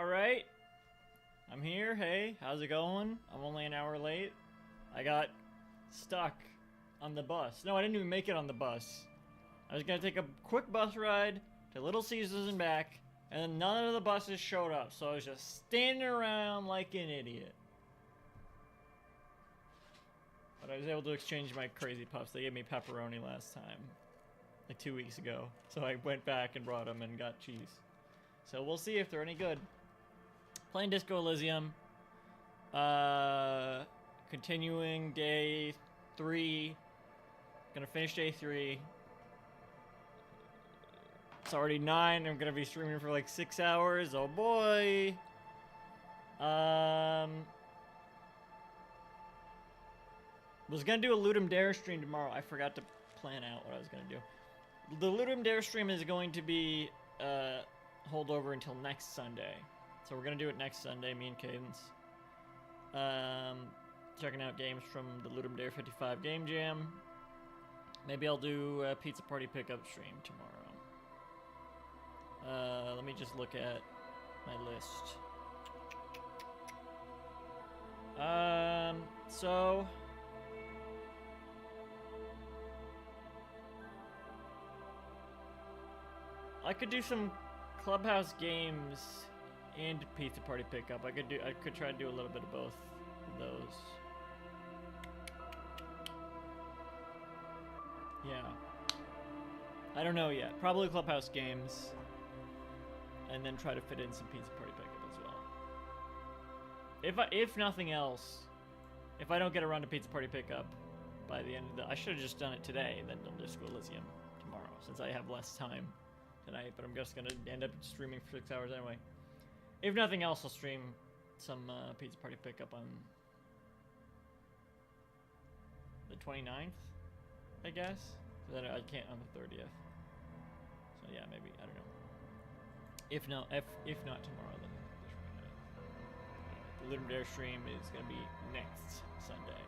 Alright. I'm here. Hey, how's it going? I'm only an hour late. I got stuck on the bus. No, I didn't even make it on the bus. I was gonna take a quick bus ride to Little Caesars and back, and then none of the buses showed up, so I was just standing around like an idiot. But I was able to exchange my crazy puffs. They gave me pepperoni last time, like 2 weeks ago. So I went back and brought them and got cheese. So we'll see if they're any good. Playing Disco Elysium. Continuing day 3. Gonna finish day 3. It's already 9. I'm gonna be streaming for like 6 hours. Oh boy. Was gonna do a Ludum Dare stream tomorrow. I forgot to plan out what I was gonna do. The Ludum Dare stream is going to be hold over until next Sunday. So we're gonna do it next Sunday, me and Cadence. Checking out games from the Ludum Dare 55 Game Jam. Maybe I'll do a Pizza Party pickup stream tomorrow. Let me just look at my list. So I could do some Clubhouse games and Pizza Party pickup. I could try to do a little bit of both of those. Yeah. I don't know yet. Probably Clubhouse games. And then try to fit in some Pizza Party pickup as well. If nothing else, if I don't get around to Pizza Party pickup by the end of the... I should have just done it today, then I'll just go Elysium tomorrow, since I have less time tonight, but I'm just gonna end up streaming for 6 hours anyway. If nothing else, I'll stream some Pizza Party pickup on the 29th, I guess. So that I can't on the 30th. So yeah, maybe, I don't know. If not tomorrow, then the 29th. The Ludum Dare stream is gonna be next Sunday.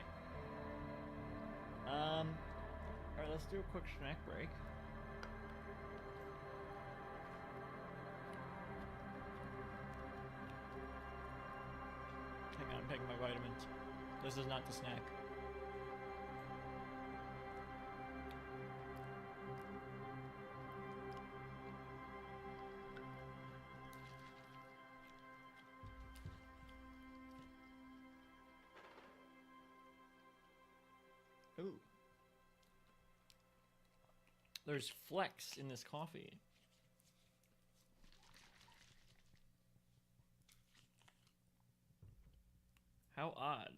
Alright, let's do a quick snack break. Hang on, I'm taking my vitamins. This is not the snack. Ooh. There's flecks in this coffee. How odd.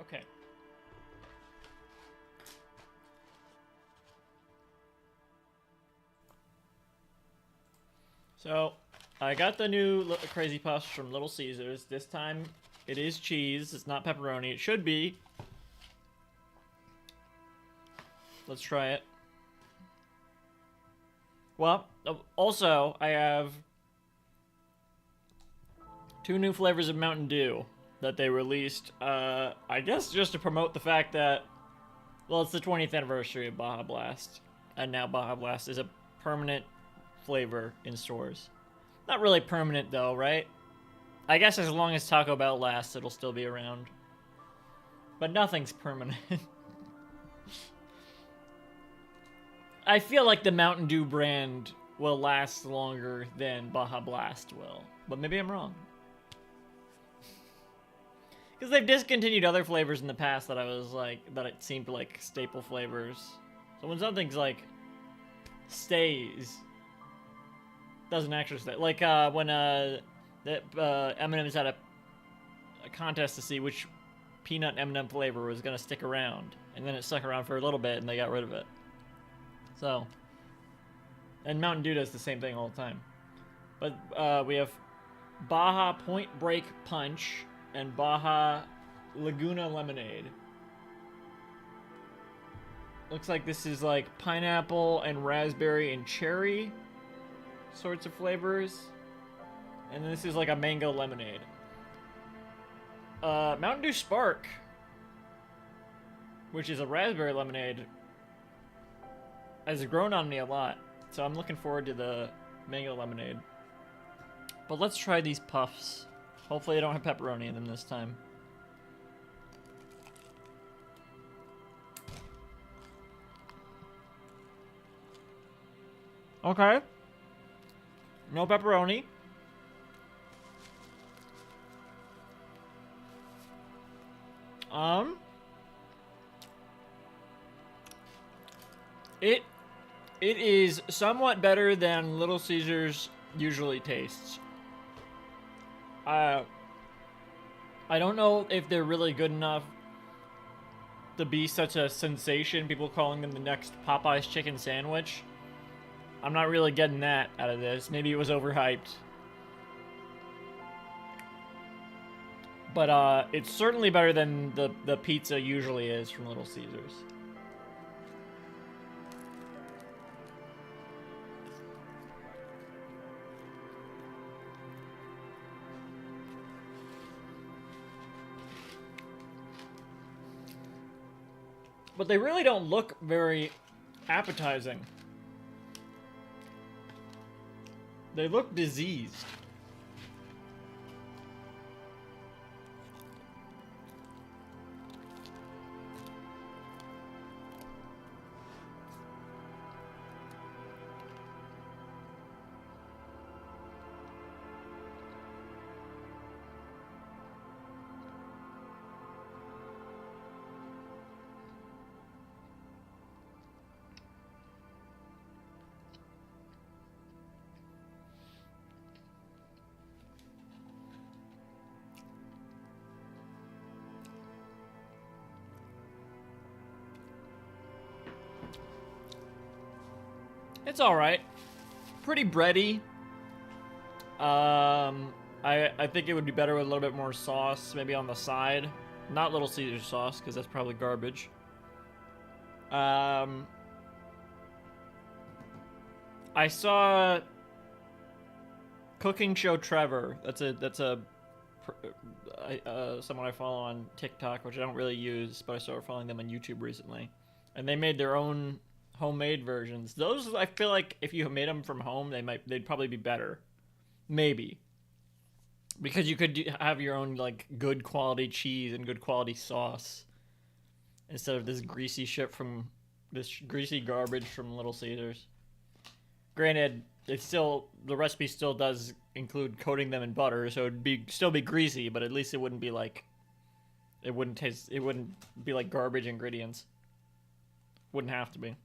Okay. So, I got the new Crazy Puffs from Little Caesars. This time, it is cheese. It's not pepperoni. It should be. Let's try it. Well, also, I have 2 new flavors of Mountain Dew that they released. I guess just to promote the fact that, well, it's the 20th anniversary of Baja Blast. And now Baja Blast is a permanent flavor in stores. Not really permanent though, right? I guess as long as Taco Bell lasts, it'll still be around. But nothing's permanent. I feel like the Mountain Dew brand will last longer than Baja Blast will. But maybe I'm wrong. Because they've discontinued other flavors in the past that I was like, that it seemed like staple flavors. So when something's like, stays, doesn't actually stay. Like when M&M's had a contest to see which peanut M&M flavor was going to stick around. And then it stuck around for a little bit and they got rid of it. So, and Mountain Dew does the same thing all the time. But we have Baja Point Break Punch and Baja Laguna Lemonade. Looks like this is like pineapple and raspberry and cherry sorts of flavors. And this is like a mango lemonade. Mountain Dew Spark, which is a raspberry lemonade, has grown on me a lot. So I'm looking forward to the mango lemonade. But let's try these puffs. Hopefully I don't have pepperoni in them this time. Okay. No pepperoni. It is somewhat better than Little Caesars usually tastes. I don't know if they're really good enough to be such a sensation, people calling them the next Popeye's chicken sandwich. I'm not really getting that out of this. Maybe it was overhyped. But it's certainly better than the pizza usually is from Little Caesars. But they really don't look very appetizing. They look diseased. It's alright. Pretty bready. I think it would be better with a little bit more sauce, maybe on the side. Not Little Caesar sauce, because that's probably garbage. I saw Cooking Show Trevor. That's someone I follow on TikTok, which I don't really use, but I started following them on YouTube recently. And they made their own homemade versions. Those, I feel like if you made them from home, they'd probably be better. Maybe. Because you could have your own like good quality cheese and good quality sauce instead of this greasy shit from this greasy garbage from Little Caesars. Granted, the recipe still does include coating them in butter, so it'd still be greasy, but at least it wouldn't be like it wouldn't be like garbage ingredients. Wouldn't have to be.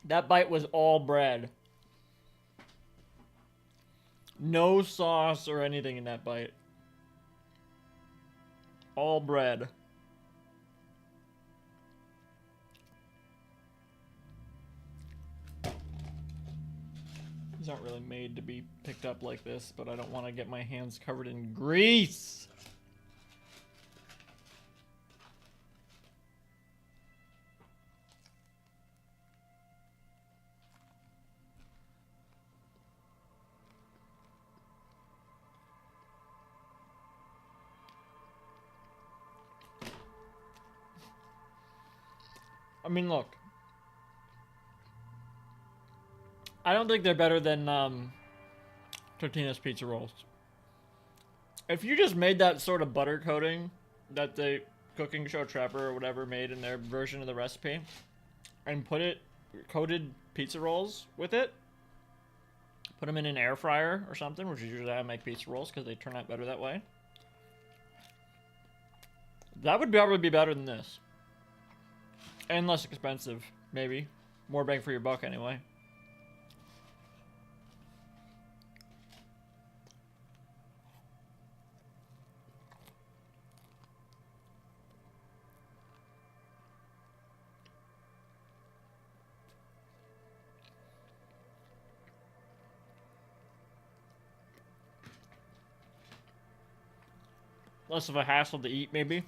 That bite was all bread. No sauce or anything in that bite. All bread. These aren't really made to be picked up like this, but I don't want to get my hands covered in grease. I mean, look. I don't think they're better than Totino's pizza rolls. If you just made that sort of butter coating that the Cooking Show Trevor or whatever made in their version of the recipe, and coated pizza rolls with it, put them in an air fryer or something, which is usually how I make pizza rolls because they turn out better that way. That would probably be better than this. And less expensive, maybe. More bang for your buck, anyway. Less of a hassle to eat, maybe.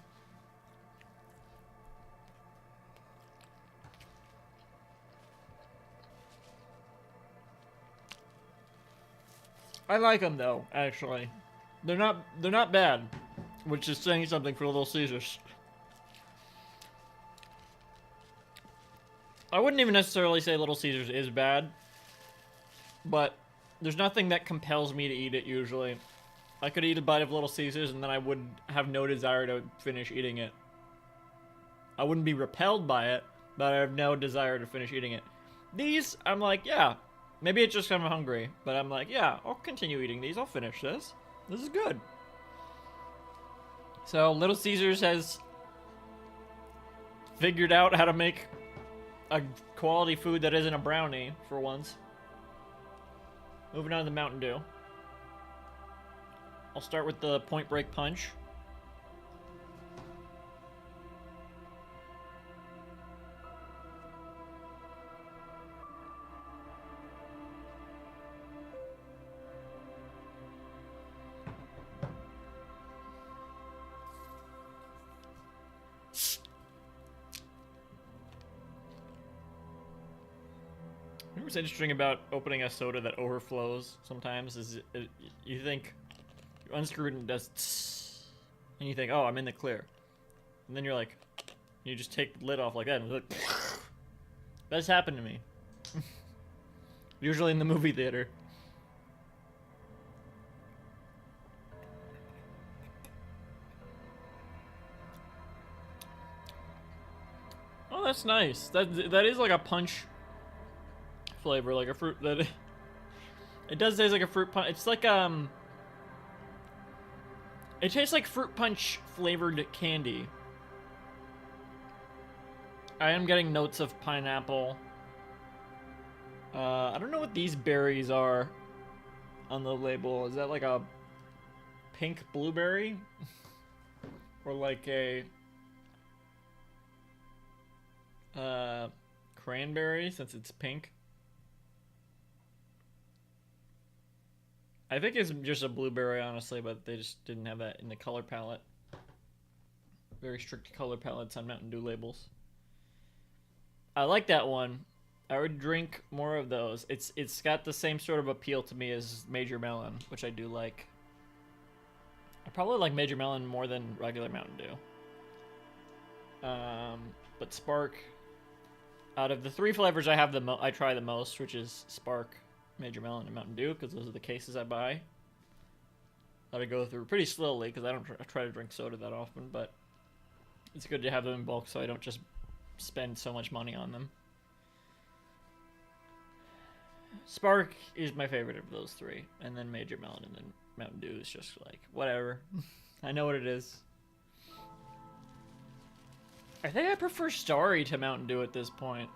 I like them though, actually. They're not bad, which is saying something for Little Caesars. I wouldn't even necessarily say Little Caesars is bad, but there's nothing that compels me to eat it usually. I could eat a bite of Little Caesars and then I would have no desire to finish eating it. I wouldn't be repelled by it, but I have no desire to finish eating it. These, I'm like, yeah. Maybe it's just 'cause I'm hungry, but I'm like, yeah, I'll continue eating these. I'll finish this. This is good. So, Little Caesars has figured out how to make a quality food that isn't a brownie, for once. Moving on to the Mountain Dew. I'll start with the Point Break Punch. What's interesting about opening a soda that overflows sometimes is you think you unscrew it and it does tss, and you think, oh, I'm in the clear, and then you're like, you just take the lid off like that and like, that's happened to me. Usually in the movie theater. Oh, that's nice. That is like a punch flavor, like a fruit that it does taste like a fruit punch. It's like it tastes like fruit punch flavored candy. I am getting notes of pineapple. I don't know what these berries are on the label. Is that like a pink blueberry or like a cranberry since it's pink? I think it's just a blueberry, honestly, but they just didn't have that in the color palette. Very strict color palettes on Mountain Dew labels. I like that one. I would drink more of those. It's got the same sort of appeal to me as Major Melon, which I do like. I probably like Major Melon more than regular Mountain Dew. But Spark, out of the three flavors I have I try the most, which is Spark, Major Melon, and Mountain Dew, because those are the cases I buy. That I go through pretty slowly because I don't try to drink soda that often, but it's good to have them in bulk so I don't just spend so much money on them. Spark is my favorite of those three, and then Major Melon, and then Mountain Dew is just like, whatever. I know what it is. I think I prefer Starry to Mountain Dew at this point.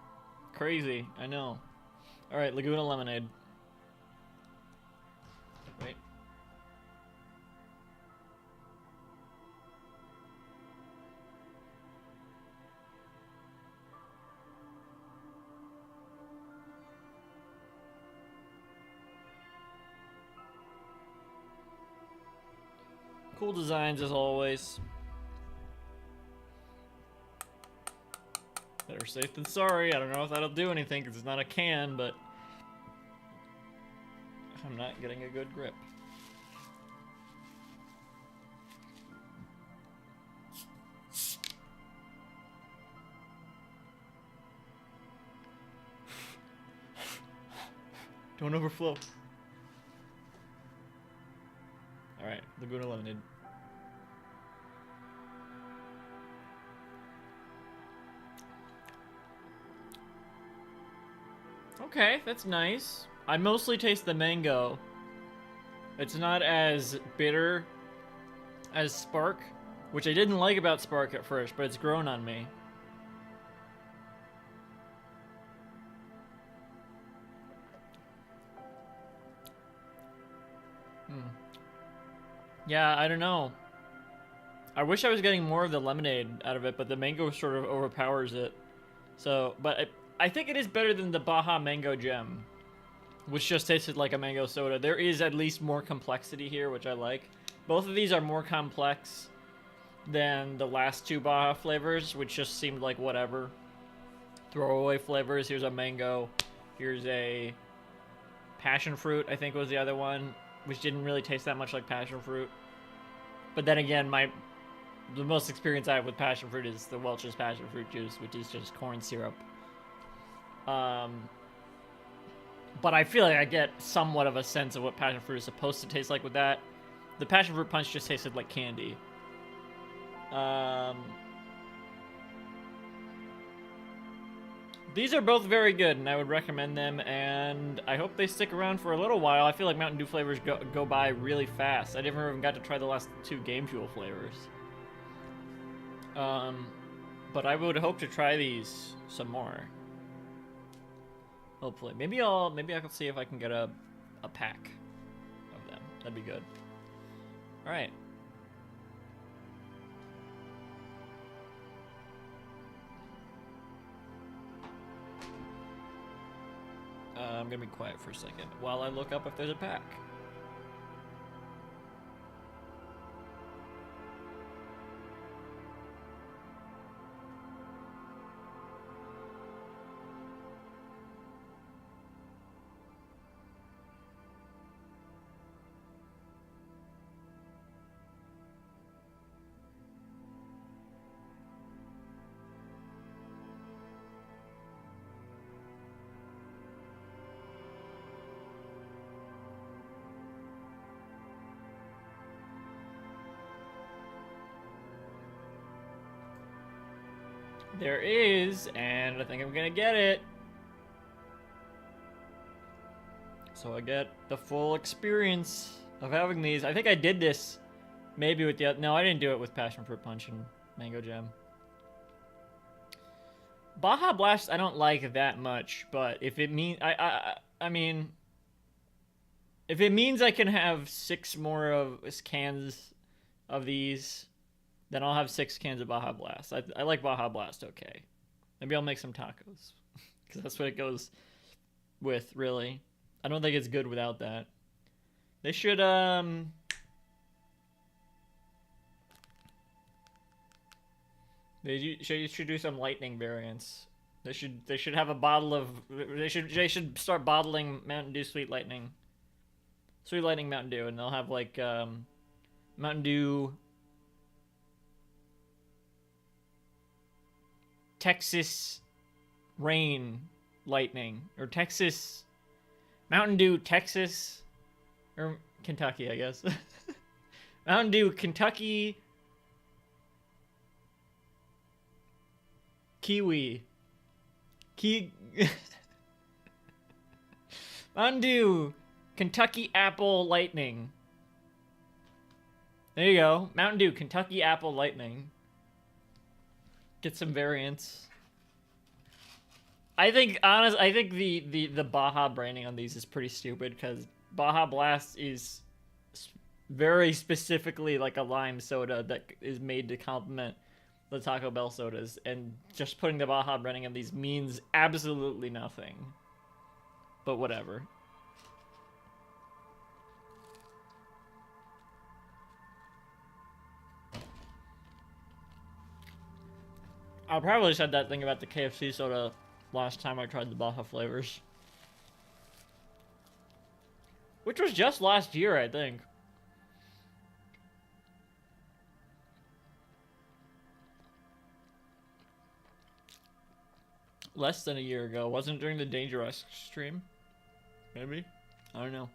Crazy, I know. Alright, Laguna Lemonade. Wait. Cool designs as always. Better safe than sorry. I don't know if that'll do anything because it's not a can, but I'm not getting a good grip. Don't overflow. Alright, Laguna Lemonade. Okay, that's nice. I mostly taste the mango. It's not as bitter as Spark, which I didn't like about Spark at first, but it's grown on me. Yeah, I don't know. I wish I was getting more of the lemonade out of it, but the mango sort of overpowers it. So, but I think it is better than the Baja Mango Gem, which just tasted like a mango soda. There is at least more complexity here, which I like. Both of these are more complex than the last two Baja flavors, which just seemed like whatever. Throwaway flavors. Here's a mango. Here's a passion fruit, I think was the other one, which didn't really taste that much like passion fruit. But then again, the most experience I have with passion fruit is the Welch's passion fruit juice, which is just corn syrup. But I feel like I get somewhat of a sense of what passion fruit is supposed to taste like with that. The passion fruit punch just tasted like candy. These are both very good, and I would recommend them, and I hope they stick around for a little while. I feel like Mountain Dew flavors go by really fast. I never even got to try the last two Game Fuel flavors. But I would hope to try these some more. Hopefully. Maybe I can see if I can get a pack of them. That'd be good. Alright. I'm gonna be quiet for a second while I look up if there's a pack. There is, and I think I'm gonna get it. So I get the full experience of having these. I think I did this maybe with the other. No, I didn't do it with Passion Fruit Punch and Mango Jam. Baja Blast I don't like that much, but if it means I mean, if it means I can have 6 more of cans of these, then I'll have 6 cans of Baja Blast. I like Baja Blast okay. Maybe I'll make some tacos. Because that's what it goes with, really. I don't think it's good without that. They should, They should do some lightning variants. They should have a bottle of... They should start bottling Mountain Dew Sweet Lightning. Sweet Lightning Mountain Dew. And they'll have, like, Mountain Dew... Texas Rain Lightning, or Texas Mountain Dew Texas, or Kentucky, I guess. Mountain Dew Kentucky Kiwi Mountain Dew Kentucky Apple Lightning. There you go. Mountain Dew Kentucky Apple Lightning. Get some variants. I think the Baja branding on these is pretty stupid because Baja Blast is very specifically like a lime soda that is made to complement the Taco Bell sodas, and just putting the Baja branding on these means absolutely nothing. But whatever. I probably said that thing about the KFC soda last time I tried the Baja flavors. Which was just last year, I think. Less than a year ago. Wasn't during the Dangerous stream? Maybe? I don't know.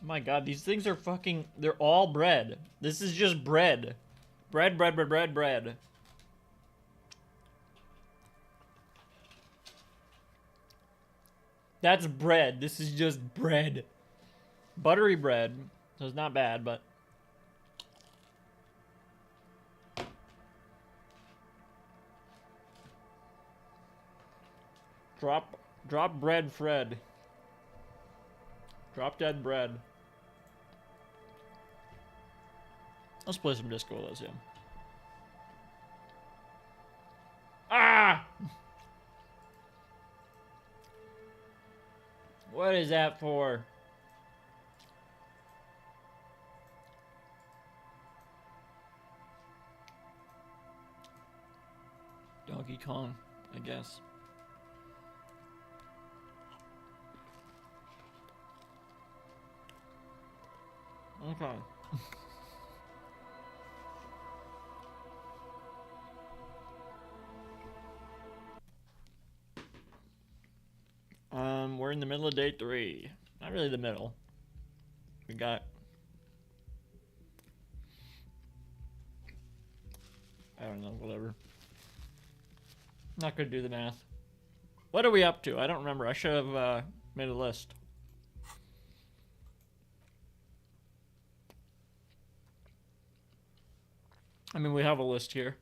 My god, these things are fucking... They're all bread. This is just bread. Bread, bread, bread, bread, bread. That's bread. This is just bread. Buttery bread. So it's not bad, but... Drop bread, Fred. Drop dead bread. Let's play some Disco Elysium. Ah! What is that for? Donkey Kong, I guess. Okay. We're in the middle of day 3. Not really the middle. We got... I don't know, whatever. Not gonna do the math. What are we up to? I don't remember. I should have made a list. I mean, we have a list here.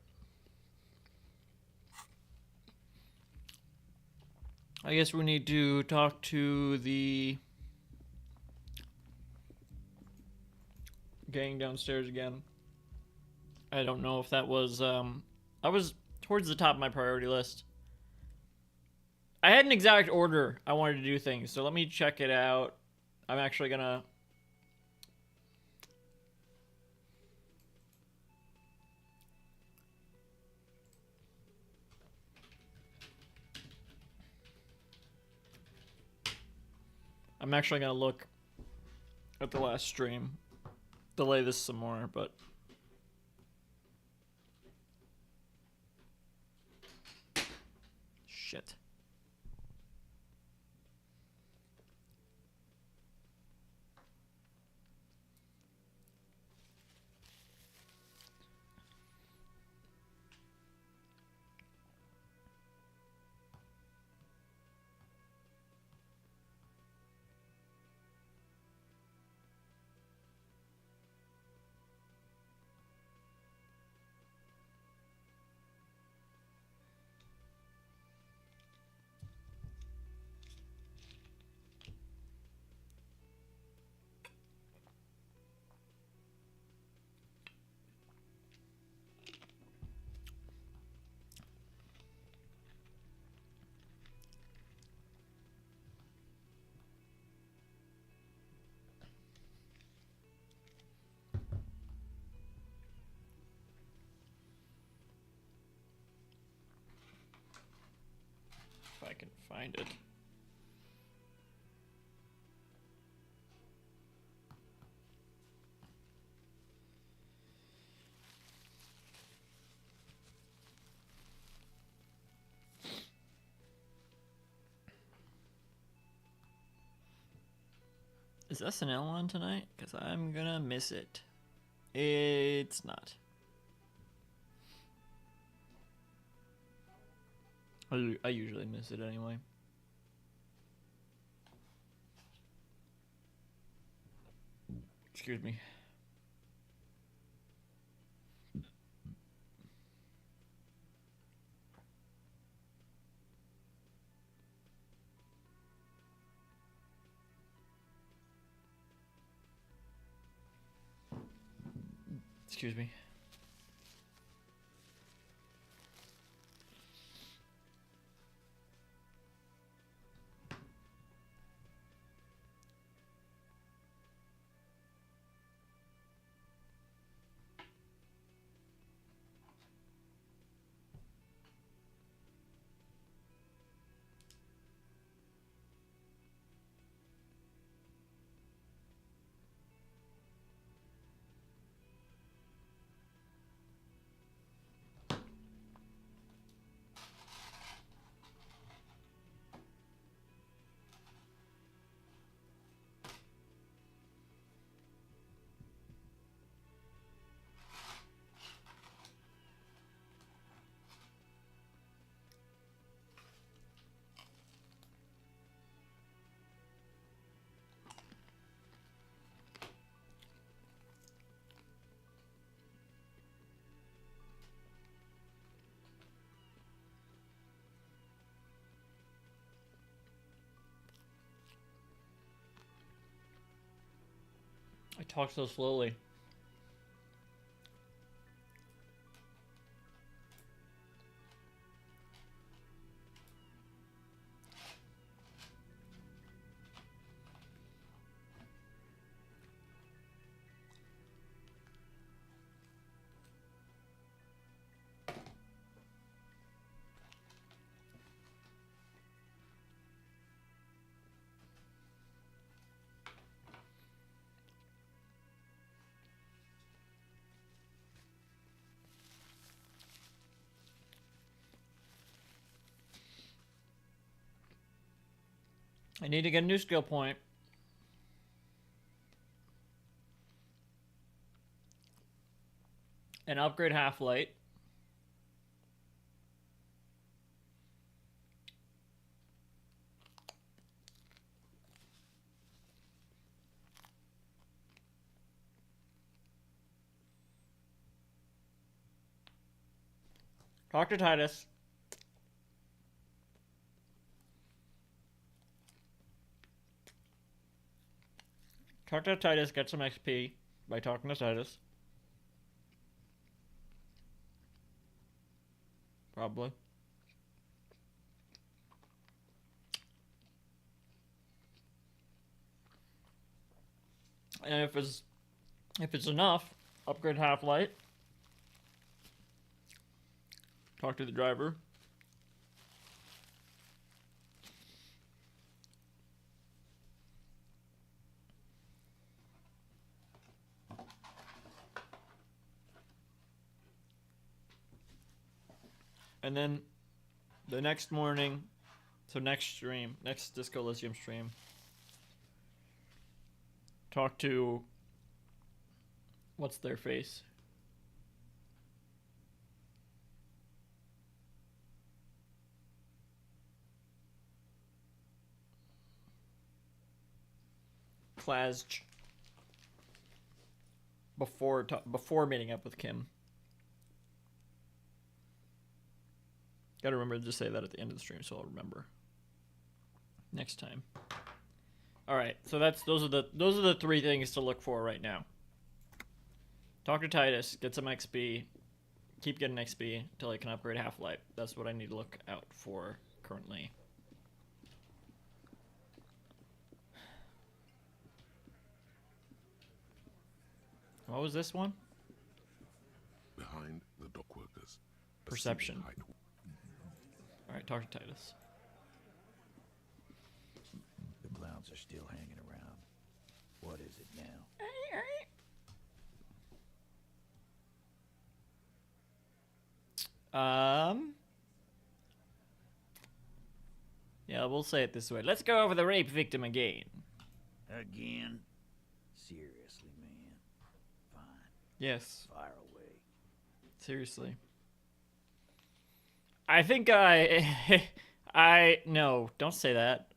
I guess we need to talk to the gang downstairs again. I don't know if that was, I was towards the top of my priority list. I had an exact order I wanted to do things, so let me check it out. I'm actually gonna... I'm actually gonna look at the last stream. Delay this some more, but... Shit. If I can find it. Is SNL on tonight? Because I'm gonna miss it. It's not. I usually miss it anyway. Excuse me. Excuse me. I talk so slowly. I need to get a new skill point. And upgrade Half-Light. Talk to Titus. Talk to Titus, get some XP by talking to Titus. Probably. And if it's enough, upgrade Half-Light. Talk to the driver. And then the next morning, so next stream, next Disco Elysium stream, talk to, what's their face? Klazj. Before meeting up with Kim. Gotta remember to just say that at the end of the stream, so I'll remember next time. All right, so those are the 3 things to look for right now. Talk to Titus, get some XP, keep getting XP until I can upgrade Half-Life. That's what I need to look out for currently. What was this one? Behind the dockworkers. Perception. Alright, talk to Titus. The clowns are still hanging around. What is it now? Yeah, we'll say it this way. Let's go over the rape victim again. Again? Seriously, man. Fine. Yes. Fire away. Seriously. I think no, don't say that.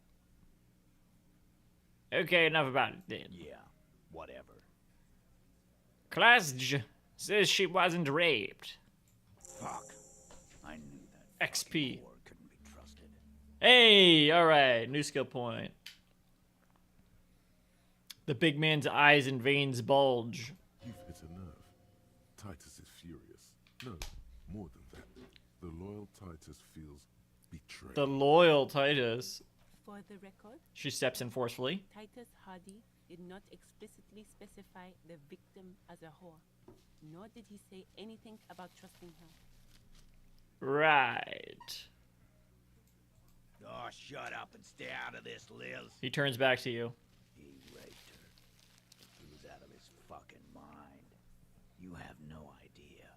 Okay, enough about it then. Yeah, whatever. Klazj says she wasn't raped. Fuck. I knew that. XP. Whore couldn't be trusted. Hey, alright, new skill point. The big man's eyes and veins bulge. You've hit a nerve. Titus is furious. No, more than that. The loyal Titus feels betrayed. The loyal Titus. For the record, She steps in forcefully. Titus Hardy did not explicitly specify the victim as a whore, nor did he say anything about trusting her. Right. Oh, shut up and stay out of this, Liz. He turns back to you. He raped her. He was out of his fucking mind. You have no idea.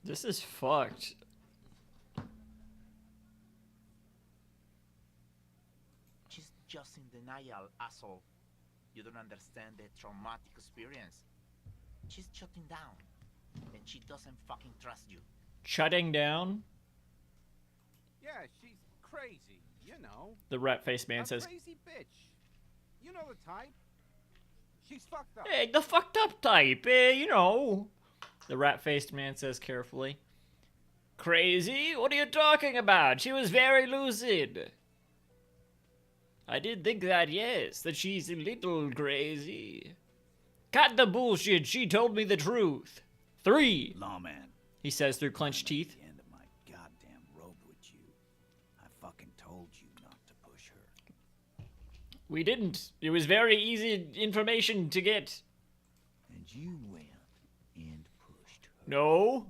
This is fucked. She's just in denial, asshole. You don't understand the traumatic experience. She's shutting down. And she doesn't fucking trust you. Shutting down? Yeah, she's crazy, you know. The rat-faced man A says, crazy bitch. You know the type. She's fucked up. hey, the fucked up type, you know. The rat-faced man says carefully. Crazy? What are you talking about? She was very lucid. I did think that, yes, that she's a little crazy. Cut the bullshit, she told me the truth. 3, Lawman. he says through clenched teeth. The end of my goddamn rope with you. I fucking told you not to push her. We didn't. It was very easy information to get. And you went and pushed her. No.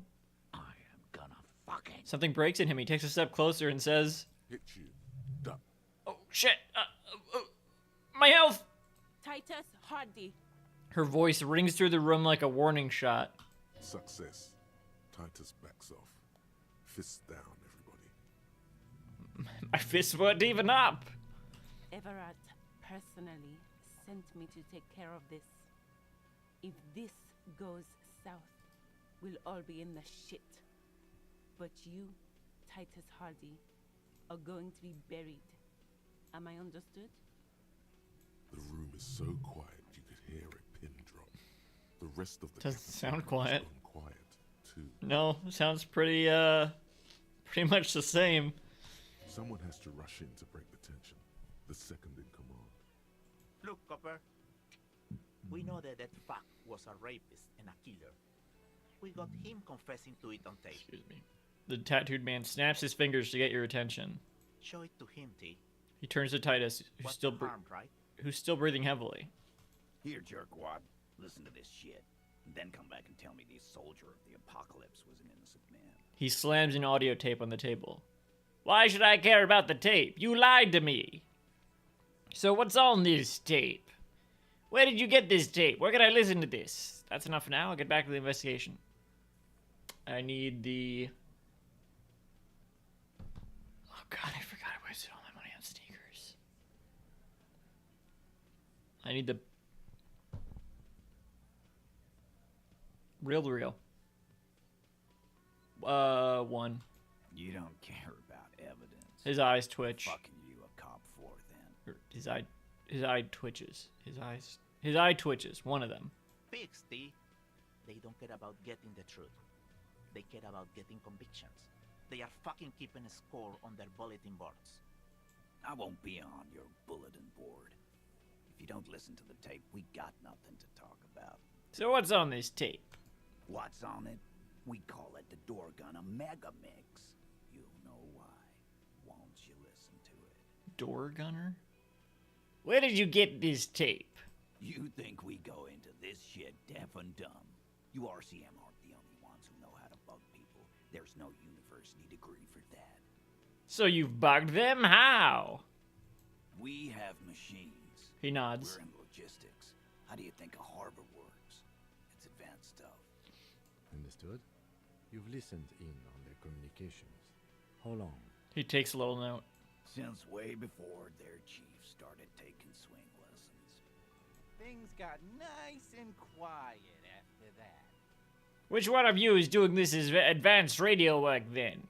I am gonna fucking... Something breaks in him. He takes a step closer and says, Hit you. Duck. oh, shit. My health. Titus Hardy. Her voice rings through the room like a warning shot. Success. Titus backs off. Fists down, everybody. My fists weren't even up. Everard personally sent me to take care of this. If this goes south, we'll all be in the shit. But you, Titus Hardy, are going to be buried. Am I understood? The room is so quiet you could hear a pin drop. The rest of the Doesn't cafeteria sound has quiet. gone quiet too. No, sounds pretty much the same. Someone has to rush in to break the tension. The second in command. Look, Copper. We know that fuck was a rapist and a killer. We got him confessing to it on tape. Excuse me. The tattooed man snaps his fingers to get your attention. Show it to him, T. He turns to Titus, who's What's still the harm, right? breathing heavily. Here, jerkwad. Listen to this shit. And then come back and tell me the soldier of the apocalypse was an innocent man. He slams an audio tape on the table. Why should I care about the tape? You lied to me. So what's on this tape? Where did you get this tape? Where can I listen to this? That's enough for now. I'll get back to the investigation. I need the... Oh god, I forgot I wasted all my money on sneakers. I need the... Reel. 1. You don't care about evidence. His eyes twitch. Fucking you a cop for then. Or his eye twitches. His eye twitches. One of them. Pigs, T. They don't care about getting the truth. They care about getting convictions. They are fucking keeping a score on their bulletin boards. I won't be on your bulletin board. If you don't listen to the tape, we got nothing to talk about. So what's on this tape? What's on it? We call it the door gun a mega mix. You'll know why. Won't you listen to it? Door gunner? Where did you get this tape? You think we go into this shit deaf and dumb? You RCM aren't the only ones who know how to bug people. There's no university degree for that. So you've bugged them? How? We have machines. He nods. We're in logistics. How do you think a harbor works? It's advanced stuff. Understood? You've listened in on their communications. How long? He takes a little note. Since way before their chief started taking swing lessons. Things got nice and quiet after that. Which one of you is doing this as advanced radio work then?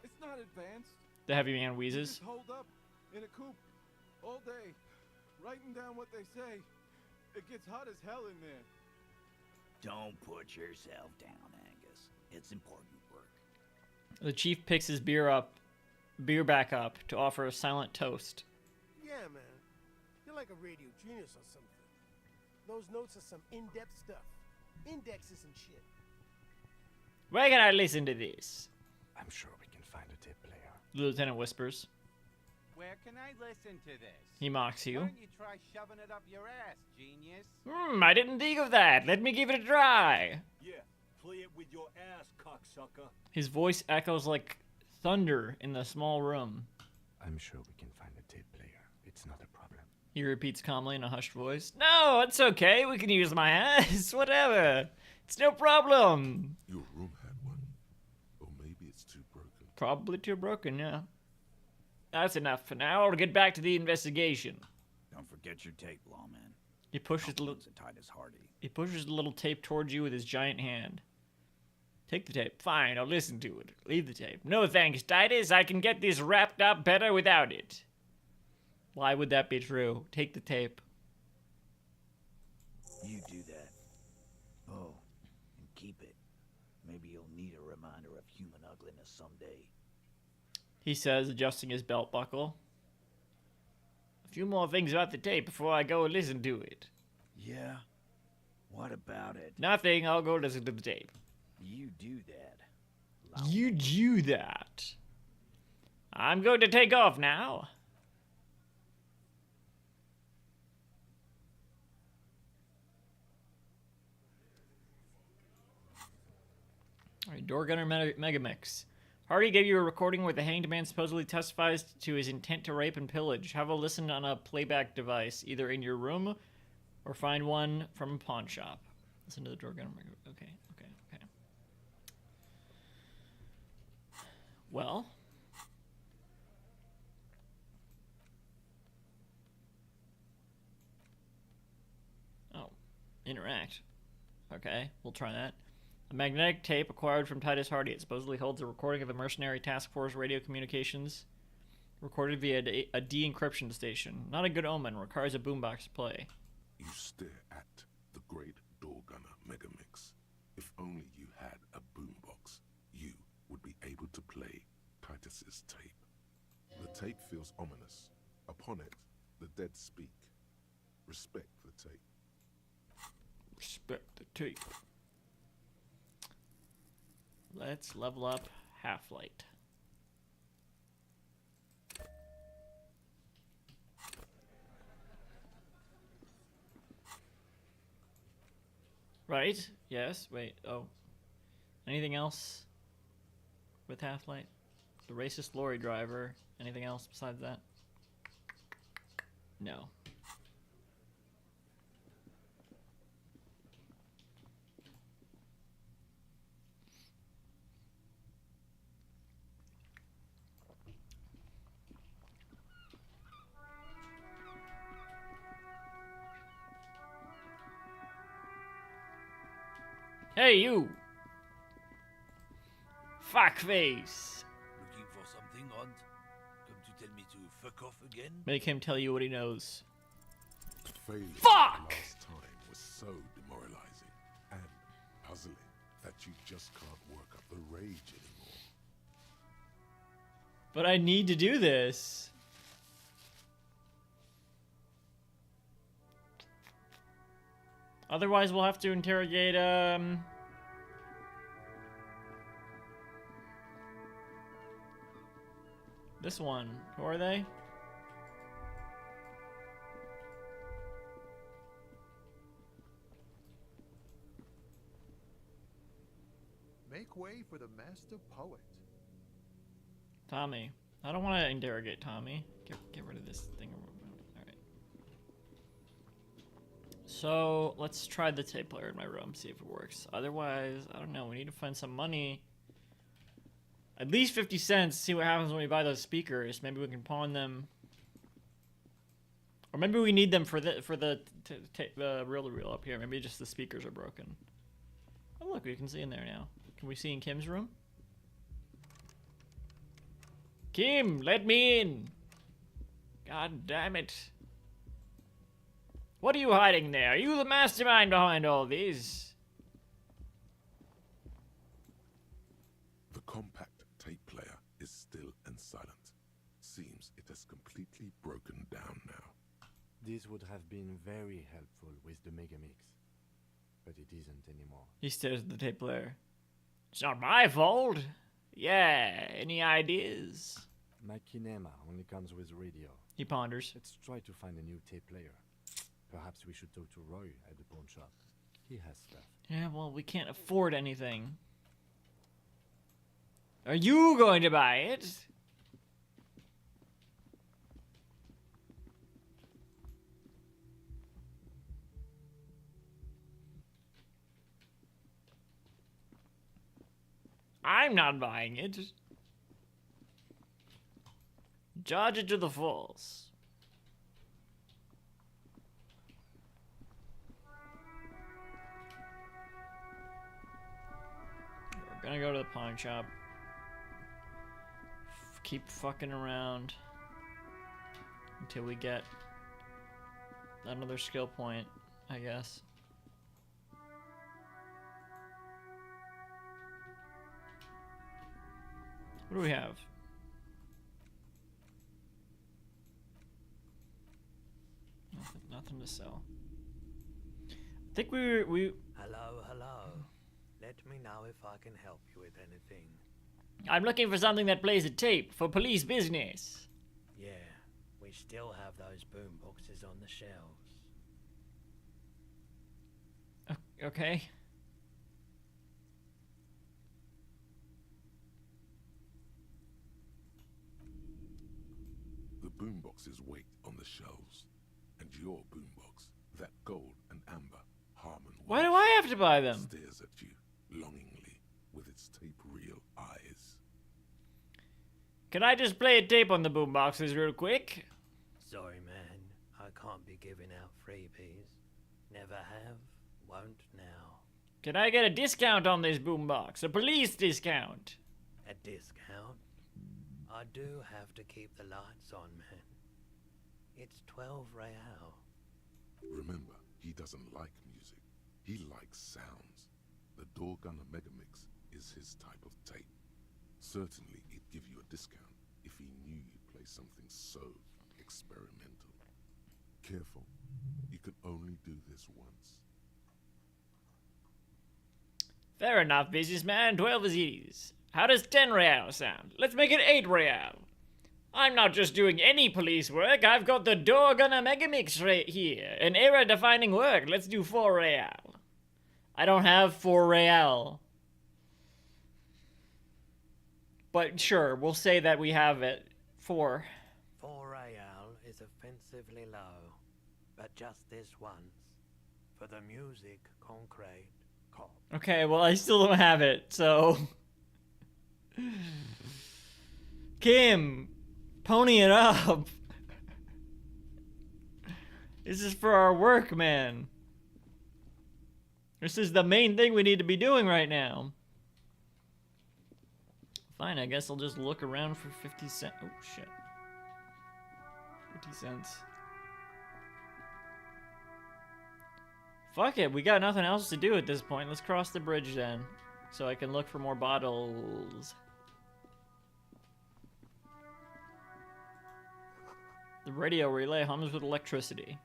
It's not advanced. The heavy man You wheezes. just hold up in a coop all day, writing down what they say. It gets hot as hell in there. Don't put yourself down, Angus. It's important work. The chief picks his beer back up to offer a silent toast. Yeah, man. You're like a radio genius or something. Those notes are some in-depth stuff. Indexes and shit. Where can I listen to this? I'm sure we can find a tape player. The lieutenant whispers. Where can I listen to this? He mocks Why you. don't you try shoving it up your ass, genius? I didn't think of that. Let me give it a try. Yeah, play it with your ass, cocksucker. His voice echoes like thunder in the small room. I'm sure we can find a tape player. It's not a problem. He repeats calmly in a hushed voice. No, it's okay. We can use my ass. Whatever. It's no problem. Your room had one. Or maybe it's too broken. Probably too broken, yeah. That's enough for now. I'll get back to the investigation. Don't forget your tape, lawman. He pushes the Compliments of Titus Hardy. He pushes the little tape towards you with his giant hand. Take the tape. Fine, I'll listen to it. Leave the tape. No thanks, Titus. I can get this wrapped up better without it. Why would that be true? Take the tape. You do that. Oh, and keep it. Maybe you'll need a reminder of human ugliness someday. He says, adjusting his belt buckle. A few more things about the tape before I go and listen to it. Yeah? What about it? Nothing. I'll go listen to the tape. You do that. You do that. I'm going to take off now. All right, Door Gunner Megamix. Hardy gave you a recording where the hanged man supposedly testifies to his intent to rape and pillage. Have a listen on a playback device, either in your room or find one from a pawn shop. Listen to the Door Gunner Megamix. Okay. Well, Interact. Okay, we'll try that. A magnetic tape acquired from Titus Hardy. It supposedly holds a recording of the mercenary task force radio communications recorded via a de-encryption station. Not a good omen. Requires a boombox to play. You stare at the great door gunner Megamix. If only you had a boombox, you would be able to play Titus's tape. The tape feels ominous. Upon it, the dead speak. Respect the tape. Respect the tape. Let's level up Half-Light. Right? Yes. Wait. Oh. Anything else with Half-Light? The racist lorry driver. Anything else besides that? No. Hey, you! Fuckface! Looking for something, Hunt? Come to tell me to fuck off again? Make him tell you what he knows. Failure Fuck! last time was so demoralizing and puzzling that you just can't work up the rage anymore. But I need to do this. Otherwise, we'll have to interrogate, this one. Who are they? Make way for the master poet. Tommy. I don't want to interrogate Tommy. Get rid of this thing. Alright. So, let's try the tape player in my room, see if it works. Otherwise, I don't know. We need to find some money. At least 50 cents. See what happens when we buy those speakers. Maybe we can pawn them. Or maybe we need them for the reel-to-reel up here. Maybe just the speakers are broken. Oh, look. We can see in there now. Can we see in Kim's room? Kim, let me in. God damn it. What are you hiding there? Are you the mastermind behind all these? The compact tape player is still and silent. Seems it has completely broken down now. This would have been very helpful with the Megamix, but it isn't anymore. He stares at the tape player. It's not my fault. Yeah, any ideas? My kinema only comes with radio. He ponders. Let's try to find a new tape player. Perhaps we should talk to Roy at the pawn shop. He has stuff. Yeah, well, we can't afford anything. Are you going to buy it? I'm not buying it. Charge it to the fulls. We're gonna go to the pawn shop. Keep fucking around until we get another skill point, I guess. What do we have? Nothing to sell. I think we. Hello, hello. Let me know if I can help you with anything. I'm looking for something that plays a tape for police business. Yeah, we still have those boom boxes on the shelves. Okay. The boomboxes wait on the shelves, and your boombox, that gold and amber Harmon. Why do I have to buy them? Stares at you longingly with its tape reel eyes. Can I just play a tape on the boomboxes real quick? Sorry, man. I can't be giving out freebies. Never have, won't now. Can I get a discount on this boombox? A police discount? A discount? I do have to keep the lights on, man. It's 12 real. Remember, he doesn't like music. He likes sounds. The Door Gunner Megamix is his type of tape. Certainly, he'd give you a discount if he knew you'd play something so experimental. Careful. You can only do this once. Fair enough, businessman. 12 is easy. How does 10 real sound? Let's make it 8 real. I'm not just doing any police work. I've got the Door Gunner Megamix right here. An era-defining work. Let's do 4 real. I don't have 4 real. But sure, we'll say that we have it. 4. 4 real is offensively low. But just this once. For the music, concrete, cop. Okay, well, I still don't have it, so... Kim, pony it up. This is for our work, man. This is the main thing we need to be doing right now. Fine, I guess I'll just look around for 50 cents. Oh, shit. 50 cents. Fuck it, we got nothing else to do at this point. Let's cross the bridge then, so I can look for more bottles. The radio relay hums with electricity.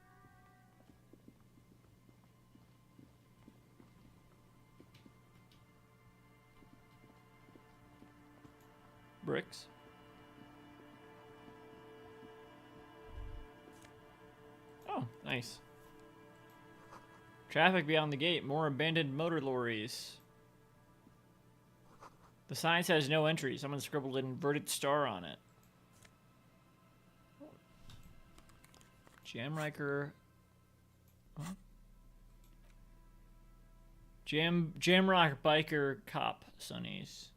Bricks. Oh, nice. Traffic beyond the gate. More abandoned motor lorries. The sign says no entry. Someone scribbled an inverted star on it. Jamriker. Huh? Jamrock biker cop sunnies.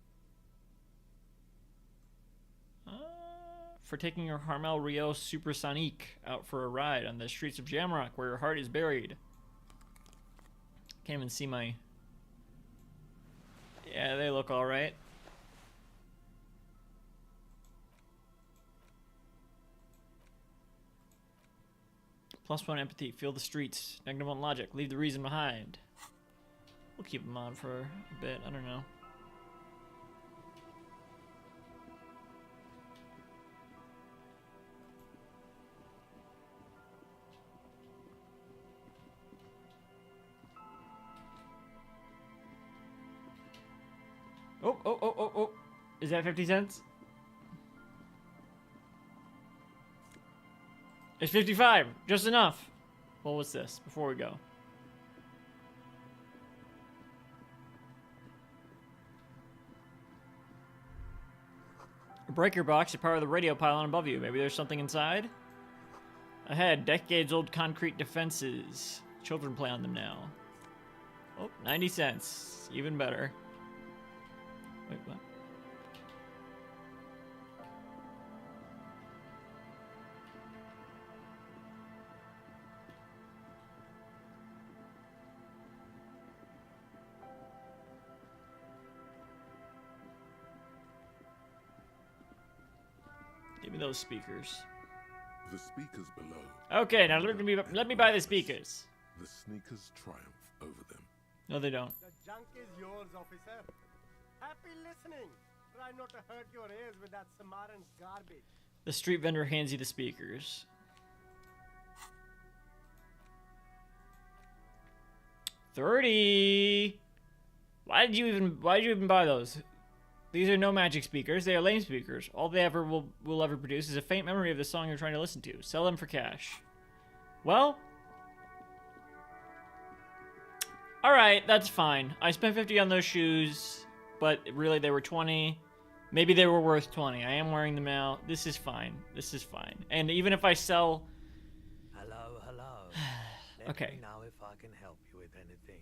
For taking your Harmel Rio Supersonique out for a ride on the streets of Jamrock where your heart is buried. Can't even see my... Yeah, they look alright. +1 empathy. Feel the streets. -1 logic. Leave the reason behind. We'll keep them on for a bit. I don't know. Oh. Is that 50 cents? It's 55. Just enough. Well, what's this? Before we go. A breaker box to power the radio pylon above you. Maybe there's something inside? Ahead, decades-old concrete defenses. Children play on them now. Oh, 90 cents. Even better. Wait, what? Give me those speakers. The speakers below. Okay, now let me buy the speakers. The sneakers triumph over them. No, they don't. The junk is yours, officer. Happy listening. Try not to hurt your ears with that Samaritan garbage. The street vendor hands you the speakers. $30. Why did you even buy those? These are no magic speakers. They are lame speakers. All they ever will ever produce is a faint memory of the song you're trying to listen to. Sell them for cash. Well, all right, that's fine. I spent 50 on those shoes, but really they were 20. Maybe they were worth 20. I am wearing them now. This is fine. This is fine. And even if I sell... Hello. Okay. Let me know if I can help you with anything.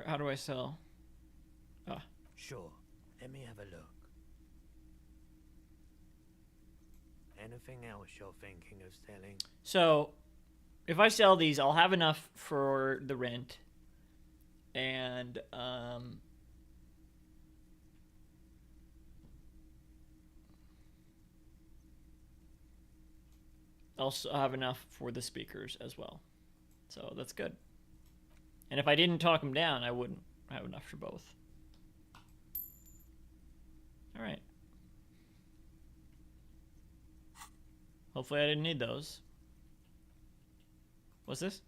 How do I sell? Ah. Sure. Let me have a look. Anything else you're thinking of selling? So, if I sell these, I'll have enough for the rent. And, I'll have enough for the speakers as well. So, that's good. And if I didn't talk them down, I wouldn't have enough for both. Alright. Hopefully I didn't need those. What's this?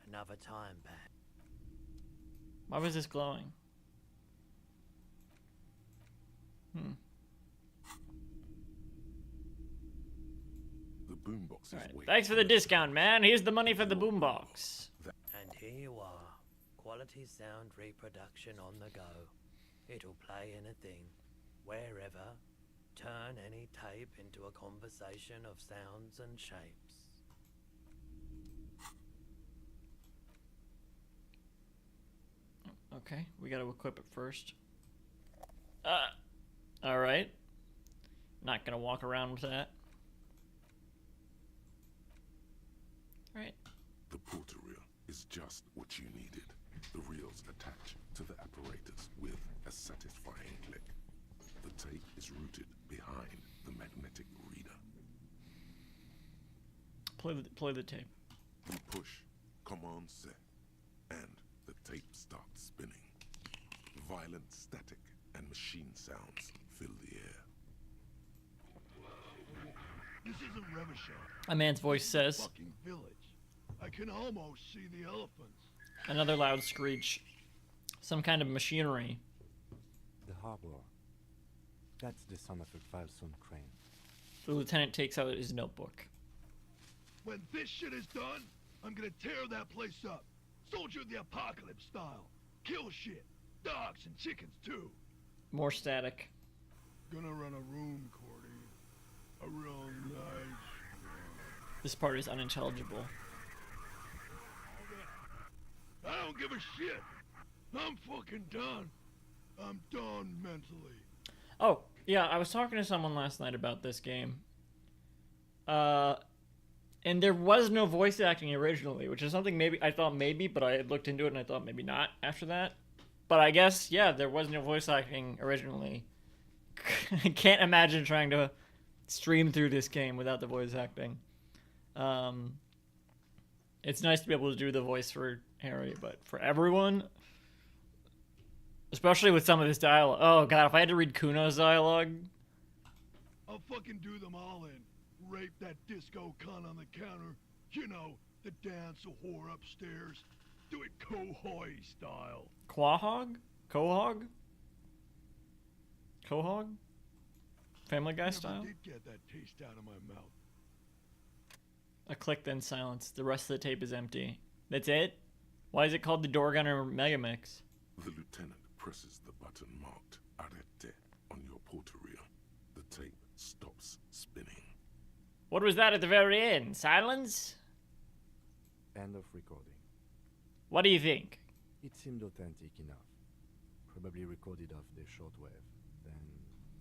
Another time, Pat. Why was this glowing? The boombox is waiting. Thanks for the discount, man. Here's the money for the boombox. And here you are. Quality sound reproduction on the go. It'll play anything, wherever. Turn any tape into a conversation of sounds and shapes. Okay, we gotta equip it first. Alright. Not gonna walk around with that. Alright. The porter reel is just what you needed. The reels attach to the apparatus with a satisfying click. The tape is rooted behind the magnetic reader. Play the tape. You push command set, and the tape starts spinning. Violent static and machine sounds fill the air. This isn't Revachon. A man's voice says. Fucking village. I can almost see the elephants. Another loud screech. Some kind of machinery. The harbor. That's the son of a Valson crane. The lieutenant takes out his notebook. When this shit is done, I'm gonna tear that place up. Soldier of the apocalypse style. Kill shit. Dogs and chickens too. More static. Gonna run a room, Cordy. A real nice. This part is unintelligible. I don't give a shit. I'm fucking done. I'm done mentally. Oh, yeah, I was talking to someone last night about this game. And there was no voice acting originally, which is something maybe I thought maybe, but I had looked into it and I thought maybe not after that. But I guess, yeah, there was no voice acting originally. I can't imagine trying to stream through this game without the voice acting. It's nice to be able to do the voice for Harry, but for everyone, especially with some of this dialogue. Oh god, if I had to read Kuno's dialogue. I'll fucking do them all in. Rape that disco cunt on the counter. You know, the dance a whore upstairs. Do it Kohoi style. Quahog? Quahog? Quahog? Family Guy style? Never did get that taste out of my mouth. A click, then silence. The rest of the tape is empty. That's it? Why is it called the Door Gunner Megamix? The lieutenant presses the button marked Arrête on your porter reel. The tape stops spinning. What was that at the very end? Silence? End of recording. What do you think? It seemed authentic enough. Probably recorded off the shortwave, then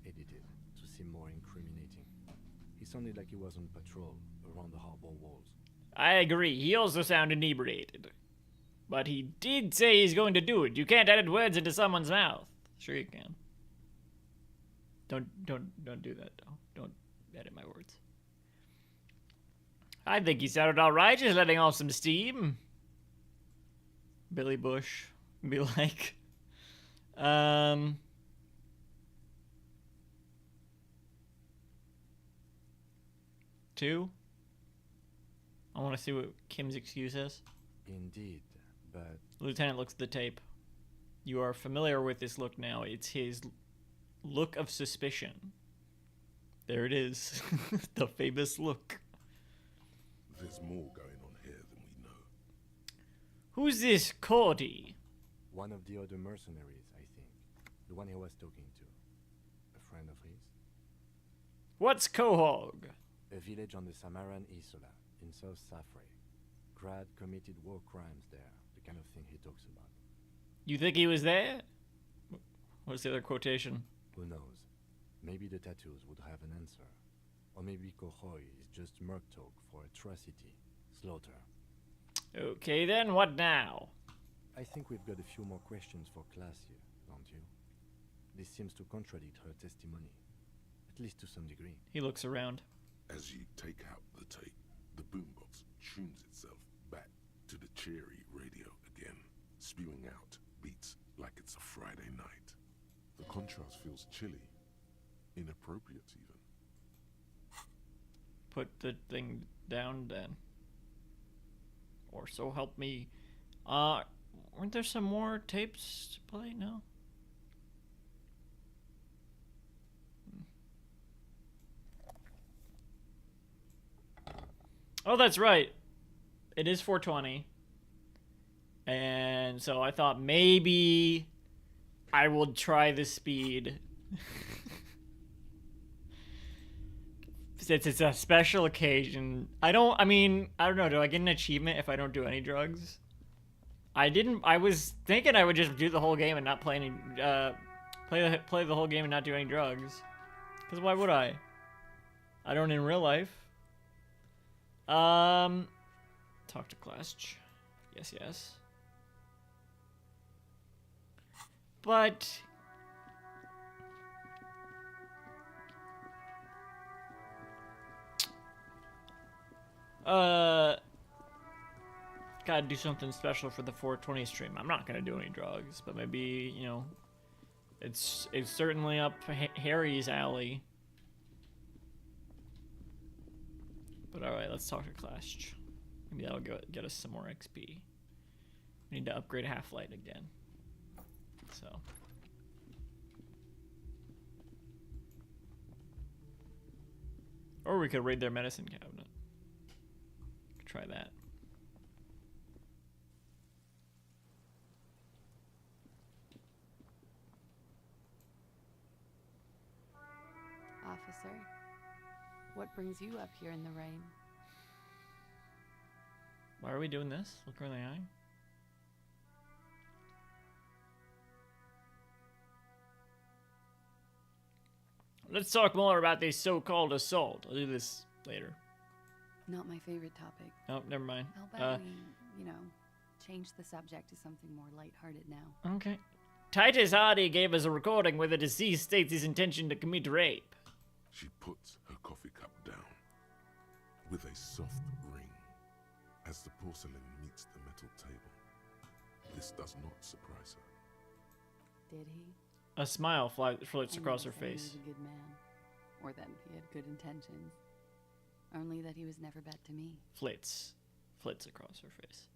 edited to seem more incriminating. He sounded like he was on patrol around the harbor walls. I agree. He also sounded inebriated. But he did say he's going to do it. You can't edit words into someone's mouth. Sure you can. Don't do that, though. Don't edit my words. I think he sounded alright, just letting off some steam. Billy Bush. Be like... Two? I want to see what Kim's excuse is. Indeed, but... Lieutenant looks at the tape. You are familiar with this look now. It's his look of suspicion. There it is. The famous look. There's more going on here than we know. Who's this Cordy? One of the other mercenaries, I think. The one he was talking to. A friend of his. What's Quahog? A village on the Samaran Isola, in South Safre. grad committed war crimes there, the kind of thing he talks about. You think he was there? What's the other quotation? Who knows? Maybe the tattoos would have an answer. Or maybe Kohoy is just merc talk for atrocity, slaughter. Okay then, what now? I think we've got a few more questions for class here, don't you? This seems to contradict her testimony, at least to some degree. He looks around. As you take out the tape, the boombox tunes itself back to the cheery radio again, spewing out beats like it's a Friday night. The contrast feels chilly, inappropriate even. Put the thing down then. Or so help me. Weren't there some more tapes to play? No? Oh, that's right. It is 420. And so I thought maybe I will try the speed. Since it's a special occasion. I don't know. Do I get an achievement if I don't do any drugs? I was thinking I would just do the whole game and not play any, play the whole game and not do any drugs. Because why would I? I don't in real life. Talk to class. Yes. But gotta do something special for the 420 stream. I'm not gonna do any drugs, but maybe, you know, it's certainly up Harry's alley. But alright, let's talk to class. Maybe that'll get us some more XP. We need to upgrade Half-Light again. So. Or we could raid their medicine cabinet. Could try that. Officer, what brings you up here in the rain? Why are we doing this? Look her in the eye. Let's talk more about this so-called assault. I'll do this later. Not my favorite topic. Oh, never mind. How about we, change the subject to something more lighthearted now? Okay. Titus Hardy gave us a recording where the deceased states his intention to commit rape. She puts her coffee cup down with a soft ring as the porcelain meets the metal table. This does not surprise her. Did he? A smile floats across her face. He was a good man, or that he had good intentions. Only that he was never bad to me. Flits across her face.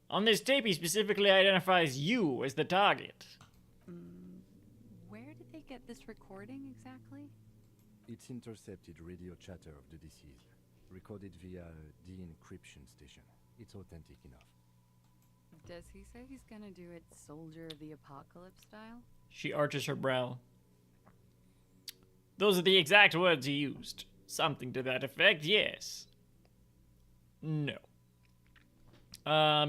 On this tape, he specifically identifies you as the target. Where did they get this recording exactly? It's intercepted radio chatter of the deceased, recorded via de-encryption station. It's authentic enough. Does he say he's gonna do it Soldier of the Apocalypse style? She arches her brow. Those are the exact words he used. Something to that effect, yes. No. Yeah,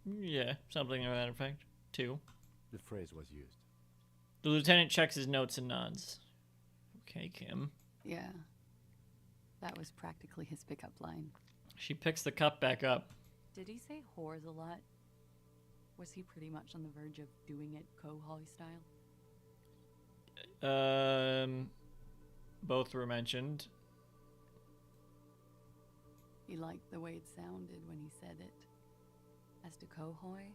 yeah, something to that effect, too. The phrase was used. The lieutenant checks his notes and nods. Okay, Kim. Yeah. That was practically his pickup line. She picks the cup back up. Did he say whores a lot? Was he pretty much on the verge of doing it Kohoy style? Both were mentioned. He liked the way it sounded when he said it. As to Kohoy?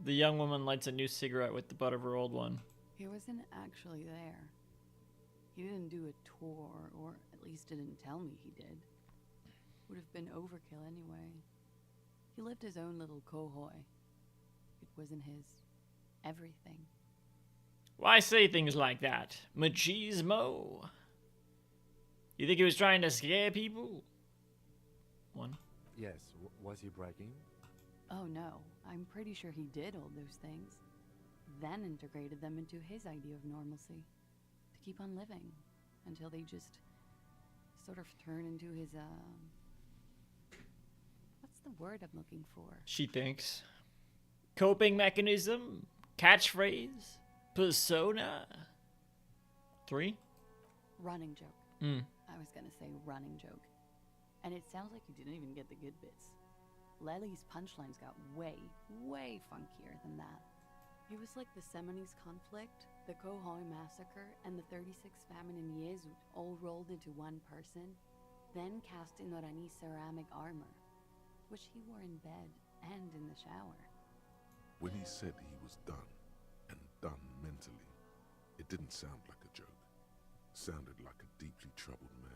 The young woman lights a new cigarette with the butt of her old one. He wasn't actually there. He didn't do a tour, or at least didn't tell me he did. Would have been overkill anyway. He lived his own little Kohoy. It wasn't his everything. Why say things like that? Machismo? You think he was trying to scare people? One. Yes, was he bragging? Oh no, I'm pretty sure he did all those things. Then integrated them into his idea of normalcy. To keep on living. Until they just sort of turn into his, the word I'm looking for? She thinks. Coping mechanism? Catchphrase? Persona? 3? Running joke. Mm. I was gonna say running joke. And it sounds like you didn't even get the good bits. Lely's punchlines got way, way funkier than that. It was like the Seminese conflict, the Kohoi massacre, and the 36 famine in Yezud all rolled into one person, then cast in Orani's ceramic armor, which he wore in bed and in the shower. When he said he was done, and done mentally, it didn't sound like a joke. Sounded like a deeply troubled man.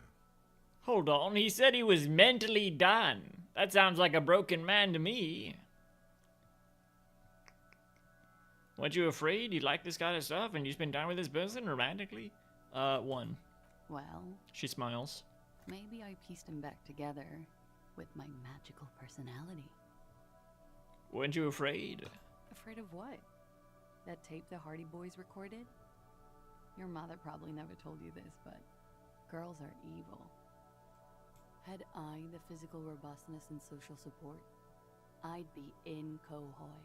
Hold on, he said he was mentally done. That sounds like a broken man to me. Weren't you afraid you like this kind of stuff and you spend time with this person romantically? 1. Well, She smiles. maybe I pieced him back together with my magical personality. Weren't you afraid? Afraid of what? That tape the Hardy Boys recorded? Your mother probably never told you this, but girls are evil. Had I the physical robustness and social support, I'd be in Kohoi.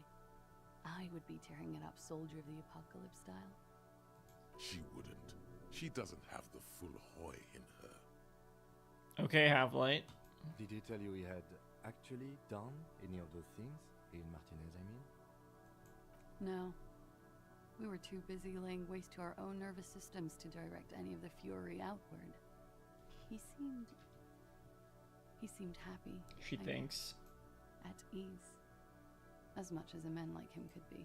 I would be tearing it up Soldier of the Apocalypse style. She wouldn't. She doesn't have the full Hoi in her. Okay, Half-Light. Did he tell you he had actually done any of those things? In Martinez, I mean? No. We were too busy laying waste to our own nervous systems to direct any of the fury outward. He seemed happy. She thinks. At ease. As much as a man like him could be.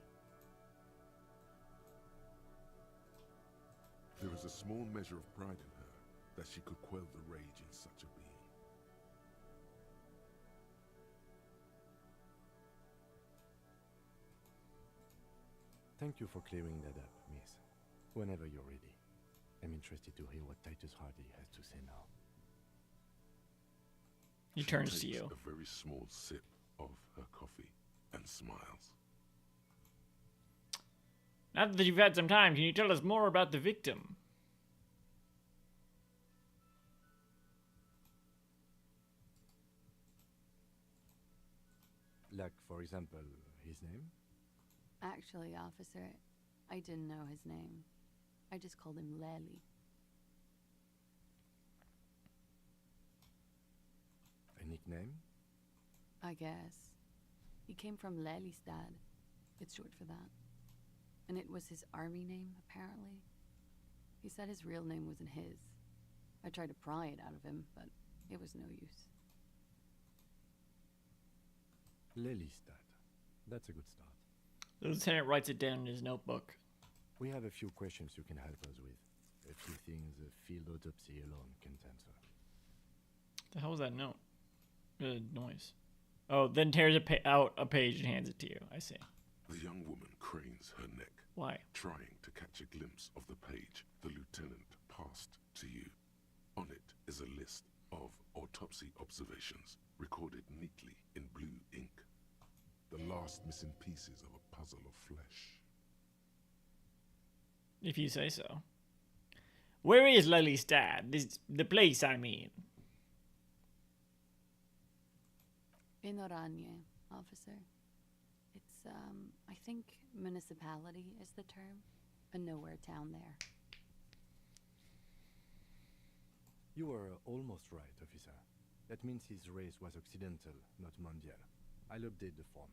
There is a small measure of pride in her that she could quell the rage in such a being. Thank you for clearing that up, miss. Whenever you're ready. I'm interested to hear what Titus Hardy has to say now. He She turns to takes you. a very small sip of her coffee and smiles. Now that you've had some time, can you tell us more about the victim? Like, for example, his name? Actually, officer, I didn't know his name. I just called him Lely. A nickname? I guess. He came from Lelystad. It's short for that. And it was his army name, apparently. He said his real name wasn't his. I tried to pry it out of him, but it was no use. Lelystad. That's a good start. The lieutenant writes it down in his notebook. We have a few questions you can help us with. A few things a field autopsy alone can't answer. The hell was that note? Noise. Oh, then tears out a page and hands it to you. I see. The young woman cranes her neck. Why? Trying to catch a glimpse of the page the lieutenant passed to you. On it is a list of autopsy observations recorded neatly in blue ink. The last missing pieces of a puzzle of flesh. If you say so. Where is Lelystad? The place, I mean. In Oranje, officer. It's, I think municipality is the term. A nowhere town there. You were almost right, officer. That means his race was occidental, not mondial. I'll update the form.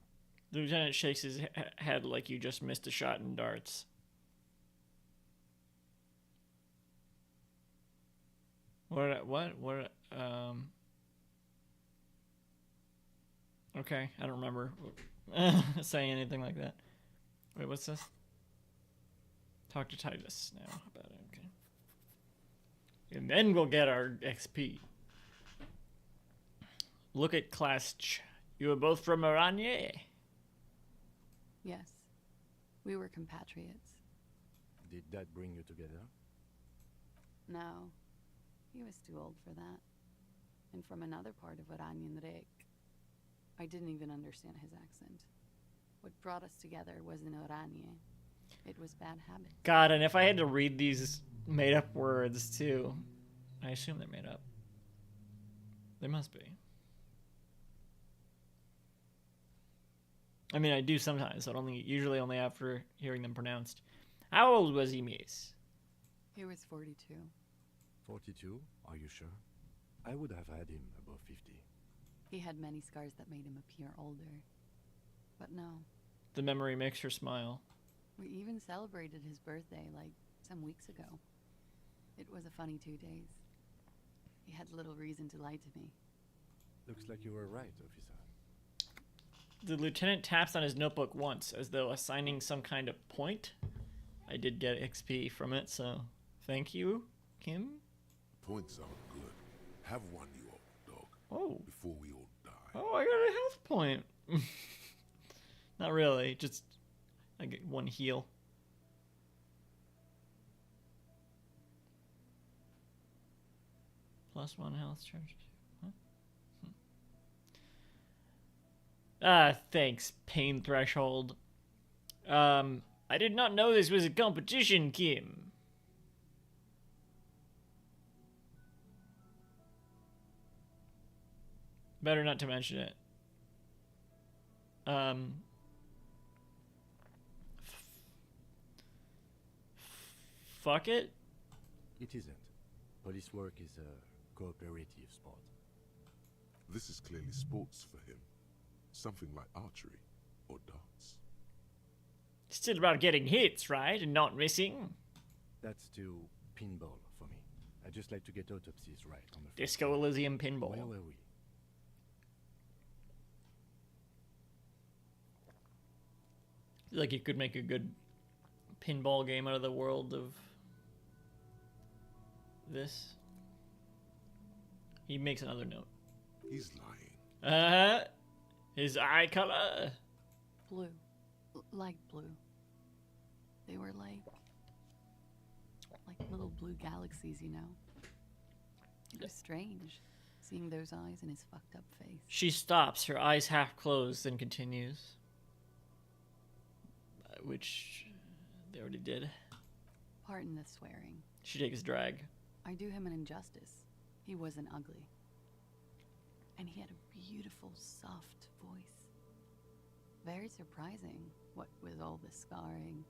The lieutenant shakes his head like you just missed a shot in darts. What, okay, I don't remember saying anything like that. Wait, what's this? Talk to Titus now about it, okay. And then we'll get our XP. Look at Class Ch. You were both from Oranje? Yes. We were compatriots. Did that bring you together? No. He was too old for that. And from another part of Oranjenrek. I didn't even understand his accent. What brought us together wasn't Oranje. It was bad habits. God, and if I had to read these made-up words, too. I assume they're made up. They must be. I mean, I do sometimes, but usually only after hearing them pronounced. How old was he, miss? He was 42. 42? Are you sure? I would have had him above 50. He had many scars that made him appear older. But no. The memory makes her smile. We even celebrated his birthday, like, some weeks ago. It was a funny 2 days. He had little reason to lie to me. Looks like you were right, officer. The lieutenant taps on his notebook once, as though assigning some kind of point. I did get XP from it, so thank you, Kim. Points aren't good. Have one, you old dog. Oh. Before we all die. Oh, I got a health point. Not really, just I get one heal. +1 health charge. Huh? Thanks, pain threshold. I did not know this was a competition, Kim. Better not to mention it. Fuck it? It isn't. Police work is a cooperative sport. This is clearly sports for him. Something like archery or darts. Still about getting hits, right? And not missing? That's too pinball for me. I just like to get autopsies right on the Disco Elysium pinball. Where were we? Like you could make a good pinball game out of the world of this. He makes another note. He's lying. His eye color. Blue. Light blue. They were like little blue galaxies, you know? It was strange, seeing those eyes in his fucked up face. She stops, her eyes half closed, then continues. Which they already did. Pardon the swearing. She takes a drag. I do him an injustice. He wasn't ugly. And he had a beautiful, soft voice. Very surprising, what with all the scarring.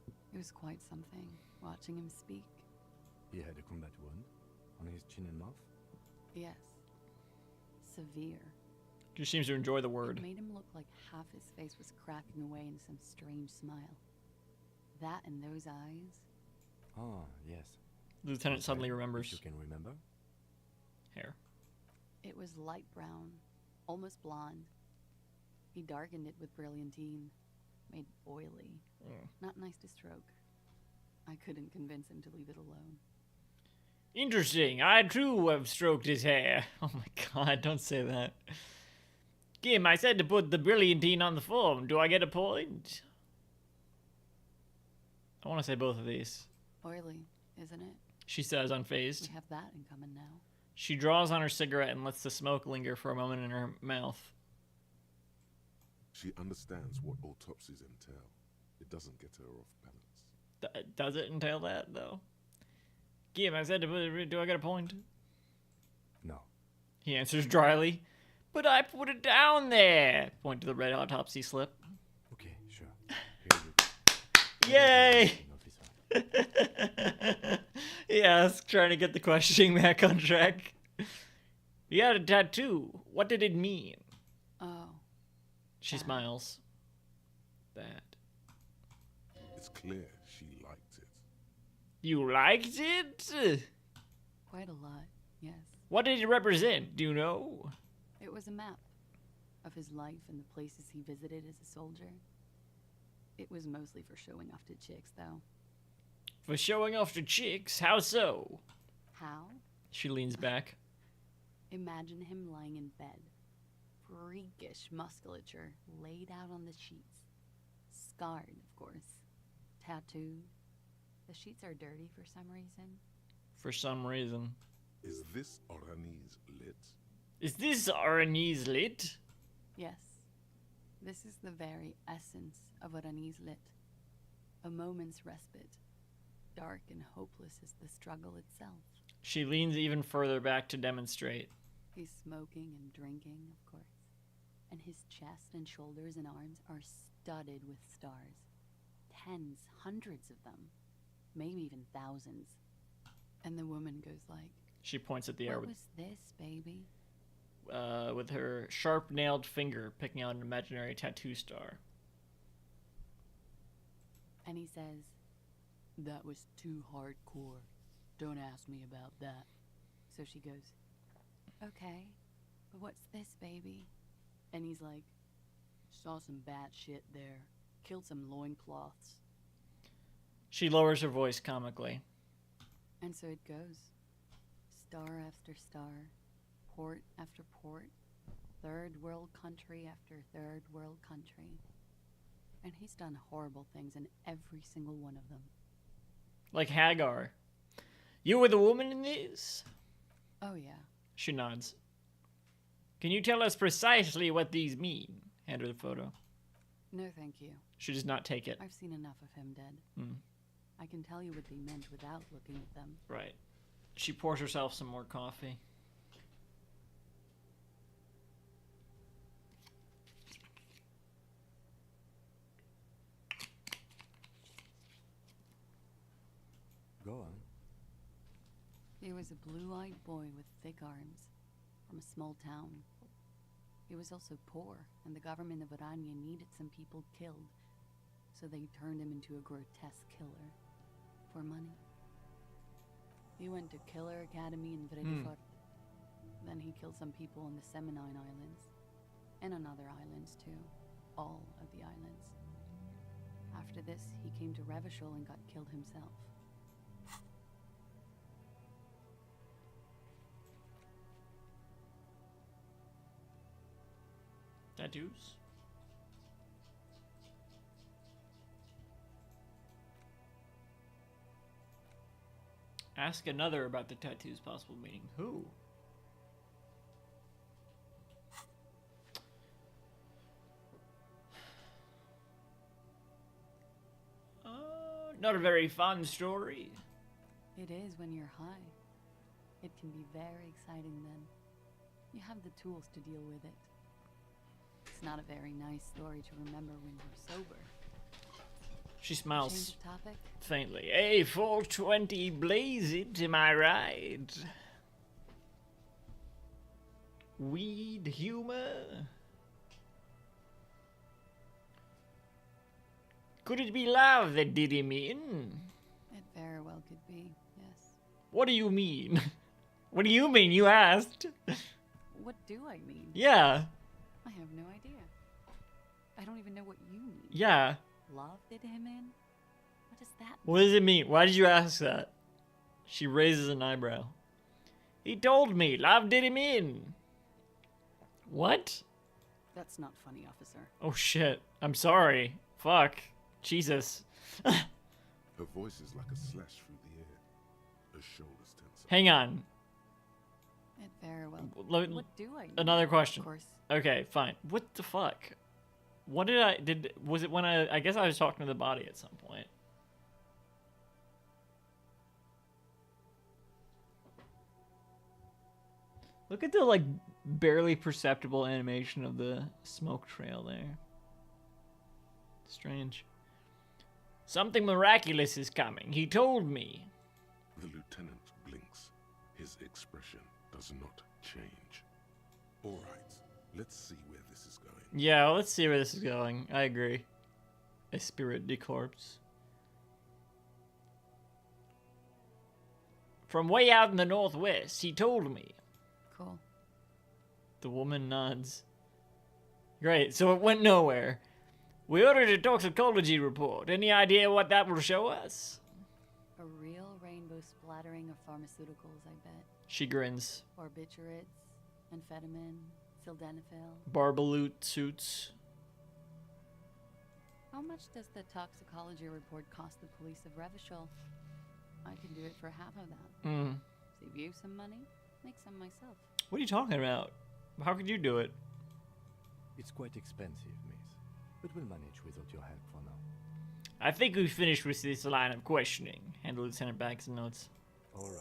It was quite something, watching him speak. He had a combat wound on his chin and mouth? Yes. Severe. She seems to enjoy the word. It made him look like half his face was cracking away in some strange smile. That and those eyes. Ah, yes. The lieutenant suddenly remembers. You can remember? Hair. It was light brown, almost blonde. He darkened it with brilliantine, made oily. Not nice to stroke. I couldn't convince him to leave it alone. Interesting. I too have stroked his hair. Oh my god, don't say that. Kim, I said to put the brilliantine on the form. Do I get a point? I want to say both of these. Oily, isn't it? She says, unfazed. We have that in common now. She draws on her cigarette and lets the smoke linger for a moment in her mouth. She understands what autopsies entail. It doesn't get her off balance. Does it entail that, though? Kim, I said to put, do I get a point? No. He answers dryly. But I put it down there. Point to the red autopsy slip. Okay, sure. Here you go. Yay! Yes, trying to get the questioning back on track. You had a tattoo. What did it mean? Oh. She smiles. That. It's clear she liked it. You liked it? Quite a lot, yes. What did it represent? Do you know? It was a map of his life and the places he visited as a soldier. It was mostly for showing off to chicks, though. For showing off to chicks? How so? How? She leans back. Imagine him lying in bed. Freakish musculature laid out on the sheets. Scarred, of course. Tattooed. The sheets are dirty for some reason. For some reason. Is this Oranese lit? Is this Oranese lit? Yes. This is the very essence of Oranese lit. A moment's respite. Dark and hopeless as the struggle itself. She leans even further back to demonstrate. He's smoking and drinking, of course. and his chest and shoulders and arms are studded with stars. Tens, hundreds of them. Maybe even thousands. And the woman goes like, She points at the air "What with, was this, baby?" with her sharp-nailed finger picking out an imaginary tattoo star. And he says, "That was too hardcore. Don't ask me about that." So she goes, "Okay, but what's this, baby?" And he's like, "Saw some bat shit there. Killed some loincloths." She lowers her voice comically. And so it goes. Star after star, port after port, third world country after third world country. And he's done horrible things in every single one of them. Like Hagar. You were the woman in this? Oh, yeah. She nods. Can you tell us precisely what these mean? Hand her the photo. No, thank you. She does not take it. I've seen enough of him dead. Hmm. I can tell you what they meant without looking at them. Right. She pours herself some more coffee. Go on. He was a blue-eyed boy with thick arms, from a small town. He was also poor, and the government of Orania needed some people killed, so they turned him into a grotesque killer. For money. He went to Killer Academy in Vredefort. Then he killed some people on the Seminine Islands. And on other islands, too. All of the islands. After this, he came to Revachol and got killed himself. Tattoos? Ask another about the tattoo's possible meaning. Who? Not a very fun story. It is when you're high. It can be very exciting then. You have the tools to deal with it. It's not a very nice story to remember when you're sober. She smiles Change of topic? faintly. Hey, 420 blaze it, am I right? Weed humor? Could it be love that did him in? It very well could be, yes. What do you mean? What do you mean? You asked. What do I mean? Yeah. I have no idea. I don't even know what you mean. Yeah. Love did him in? What does that mean? What does it mean? Why did you ask that? She raises an eyebrow. He told me love did him in. What? That's not funny, officer. Oh shit. I'm sorry. Fuck. Jesus. Her voice is like a slash through the air. Her shoulders tense up. Hang on. It very well. What do I mean? Another question. Of course. Okay, fine. What the fuck? What was it when I guess I was talking to the body at some point. Look at the, like, barely perceptible animation of the smoke trail there. Strange. Something miraculous is coming. He told me. The lieutenant blinks. His expression does not change. All right, let's see where this is going. Yeah, let's see where this is going. I agree. Esprit de corpse. From way out in the northwest, he told me. Cool. The woman nods. Great, so it went nowhere. We ordered a toxicology report. Any idea what that will show us? A real rainbow splattering of pharmaceuticals, I bet. She grins. Barbiturates, amphetamine, sildenafil. Barbaloot suits. How much does the toxicology report cost the police of Revachol? I can do it for half of that. Save you some money, make some myself. What are you talking about? How could you do it? It's quite expensive, miss, but we'll manage without your help for now. I think we finished with this line of questioning. Hand Lieutenant back his notes. All right.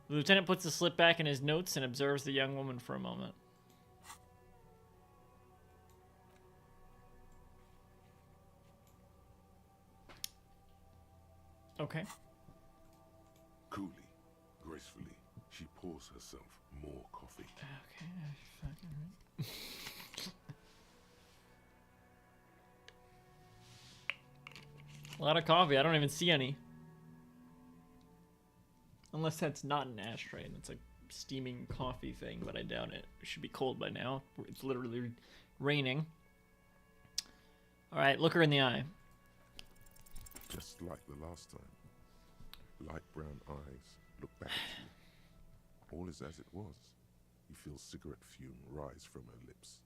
The lieutenant puts the slip back in his notes and observes the young woman for a moment. Okay. Coolly, gracefully, she pours herself more coffee. Okay, fucking a lot of coffee. I don't even see any. Unless that's not an ashtray and it's a steaming coffee thing, but I doubt it. It should be cold by now. It's literally raining. Alright, look her in the eye. Just like the last time. Light brown eyes look back at you. All is as it was. You feel cigarette fume rise from her lips.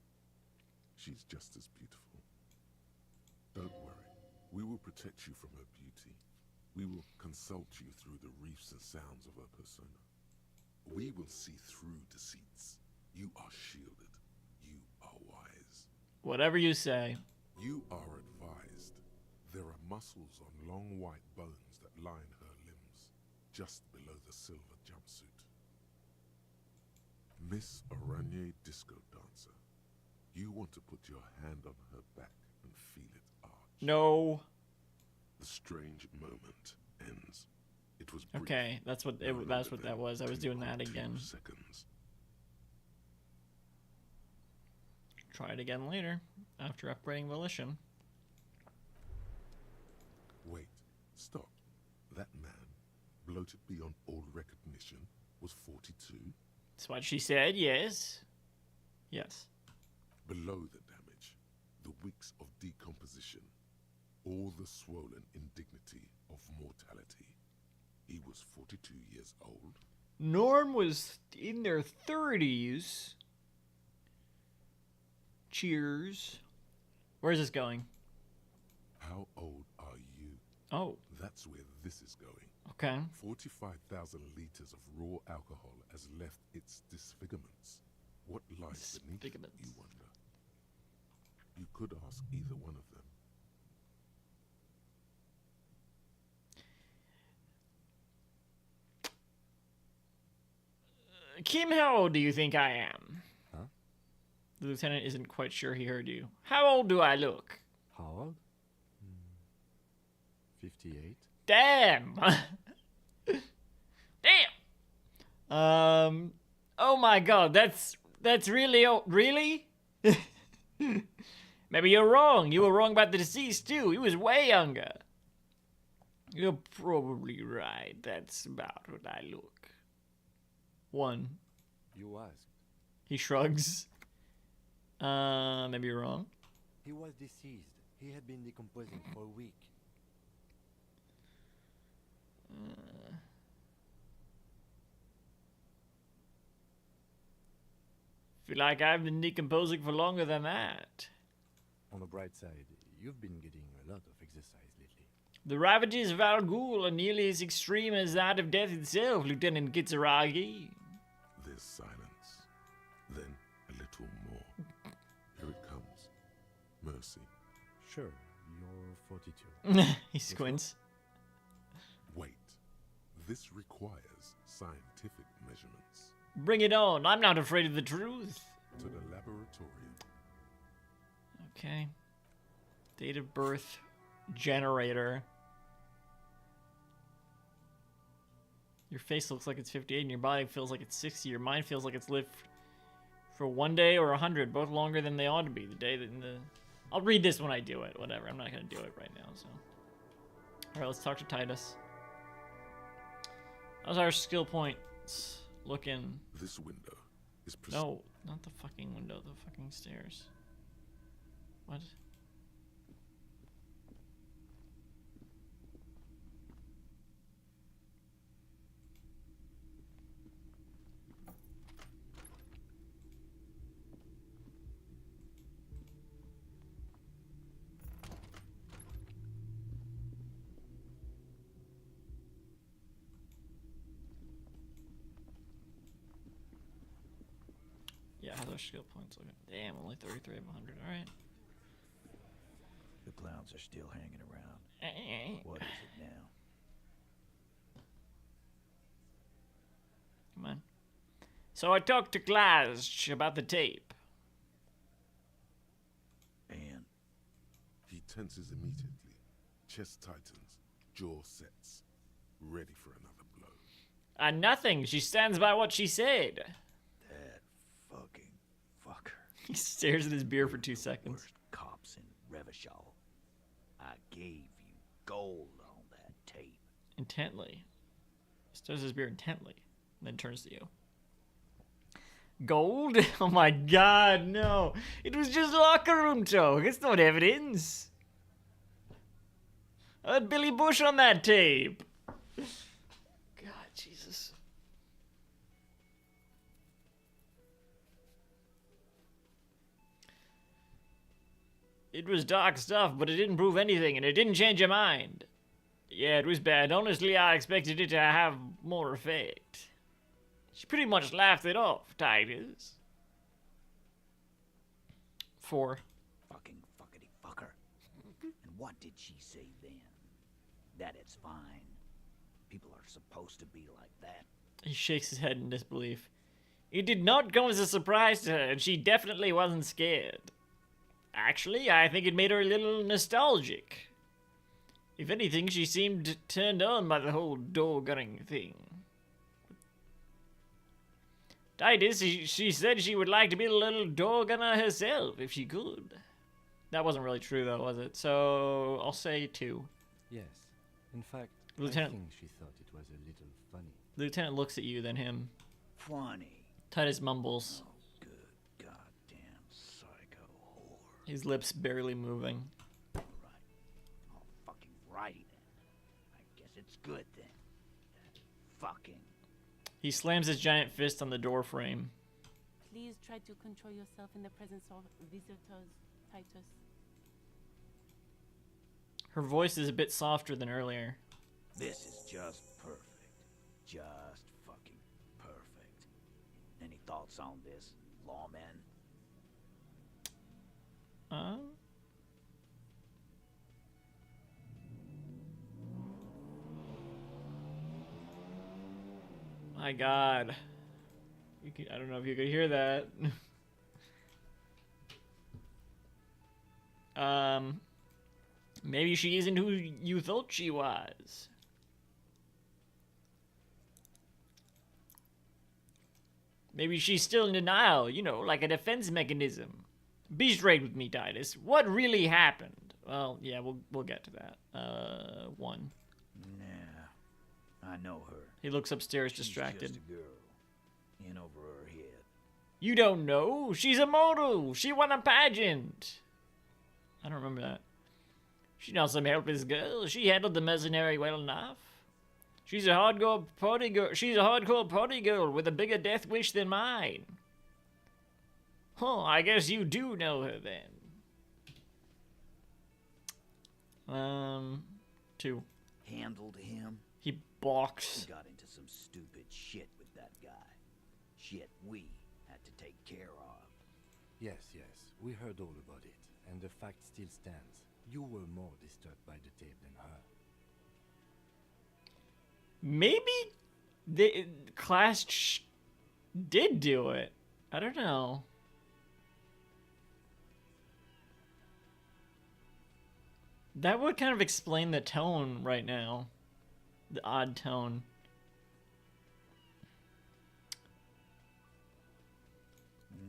She's just as beautiful. Don't worry. We will protect you from her beauty. We will consult you through the reefs and sounds of her persona. We will see through deceits. You are shielded. You are wise. Whatever you say. You are advised. There are muscles on long white bones that line her limbs, just below the silver jumpsuit. Miss Aranye Disco Dancer, you want to put your hand on her back and feel it arch. No. The strange moment ends. It was brief. Okay, that's what that was. I was doing that again. Seconds. Try it again later, after upgrading Volition. Wait, stop. That man, bloated beyond all recognition, was 42. That's what she said, yes. Yes. Below the damage, the weeks of decomposition, all the swollen indignity of mortality. He was 42 years old. Norm was in their 30s. Cheers. Where's this going? How old are you? Oh. That's where this is going. Okay. 45,000 liters of raw alcohol has left its disfigurements. What lies beneath it, you wonder? You could ask either one of them. Kim, how old do you think I am? Huh? The lieutenant isn't quite sure he heard you. How old do I look? How old? 58. Damn! Damn! Oh my god, that's really old. Really? Maybe you're wrong. You were wrong about the deceased too. He was way younger. You're probably right. That's about what I look. 1. You asked. He shrugs. Maybe you're wrong. He was deceased. He had been decomposing for a week. Feel like I've been decomposing for longer than that. On the bright side, you've been getting a lot of exercise lately. The ravages of Al Ghul are nearly as extreme as that of death itself, Lieutenant Kitsuragi. There's silence. Then a little more. Here it comes. Mercy. Sure, you're 42. He squints. Wait. This requires scientific measurements. Bring it on. I'm not afraid of the truth. To the laboratorium. Okay. Date of birth generator. Your face looks like it's 58 and your body feels like it's 60. Your mind feels like it's lived for 1 day or 100, both longer than they ought to be. The day that I'll read this when I do it. Whatever. I'm not going to do it right now, so. Alright, let's talk to Titus. How's our skill points looking? This window is No, not the fucking window, the fucking stairs. What? Yeah, how's our skill points looking? Damn, only 33 of 100. Alright. The clowns are still hanging around. What is it now? Come on. So I talked to Glaz about the tape. And? He tenses immediately. Chest tightens. jaw sets, ready for another blow. And nothing. She stands by what she said. That fucking fucker. He stares at his beer for 2 seconds. Worst cops in Revachol. I gave you gold on that tape. Intently. He stares at his beer intently, and then turns to you. Gold? Oh my god, no. It was just locker room talk. It's not evidence. I had Billy Bush on that tape. God, Jesus. It was dark stuff, but it didn't prove anything, and it didn't change your mind. Yeah, it was bad. Honestly, I expected it to have more effect. She pretty much laughed it off, Titus. 4. Fucking fuckity fucker. And what did she say then? That it's fine. People are supposed to be like that. He shakes his head in disbelief. It did not come as a surprise to her, and she definitely wasn't scared. Actually, I think it made her a little nostalgic. If anything, she seemed turned on by the whole door-gunning thing. Titus, she said she would like to be a little door-gunner herself, if she could. That wasn't really true, though, was it? So, I'll say 2. Yes. In fact, Lieutenant, I think she thought it was a little funny. the Lieutenant looks at you, then him. Funny. Titus mumbles. Oh, good goddamn psycho whore. His lips barely moving. Right. Oh, fucking righty then. I guess it's good then. Fucking. He slams his giant fist on the door frame. Please try to control yourself in the presence of visitors, Titus. Her voice is a bit softer than earlier. This is just perfect. Just fucking perfect. Any thoughts on this, lawman? My God. I don't know if you could hear that. Maybe she isn't who you thought she was. Maybe she's still in denial, you know, like a defense mechanism. Be straight with me, Titus. What really happened? Well, yeah, we'll get to that. 1. Nah, I know her. He looks upstairs, She's distracted. just a girl. In over her head. You don't know. She's a model. She won a pageant. I don't remember that. She's not some helpless girl. She handled the mercenary well enough. She's a hardcore party girl. She's a hardcore party girl with a bigger death wish than mine. Huh, I guess you do know her then. 2. Handled him. He balks. We got into some stupid shit with that guy. Shit we had to take care of. Yes, we heard all about it, and the fact still stands. You were more disturbed by the tape than her. Maybe the class did do it. I don't know. That would kind of explain the tone right now. The odd tone.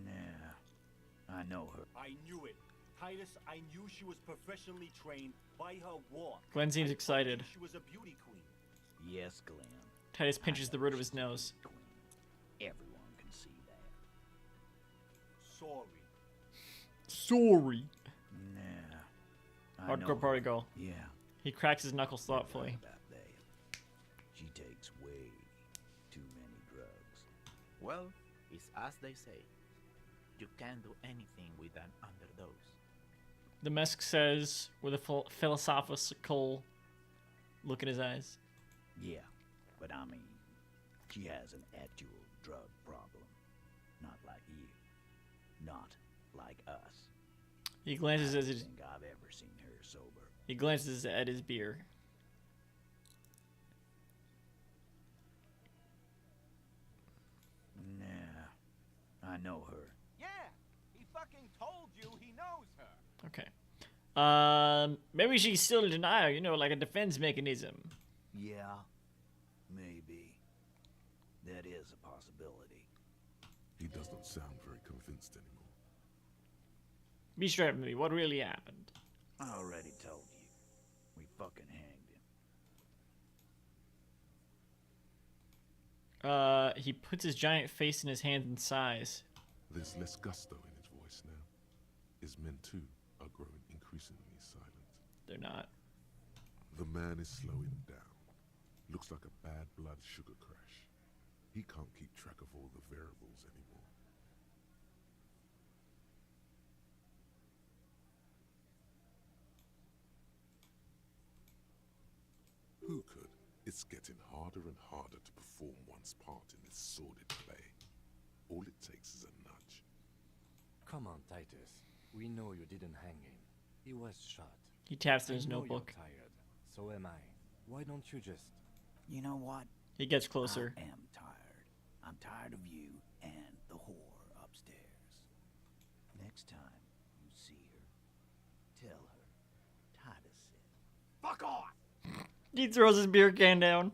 Nah, I know her. I knew it. Titus, I knew she was professionally trained by her walk. Glenn seems excited. She was a beauty queen. Yes, Glenn. Titus pinches the root of his nose. Everyone can see that. Sorry. Nah. I know Hardcore her. party girl. Yeah. He cracks his knuckles thoughtfully. About that. She takes way too many drugs. Well, it's as they say. You can't do anything with an underdose. The Mesk says with a philosophical look in his eyes. Yeah, but I mean, she has an actual drug problem. Not like you. Not like us. He glances I at don't his. think I've ever seen her sober. He glances at his beer. Nah, I know her. Yeah, he fucking told you he knows her. Okay. Maybe she's still in denial, you know, like a defense mechanism. Yeah, maybe. That is a possibility. He doesn't sound very convinced anymore. Be straight with me, what really happened? I already told you. We fucking hanged him. He puts his giant face in his hands and sighs. There's less gusto in his voice now. His men, too, are growing increasingly silent. They're not. The man is slowing down. Looks like a bad blood sugar crash. He can't keep track of all the variables anymore. Who could? It's getting harder and harder to perform one's part in this sordid play. All it takes is a nudge. Come on, Titus. We know you didn't hang him. He was shot. He taps in his I know notebook. You're tired. So am I. Why don't you just... You know what? He gets closer. I am tired. I'm tired of you and the whore upstairs. Next time you see her, tell her Titus said, "Fuck off!" He throws his beer can down.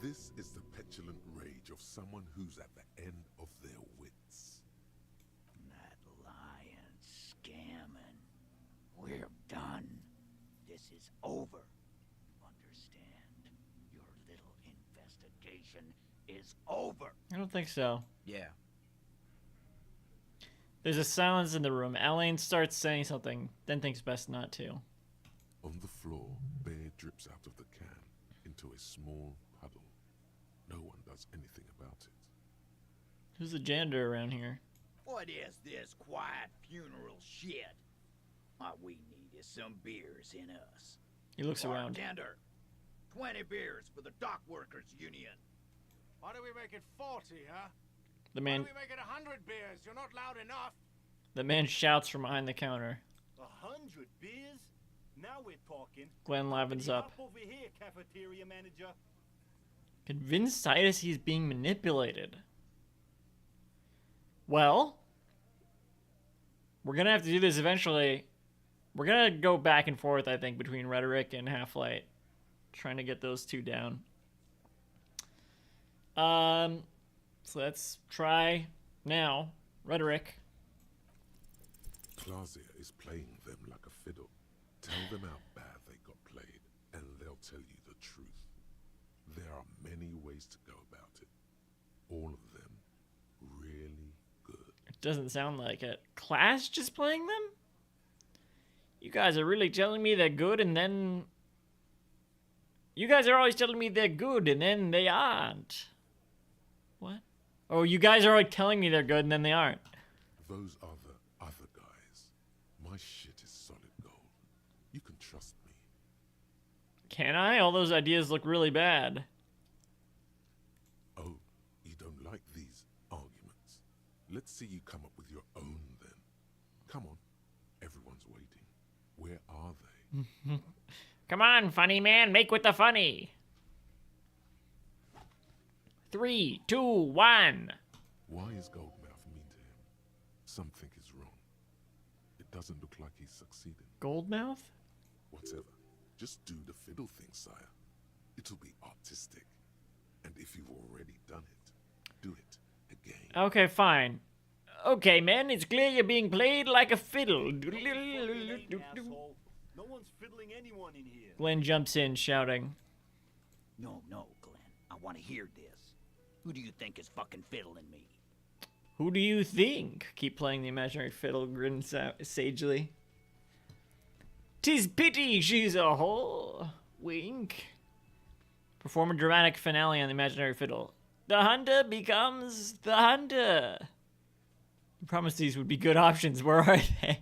This is the petulant rage of someone who's at the end of their wits. That lying, scamming. We're done. This is over. Understand? Your little investigation is over. I don't think so. Yeah. There's a silence in the room. Alain starts saying something, then thinks best not to. On the floor, beer drips out of the can into a small puddle. No one does anything about it. Who's the janitor around here? What is this quiet funeral shit? What we need is some beers in us. He looks around. Bartender, 20 beers for the Dock Workers Union. Why do we make it 40, huh? The Why man, do we make it 100 beers? You're not loud enough. the man shouts from behind the counter. 100 beers? Now we're talking. Glenn livens up. Hop over here, cafeteria manager. Convince Titus he's being manipulated. Well, we're gonna have to do this eventually. We're gonna go back and forth, I think, between Rhetoric and Half-Light. Trying to get those two down. So let's try now. Rhetoric. Clausia is playing them like a fiddle. Tell them how bad they got played, and they'll tell you the truth. There are many ways to go about it. All of them really good. It doesn't sound like it. Class just playing them? You guys are really telling me they're good and then... You guys are always telling me they're good and then they aren't. What? Oh, you guys are always telling me they're good and then they aren't. Those are the other guys. My shit is solid gold. You can trust me. Can I? All those ideas look really bad. Oh, you don't like these arguments? Let's see you come up with your own then. Come on. Everyone's waiting. Where are they? Come on, funny man, make with the funny. 3, 2, 1. Why is Goldmouth mean to him? Something is wrong. It doesn't look like he's succeeding. Goldmouth? Whatever. Just do the fiddle thing, sire. It'll be artistic. And if you've already done it, do it again. Okay, fine. Okay, man, it's clear you're being played like a fiddle. Asshole. No one's fiddling anyone in here. Glenn jumps in, shouting. No, Glenn. I want to hear this. Who do you think is fucking fiddling me? Who do you think? Keep playing the imaginary fiddle, grin sagely. 'Tis pity she's a whore. Wink. Perform a dramatic finale on the imaginary fiddle. The hunter becomes the hunter. I promised these would be good options. Where are they?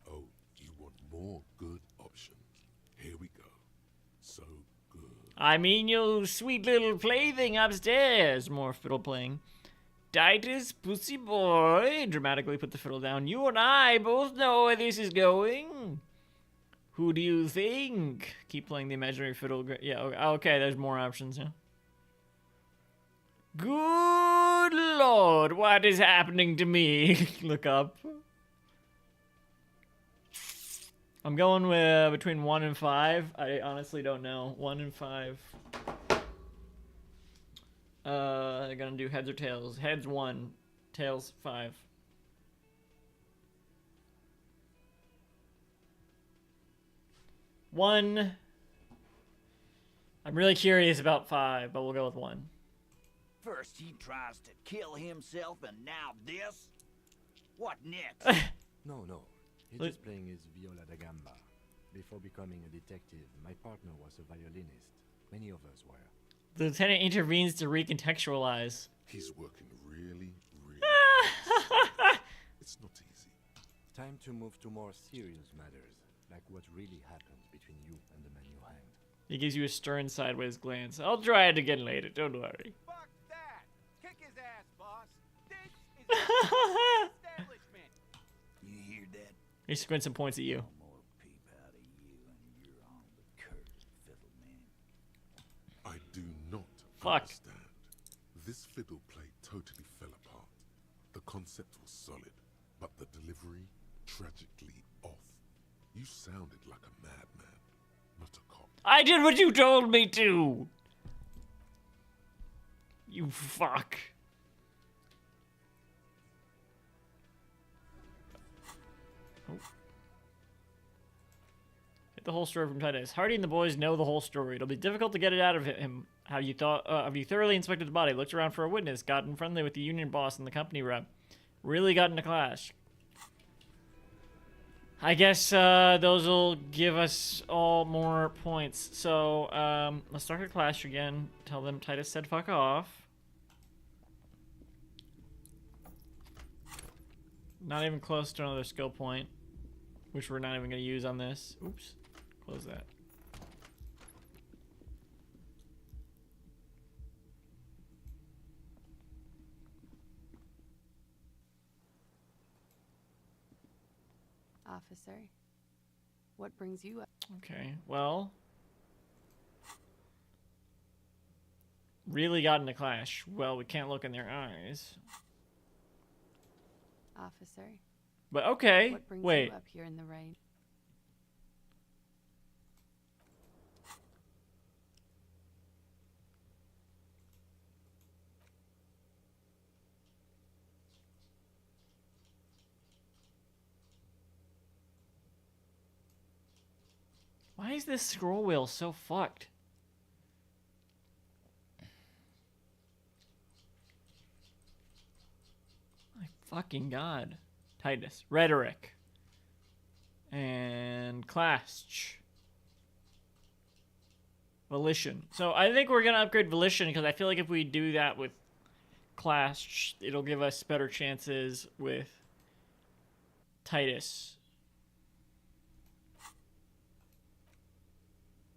Oh, you want more good options? Here we go. So good. I mean, you sweet little plaything upstairs. More fiddle playing. Titus, pussy boy. Dramatically put the fiddle down. You and I both know where this is going. Who do you think? Keep playing the imaginary fiddle. Yeah, okay, there's more options, yeah. Good Lord, what is happening to me? Look up. I'm going with between 1 and 5. I honestly don't know. 1 and 5. I'm gonna do heads or tails. Heads 1, tails 5. One. I'm really curious about 5, but we'll go with 1. First he tries to kill himself, and now this? What next? No. He's just playing his viola da gamba. Before becoming a detective, my partner was a violinist. Many of us were. The lieutenant intervenes to recontextualize. He's working really, really It's not easy. Time to move to more serious matters, like what really happened between you and the man you hanged. He gives you a stern sideways glance. I'll try it again later, don't worry. Fuck that! Kick his ass, boss! This is an establishment! You hear that? He squints and points at you. No more peep out of you, and you're on the curb, fiddleman. I do not Fuck. understand. This fiddle play totally fell apart. The concept was solid, but the delivery tragically off. You sounded like a madman, not a cop. I did what you told me to! You fuck. Oh. Get the whole story from Titus. Hardy and the boys know the whole story. It'll be difficult to get it out of him. Have you thoroughly inspected the body? Looked around for a witness. Gotten friendly with the union boss and the company rep. Really got in a clash. I guess those will give us all more points. So let's start a clash again. Tell them Titus said fuck off. Not even close to another skill point, which we're not even going to use on this. Oops. Close that. Officer, what brings you up? Okay, well. Really got in a clash. Well, we can't look in their eyes. Officer. But okay, What brings wait. you up here in the rain? Why is this scroll wheel so fucked? My fucking god. Titus. Rhetoric. And clash. Volition. So I think we're going to upgrade Volition because I feel like if we do that with clash, it'll give us better chances with Titus.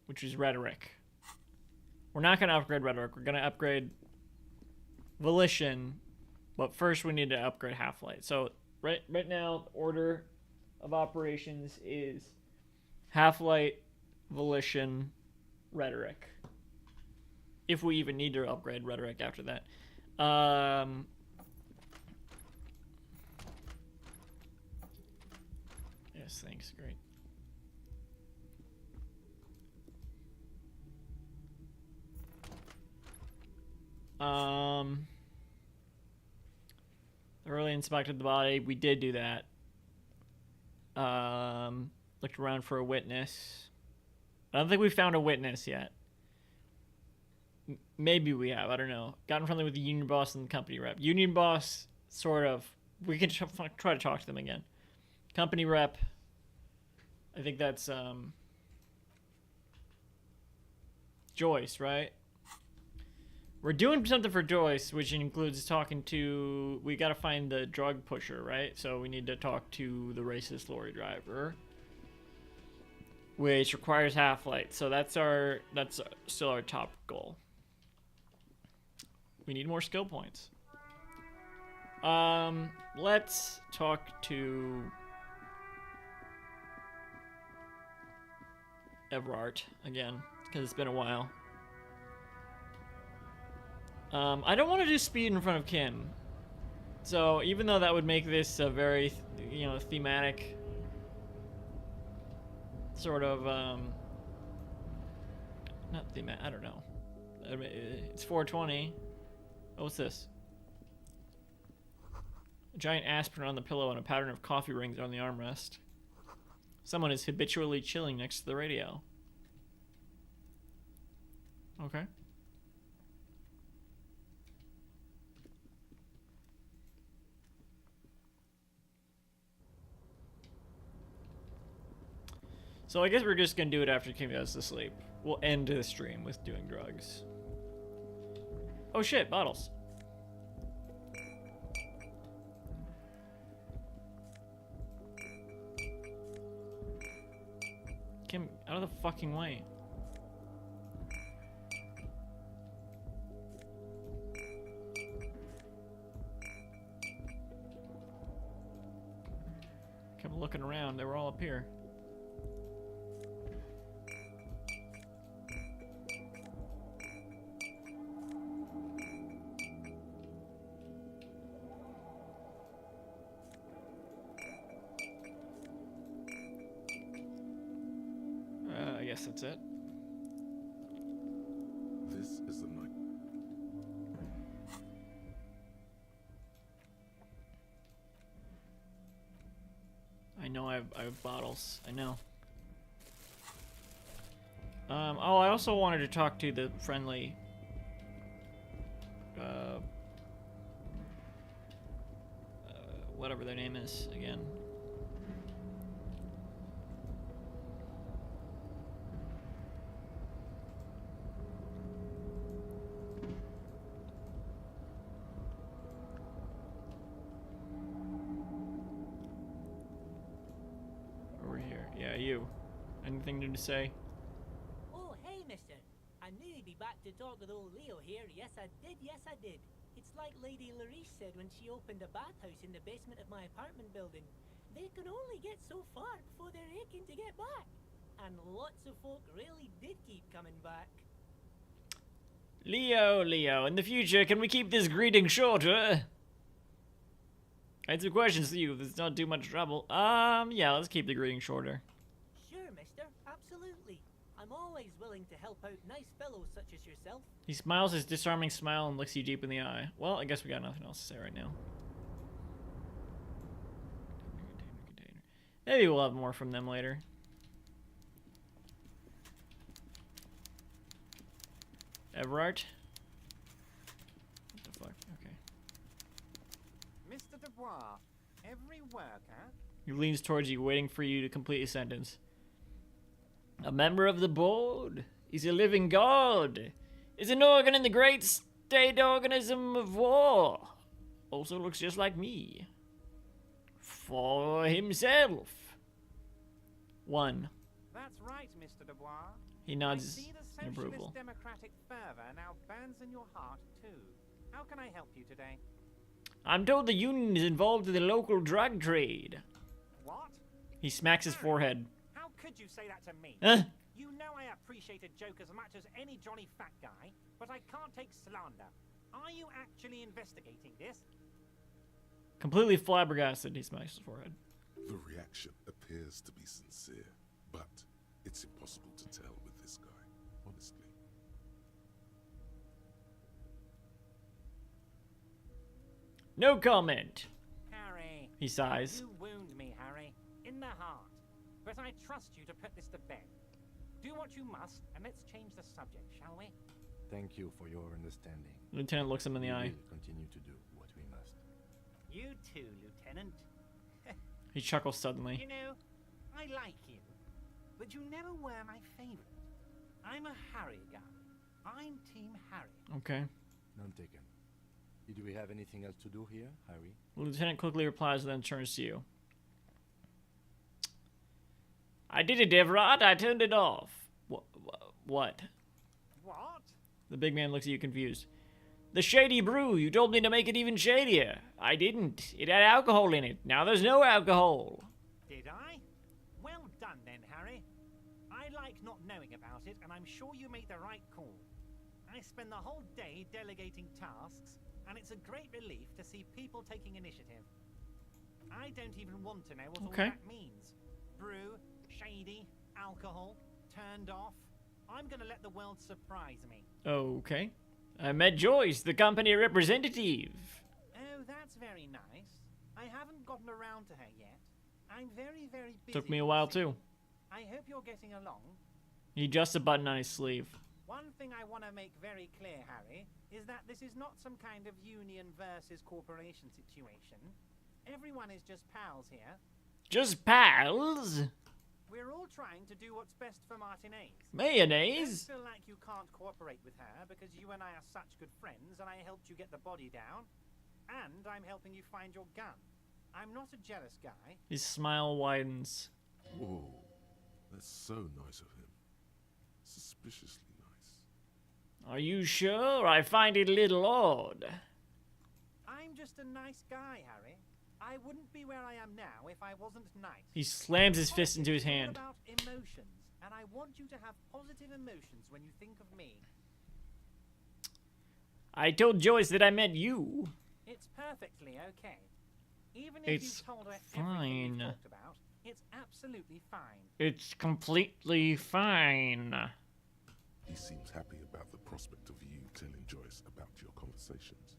Which is Rhetoric. We're not going to upgrade Rhetoric. We're going to upgrade Volition. But first we need to upgrade Half-Light. So right now, the order of operations is Half-Light, Volition, Rhetoric. If we even need to upgrade Rhetoric after that. Yes, thanks. Great. Thoroughly inspected the body. We did do that. Looked around for a witness. I don't think we found a witness yet. Maybe we have. I don't know. Gotten friendly with the union boss and the company rep. Union boss, sort of. We can try to talk to them again. Company rep. I think that's Joyce, right? We're doing something for Joyce, which includes talking to... We gotta find the drug pusher, right? So we need to talk to the racist lorry driver. Which requires Half-Light. So that's still our top goal. We need more skill points. Let's talk to... Everart again, because it's been a while. I don't want to do speed in front of Kin. So even though that would make this a very, thematic sort of not thematic. I don't know. I mean, it's 420. Oh, what's this? A giant aspirin on the pillow and a pattern of coffee rings on the armrest. Someone is habitually chilling next to the radio. Okay. So I guess we're just gonna do it after Kim goes to sleep. We'll end the stream with doing drugs. Oh shit, bottles. Kim, out of the fucking way. Kept looking around, they were all up here. I guess that's it. This is the night. I know I have bottles. I know. Oh, I also wanted to talk to the friendly whatever their name is again. Over here. Yeah, you. Anything new to say? Oh, hey, mister. I knew you'd be back to talk with old Leo here. Yes, I did. Yes, I did. It's like Lady Larice said when she opened a bathhouse in the basement of my apartment building. They can only get so far before they're aching to get back. And lots of folk really did keep coming back. Leo, in the future, can we keep this greeting shorter? I had some questions for you, if it's not too much trouble. Yeah, let's keep the greeting shorter. Sure, mister. Absolutely. I'm always willing to help out nice fellows such as yourself. He smiles his disarming smile and looks you deep in the eye. Well, I guess we got nothing else to say right now. Maybe we'll have more from them later. Everard? What the fuck? Okay. Mr. Dubois, every worker... He leans towards you, waiting for you to complete a sentence. A member of the board? He's a living god. Is an organ in the great state organism of war. Also looks just like me. For himself. 1. That's right, Mr. Dubois. He nods I see the in socialist approval. democratic fervor now burns in your heart, too. How can I help you today? I'm told the union is involved in the local drug trade. What? He smacks his forehead. How could you say that to me? Huh? You know I appreciate a joke as much as any Johnny fat guy, but I can't take slander. Are you actually investigating this? Completely flabbergasted, he smacks his forehead. The reaction appears to be sincere, but it's impossible to tell with this guy, honestly. No comment. Harry. He sighs. You wound me, Harry. In the heart. But I trust you to put this to bed. Do what you must, and let's change the subject, shall we? Thank you for your understanding. Lieutenant looks him in the eye. We will continue to do what we must. You too, Lieutenant. He chuckles suddenly. You know, I like you, but you never were my favorite. I'm a Harry guy. I'm Team Harry. Okay. None taken. Do we have anything else to do here, Harry? The lieutenant quickly replies and then turns to you. I did it, Everard. I turned it off. What? What? The big man looks at you confused. The shady brew. You told me to make it even shadier. I didn't. It had alcohol in it. Now there's no alcohol. Did I? Well done then, Harry. I like not knowing about it, and I'm sure you made the right call. I spend the whole day delegating tasks, and it's a great relief to see people taking initiative. I don't even want to know what all that means. Brew, shady, alcohol, turned off. I'm gonna let the world surprise me. Okay. I met Joyce, the company representative. Oh, that's very nice. I haven't gotten around to her yet. I'm very, very busy. Took me a while too. I hope you're getting along. He adjusts a button on his sleeve. One thing I want to make very clear, Harry, is that this is not some kind of union versus corporation situation. Everyone is just pals here. Just pals? We're all trying to do what's best for Martinez. Mayonnaise? Don't feel like you can't cooperate with her because you and I are such good friends and I helped you get the body down. And I'm helping you find your gun. I'm not a jealous guy. His smile widens. Whoa, that's so nice of him. Suspiciously nice. Are you sure? I find it a little odd. I'm just a nice guy, Harry. I wouldn't be where I am now if I wasn't nice. He slams his fist into his hand. It's all about emotions, and I want you to have positive emotions when you think of me. I told Joyce that I met you. It's perfectly okay. Even if It's you told her fine. everything we talked about, it's absolutely fine. It's completely fine. He seems happy about the prospect of you telling Joyce about your conversations.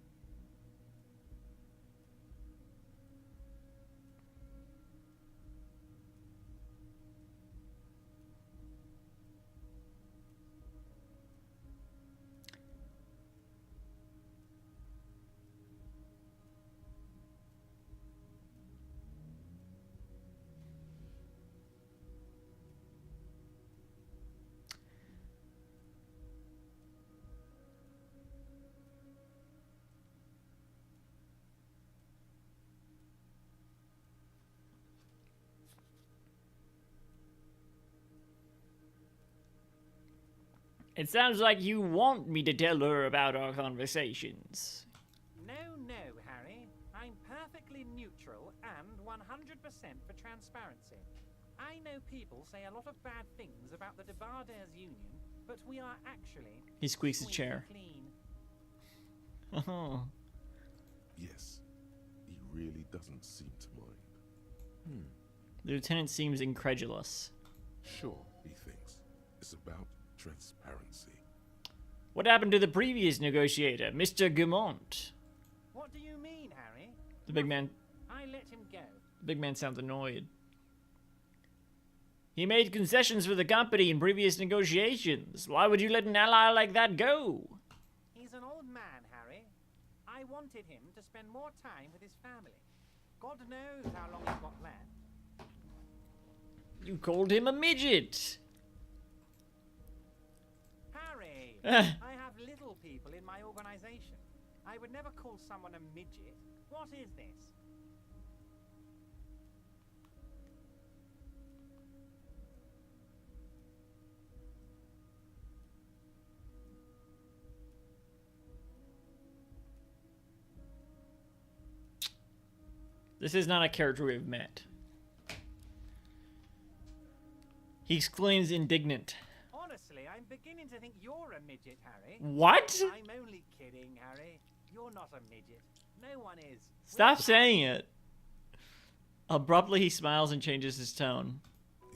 It sounds like you want me to tell her about our conversations. No, Harry. I'm perfectly neutral and 100% for transparency. I know people say a lot of bad things about the Debarders Union, but we are actually... He squeaks his chair. Clean. Oh. Yes, he really doesn't seem to mind. The lieutenant seems incredulous. Sure, he thinks. It's about transparency. What happened to the previous negotiator, Mr. Gumont? What do you mean, Harry? The big man. I let him go. The big man sounds annoyed. He made concessions for the company in previous negotiations. Why would you let an ally like that go? He's an old man, Harry. I wanted him to spend more time with his family. God knows how long he's got left. You called him a midget. Harry, I have little people in my organization. I would never call someone a midget. What is this? This is not a character we've met. He exclaims indignant. Honestly, I'm beginning to think you're a midget, Harry. What? I'm only kidding, Harry. You're not a midget. No one is. Stop saying it. Abruptly, he smiles and changes his tone.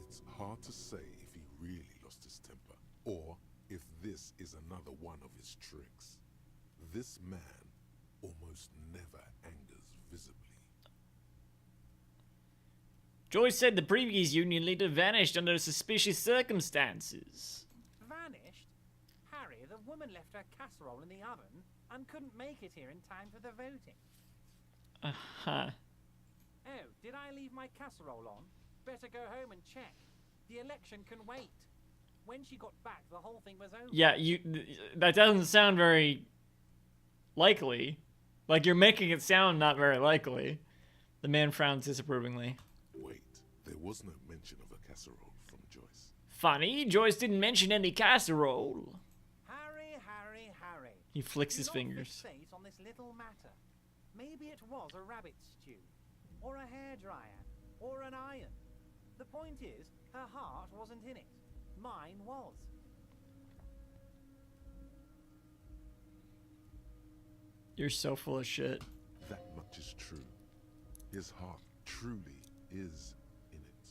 It's hard to say if he really lost his temper, or if this is another one of his tricks. This man almost never angers visibly. Joyce said the previous union leader vanished under suspicious circumstances. Vanished? Harry, the woman left her casserole in the oven and couldn't make it here in time for the voting. Uh-huh. Oh, did I leave my casserole on? Better go home and check. The election can wait. When she got back, the whole thing was over. Yeah, that doesn't sound very likely. Like, you're making it sound not very likely. The man frowns disapprovingly. Wait, there was no mention of a casserole from Joyce. Funny, Joyce didn't mention any casserole. Harry. He flicks his Do not fingers. fixate on this little matter. Maybe it was a rabbit stew, or a hairdryer, or an iron. The point is, her heart wasn't in it. Mine was. You're so full of shit. That much is true. His heart truly is in it,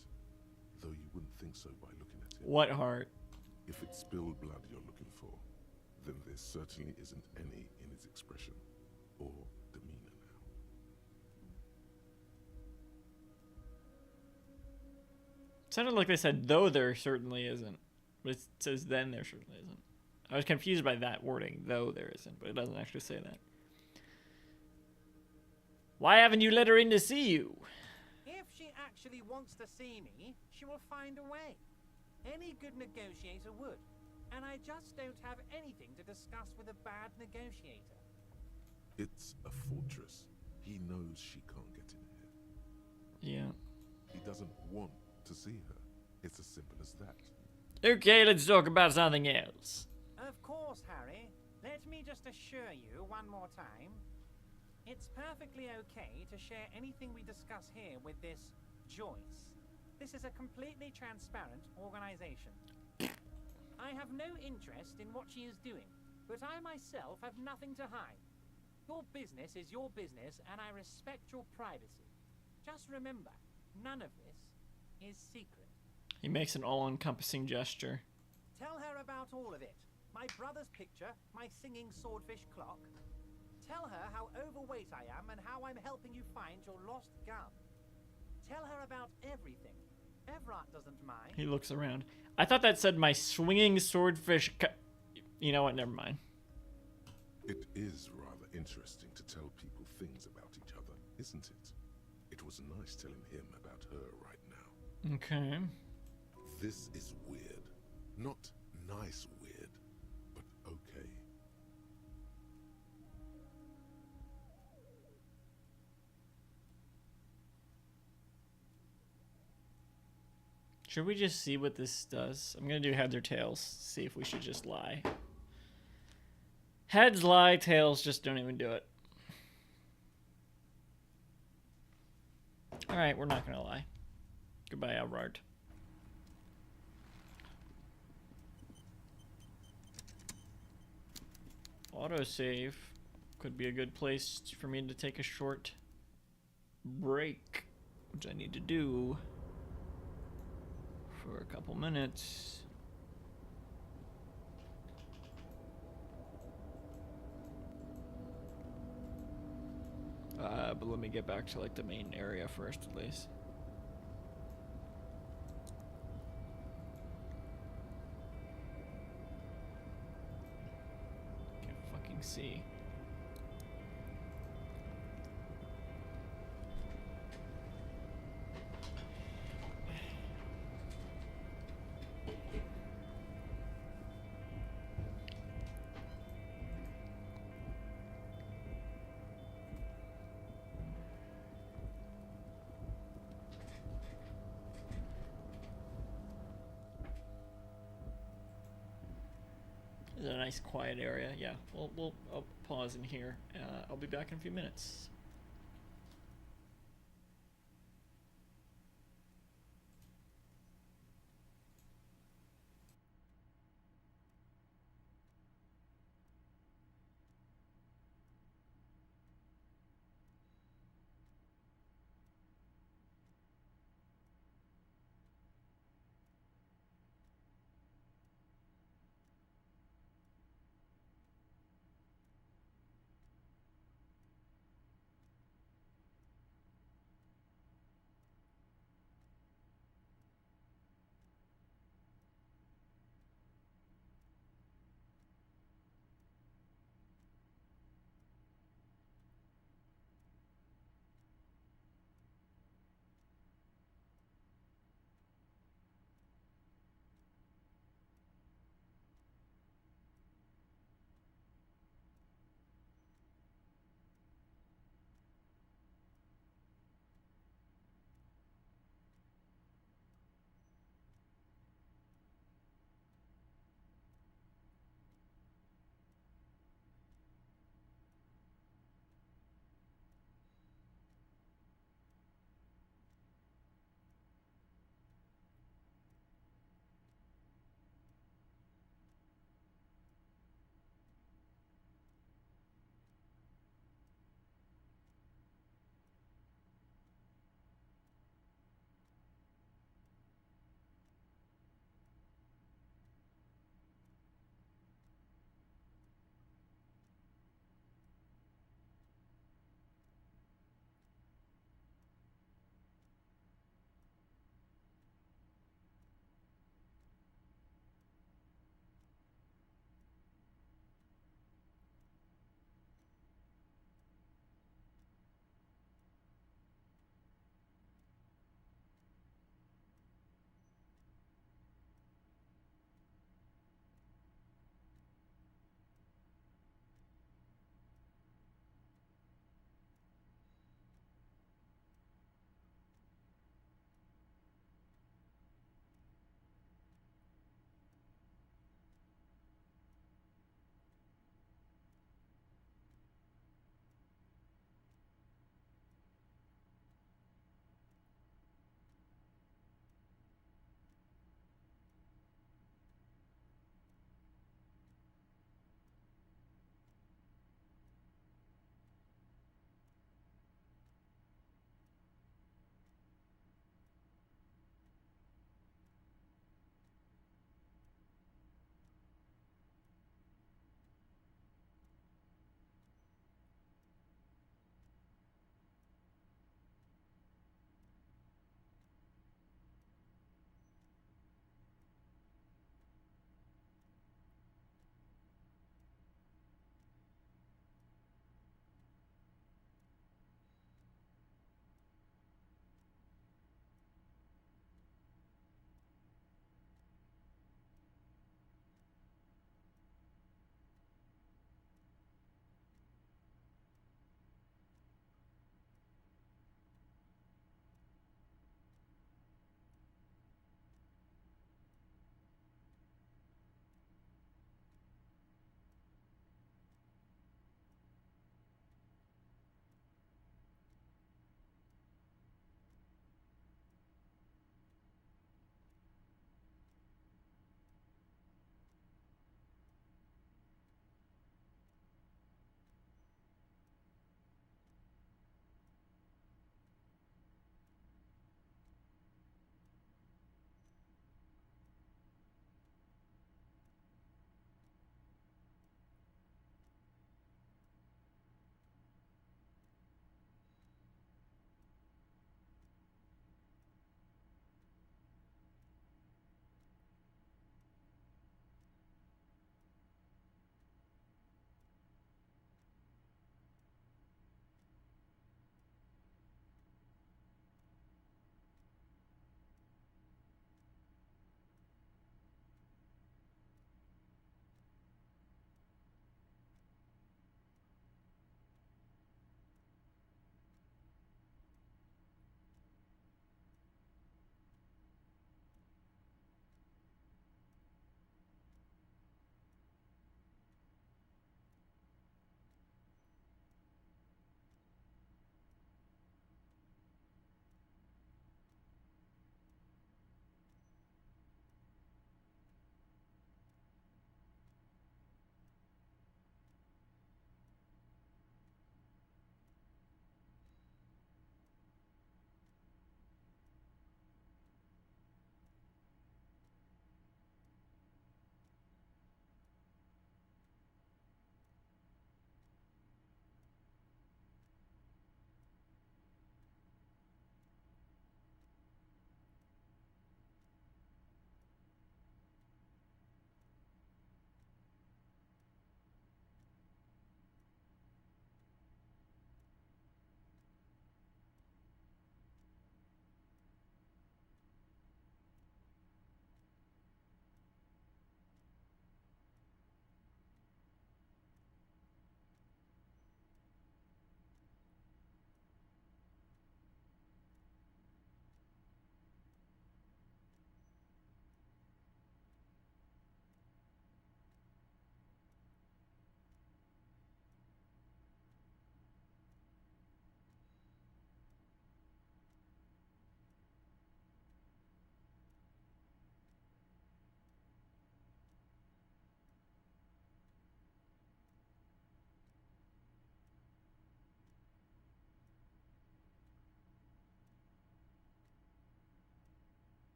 though you wouldn't think so by looking at it. What heart? If it's spilled blood you're looking for, then there certainly isn't any in his expression or demeanor now. Sounded like they said, though there certainly isn't. But it says, then there certainly isn't. I was confused by that wording, though there isn't, but it doesn't actually say that. Why haven't you let her in to see you? If she actually wants to see me, she will find a way. Any good negotiator would. And I just don't have anything to discuss with a bad negotiator. It's a fortress. He knows she can't get in here. Yeah. He doesn't want to see her. It's as simple as that. Okay, let's talk about something else. Of course, Harry. Let me just assure you one more time. It's perfectly okay to share anything we discuss here with this Joyce. This is a completely transparent organization. I have no interest in what she is doing, but I myself have nothing to hide. Your business is your business, and I respect your privacy. Just remember, none of this is secret. He makes an all-encompassing gesture. Tell her about all of it. My brother's picture, my singing swordfish clock. Tell her how overweight I am and how I'm helping you find your lost gun. Tell her about everything. Everett doesn't mind. He looks around. I thought that said my swinging swordfish. You know what? Never mind. It is rather interesting to tell people things about each other, isn't it? It was nice telling him about her right now. Okay. This is weird. Not nice weird, but okay. Should we just see what this does? I'm gonna do heads or tails. See if we should just lie. Heads lie, tails just don't even do it. Alright, we're not gonna lie. Goodbye, Alvard. Autosave could be a good place for me to take a short break, which I need to do for a couple minutes. But let me get back to like the main area first, at least. Can't fucking see. This is a nice quiet area. Yeah, I'll pause in here. I'll be back in a few minutes.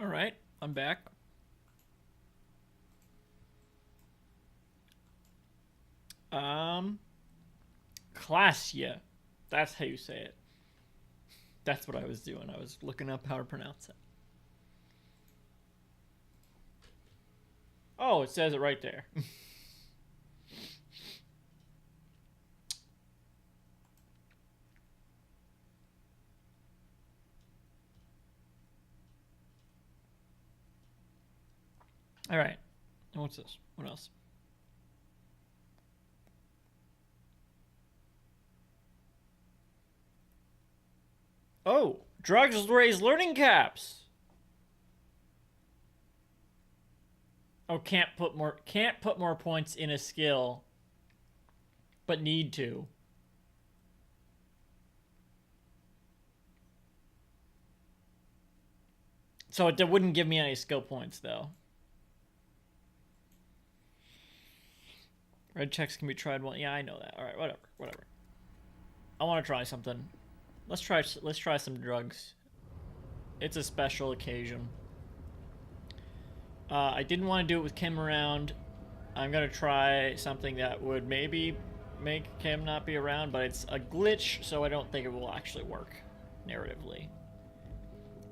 All right, I'm back. Classia. That's how you say it. That's what I was doing. I was looking up how to pronounce it. Oh, it says it right there. All right. And what's this? What else? Oh, drugs raise learning caps. Oh, can't put more points in a skill, but need to. So it wouldn't give me any skill points though. Red checks can be tried one. Yeah, I know that. All right, whatever. I want to try something. Let's try some drugs. It's a special occasion. I didn't want to do it with Kim around. I'm gonna try something that would maybe make Kim not be around, but it's a glitch, so I don't think it will actually work narratively.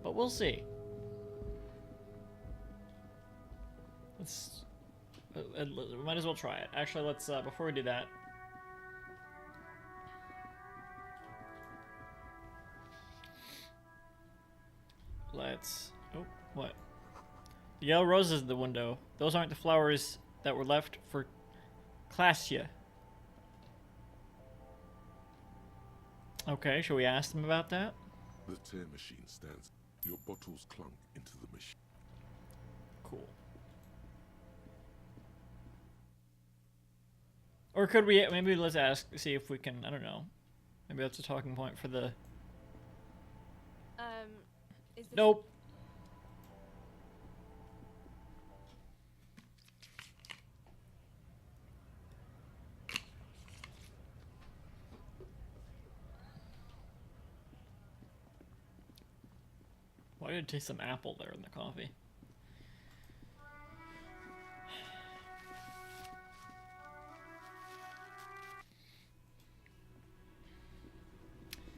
But we'll see. Let's. We might as well try it. Actually, let's. Before we do that. Let's. Oh, what? The yellow roses in the window. Those aren't the flowers that were left for Classia. Okay, shall we ask them about that? The tear machine stands. Your bottles clunk into the machine. Cool. Or could we, maybe let's ask, see if we can, I don't know. Maybe that's a talking point for the... Is this... Nope. Why did it taste some apple there in the coffee?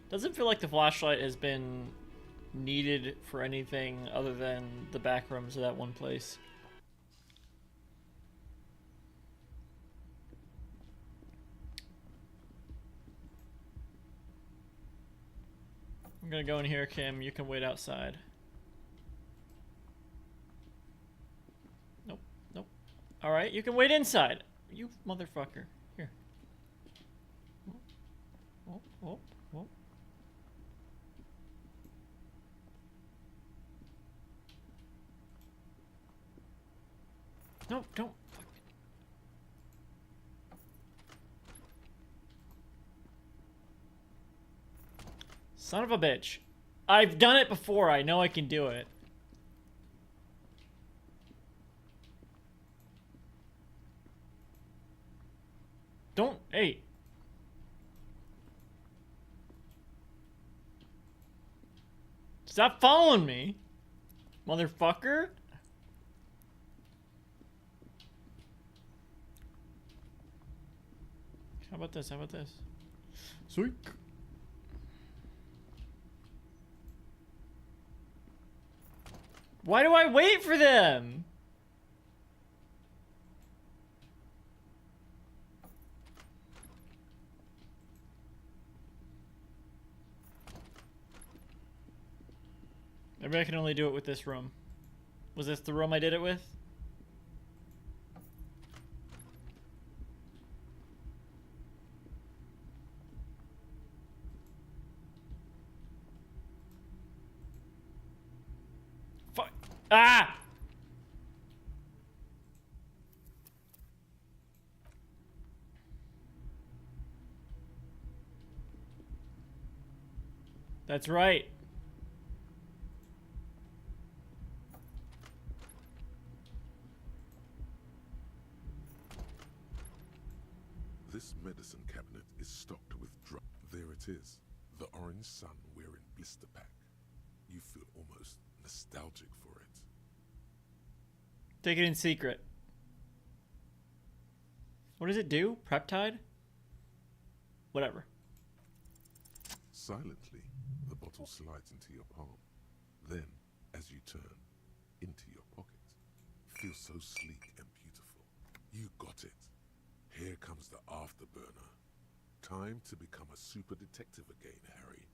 Doesn't feel like the flashlight has been needed for anything other than the back rooms of that one place. I'm gonna go in here, Kim. You can wait outside. Nope, nope. Alright, you can wait inside. You motherfucker. Here. Oh, oh, oh. No, don't. Son of a bitch. I've done it before. I know I can do it. Don't. Hey. Stop following me, motherfucker. How about this? How about this? Sweet. Why do I wait for them? Maybe I can only do it with this room. Was this the room I did it with? Fuck. Ah! That's right. This medicine cabinet is stocked with drugs. There it is. The orange sun wearing blister pack. You feel almost nostalgic for it. Take it in secret. What does it do? Peptide? Whatever. Silently, the bottle slides into your palm. Then, as you turn, into your pocket. Feels so sleek and beautiful. You got it. Here comes the afterburner. Time to become a super detective again, Harry.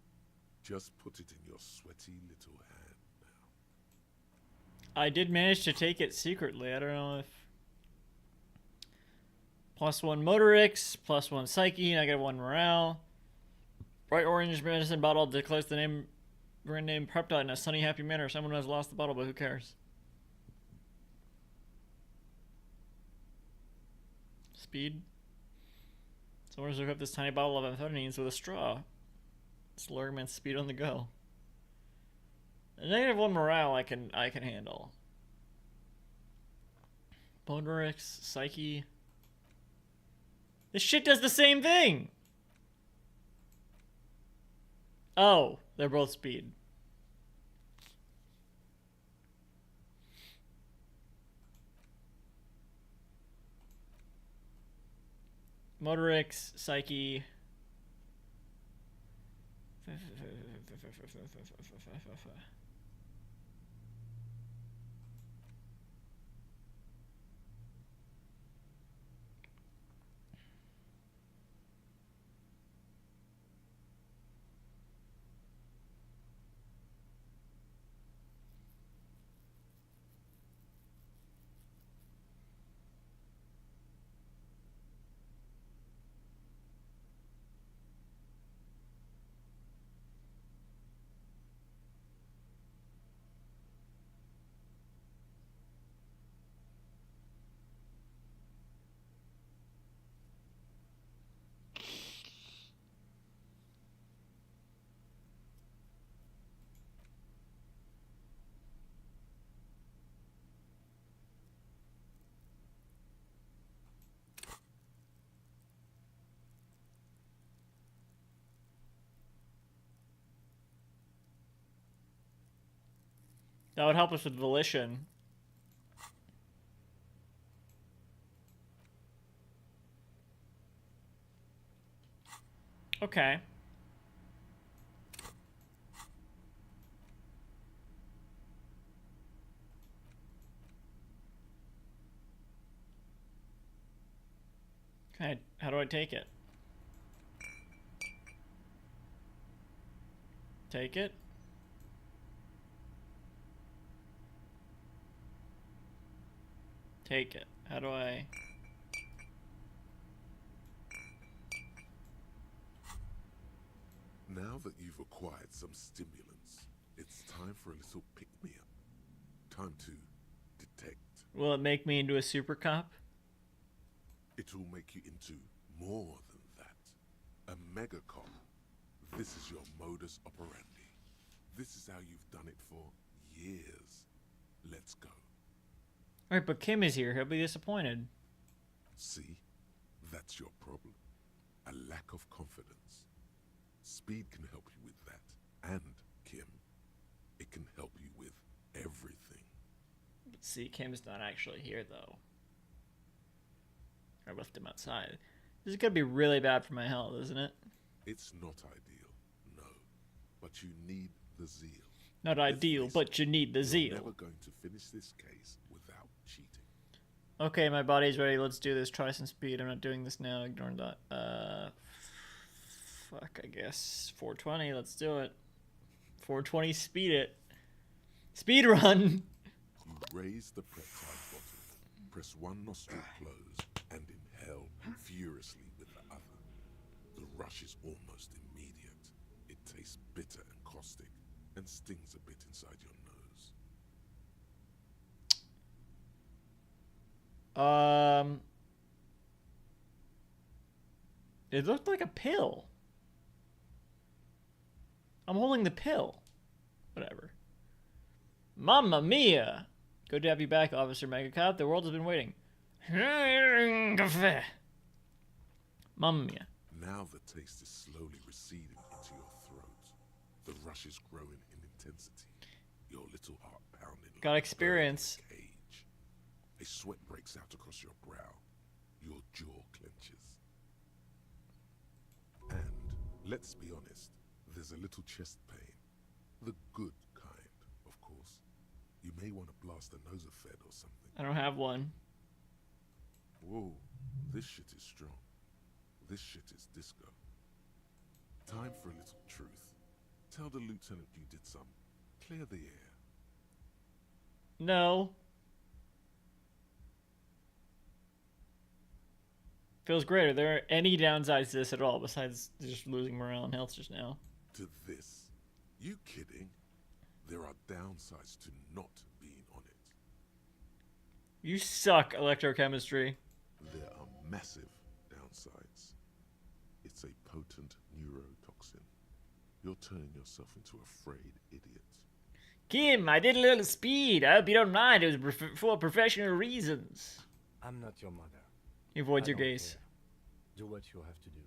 Just put it in your sweaty little hand now. I did manage to take it secretly. I don't know if... +1 Motorix, +1 Psyche, -1 Morale. Bright orange medicine bottle declares the name, brand name Peptide in a sunny, happy manner. Someone has lost the bottle, but who cares? Speed. Someone has hooked up this tiny bottle of amphetamines with a straw. Slurring man's speed on the go. A -1 morale I can handle. Motorix, Psyche. This shit does the same thing! Oh, they're both speed. Motorix, Psyche. That would help us with volition. Okay. Okay, how do I take it? Take it? Take it. How do I... Now that you've acquired some stimulants, it's time for a little pick-me-up. Time to detect. Will it make me into a super cop? It'll make you into more than that. A mega cop. This is your modus operandi. This is how you've done it for years. Let's go. Alright, but Kim is here. He'll be disappointed. See? That's your problem. A lack of confidence. Speed can help you with that. And, Kim, it can help you with everything. But see, Kim's not actually here, though. I left him outside. This is gonna be really bad for my health, isn't it? It's not ideal, no. But you need the zeal. Not ideal, but you need the zeal. You're never going to finish this case without cheating. Okay, my body's ready. Let's do this. Try some speed. I'm not doing this now. Ignoring that. Fuck, I guess. 420. Let's do it. 420, speed it. Speed run! You raise the peptide bottle, press one nostril closed, and inhale furiously with the other. The rush is almost immediate. It tastes bitter and caustic, and stings a bit inside your nose. It looked like a pill. I'm holding the pill. Whatever. Mamma mia! Good to have you back, Officer Megacop. The world has been waiting. Mamma mia. Now the taste is slowly receding into your throat. The rush is growing in intensity. Your little heart pounding. Got like experience. a bird in a cage. A sweat breaks out across your brow. Your jaw clenches. And, let's be honest, there's a little chest pain. The good kind, of course. You may want to blast a nosofed or something. I don't have one. Whoa, this shit is strong. This shit is disco. Time for a little truth. Tell the lieutenant you did some. Clear the air. No. Feels great. Are there any downsides to this at all besides just losing morale and health just now? To this? You kidding? There are downsides to not being on it. You suck, electrochemistry. There are massive downsides. It's a potent neurotoxin. You're turning yourself into a frayed idiot. Kim, I did a little speed. I hope you don't mind. It was for professional reasons. I'm not your mother. He avoids I your don't gaze. care. Do what you have to do.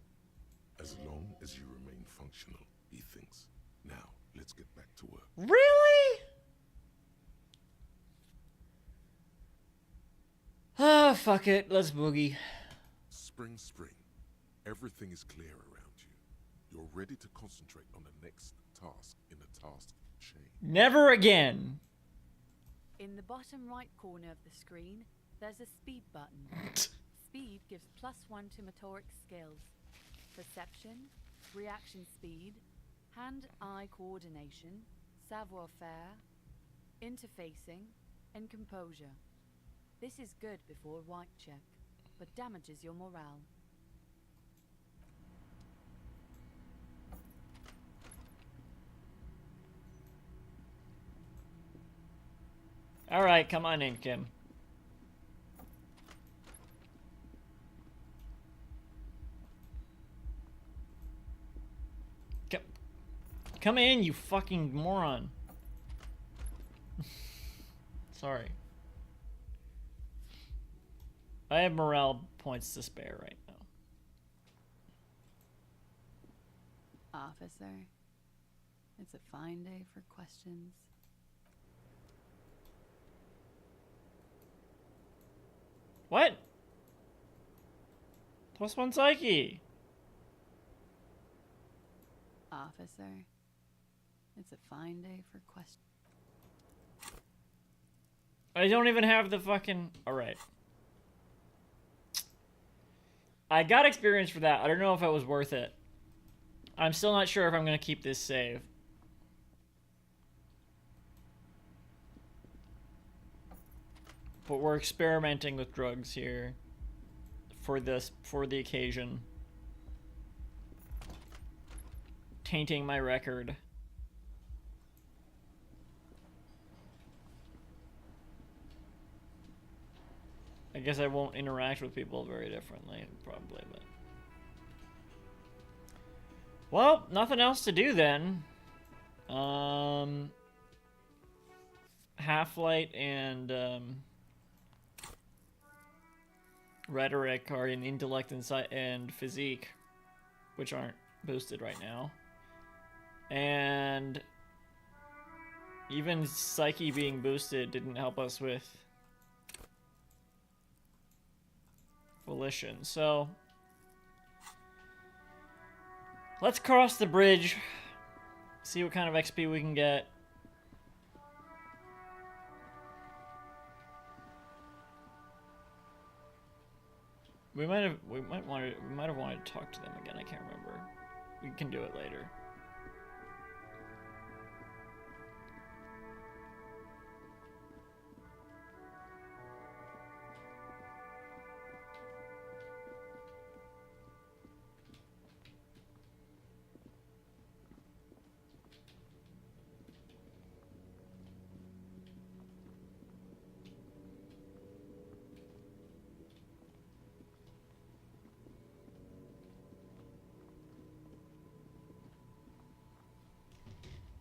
As long as you remain functional, he thinks. Now, let's get back to work. Really? Ah, fuck it. Let's boogie. Spring. Everything is clear around you. You're ready to concentrate on the next task in the task chain. Never again. In the bottom right corner of the screen, there's a speed button. Speed gives +1 to motoric skills. Perception, reaction speed, hand-eye coordination, savoir-faire, interfacing, and composure. This is good before a white check, but damages your morale. Alright, come on in, Kim. Come in, you fucking moron. Sorry. I have morale points to spare right now. Officer, it's a fine day for questions. What? +1 psyche. Officer, it's a fine day for questions. I don't even have the fucking... Alright. I got experience for that. I don't know if it was worth it. I'm still not sure if I'm going to keep this save. But we're experimenting with drugs here. For the occasion. Tainting my record. I guess I won't interact with people very differently, probably, but... Well, nothing else to do then. Half-Light and, Rhetoric are in Intellect and Physique, which aren't boosted right now. And... even Psyche being boosted didn't help us with... Volition, so... Let's cross the bridge. See what kind of XP we can get. We might have wanted to talk to them again, I can't remember. We can do it later.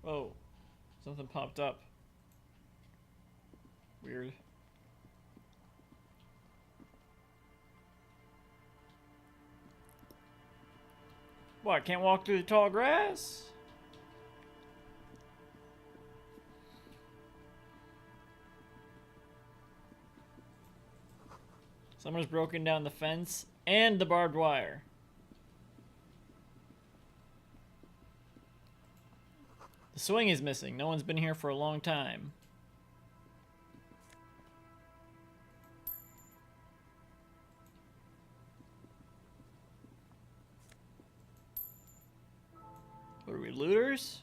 Oh, something popped up. Weird. What, can't walk through the tall grass? Someone's broken down the fence and the barbed wire. The swing is missing. No one's been here for a long time. What are we, looters?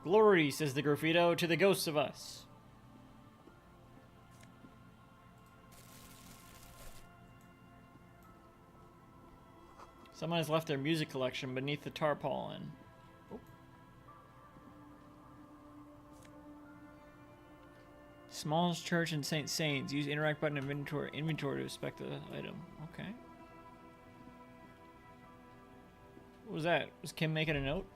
Glory, says the graffito, to the ghosts of us. Someone has left their music collection beneath the tarpaulin. Oh. Small's Church and St. Saints. Use interact button inventory to inspect the item. Okay. What was that? Was Kim making a note?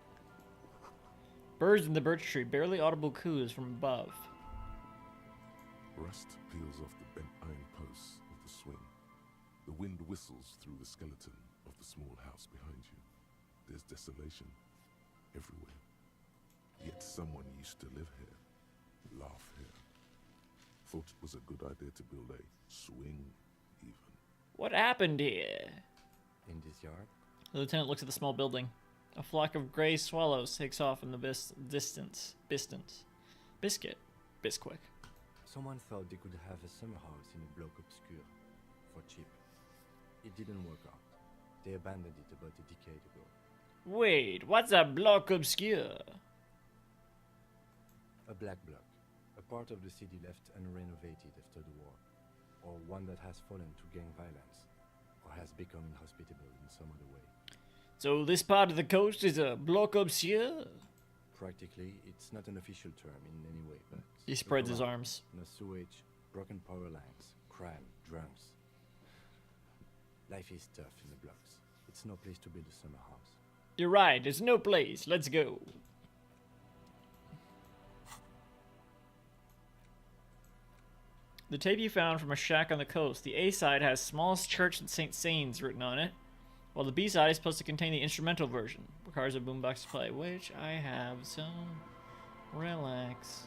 Birds in the birch tree. Barely audible coos from above. Rust peels off the bent iron posts of the swing. The wind whistles through the skeleton of the small house behind you. There's desolation everywhere. Yet someone used to live here, laugh here. Thought it was a good idea to build a swing, even. What happened here? In this yard? The lieutenant looks at the small building. A flock of gray swallows takes off in the distance. Biscuit. Bisquick. Someone thought they could have a summer house in a bloc obscure for cheap. It didn't work out. They abandoned it about a decade ago. Wait, what's a bloc obscure? A black bloc. A part of the city left unrenovated after the war. Or one that has fallen to gang violence. Or has become inhospitable in some other way. So this part of the coast is a bloc obscure? Practically, it's not an official term in any way, but... He spreads his arms. No sewage, broken power lines, crime, drunks. Life is tough in the blocks. It's no place to build a summer house. You're right, there's no place. Let's go. The tape you found from a shack on the coast. The A side has Small's Church and St. Saints written on it, while the B side is supposed to contain the instrumental version. Requires a boombox to play, which I have, so relax.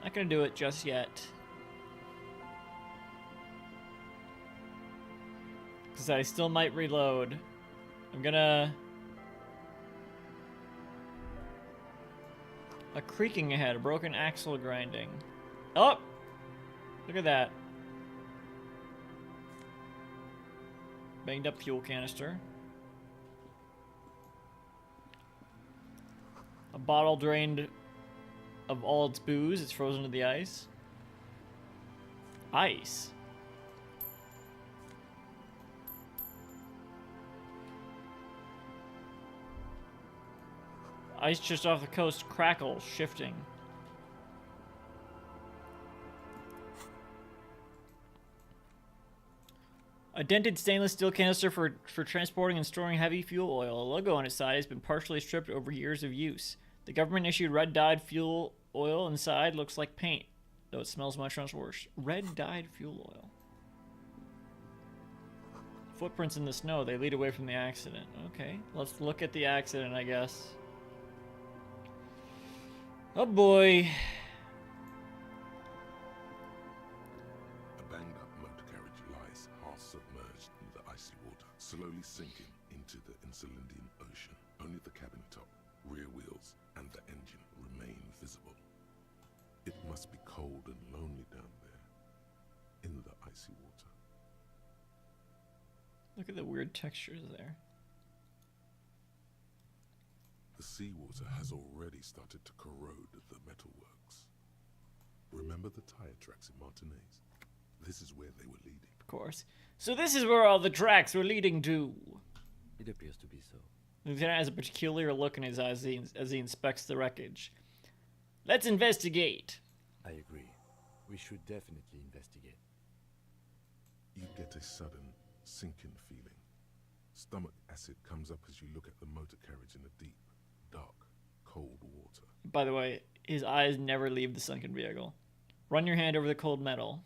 Not gonna do it just yet. Because I still might reload. I'm gonna... A creaking ahead, a broken axle grinding. Oh! Look at that. Banged up fuel canister. A bottle drained of all its booze. It's frozen to the ice. Ice? Ice just off the coast crackles, shifting. A dented stainless steel canister for transporting and storing heavy fuel oil. A logo on its side has been partially stripped over years of use. The government issued red-dyed fuel oil inside looks like paint, though it smells much worse. Red-dyed fuel oil. Footprints in the snow. They lead away from the accident. Okay, let's look at the accident, I guess. Oh boy. A banged-up motor carriage lies half submerged in the icy water, slowly sinking into the Insulindian Ocean. Only the cabin top, rear wheels, and the engine remain visible. It must be cold and lonely down there, in the icy water. Look at the weird textures there. The seawater has already started to corrode the metalworks. Remember the tire tracks in Martinez? This is where they were leading. Of course. So this is where all the tracks were leading to. It appears to be so. The lieutenant has a peculiar look in his eyes as he inspects the wreckage. Let's investigate. I agree. We should definitely investigate. You get a sudden sinking feeling. Stomach acid comes up as you look at the motor carriage in the deep, dark, cold water. By the way, his eyes never leave the sunken vehicle. Run your hand over the cold metal.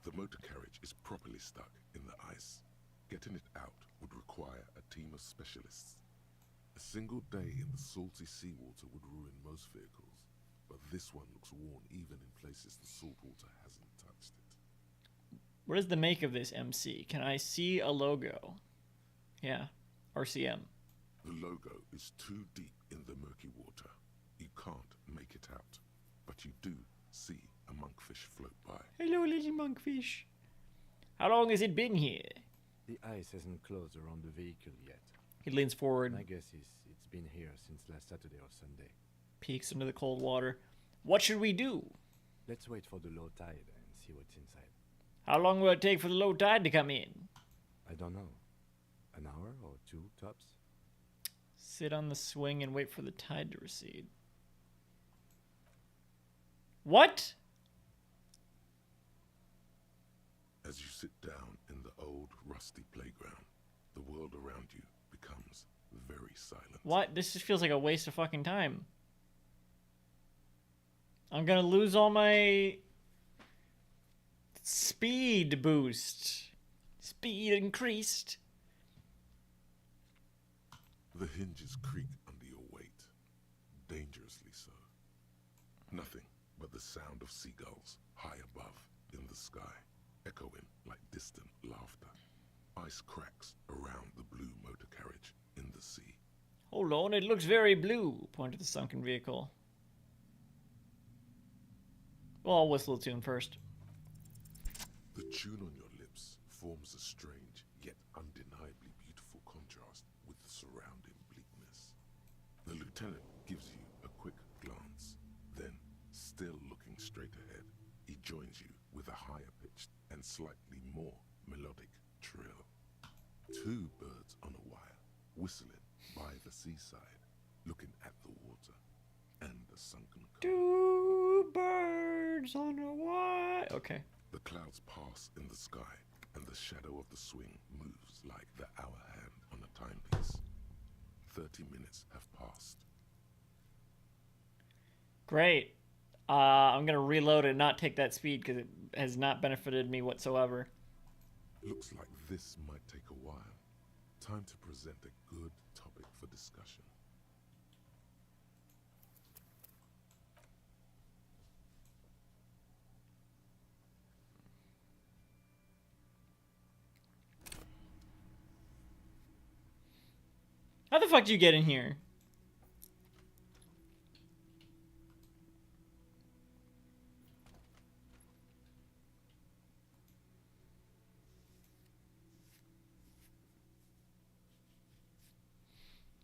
The motor carriage is properly stuck in the ice. Getting it out would require a team of specialists. A single day in the salty seawater would ruin most vehicles, but this one looks worn even in places the salt water hasn't touched it. What is the make of this MC? Can I see a logo? Yeah, RCM. The logo is too deep in the murky water. You can't make it out, but you do see a monkfish float by. Hello, little monkfish. How long has it been here? The ice hasn't closed around the vehicle yet. He leans forward. My guess is it's been here since last Saturday or Sunday. Peeks into the cold water. What should we do? Let's wait for the low tide and see what's inside. How long will it take for the low tide to come in? I don't know. An hour or two, tops? Sit on the swing and wait for the tide to recede. What? As you sit down in the old, rusty playground, the world around you becomes very silent. What? This just feels like a waste of fucking time. I'm gonna lose all my speed boost. Speed increased. The hinges creak under your weight, dangerously so. Nothing but the sound of seagulls high above in the sky, echoing like distant laughter. Ice cracks around the blue motor carriage in the sea. Hold on, it looks very blue. Point to the sunken vehicle. Well, I'll whistle a tune first. The tune on your lips forms a strange yet undeniably beautiful contrast with the surrounding bleakness. The lieutenant gives you a quick glance, then, still looking straight ahead, he joins you with a higher pitched and slightly more melodic trill. Two birds on a wire, whistling by the seaside, looking at the water and the sunken car. Two birds on a wire. Okay. The clouds pass in the sky, and the shadow of the swing moves like the hour hand on a timepiece. 30 minutes have passed. Great. I'm gonna reload and not take that speed because it has not benefited me whatsoever. Looks like this might take a while. Time to present a good topic for discussion. How the fuck did you get in here?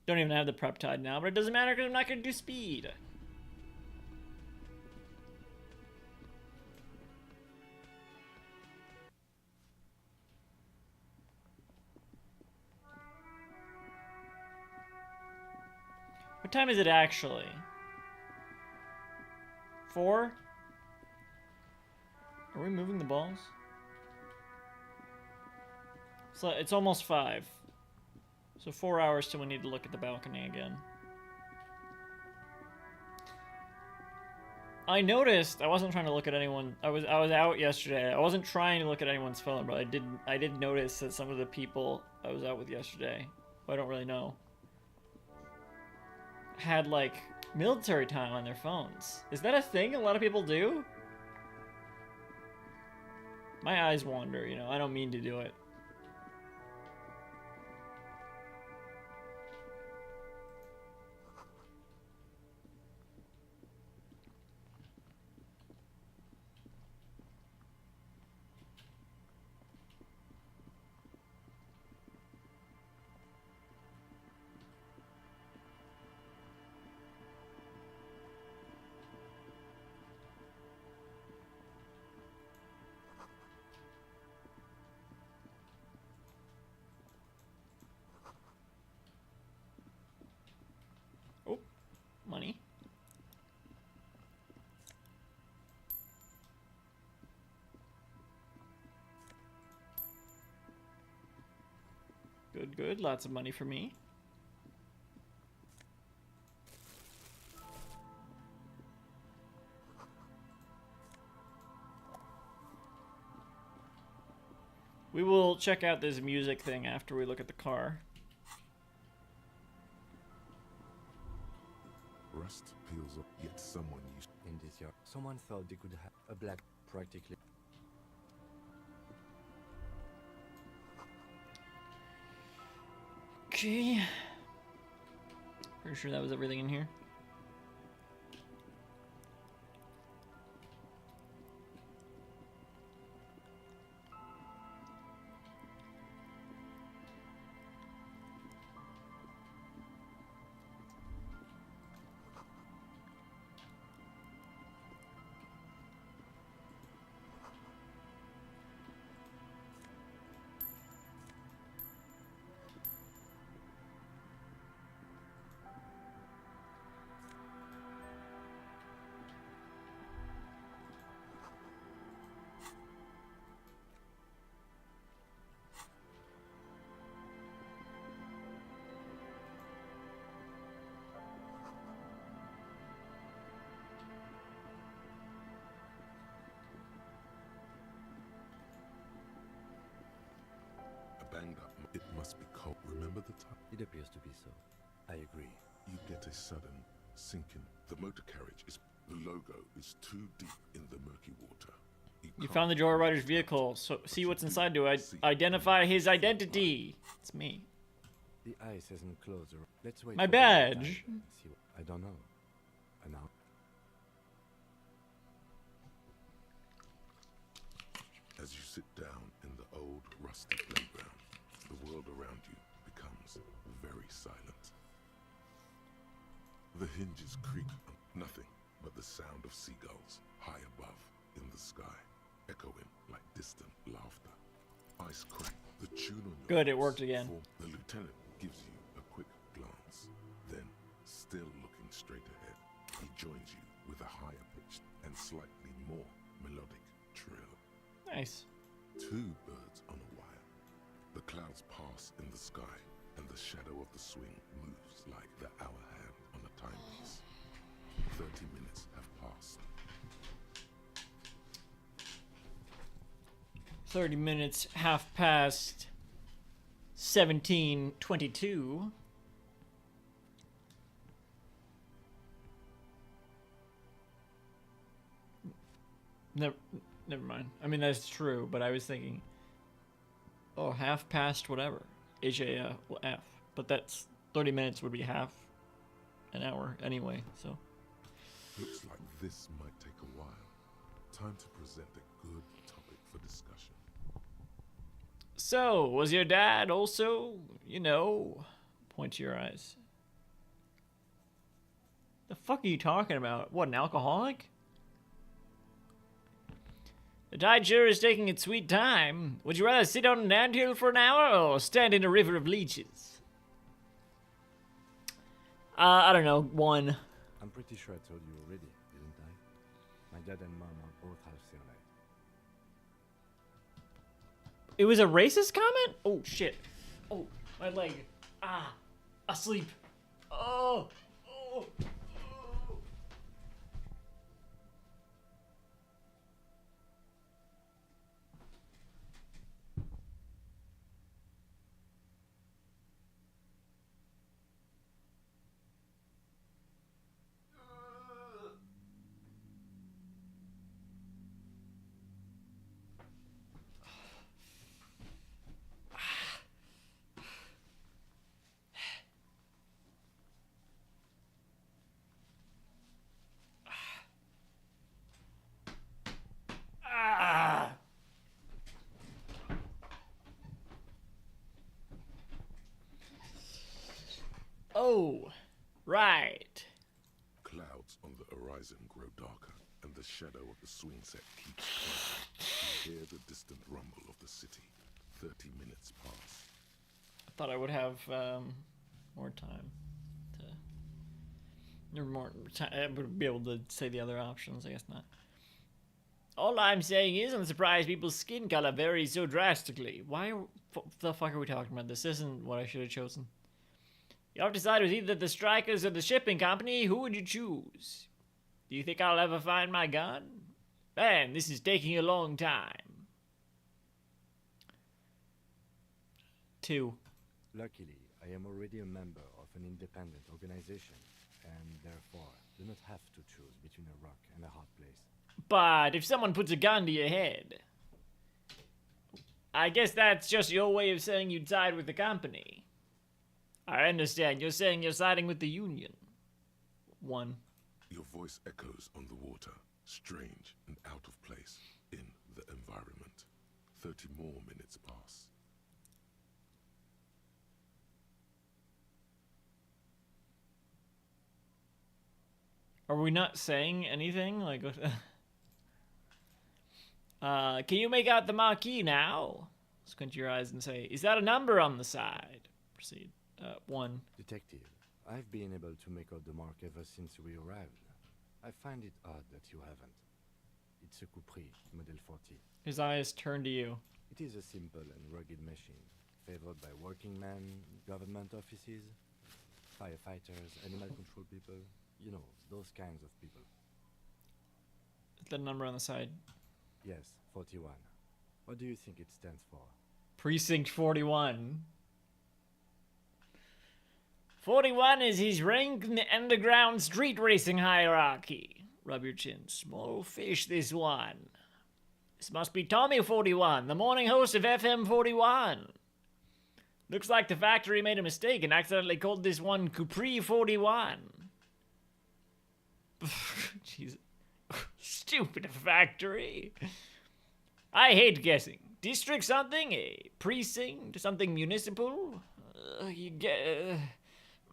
Don't even have the prep tide now, but it doesn't matter because I'm not going to do speed. What time is it actually? 4? Are we moving the balls? So it's almost 5. So 4 hours till we need to look at the balcony again. I noticed I wasn't trying to look at anyone. I was out yesterday. I wasn't trying to look at anyone's phone, but I did notice that some of the people I was out with yesterday, who I don't really know, had like military time on their phones. Is that a thing a lot of people do? My eyes wander, you know, I don't mean to do it. Money. Good, good. Lots of money for me. We will check out this music thing after we look at the car. rust peels off, yet someone used In this year, someone thought they could have a black practically. Okay. Pretty sure that was everything in here. banged up. It must be cold. Remember the time? It appears to be so. I agree. You get a sudden sinking. The motor carriage is... The logo is too deep in the murky water. You found the Joyrider's vehicle, so see what's inside to identify his identity. It's me. The ice hasn't closed. Let's wait. My badge. I don't know. An hour. As you sit down in the old rusty playground, the world around you becomes very silent. The hinges creak. Nothing but the sound of seagulls high above in the sky, echoing like distant laughter. Ice crack. The tune on your Good, it worked again. The lieutenant gives you a quick glance. Then, still looking straight ahead, he joins you with a higher pitched and slightly more melodic trill. Nice. Two birds on a wire. The clouds pass in the sky, and the shadow of the swing moves like the hour hand on a timepiece. 30 minutes have passed. 30 minutes half past 17:22. Never mind. I mean, that's true, but I was thinking, oh, half past whatever. HAF. But that's 30 minutes would be half an hour anyway, so. Looks like this might take a while. Time to present a good topic for discussion. So, was your dad also, you know, point to your eyes. The fuck are you talking about? What, an alcoholic? The tide sure is taking its sweet time. Would you rather sit on an anthill for an hour or stand in a river of leeches? I don't know, one. I'm pretty sure I told you already, didn't I? My dad and mom are both half Semite. It was a racist comment? Oh, shit. Oh, my leg. Ah, asleep. Oh, oh. Oh, right. Clouds on the horizon grow darker, and the shadow of the swing set keeps climbing. You hear the distant rumble of the city. 30 minutes pass. I thought I would have more time to... More time. I would be able to say the other options. I guess not. All I'm saying is I'm surprised people's skin color varies so drastically. Why the fuck are we talking about this? This isn't what I should have chosen. You have to decide with either the strikers or the shipping company. Who would you choose? Do you think I'll ever find my gun? Man, this is taking a long time. 2. Luckily, I am already a member of an independent organization. and therefore do not have to choose between a rock and a hard place. But if someone puts a gun to your head, I guess that's just your way of saying you'd side with the company. I understand. You're saying you're siding with the Union. 1. Your voice echoes on the water, strange and out of place in the environment. 30 more minutes pass. Are we not saying anything? Like, can you make out the marquee now? Squint your eyes and say, is that a number on the side? Proceed. 1. Detective, I've been able to make out the mark ever since we arrived. I find it odd that you haven't. It's a Capri, Model 40. His eyes turn to you. It is a simple and rugged machine, favored by working men, government offices, firefighters, animal control people. You know, those kinds of people. The number on the side. Yes, 41. What do you think it stands for? Precinct 41. 41 is his rank in the underground street racing hierarchy. Rub your chin. Small fish, this one. This must be Tommy 41, the morning host of FM 41. Looks like the factory made a mistake and accidentally called this one Capri 41. Jesus. Stupid factory. I hate guessing. District something? A precinct? Something municipal? You get...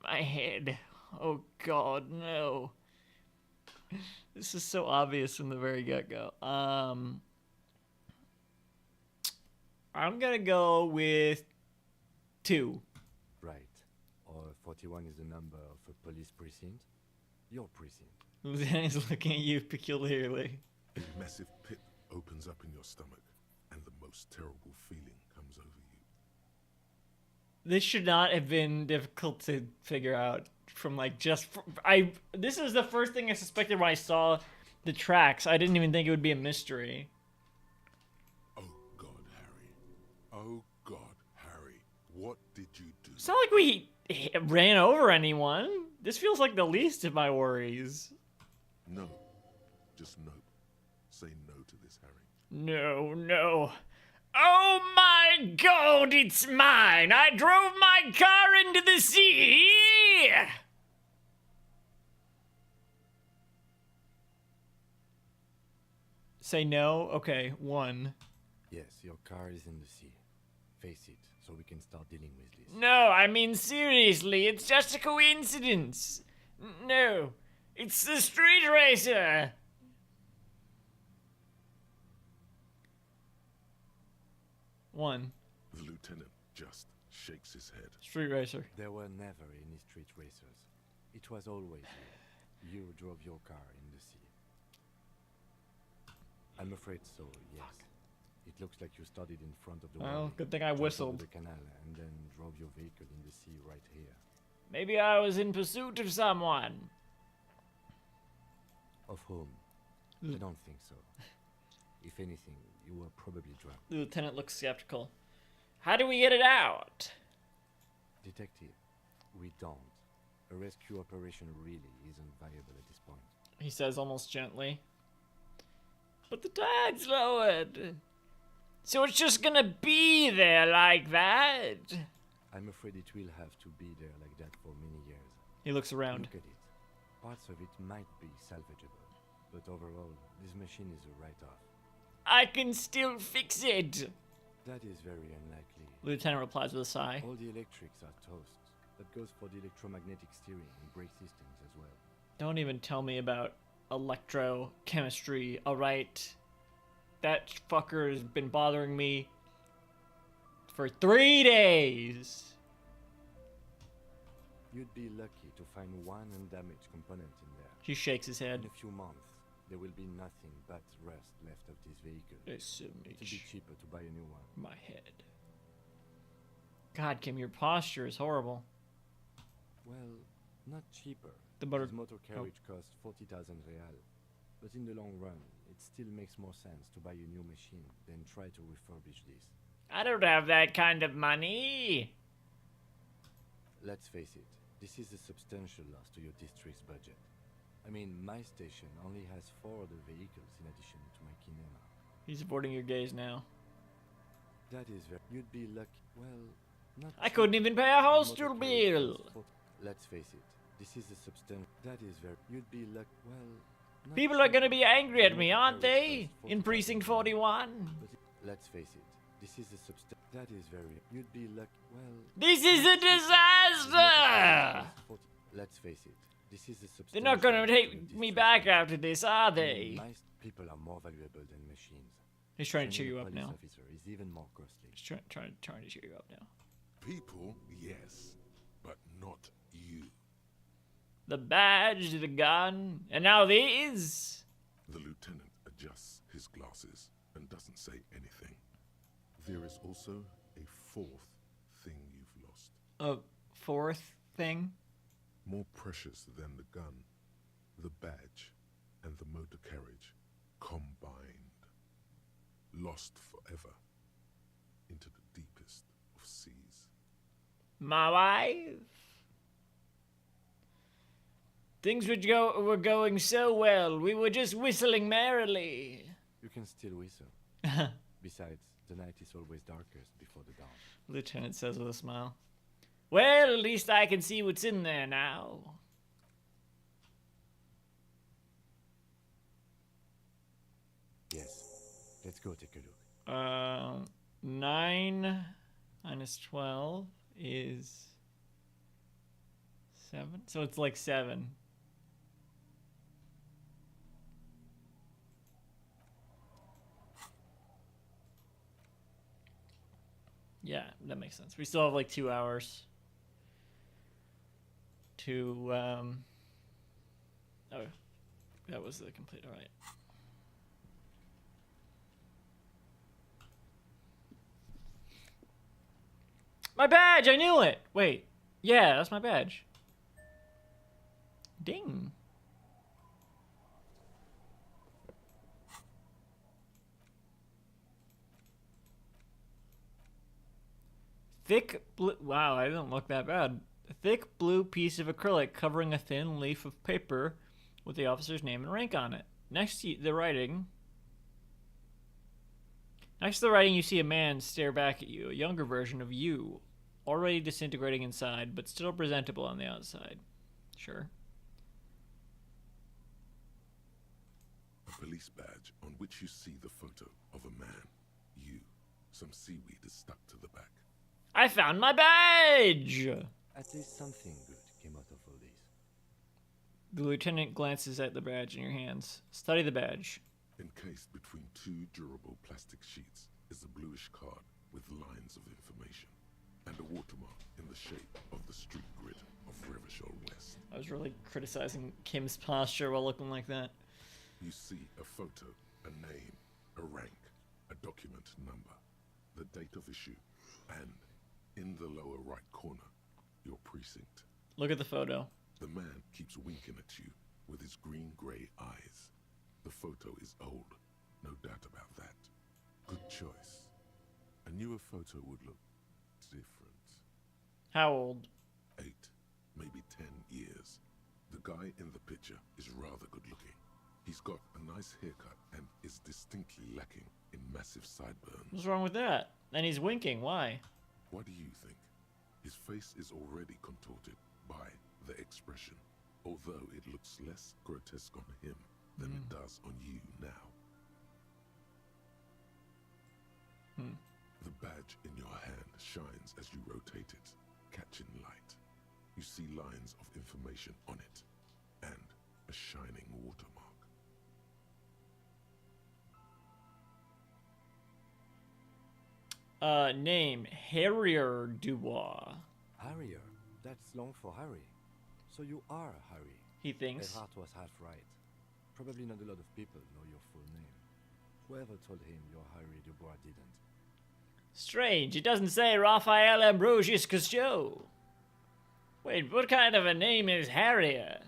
my head. Oh god, no. This is so obvious from the very get-go. I'm gonna go with 2. Right. Or 41 is the number of a police precinct. Your precinct. Lieutenant's looking at you peculiarly. A massive pit opens up in your stomach, and the most terrible feeling comes over you. This should not have been difficult to figure out from like just... This is the first thing I suspected when I saw the tracks. I didn't even think it would be a mystery. Oh God, Harry. Oh God, Harry. What did you do? It's not like we ran over anyone. This feels like the least of my worries. No. Just no. Say no to this, Harry. No, no. Oh my god, it's mine! I drove my car into the sea! Say no? Okay, 1. Yes, your car is in the sea. Face it, so we can start dealing with this. No, I mean seriously, it's just a coincidence. No, it's the street racer! One. The lieutenant just shakes his head. Street racer. There were never any street racers. It was always you. You drove your car in the sea. I'm afraid so, yes. It looks like you started in front of the Well, good thing I whistled. the canal and then drove your vehicle in the sea right here. Maybe I was in pursuit of someone. Of whom? I don't think so. If anything, you were probably drunk. The lieutenant looks skeptical. How do we get it out? Detective, we don't. A rescue operation really isn't viable at this point. He says almost gently. But the tide's lowered. So it's just gonna be there like that? I'm afraid it will have to be there like that for many years. He looks around. Look at it. Parts of it might be salvageable, but overall, this machine is a write-off. I can still fix it. That is very unlikely. Lieutenant replies with a sigh. All the electrics are toast. That goes for the electromagnetic steering and brake systems as well. Don't even tell me about electrochemistry, alright? That fucker has been bothering me for 3 days. You'd be lucky to find one undamaged component in there. He shakes his head. In a few months, there will be nothing but rust left of this vehicle. There's so It'll be cheaper to buy a new one. My head. God, Kim, your posture is horrible. Well, not cheaper. The motor carriage costs 40,000 real. But in the long run, it still makes more sense to buy a new machine than try to refurbish this. I don't have that kind of money. Let's face it, This is a substantial loss to your district's budget. I mean, my station only has 4 other vehicles in addition to my kinema. He's avoiding your gaze now. That is very... You'd be lucky... Well, not... I couldn't even pay a hostel bill! Let's face it. This is a substantial... That is very... You'd be lucky... Well... People are gonna be angry at me, aren't they? In Precinct 41. Let's face it. This is a substantial... That is very... You'd be lucky... Well... This is a disaster! Let's face it. This is a substantial... They're not gonna take me back after this, are they? People are more valuable than machines. He's trying to cheer you up now. Officer is even more costly. He's trying to cheer you up now. People, yes, but not you. The badge, the gun, and now these. The lieutenant adjusts his glasses and doesn't say anything. There is also a 4th thing you've lost. A 4th thing? More precious than the gun, the badge, and the motor carriage combined. Lost forever into the deepest of seas. My wife? Things were going so well. We were just whistling merrily. You can still whistle. Besides, the night is always darkest before the dawn. Lieutenant says with a smile. Well, at least I can see what's in there now. Yes. Let's go take a look. 9 minus 12 is 7. So it's like 7. Yeah, that makes sense. We still have like 2 hours to, oh, that was the complete, all right. My badge! I knew it! Wait. Yeah, that's my badge. Ding. Thick blue... Wow, I didn't look that bad. A thick blue piece of acrylic covering a thin leaf of paper with the officer's name and rank on it. Next to the writing... Next to the writing, you see a man stare back at you, a younger version of you, already disintegrating inside, but still presentable on the outside. Sure. A police badge on which you see the photo of a man. You. Some seaweed is stuck to the back. I found my badge! At least something good came out of all this. The lieutenant glances at the badge in your hands. Study the badge. Encased between 2 durable plastic sheets is a bluish card with lines of information and a watermark in the shape of the street grid of Revachol West. I was really criticizing Kim's posture while looking like that. You see a photo, a name, a rank, a document number, the date of issue, and in the lower right corner, your precinct. Look at the photo. The man keeps winking at you with his green-gray eyes. The photo is old, no doubt about that. Good choice. A newer photo would look different. How old? 8, maybe 10 years. The guy in the picture is rather good looking. He's got a nice haircut and is distinctly lacking in massive sideburns. What's wrong with that? And he's winking. Why? What do you think? His face is already contorted by the expression, although it looks less grotesque on him than it does on you now. The badge in your hand shines as you rotate it, catching light. You see lines of information on it, and a shining watermark. Name, Harrier Dubois. Harrier? That's long for Harry. So you are Harry. He thinks. Erhardt was half right. Probably not a lot of people know your full name. Whoever told him you're Harry Dubois didn't. Strange, it doesn't say Raphael Ambrosius Cousteau. Wait, what kind of a name is Harrier?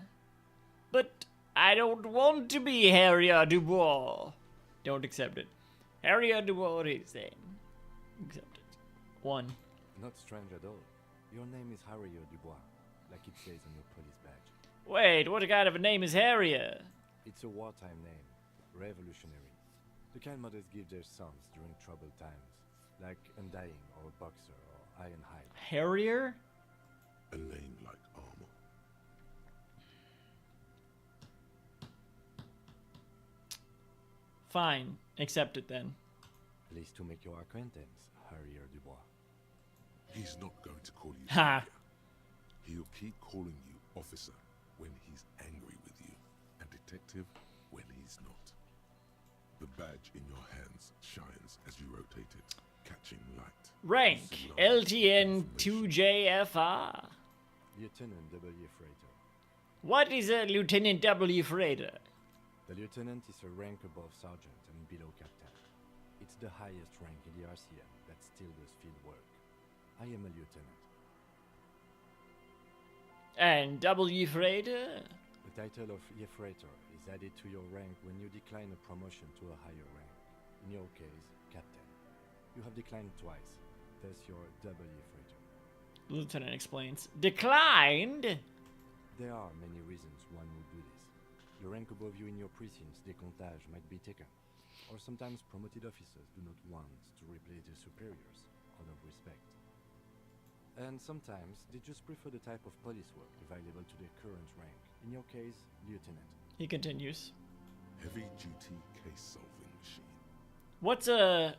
But I don't want to be Harrier Dubois. Don't accept it. Harrier Dubois it is then. Accept it. 1. Not strange at all. Your name is Harrier Dubois. like it says on your police badge. Wait, what kind of a name is Harrier? It's a wartime name, revolutionary. The kind mothers give their sons during troubled times, like Undying or Boxer or Ironhide. Harrier? A name like armor. Fine, accept it then. Pleased to make your acquaintance, Harrier Dubois. He's not going to call you Ha! Harrier. He'll keep calling you officer when he's angry with you, and detective when he's not. The badge in your hands shines as you rotate it, catching light. Rank LTN2JFR. Lieutenant W. Freighter. What is a Lieutenant W. Freighter? The lieutenant is a rank above sergeant and below captain. It's the highest rank in the RCM that still does field work. I am a lieutenant. And W. Freighter? The title of Freighter is added to your rank when you decline a promotion to a higher rank. In your case, captain. You have declined twice, thus your W. Freighter. Lieutenant explains. Declined? There are many reasons one would do this. The rank above you in your precinct's décomptage might be taken, or sometimes promoted officers do not want to replace their superiors out of respect. And sometimes they just prefer the type of police work available to their current rank. In your case, lieutenant. He continues. Heavy-duty case-solving machine. What's a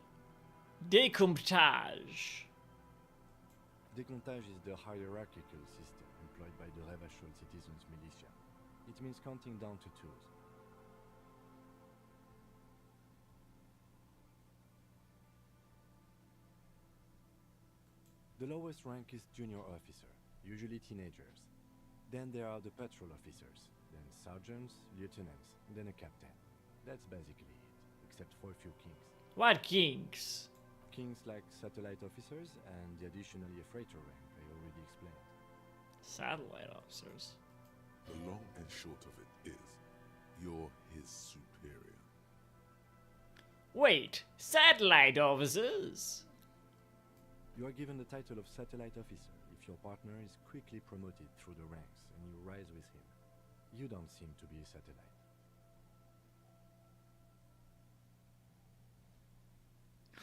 décomptage? Décomptage is the hierarchical system employed by the Revachol Citizens Militia. It means counting down to twos. The lowest rank is junior officer, usually teenagers. Then there are the patrol officers, then sergeants, lieutenants, then a captain. That's basically it, except for a few kings. What kings? Kings like satellite officers and the additional freighter rank I already explained. Satellite officers. The long and short of it is, you're his superior. Wait, satellite officers? You are given the title of satellite officer if your partner is quickly promoted through the ranks and you rise with him. You don't seem to be a satellite.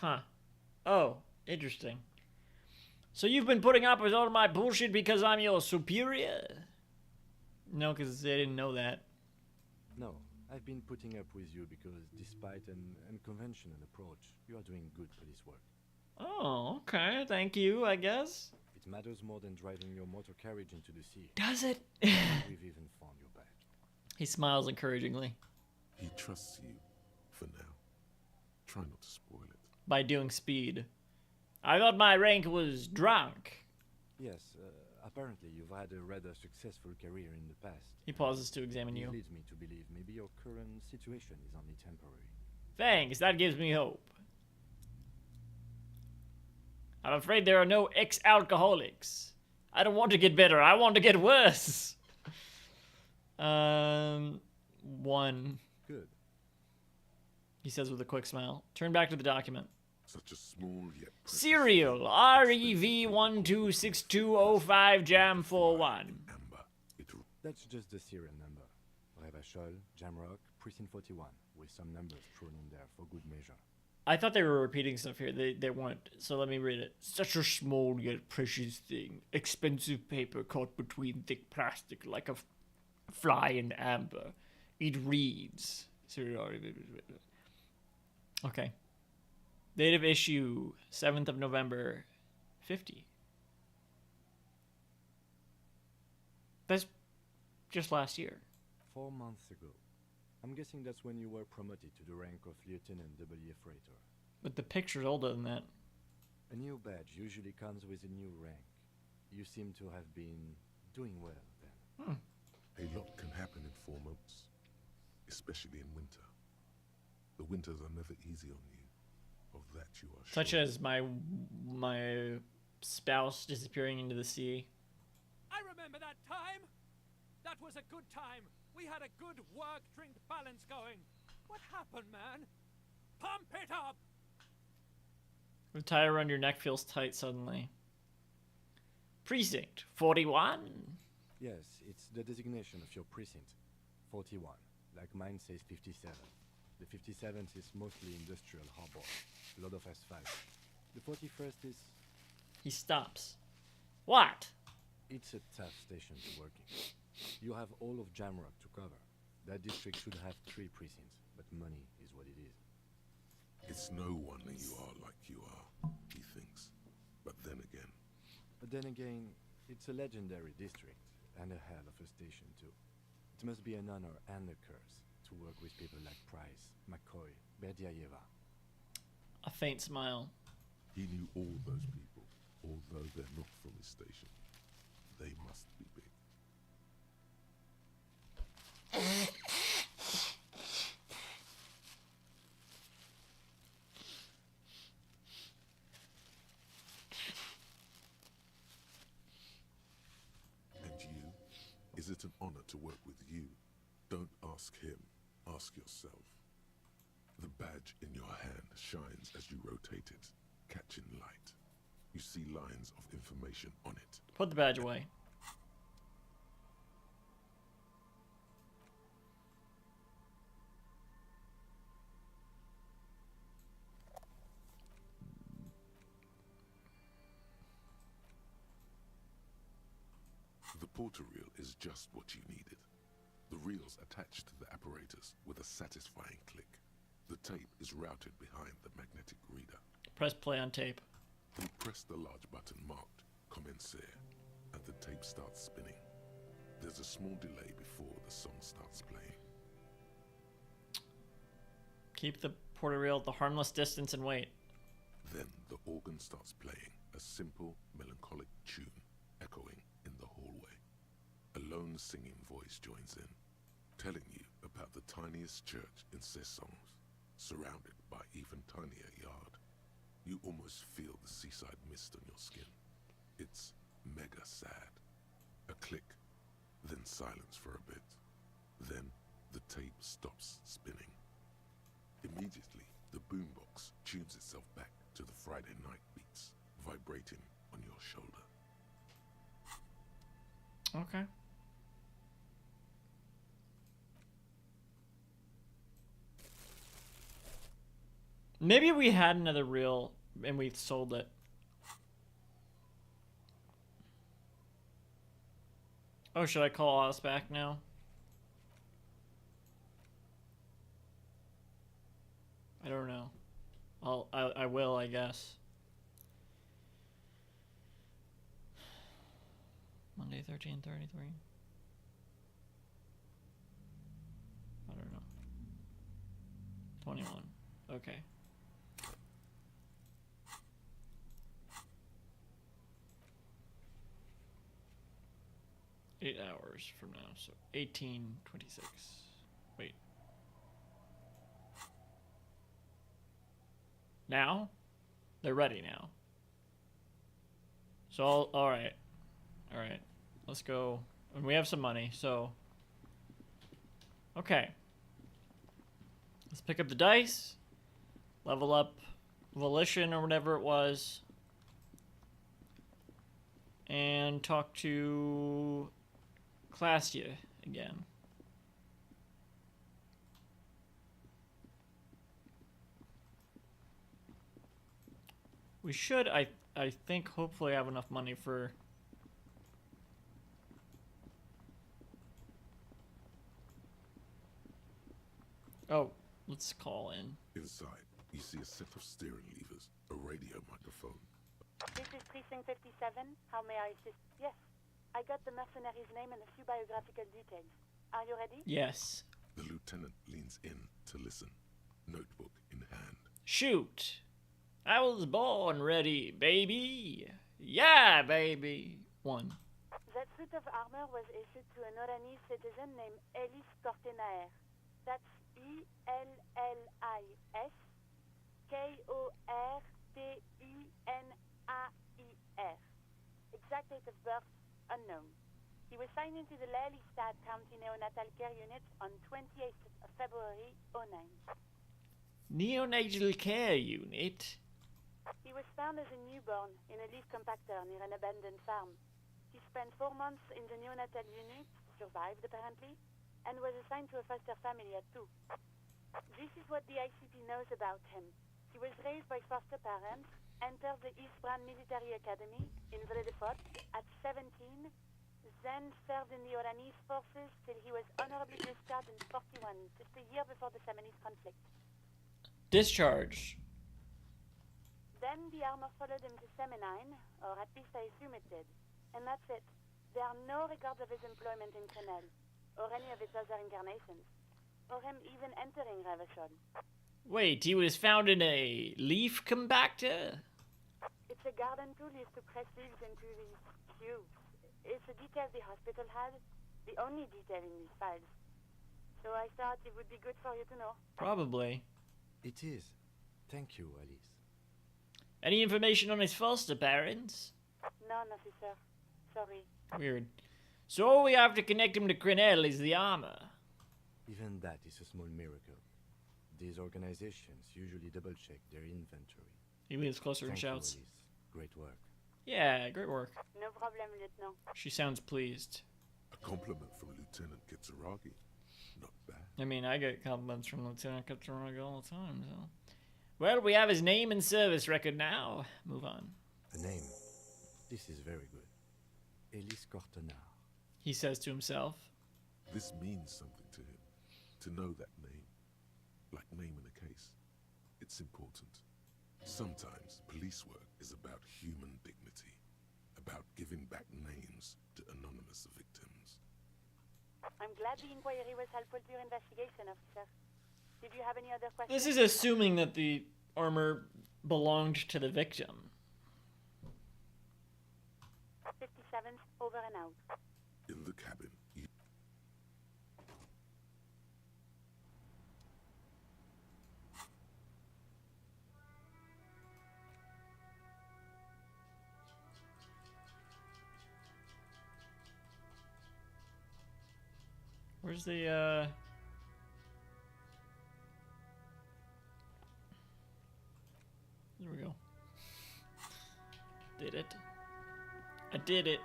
Huh. Oh, interesting. So you've been putting up with all my bullshit because I'm your superior? No, because they didn't know that. No, I've been putting up with you because despite an unconventional approach, you are doing good police work. Oh, okay. Thank you, I guess. It matters more than driving your motor carriage into the sea. Does it? We've even found your badge. He smiles encouragingly. He trusts you for now. Try not to spoil it. By doing speed. I thought my rank was drunk. Yes, apparently you've had a rather successful career in the past. He pauses to examine you. It leads me to believe maybe your current situation is only temporary. Thanks, that gives me hope. I'm afraid there are no ex-alcoholics. I don't want to get better, I want to get worse. 1. Good. He says with a quick smile. Turn back to the document. Such a small yet Serial REV126205 Jam 41. That's just the serial number. Revachol, Jamrock, Precinct 41, with some numbers thrown in there for good measure. I thought they were repeating stuff here. They weren't. So let me read it. Such a small yet precious thing. Expensive paper caught between thick plastic like a fly in amber. It reads. Okay. Date of issue 7th of November 50. That's just last year. 4 months ago. I'm guessing that's when you were promoted to the rank of Lieutenant W. Freighter. But the picture's older than that. A new badge usually comes with a new rank. You seem to have been doing well then. A lot can happen in 4 months, especially in winter. The winters are never easy on you. Of that you are sure. Such as my spouse disappearing into the sea. I remember that time. That was a good time. We had a good work-drink balance going. What happened, man? Pump it up! The tie around your neck feels tight suddenly. Precinct 41. Yes, it's the designation of your precinct. 41. Like mine says 57. The 57th is mostly industrial harbor. A lot of asphalt. The 41st is... He stops. What? It's a tough station to work in. You have all of Jamrock to cover. That district should have 3 precincts, but money is what it is. It's no wonder you are like you are, he thinks. But then again, it's a legendary district, and a hell of a station too. It must be an honor and a curse to work with people like Price, McCoy, Berdiayeva. A faint smile. He knew all those people, although they're not from his station. They must be big. And you? Is it an honor to work with you? Don't ask him, ask yourself. The badge in your hand shines as you rotate it, catching light. You see lines of information on it. Put the badge away. The porter reel is just what you needed. The reel's attached to the apparatus with a satisfying click. The tape is routed behind the magnetic reader. Press play on tape. You press the large button marked Commencer, and the tape starts spinning. There's a small delay before the song starts playing. Keep the porter reel at the harmless distance and wait. Then the organ starts playing a simple, melancholic tune echoing in the hallway. A lone singing voice joins in, telling you about the tiniest church in Cessons, surrounded by even tinier yard. You almost feel the seaside mist on your skin. It's mega sad. A click, then silence for a bit. Then the tape stops spinning. Immediately, the boombox tunes itself back to the Friday night beats, vibrating on your shoulder. Okay. Maybe we had another reel and we sold it. Oh, should I call us back now? I don't know. I will, I guess. Monday 13:33. I don't know. 21. Okay. Eight hours from now, so 18:26. Wait. Now? They're ready now. So, alright. Alright. Let's go. And we have some money, so... Okay. Let's pick up the dice. Level up Volition or whatever it was. And talk to... Classia again. We should, I think, hopefully have enough money for... Oh, let's call in. Inside, you see a set of steering levers, a radio microphone. This is Precinct 57. How may I assist? Yes, I got the mercenary's name and a few biographical details. Are you ready? Yes. The lieutenant leans in to listen, notebook in hand. Shoot! I was born ready, baby. Yeah, baby. 1. That suit of armor was issued to an Oranese citizen named Ellis Cortenaer. That's E-L-L-I-S K-O-R-T-E-N-A-I-R. Exact date of birth, unknown. He was signed into the Lelystad County Neonatal Care Unit on 28th of February, 09. Neonatal Care Unit? He was found as a newborn in a leaf compactor near an abandoned farm. He spent 4 months in the neonatal unit, survived apparently, and was assigned to a foster family at 2. This is what the ICP knows about him. He was raised by foster parents, entered the East Brand Military Academy in Vredefort at 17, then served in the Oranese forces till he was honorably discharged in 41, just a year before the Seminole conflict. Discharged. Then the armor followed him to Seminine, or at least I assume it did. And that's it. There are no records of his employment in Crenel, or any of its other incarnations, or him even entering Ravachon. Wait, he was found in a leaf compactor? It's a garden tool used to press leaves into these cubes. It's a detail the hospital had, the only detail in these files. So I thought it would be good for you to know. Probably. It is. Thank you, Alice. Any information on his foster parents? None, officer. Sorry. Weird. So all we have to connect him to Crenel is the armor. Even that is a small miracle. These organizations usually double-check their inventory. He leans closer and shouts. You, Alice. Great work. Yeah, great work. No problem, Lieutenant. She sounds pleased. A compliment from Lieutenant Kitsuragi. Not bad. I mean, I get compliments from Lieutenant Kitsuragi all the time, so... Well, we have his name and service record now. Move on. The name. This is very good. Elise Cortenard. He says to himself. This means something to him. To know that name. Like naming a case. It's important. Sometimes police work is about human dignity. About giving back names to anonymous victims. I'm glad the inquiry was helpful to your investigation, officer. Did you have any other questions? This is assuming that the armor belonged to the victim. 57th, over and out. In the cabin, you... Where's the, There we go. Did it. I did it.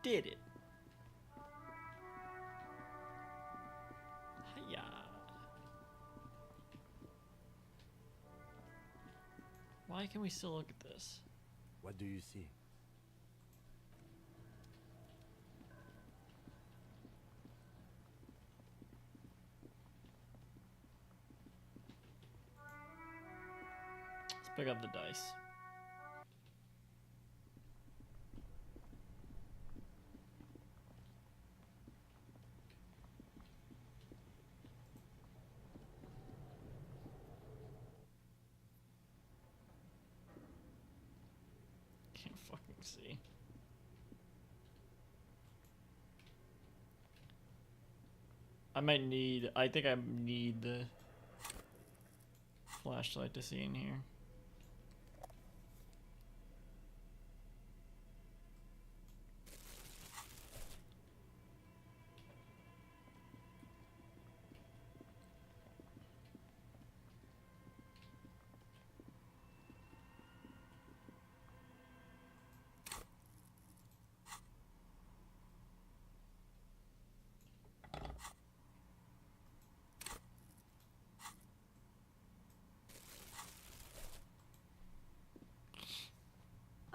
Did it. Hiya. Why can we still look at this? What do you see? Let's pick up the dice. Can't fucking see. I think I need the flashlight to see in here.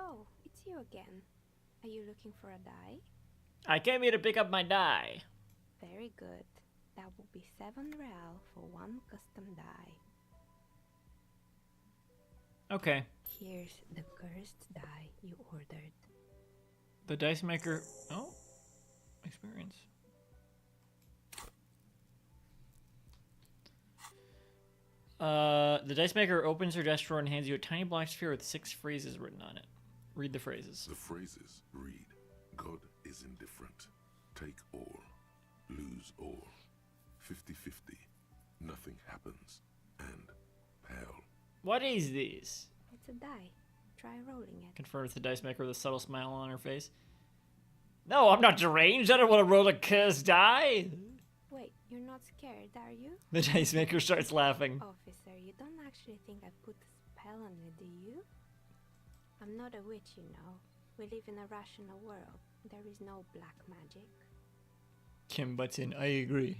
Oh, it's you again. Are you looking for a die? I came here to pick up my die. Very good. That will be 7 real for one custom die. Okay. Here's the cursed die you ordered. The dice maker. Oh, experience. The dice maker opens her desk drawer and hands you a tiny black sphere with 6 phrases written on it. Read the phrases. The phrases read, God is indifferent. Take all. Lose all. 50-50. Nothing happens. And pale. What is this? It's a die. Try rolling it. Confirms the dice maker with a subtle smile on her face. No, I'm not deranged. I don't want to roll a cursed die. Wait, you're not scared, are you? The dice maker starts laughing. Officer, you don't actually think I put a spell on it, do you? I'm not a witch, you know. We live in a rational world. There is no black magic. Kim butts in, I agree.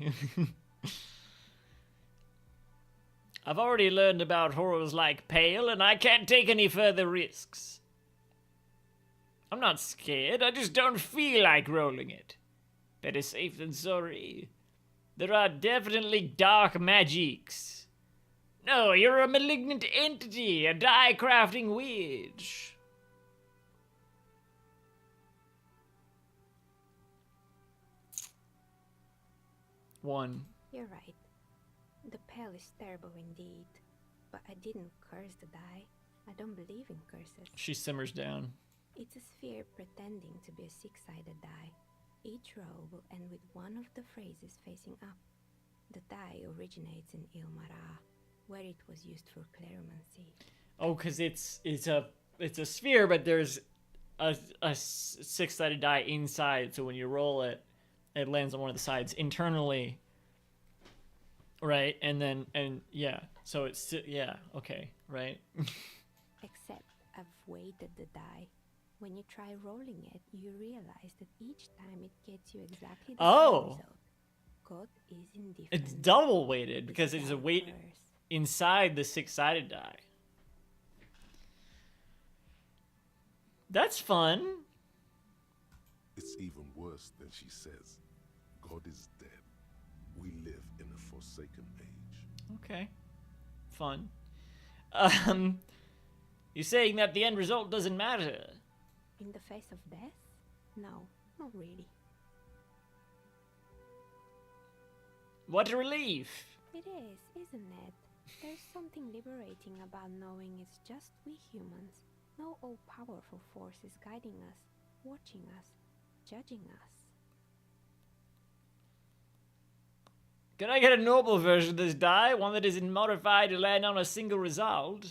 I've already learned about horrors like Pale, and I can't take any further risks. I'm not scared, I just don't feel like rolling it. Better safe than sorry. There are definitely dark magics. No, you're a malignant entity, a die-crafting witch. One. You're right. The Pale is terrible indeed. But I didn't curse the die. I don't believe in curses. She simmers down. It's a sphere pretending to be a six-sided die. Each row will end with one of the phrases facing up. The die originates in Ilmara, where it was used for cleromancy. Oh, because it's a sphere, but there's a six-sided die inside, so when you roll it, it lands on one of the sides internally. Right, and yeah, so it's, yeah, okay, right? Except I've weighted the die. When you try rolling it, you realize that each time it gets you exactly the same result. God is indifferent. It's double weighted because it's a weight inside the six-sided die. That's fun. It's even worse than she says. God is dead. We live in a forsaken age. Okay. Fun. You're saying that the end result doesn't matter? In the face of death? No, not really. What a relief! It is, isn't it? There's something liberating about knowing it's just we humans. No all-powerful force is guiding us, watching us, judging us. Can I get a normal version of this die? One that isn't modified to land on a single result?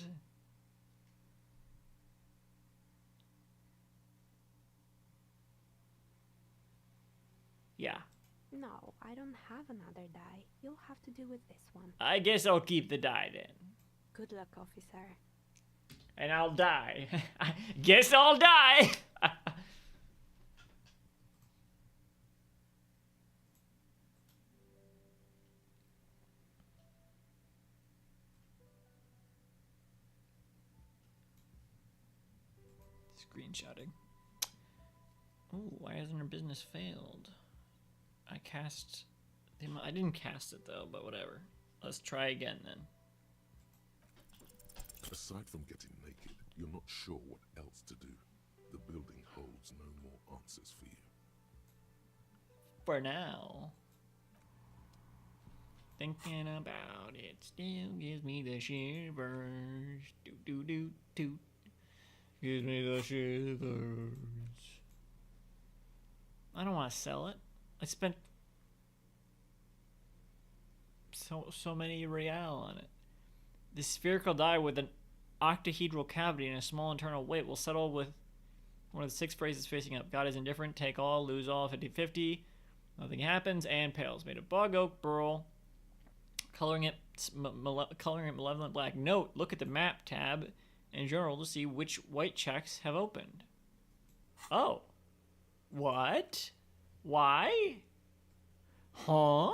Yeah. No, I don't have another die. You'll have to do with this one. I guess I'll keep the die then. Good luck, officer. And I'll die. Guess I'll die! Screenshotting. Ooh, why hasn't her business failed? I didn't cast it though, but whatever. Let's try again then. Aside from getting naked, you're not sure what else to do. The building holds no more answers for you. For now. Thinking about it still gives me the shivers. Do do do do. Gives me the shivers. I don't want to sell it. I spent so many real on it. This spherical die with an octahedral cavity and a small internal weight will settle with one of the 6 phrases facing up. God is indifferent, take all, lose all, 50-50. Nothing happens, and pales. Made of bog oak burl. Coloring it malevolent black. Note, look at the map tab in general to see which white checks have opened. Oh. What? Why? Huh?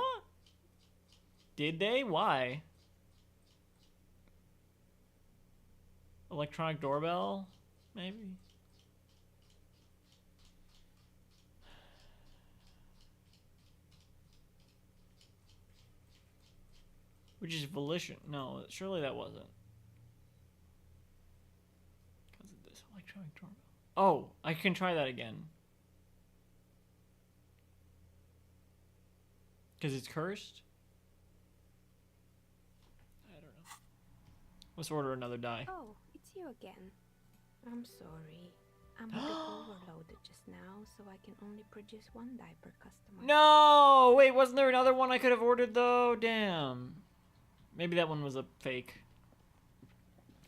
Did they? Why? Electronic doorbell? Maybe? Which is volition. No, surely that wasn't. Because of this electronic doorbell. Oh, I can try that again. Because it's cursed? I don't know. Let's order another die. Oh, it's you again. I'm sorry. I'm a bit overloaded just now, so I can only produce 1 die per customer. No! Wait, wasn't there another one I could have ordered though? Damn. Maybe that one was a fake.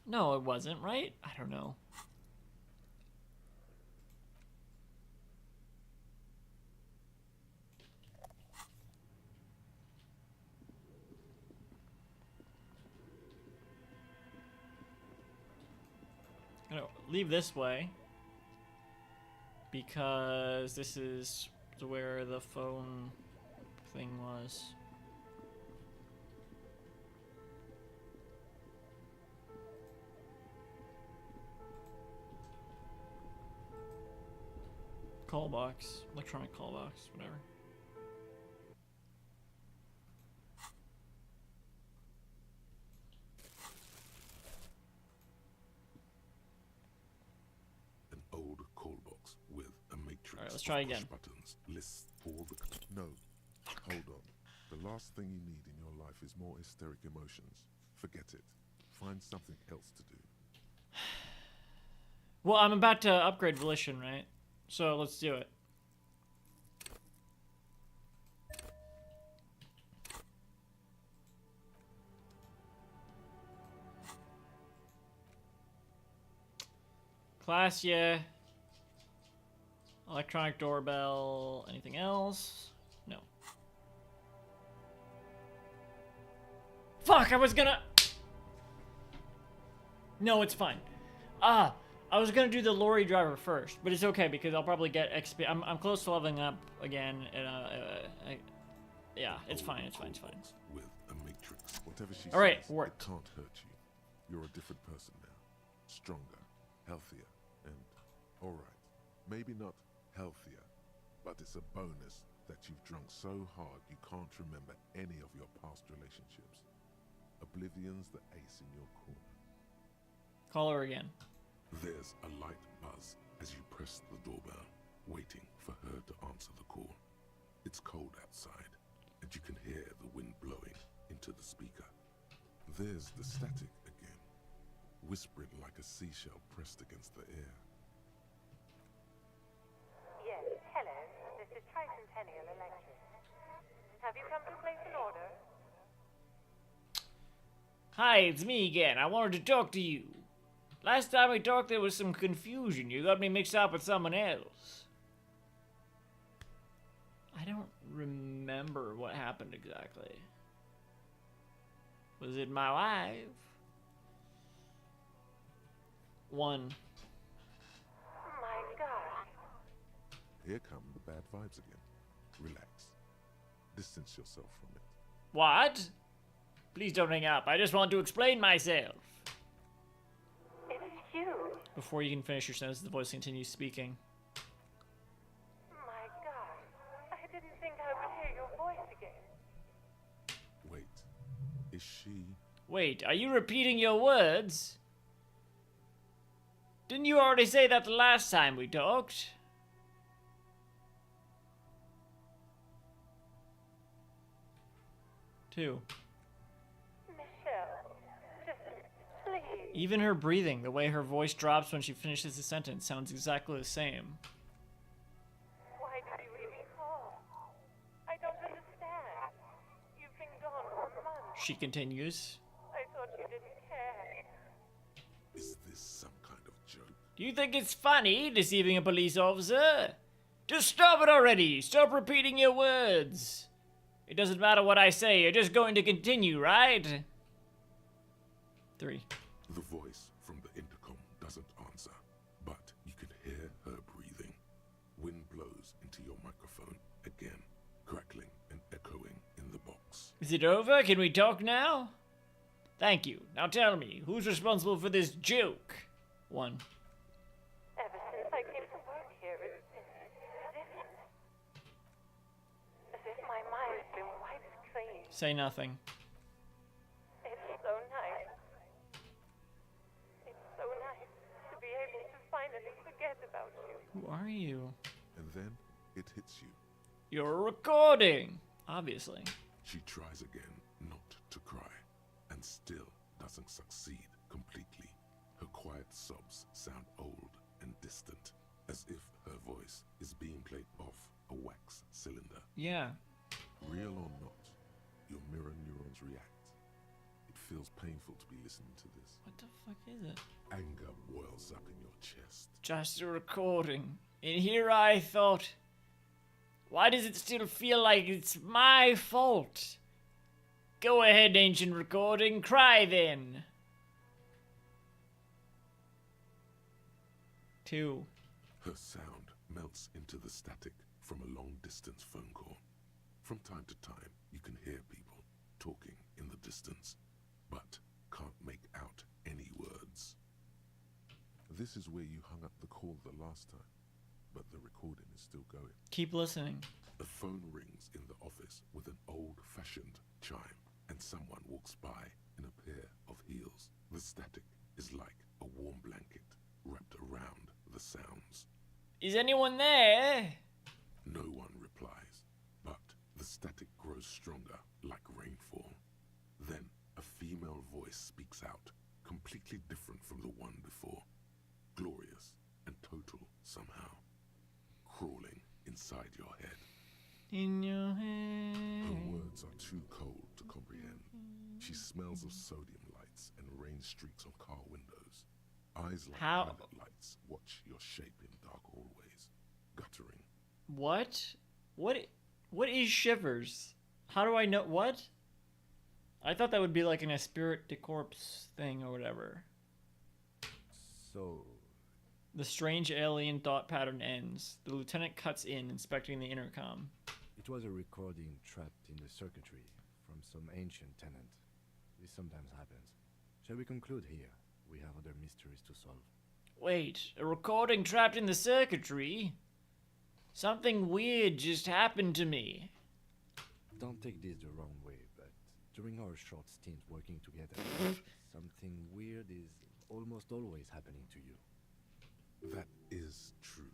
No, it wasn't, right? I don't know. leave this way. Because this is where the phone thing was. Call box, electronic call box, whatever. An old call box with a matrix. All right, let's try again. Buttons lists all the. No, hold on. The last thing you need in your life is more hysteric emotions. Forget it. Find something else to do. Well, I'm about to upgrade Volition, right? So let's do it. Class, yeah. Electronic doorbell. Anything else? No. Fuck, I was gonna... No, it's fine. I was gonna do the lorry driver first, but it's okay because I'll probably get XP. I'm close to leveling up again, and yeah, it's fine. It's fine. It's fine. With a matrix, whatever she All right, says, worked. It can't hurt you. You're a different person now, stronger, healthier, and all right, maybe not healthier, but it's a bonus that you've drunk so hard you can't remember any of your past relationships. Oblivion's the ace in your corner. Call her again. There's a light buzz as you press the doorbell, waiting for her to answer the call. It's cold outside, and you can hear the wind blowing into the speaker. There's the static again, whispering like a seashell pressed against the air. Yes, hello. This is Tricentennial Electric. Have you come to place an order? Hi, it's me again. I wanted to talk to you. Last time we talked, there was some confusion. You got me mixed up with someone else. I don't remember what happened exactly. Was it my wife? 1. My God. Here come the bad vibes again. Relax. Distance yourself from it. What? Please don't hang up. I just want to explain myself. It's you. Before you can finish your sentence, the voice continues speaking. My God. I didn't think I would hear your voice again. Wait. Is she... Wait, are you repeating your words? Didn't you already say that the last time we talked? Two. Michelle, just please. Even her breathing, the way her voice drops when she finishes a sentence, sounds exactly the same. Why did you even call? I don't understand. You've been gone for months. She continues. I thought you didn't care. Is this some kind of joke? Do you think it's funny, deceiving a police officer? Just stop it already! Stop repeating your words! It doesn't matter what I say, you're just going to continue, right? 3. The voice from the intercom doesn't answer, but you can hear her breathing. Wind blows into your microphone again, crackling and echoing in the box. Is it over? Can we talk now? Thank you. Now tell me, who's responsible for this joke? 1. Ever since I came to work here, it's as if my mind's been wiped clean. Say nothing. It's so nice. It's so nice to be able to finally forget about you. Who are you? And then it hits you. You're recording! Obviously. She tries again not to cry, and still doesn't succeed completely. Her quiet sobs sound old and distant, as if her voice is being played off a wax cylinder. Yeah. Real or not, your mirror neurons react. It feels painful to be listening to this. What the fuck is it? Anger boils up in your chest. Just a recording. And here I thought, why does it still feel like it's my fault? Go ahead, ancient recording, cry then. 2. Her sound melts into the static from a long-distance phone call. From time to time, you can hear people talking in the distance, but can't make out any words. This is where you hung up the call the last time, but the recording is still going. Keep listening. The phone rings in the office with an old-fashioned chime, and someone walks by in a pair of heels. The static is like a warm blanket wrapped around the sounds. Is anyone there? No one replies, but the static grows stronger like rainfall. Then a female voice speaks out, completely different from the one before. Glorious and total somehow, crawling inside your head. In your head. Her words are too cold to comprehend. She smells of sodium lights and rain streaks on car windows. Eyes like pilot lights watch your shape in dark hallways, guttering. What? What is Shivers? How do I know what? I thought that would be like in a spirit de corpse thing or whatever. So the strange alien thought pattern ends. The lieutenant cuts in, inspecting the intercom. It was a recording trapped in the circuitry from some ancient tenant. This sometimes happens. Shall we conclude here? We have other mysteries to solve. Wait, a recording trapped in the circuitry? Something weird just happened to me. Don't take this the wrong way, but during our short stint working together, something weird is almost always happening to you. That is true.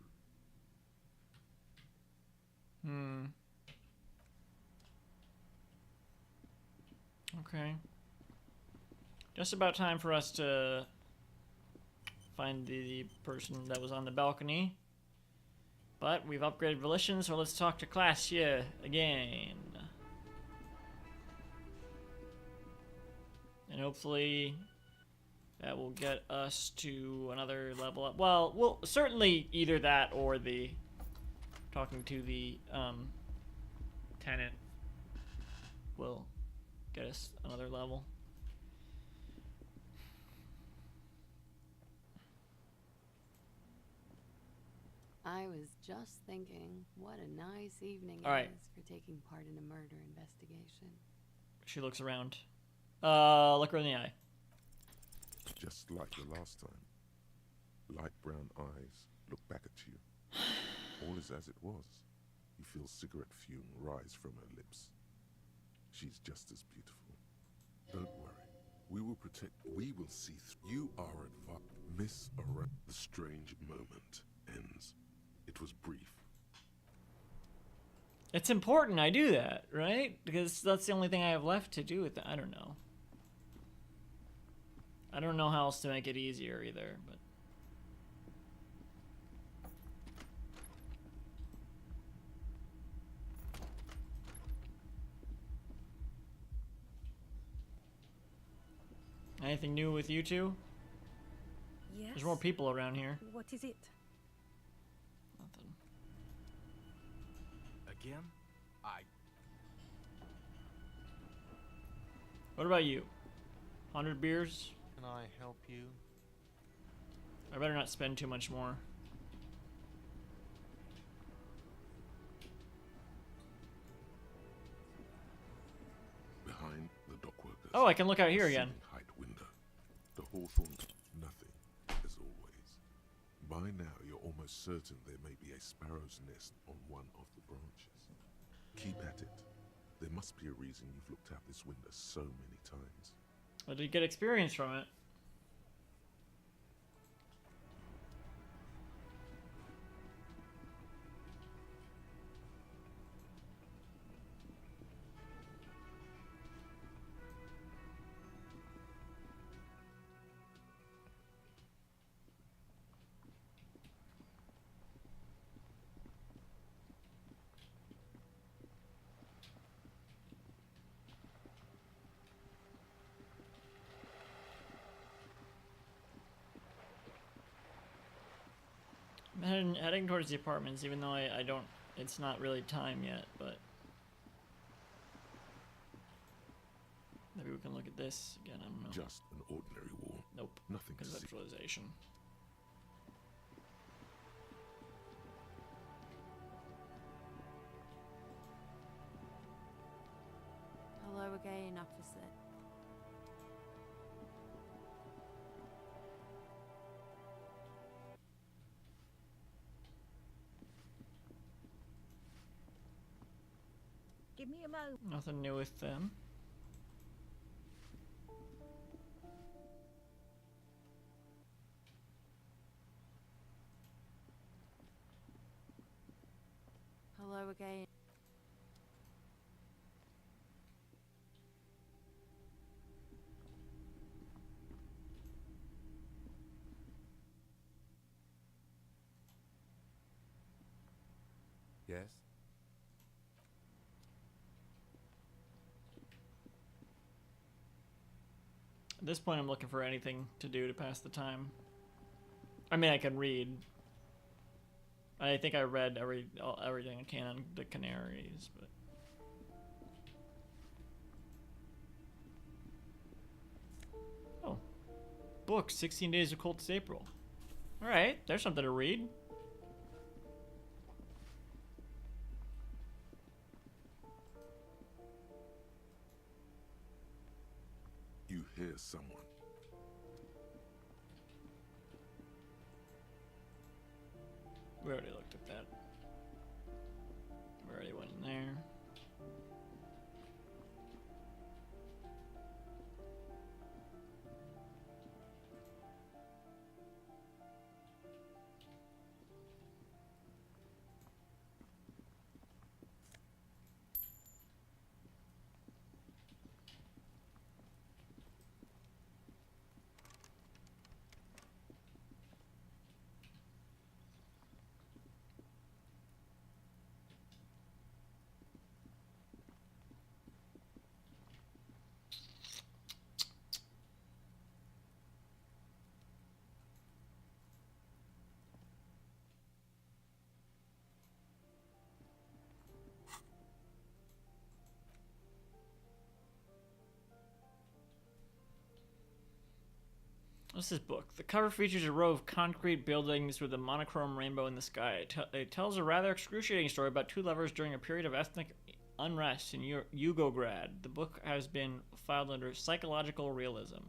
Okay. Just about time for us to find the person that was on the balcony. But we've upgraded volition, so let's talk to class here again. And hopefully that will get us to another level up. Well, we'll certainly either that or the talking to the tenant will get us another level. I was just thinking, what a nice evening All right. it is for taking part in a murder investigation. She looks around. Look her in the eye. Just like the last time. Light brown eyes look back at you. All is as it was. You feel cigarette fume rise from her lips. She's just as beautiful. Don't worry. We will protect. We will see through. You are advanced. Miss Aura. The strange moment ends. It was brief. It's important I do that, right? Because that's the only thing I have left to do with it. I don't know. I don't know how else to make it easier either, but... Anything new with you two? Yes. There's more people around here. What is it? Nothing. Again? What about you? 100 beers? Can I help you? I better not spend too much more. Behind the dock workers. Oh, I can look out here again. Height window. The hawthorn. Nothing, as always. By now, you're almost certain there may be a sparrow's nest on one of the branches. Keep at it. There must be a reason you've looked out this window so many times. Well, did you get experience from it? I'm heading towards the apartments, even though I don't, it's not really time yet, but maybe we can look at this again, I don't know. Just an ordinary wall. Nope. Nothing to see. Conceptualization. again, officer. Give me a moment. Nothing new with them. Hello again. Yes? At this point, I'm looking for anything to do to pass the time. I mean, I can read. I think I read everything I can on the Canaries, but... Oh. Book, 16 Days of Cultist April. Alright, there's something to read. You hear someone. We already looked at that. We already went in there. What's this book? The cover features a row of concrete buildings with a monochrome rainbow in the sky. It tells a rather excruciating story about two lovers during a period of ethnic unrest in Yugograd. The book has been filed under psychological realism.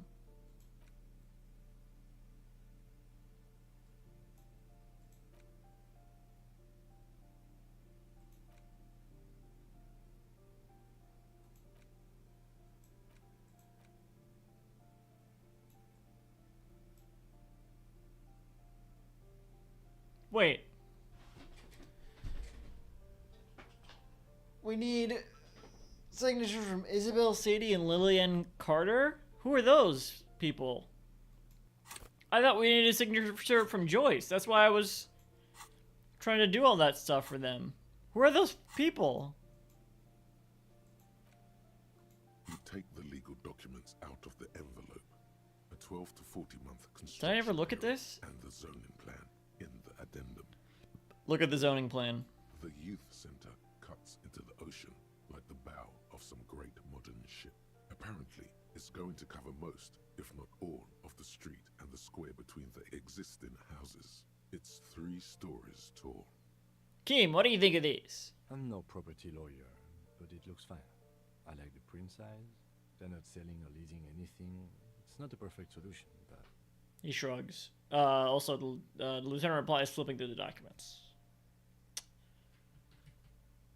Wait. We need signatures from Isabel Sadie and Lillian Carter? Who are those people? I thought we needed a signature from Joyce. That's why I was trying to do all that stuff for them. Who are those people? You take the legal documents out of the envelope. A 12 to 40 month construction. Did I ever look at this? And the zoning plan in the addendum. Look at the zoning plan. The youth center cuts into the ocean like the bow of some great modern ship. Apparently, it's going to cover most, if not all, of the street and the square between the existing houses. It's 3 stories tall. Kim, what do you think of this? I'm no property lawyer, but it looks fine. I like the print size. They're not selling or leasing anything. It's not a perfect solution, but... He shrugs. Also, the lieutenant replies, flipping through the documents.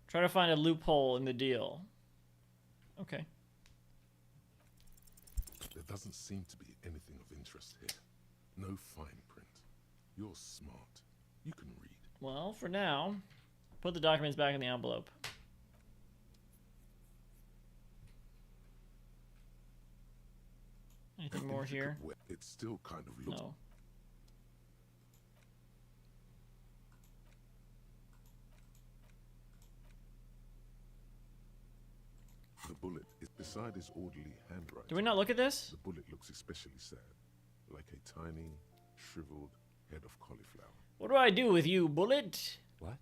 Try to find a loophole in the deal. Okay. There doesn't seem to be anything of interest here. No fine print. You're smart. You can read. Well, for now, put the documents back in the envelope. Anything more here? It still kind of looks... No. The bullet is beside his orderly handwriting. Do we not look at this? The bullet looks especially sad, like a tiny, shriveled head of cauliflower. What do I do with you, Bullet? What?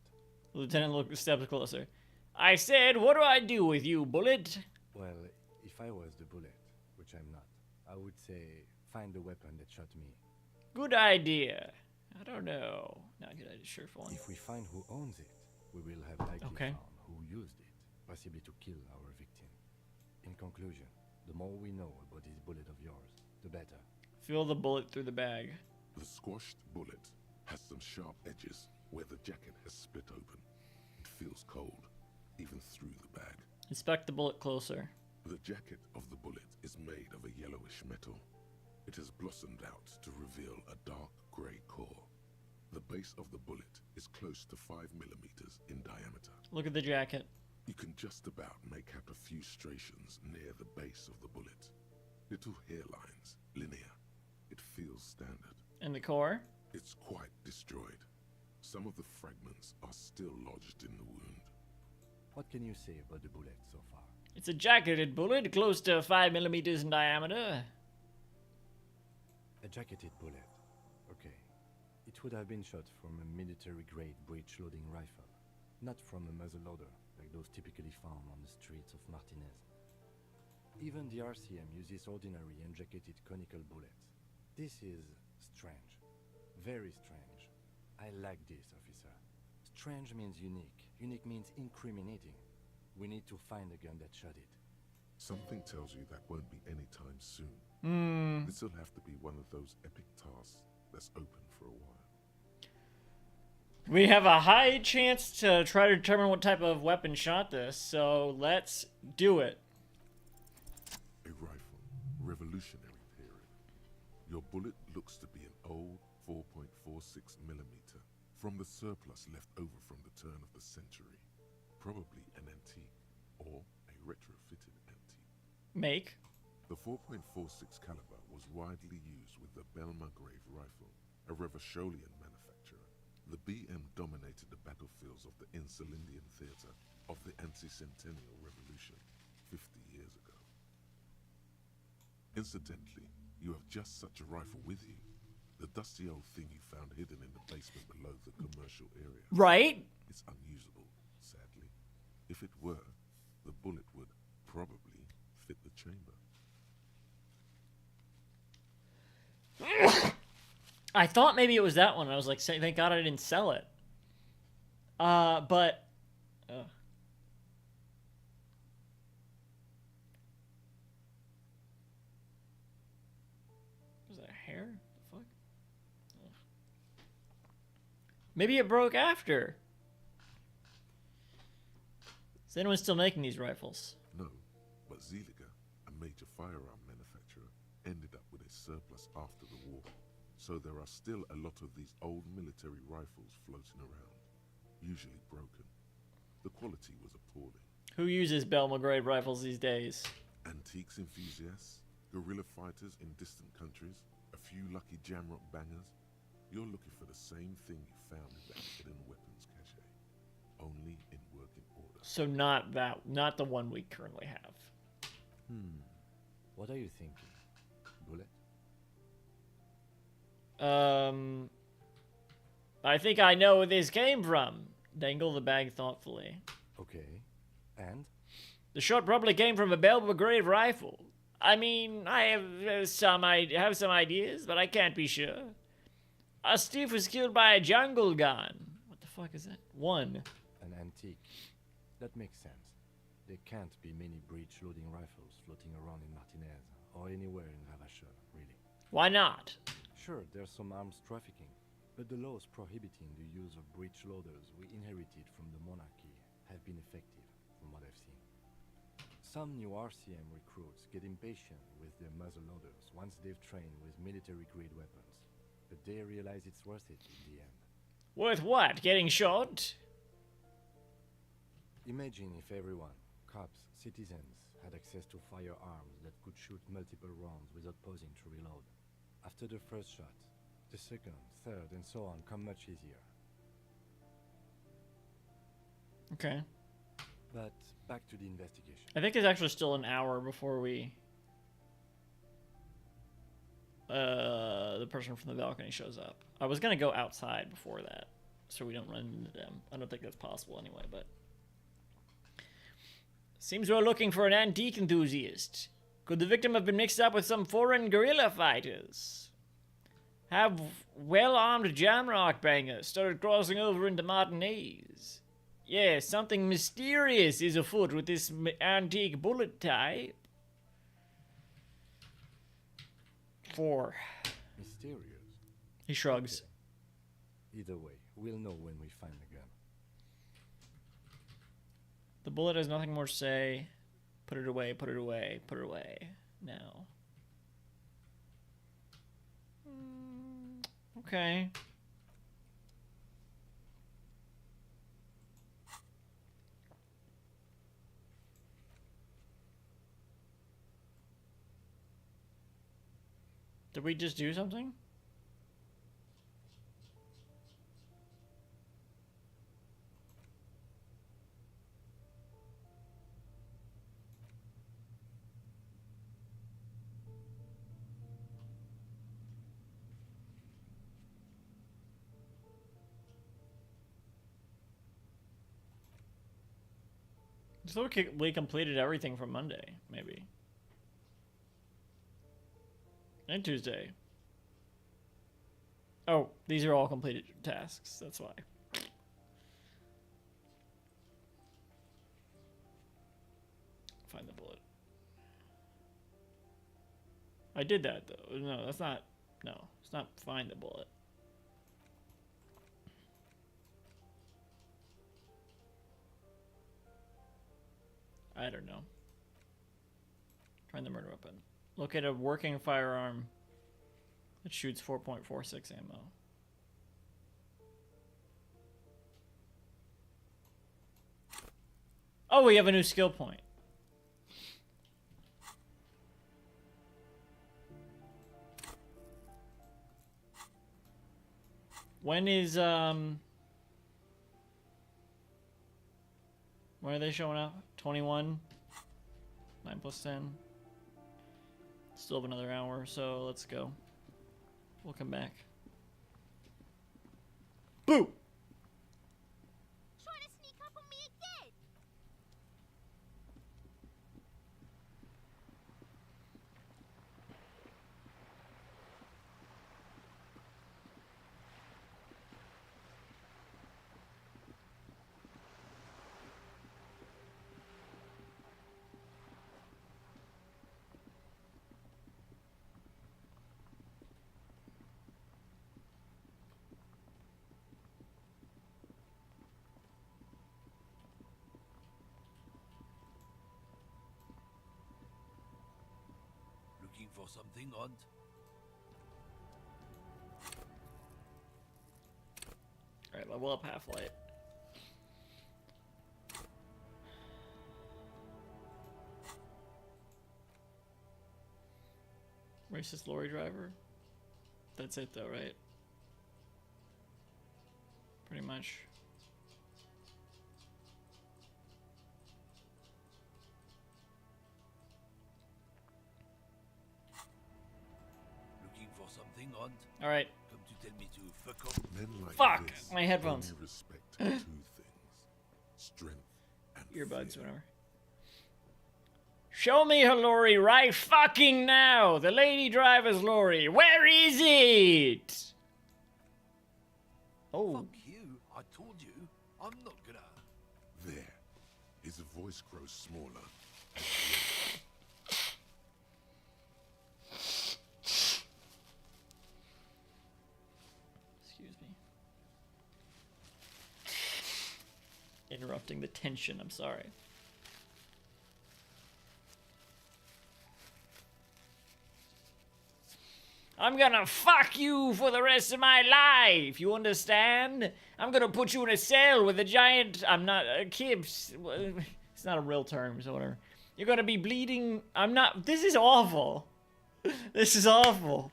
The lieutenant steps closer. I said, what do I do with you, Bullet? Well, if I was the bullet, which I'm not, I would say, find the weapon that shot me. Good idea. I don't know. Not good idea, sure for one. If we find who owns it, we will have likely found who used it, possibly to kill our victim. In conclusion, the more we know about this bullet of yours, the better. Feel the bullet through the bag. The squashed bullet has some sharp edges where the jacket has split open. It feels cold, even through the bag. Inspect the bullet closer. The jacket of the bullet is made of a yellowish metal. It has blossomed out to reveal a dark grey core. The base of the bullet is close to 5 millimeters in diameter. Look at the jacket. You can just about make out a few striations near the base of the bullet. Little hairlines, linear. It feels standard. And the core? It's quite destroyed. Some of the fragments are still lodged in the wound. What can you say about the bullet so far? It's a jacketed bullet, close to 5 millimeters in diameter. A jacketed bullet. Okay. It would have been shot from a military-grade breech-loading rifle, not from a muzzleloader like those typically found on the streets of Martinez. Even the RCM uses ordinary unjacketed conical bullets. This is strange. Very strange. I like this, officer. Strange means unique. Unique means incriminating. We need to find the gun that shot it. Something tells you that won't be anytime soon. This'll have to be one of those epic tasks that's open for a while. We have a high chance to try to determine what type of weapon shot this, so let's do it. A rifle, Revolutionary period. Your bullet looks to be an old 4.46 millimeter from the surplus left over from the turn of the century. Probably an antique or a retrofitted antique. Make. The 4.46 caliber was widely used with the Belmargrave rifle, a Revacholian manufacturer. The BM dominated the battlefields of the Insulindian theater of the anti-centennial revolution 50 years ago. Incidentally, you have just such a rifle with you. The dusty old thing you found hidden in the basement below the commercial area. Right? It's unusable, sadly. If it were, the bullet would probably fit the chamber. I thought maybe it was that one. I was like, thank God I didn't sell it. But... Was that hair? The fuck? Ugh. Maybe it broke after. Is anyone still making these rifles? No, but Zeliger, a major firearm manufacturer, ended up with a surplus after the war. So there are still a lot of these old military rifles floating around, usually broken. The quality was appalling. Who uses Belmargrave rifles these days? Antiques enthusiasts, guerrilla fighters in distant countries, a few lucky jamrock bangers. You're looking for the same thing you found in that hidden weapons cache, only in working order. So not the one we currently have. What are you thinking? Bullet? I think I know where this came from. Dangle the bag thoughtfully. Okay. And? The shot probably came from a Belmargrave rifle. I mean, I have some ideas, but I can't be sure. A thief was killed by a jungle gun. What the fuck is that? One. An antique. That makes sense. There can't be many breech-loading rifles floating around in Martinez, or anywhere in Ravachol, really. Why not? Sure, there's some arms trafficking, but the laws prohibiting the use of breech loaders we inherited from the monarchy have been effective, from what I've seen. Some new RCM recruits get impatient with their muzzle loaders once they've trained with military-grade weapons, but they realize it's worth it in the end. Worth what? Getting shot? Imagine if everyone, cops, citizens, had access to firearms that could shoot multiple rounds without pausing to reload. After the first shot, the second, third, and so on come much easier. Okay. But back to the investigation. I think there's actually still an hour before we... the person from the balcony shows up. I was gonna go outside before that, so we don't run into them. I don't think that's possible anyway, but... Seems we're looking for an antique enthusiast. Could the victim have been mixed up with some foreign guerrilla fighters? Have well-armed jamrock bangers started crossing over into Martinez? Yes, something mysterious is afoot with this antique bullet type. 4. Mysterious. He shrugs. Okay. Either way, we'll know when we find the gun. The bullet has nothing more to say. Put it away, put it away, put it away. Now. Okay. Did we just do something? So we completed everything from Monday, maybe. And Tuesday. Oh, these are all completed tasks, that's why. Find the bullet. I did that, though. No, that's not... No, it's not find the bullet. I don't know. Find the murder weapon. Locate a working firearm that shoots 4.46 ammo. Oh, we have a new skill point. When is, when are they showing up? 21? 9 plus 10. Still have another hour, so let's go. We'll come back. Boo! Trying to sneak up on me again. Looking for something odd? Alright, level up Half-Light. Racist lorry driver? That's it though, right? Pretty much. Looking for something odd? Alright. Come to tell me to fuck off. Men like Fuck! this My headphones. only respect two things: strength and Earbuds, fear. whatever. Show me her lorry right fucking now! The lady driver's lorry! Where is it? Oh. Fuck you! I told you, I'm not gonna. There. His voice grows smaller. Excuse me. Interrupting the tension, I'm sorry. I'm gonna fuck you for the rest of my life, you understand? I'm gonna put you in a cell with a giant... I'm not... Kibs. It's not a real term, so whatever. You're gonna be bleeding... I'm not... This is awful. This is awful.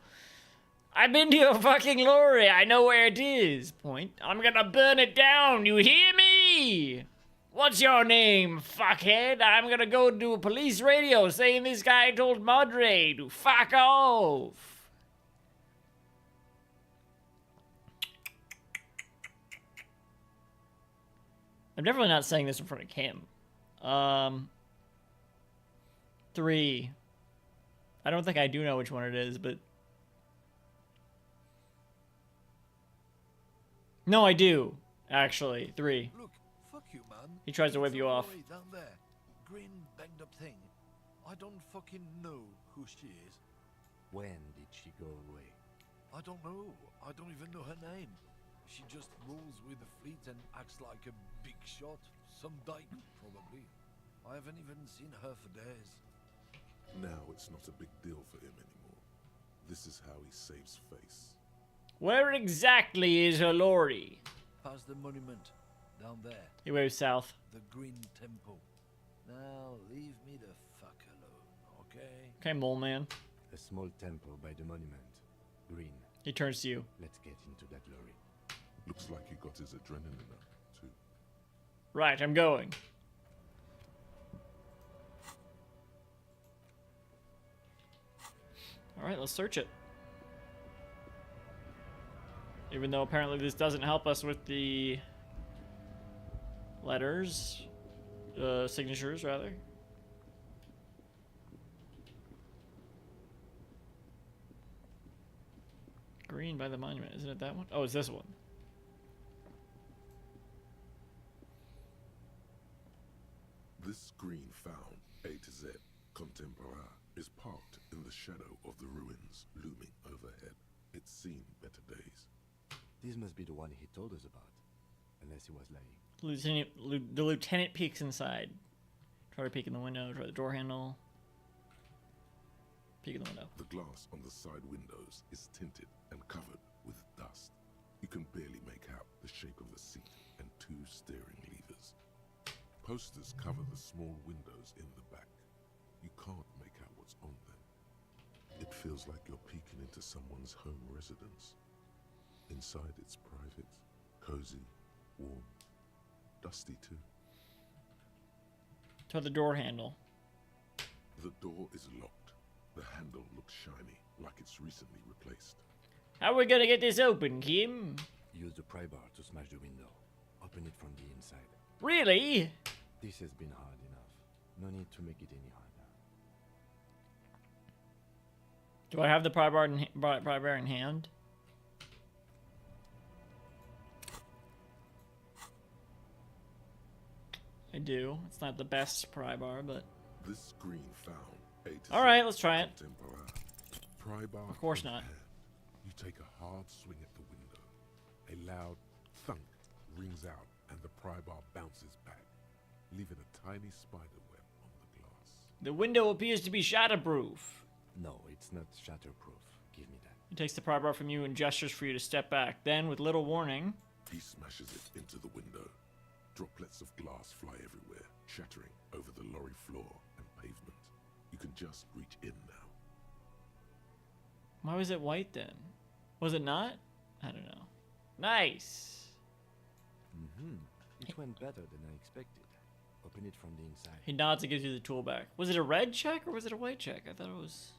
I've been to your fucking lorry. I know where it is. Point. I'm gonna burn it down. You hear me? What's your name, fuckhead? I'm gonna go do a police radio saying this guy told Madre to fuck off. I'm definitely not saying this in front of Kim. 3. I don't think I do know which one it is, but... No, I do, actually. 3. Look, fuck you, man. He tries to whip you off. Lorry down there. Green banged up thing. I don't fucking know who she is. When did she go away? I don't know. I don't even know her name. She just rolls with the fleet and acts like a big shot. Some dyke, probably. I haven't even seen her for days. Now it's not a big deal for him anymore. This is how he saves face. Where exactly is her lorry? Past the monument. Down there. He waves south. The Green Temple. Now leave me the fuck alone, okay? Okay, mole man. A small temple by the monument. Green. He turns to you. Let's get into that lorry. Looks like he got his adrenaline up, too. Right, I'm going. Alright, let's search it. Even though apparently this doesn't help us with the letters, signatures rather. Green by the monument, isn't it that one? Oh, it's this one. This green found, A to Z, contemporaire, is parked in the shadow of the ruins looming overhead. It's seen better days. This must be the one he told us about. Unless he was lying. The lieutenant peeks inside. Try to peek in the window, try the door handle. Peek in the window. The glass on the side windows is tinted and covered with dust. You can barely make out the shape of a seat and two steering levers. Posters cover the small windows in the back. You can't make out what's on them. It feels like you're peeking into someone's home residence. Inside it's private, cozy, warm, dusty too. Try the door handle. The door is locked. The handle looks shiny, like it's recently replaced. How are we gonna get this open, Kim? Use the pry bar to smash the window. Open it from the inside. Really? This has been hard enough. No need to make it any harder. Do I have the pry bar in hand? I do. It's not the best pry bar, but... This green found. Alright, let's try it. Pry bar Of course in not. hand. You take a hard swing at the window. A loud thunk rings out and the pry bar bounces back, leaving a tiny spider web on the glass. The window appears to be shatterproof. No, it's not shatterproof. Give me that. He takes the pry bar from you and gestures for you to step back. Then, with little warning... He smashes it into the window. Droplets of glass fly everywhere, shattering over the lorry floor and pavement. You can just reach in now. Why was it white then? Was it not? I don't know. Nice! It went better than I expected. Open it from the inside. He nods and gives you the tool back. Was it a red check or was it a white check? I thought it was...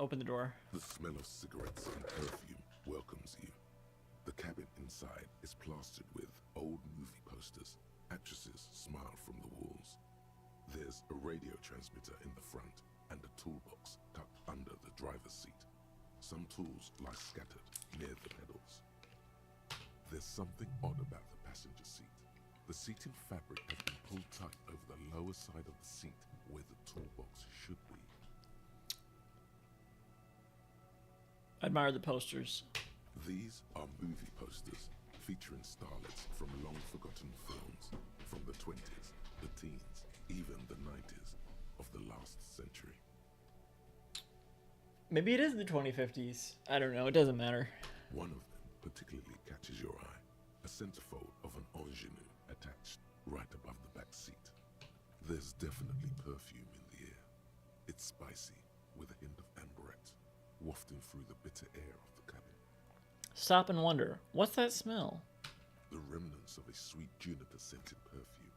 Open the door. The smell of cigarettes and perfume welcomes you. The cabin inside is plastered with old movie posters. Actresses smile from the walls. There's a radio transmitter in the front and a toolbox tucked under the driver's seat. Some tools lie scattered near the pedals. There's something odd about the passenger seat. The seating fabric has been pulled tight over the lower side of the seat where the toolbox should be. I admire the posters. These are movie posters featuring starlets from long-forgotten films from the 20s, the teens, even the 90s of the last century. Maybe it is the 2050s. I don't know. It doesn't matter. One of them particularly catches your eye. A centerfold of an ingenue attached right above the back seat. There's definitely perfume in the air. It's spicy with a hint of amberette, wafting through the bitter air of the cabin. Stop and wonder. What's that smell? The remnants of a sweet juniper-scented perfume.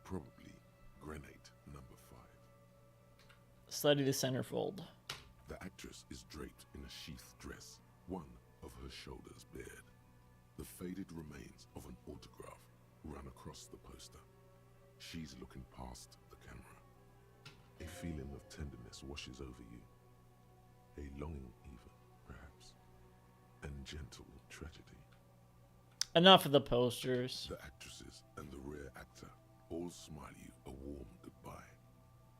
Probably granate number 5. Study the centerfold. The actress is draped in a sheath dress, one of her shoulders bared. The faded remains of an autograph run across the poster. She's looking past the camera. A feeling of tenderness washes over you. A longing even. and gentle tragedy. Enough of the posters. The actresses and the rear actor all smile you a warm goodbye.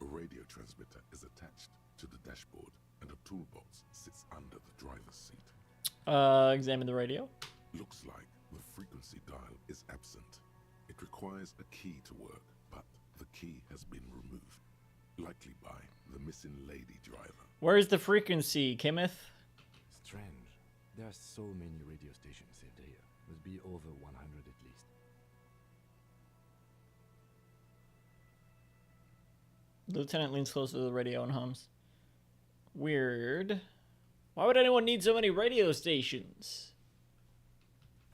A radio transmitter is attached to the dashboard, and a toolbox sits under the driver's seat. Examine the radio. Looks like the frequency dial is absent. It requires a key to work, but the key has been removed, likely by the missing lady driver. Where's the frequency, Kenneth? Strange. There are so many radio stations saved here. Must be over 100 at least. The lieutenant leans closer to the radio and hums. Weird. Why would anyone need so many radio stations?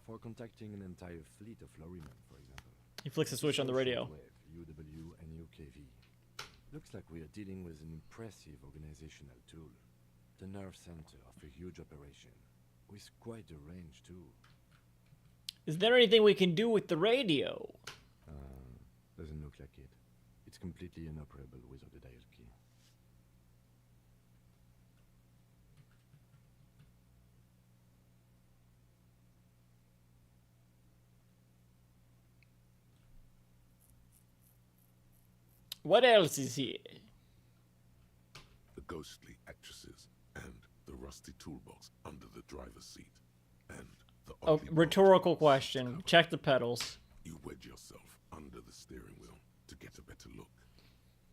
For contacting an entire fleet of lorrymen, for example. He flicks the switch on the radio. Shortwave, UW and UKV. Looks like we are dealing with an impressive organizational tool. The nerve center of a huge operation. With quite a range, too. Is there anything we can do with the radio? Doesn't look like it. It's completely inoperable without a dial key. What else is here? The ghostly actresses and the rusty toolbox under the driver's seat, and the rhetorical question. Check the pedals. You wedge yourself under the steering wheel to get a better look.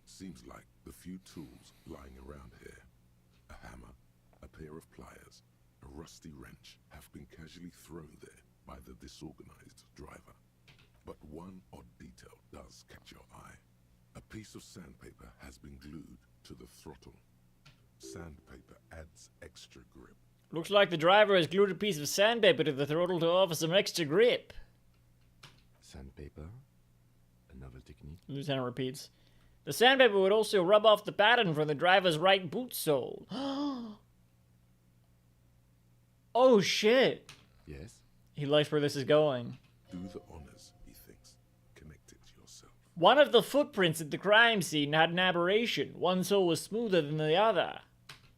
Seems like the few tools lying around here, a hammer, a pair of pliers, a rusty wrench, have been casually thrown there by the disorganized driver. But one odd detail does catch your eye. A piece of sandpaper has been glued to the throttle. Sandpaper adds extra grip. Looks like the driver has glued a piece of sandpaper to the throttle to offer some extra grip. Sandpaper? A novel technique? The lieutenant repeats. The sandpaper would also rub off the pattern from the driver's right boot sole. Oh shit. Yes? He likes where this is going. Do the honors, he thinks. Connect it yourself. One of the footprints at the crime scene had an aberration. One sole was smoother than the other.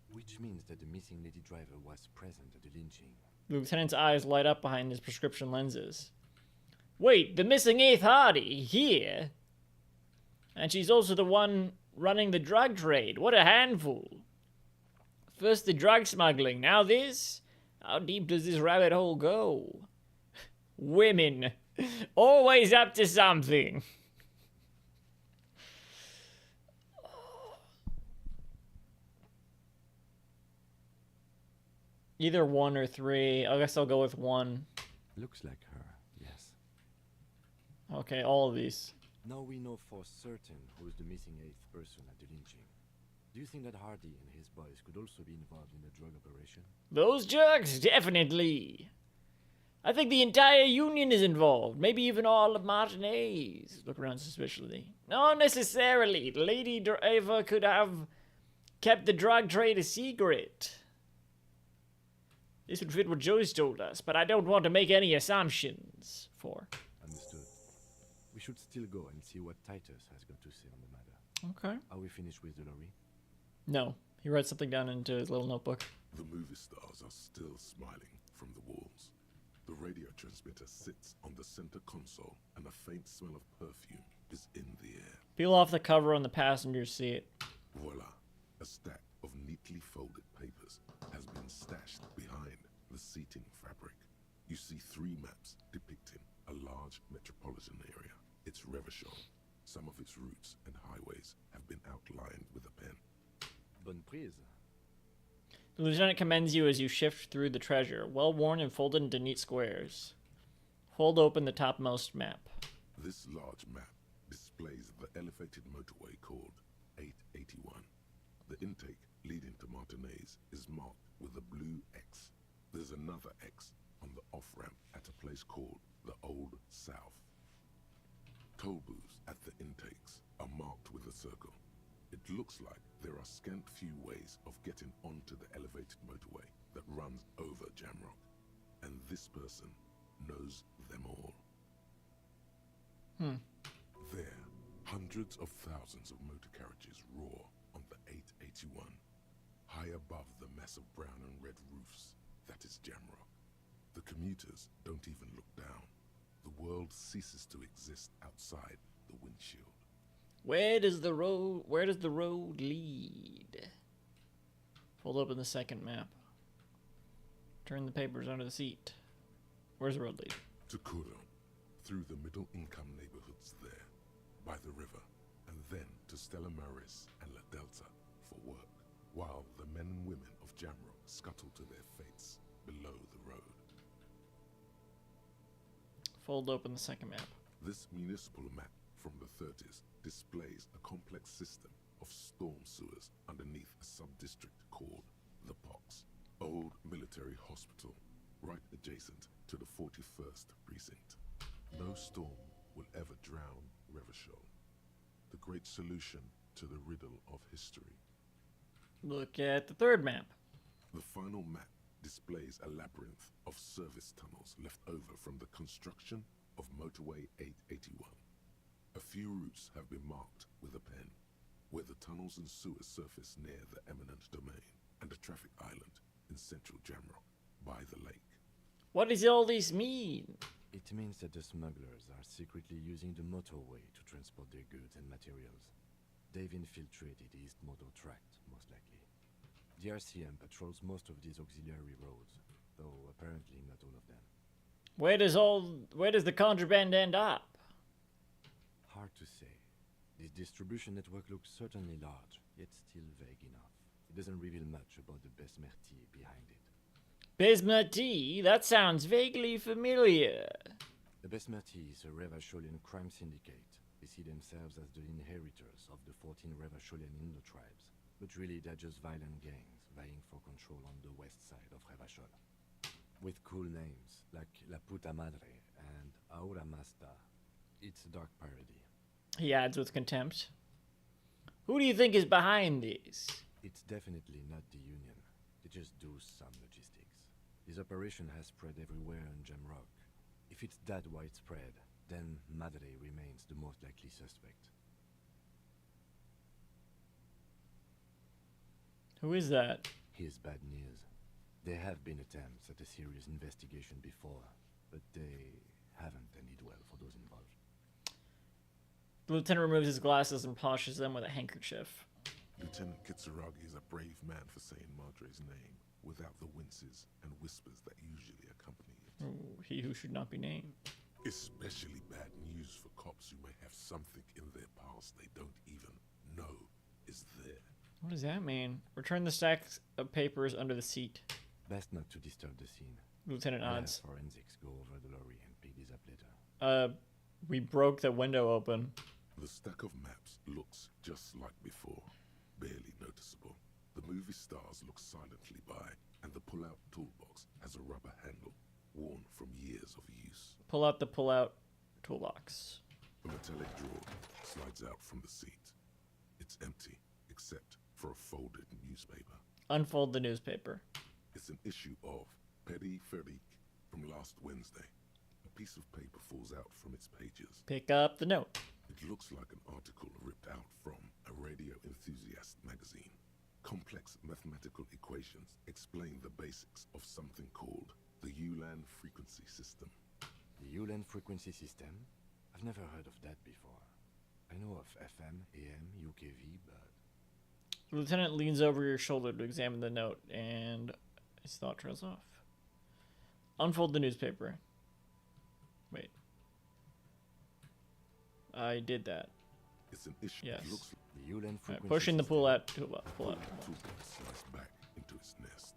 Which means that the missing lady driver was present at the lynching. The lieutenant's eyes light up behind his prescription lenses. Wait, the missing 8th Hardy here? And she's also the one running the drug trade. What a handful. First the drug smuggling, now this? How deep does this rabbit hole go? Women. Always up to something. Either 1 or 3. I guess I'll go with 1. Looks like her, yes. Okay, all of these. Now we know for certain who is the missing 8th person at the lynching. Do you think that Hardy and his boys could also be involved in the drug operation? Those jerks? Definitely. I think the entire Union is involved. Maybe even all of Martinez. Look around suspiciously. Not necessarily. The lady driver could have kept the drug trade a secret. This would fit what Joe's told us, but I don't want to make any assumptions. 4. Understood. We should still go and see what Titus has got to say on the matter. Okay. Are we finished with the lorry? No. He writes something down into his little notebook. The movie stars are still smiling from the walls. The radio transmitter sits on the center console, and a faint smell of perfume is in the air. Peel off the cover on the passenger seat. Voila. A stack of neatly folded papers has been stashed behind the seating fabric. You see 3 maps depicting a large metropolitan area. It's Revachol. Some of its routes and highways have been outlined with a pen. Bonne prise. The lieutenant commends you as you shift through the treasure, well worn and folded into neat squares. Hold open the topmost map. This large map displays the elevated motorway called 881. The intake leading to Martinez is marked with a blue X. There's another X on the off-ramp at a place called the Old South. Toll booths at the intakes are marked with a circle. It looks like there are scant few ways of getting onto the elevated motorway that runs over Jamrock, and this person knows them all. There, hundreds of thousands of motor carriages roar on the 881. High above the mass of brown and red roofs, that is Jamrock. The commuters don't even look down. The world ceases to exist outside the windshield. Where does the road lead? Fold open the second map. Turn the papers under the seat. Where's the road lead? To Kuro, through the middle-income neighborhoods there, by the river, and then to Stella Maris and La Delta for work, while the men and women of Jamrock scuttle to their fates below the road. Fold open the second map. This municipal map from the 30s displays a complex system of storm sewers underneath a sub-district called the Pox, old military hospital, right adjacent to the 41st precinct. No storm will ever drown Revachol, the great solution to the riddle of history. Look at the third map. The final map displays a labyrinth of service tunnels left over from the construction of Motorway 881. A few routes have been marked with a pen, where the tunnels and sewers surface near the eminent domain and a traffic island in central Jamrock by the lake. What does all this mean? It means that the smugglers are secretly using the motorway to transport their goods and materials. They've infiltrated the East Motor Tract, most likely. The RCM patrols most of these auxiliary roads, though apparently not all of them. Where does the contraband end up? Hard to say. This distribution network looks certainly large, yet still vague enough. It doesn't reveal much about the Besmerti behind it. Besmerti? That sounds vaguely familiar. The Besmerti is a Revacholian crime syndicate. They see themselves as the inheritors of the 14 Revacholian Indo-tribes, but really they're just violent gangs vying for control on the west side of Revachol. With cool names like La Puta Madre and Aura Masta, it's a dark parody. He adds with contempt. Who do you think is behind this? It's definitely not the Union. They just do some logistics. This operation has spread everywhere in Jamrock. If it's that widespread, then Madre remains the most likely suspect. Who is that? Here's bad news. There have been attempts at a serious investigation before, but they haven't ended well for those involved. The lieutenant removes his glasses and polishes them with a handkerchief. Lieutenant Kitsuragi is a brave man for saying Madre's name without the winces and whispers that usually accompany it. Ooh, he who should not be named. Especially bad news for cops who may have something in their past they don't even know is there. What does that mean? Return the stacks of papers under the seat. Best not to disturb the scene. Lieutenant nods. Forensics go over the lorry and pick these up later. We broke the window open. The stack of maps looks just like before, barely noticeable. The movie stars look silently by, and the pull-out toolbox has a rubber handle, worn from years of use. Pull out the pull-out toolbox. A metallic drawer slides out from the seat. It's empty, except for a folded newspaper. Unfold the newspaper. It's an issue of Petit Ferric from last Wednesday. A piece of paper falls out from its pages. Pick up the note. It looks like an article ripped out from a radio enthusiast magazine. Complex mathematical equations explain the basics of something called the Ulan frequency system. The Ulan frequency system? I've never heard of that before. I know of FM, AM, UKV, but... The lieutenant leans over your shoulder to examine the note, and his thought trails off. Unfold the newspaper. Wait. I did that. It's an issue. Yes. It looks like the Ulan frequency pushing the pull-out toolbox. Slice back into its nest.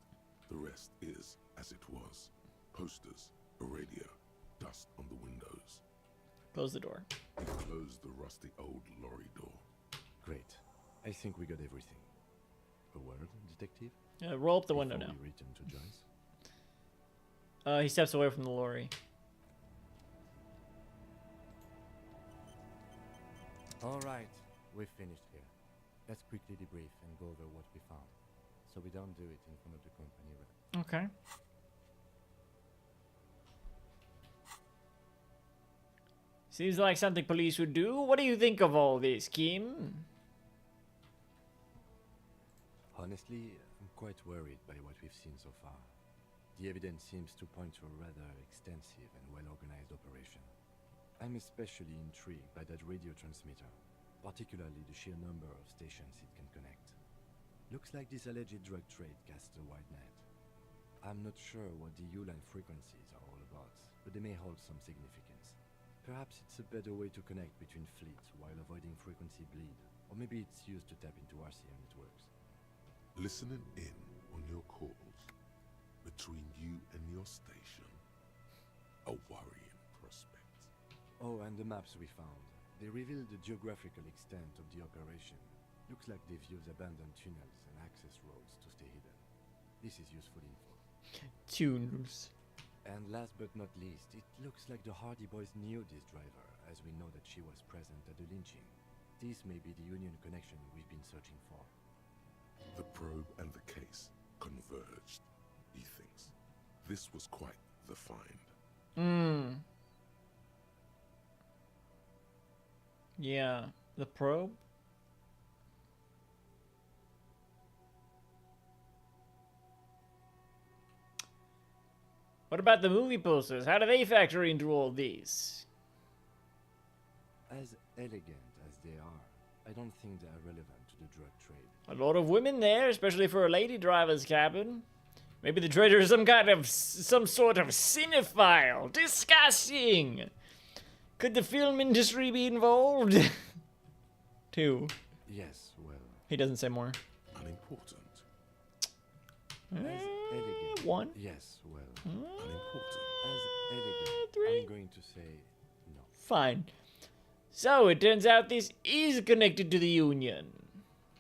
The rest is as it was. Posters, a radio, dust on the windows. Close the door. He closed the rusty old lorry door. Great. I think we got everything. A word, detective? Yeah, roll up the window now. We return to Joyce. He steps away from the lorry. All right, we've finished here. Let's quickly debrief and go over what we found, so we don't do it in front of the company rep. Okay. Seems like something police would do. What do you think of all this, Kim? Honestly, I'm quite worried by what we've seen so far. The evidence seems to point to a rather extensive and well-organized operation. I'm especially intrigued by that radio transmitter, particularly the sheer number of stations it can connect. Looks like this alleged drug trade casts a wide net. I'm not sure what the Uline frequencies are all about, but they may hold some significance. Perhaps it's a better way to connect between fleets while avoiding frequency bleed, or maybe it's used to tap into RCM networks. Listening in on your calls between you and your station, a worrying prospect. Oh, and the maps we found. They reveal the geographical extent of the operation. Looks like they've used abandoned tunnels and access roads to stay hidden. This is useful info. Tunes. And last but not least, it looks like the Hardy Boys knew this driver, as we know that she was present at the lynching. This may be the Union connection we've been searching for. The probe and the case converged, he thinks. This was quite the find. Yeah. The probe? What about the movie posters? How do they factor into all these? As elegant as they are, I don't think they are relevant to the drug trade. A lot of women there, especially for a lady driver's cabin. Maybe the trader is some sort of cinephile. Disgusting! Could the film industry be involved? Two. Yes, well. He doesn't say more. Unimportant. As elegant. One. Yes, well. Unimportant. As elegant. Three. I'm going to say no. Fine. So, it turns out this is connected to the Union.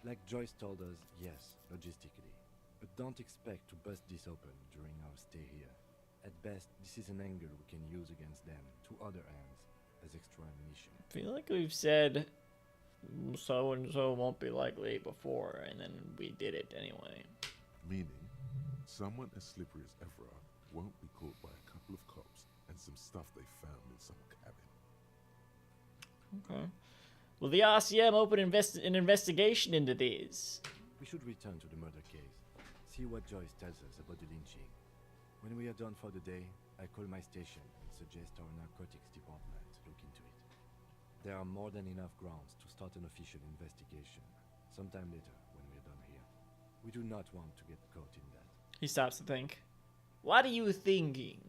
Like Joyce told us, yes, logistically. But don't expect to bust this open during our stay here. At best, this is an angle we can use against them, to other ends, as extra ammunition. I feel like we've said so-and-so won't be likely before, and then we did it anyway. Meaning, someone as slippery as Everard won't be caught by a couple of cops and some stuff they found in some cabin. Okay. Will the RCM open an investigation into these? We should return to the murder case, see what Joyce tells us about the lynching. When we are done for the day, I call my station and suggest our narcotics department look into it. There are more than enough grounds to start an official investigation, sometime later when we are done here. We do not want to get caught in that. He stops to think. What are you thinking?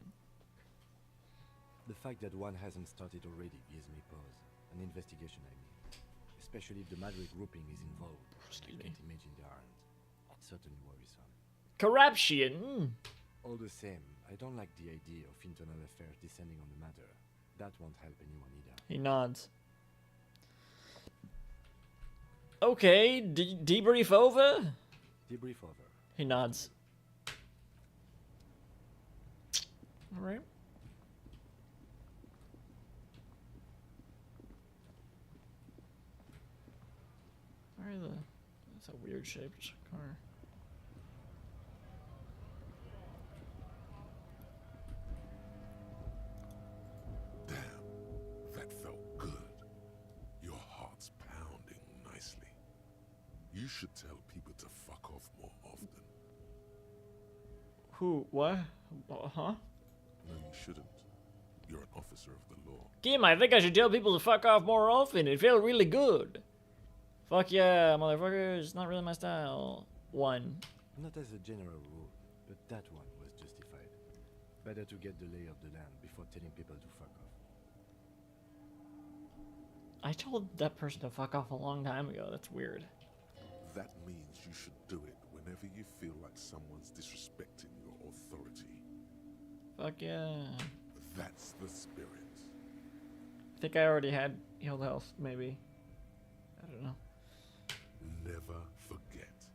The fact that one hasn't started already gives me pause. An investigation, I mean. Especially if the Madrid grouping is involved. I can't imagine they aren't. It's certainly worrisome. Corruption? All the same, I don't like the idea of internal affairs descending on the matter. That won't help anyone either. He nods. Okay, debrief over? Debrief over. He nods. Alright. That's a weird shaped car. Damn, that felt good. Your heart's pounding nicely. You should tell people to fuck off more often. Who? What? Huh? No, you shouldn't. You're an officer of the law. Kim, I think I should tell people to fuck off more often. It felt really good. Fuck yeah, motherfuckers. Not really my style. One. Not as a general rule, but that one was justified. Better to get the lay of the land before telling people to fuck off. I told that person to fuck off a long time ago. That's weird. That means you should do it whenever you feel like someone's disrespecting your authority. Fuck yeah. That's the spirit. I think I already had healed health, maybe. I don't know. Never forget,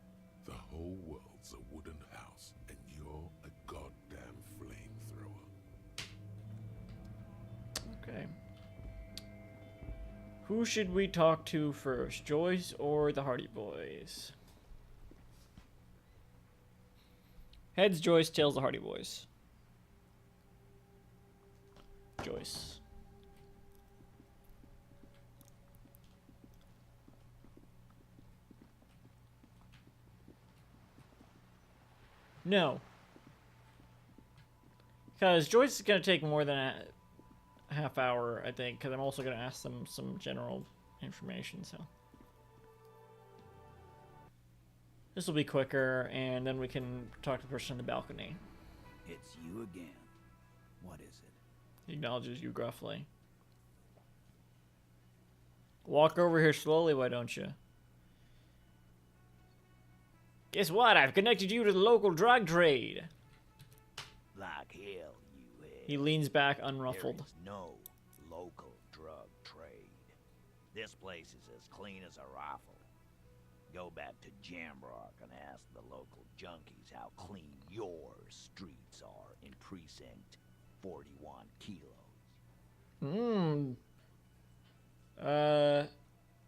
the whole world's a wooden house, and you're a goddamn flamethrower. Okay. Who should we talk to first, Joyce or the Hardy Boys? Heads Joyce, tails the Hardy Boys. Joyce. No. Because Joyce is going to take more than a half hour, I think, because I'm also going to ask them some general information, so. This will be quicker, and then we can talk to the person on the balcony. It's you again. What is it? He acknowledges you gruffly. Walk over here slowly, why don't you? Guess what? I've connected you to the local drug trade. Like hell, you have. He leans back, unruffled. There is no local drug trade. This place is as clean as a rifle. Go back to Jamrock and ask the local junkies how clean your streets are in Precinct 41 kilos.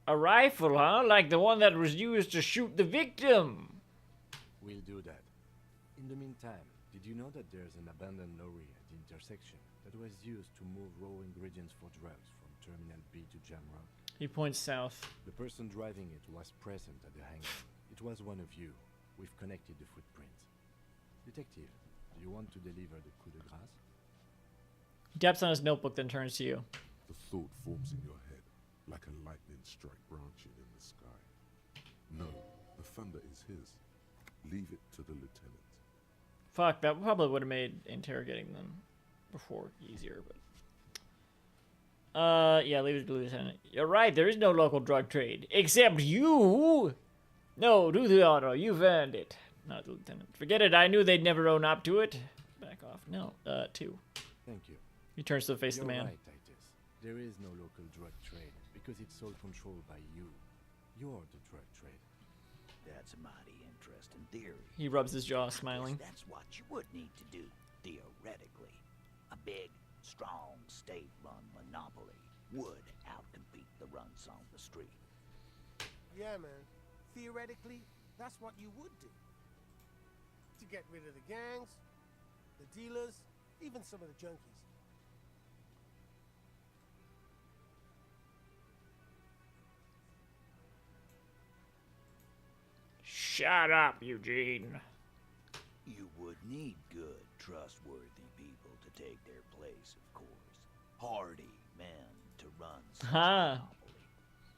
A rifle, huh? Like the one that was used to shoot the victim. We'll do that. In the meantime, did you know that there's an abandoned lorry at the intersection that was used to move raw ingredients for drugs from Terminal B to Jamrock? He points south. The person driving it was present at the hangar. It was one of you. We've connected the footprints. Detective, do you want to deliver the coup de grâce? He taps on his notebook, then turns to you. The thought forms in your head, like a lightning strike branching in the sky. No, the thunder is his. Leave it to the lieutenant. Fuck, that probably would have made interrogating them before easier, but... yeah, leave it to the lieutenant. You're right, there is no local drug trade. Except you! No, do the honor, you've earned it. Not the lieutenant. Forget it, I knew they'd never own up to it. Back off. No, two. Thank you. He turns to the face of the man. Right, Titus. There is no local drug trade, because it's all controlled by you. You're the drug trade. That's a mighty interesting theory. He rubs his jaw, smiling. That's what you would need to do, theoretically. A big, strong, state-run monopoly would outcompete the runts on the street. Yeah, man. Theoretically, that's what you would do. To get rid of the gangs, the dealers, even some of the junkies. Shut up, Eugene. You would need good, trustworthy people to take their place, of course. Hardy men to run such a monopoly.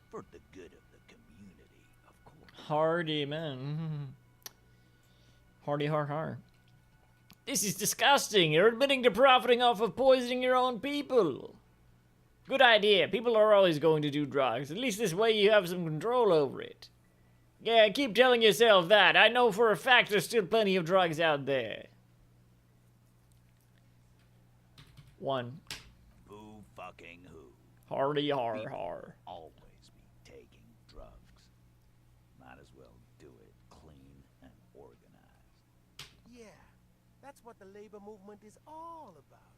For the good of the community, of course. Hardy men. Hardy har har. This is disgusting. You're admitting to profiting off of poisoning your own people. Good idea. People are always going to do drugs. At least this way you have some control over it. Yeah, keep telling yourself that. I know for a fact there's still plenty of drugs out there. One. Who fucking who? Hardy har har. Always be taking drugs. Might as well do it clean and organized. Yeah, that's what the labor movement is all about.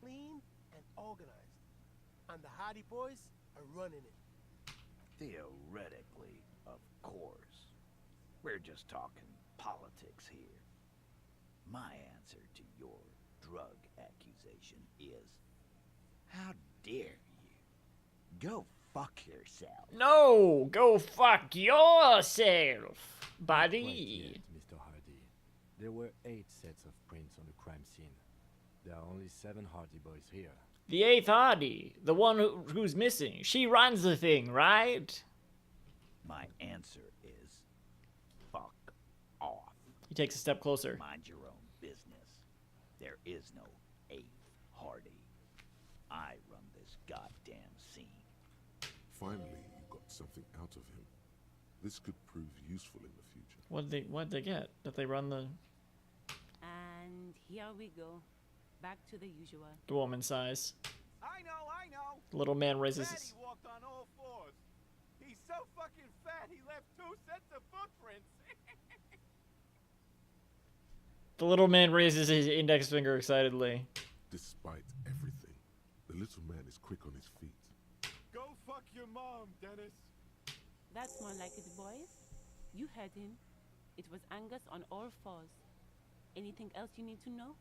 Clean and organized. And the Hardy Boys are running it. Theoretically, of course. We're just talking politics here. My answer to your drug accusation is, how dare you? Go fuck yourself. No, go fuck yourself, buddy. Quite yet, Mr. Hardy. There were 8 sets of prints on the crime scene. There are only 7 Hardy Boys here. The 8th Hardy, the one who's missing. She runs the thing, right? My answer is, fuck off. He takes a step closer. Mind your own business. There is no 8th Hardy. I run this goddamn scene. Finally, you got something out of him. This could prove useful in the future. What'd they get? That they run the... And here we go. Back to the usual. The woman sighs. I know. The little man raises Fatty his... walked on all fours. He's so fucking fat he left 2 sets of footprints. The little man raises his index finger excitedly. Despite everything, the little man is quick on his feet. Go fuck your mom, Dennis. That's more like it, boys. You heard him. It was Angus on all 4s. Anything else you need to know?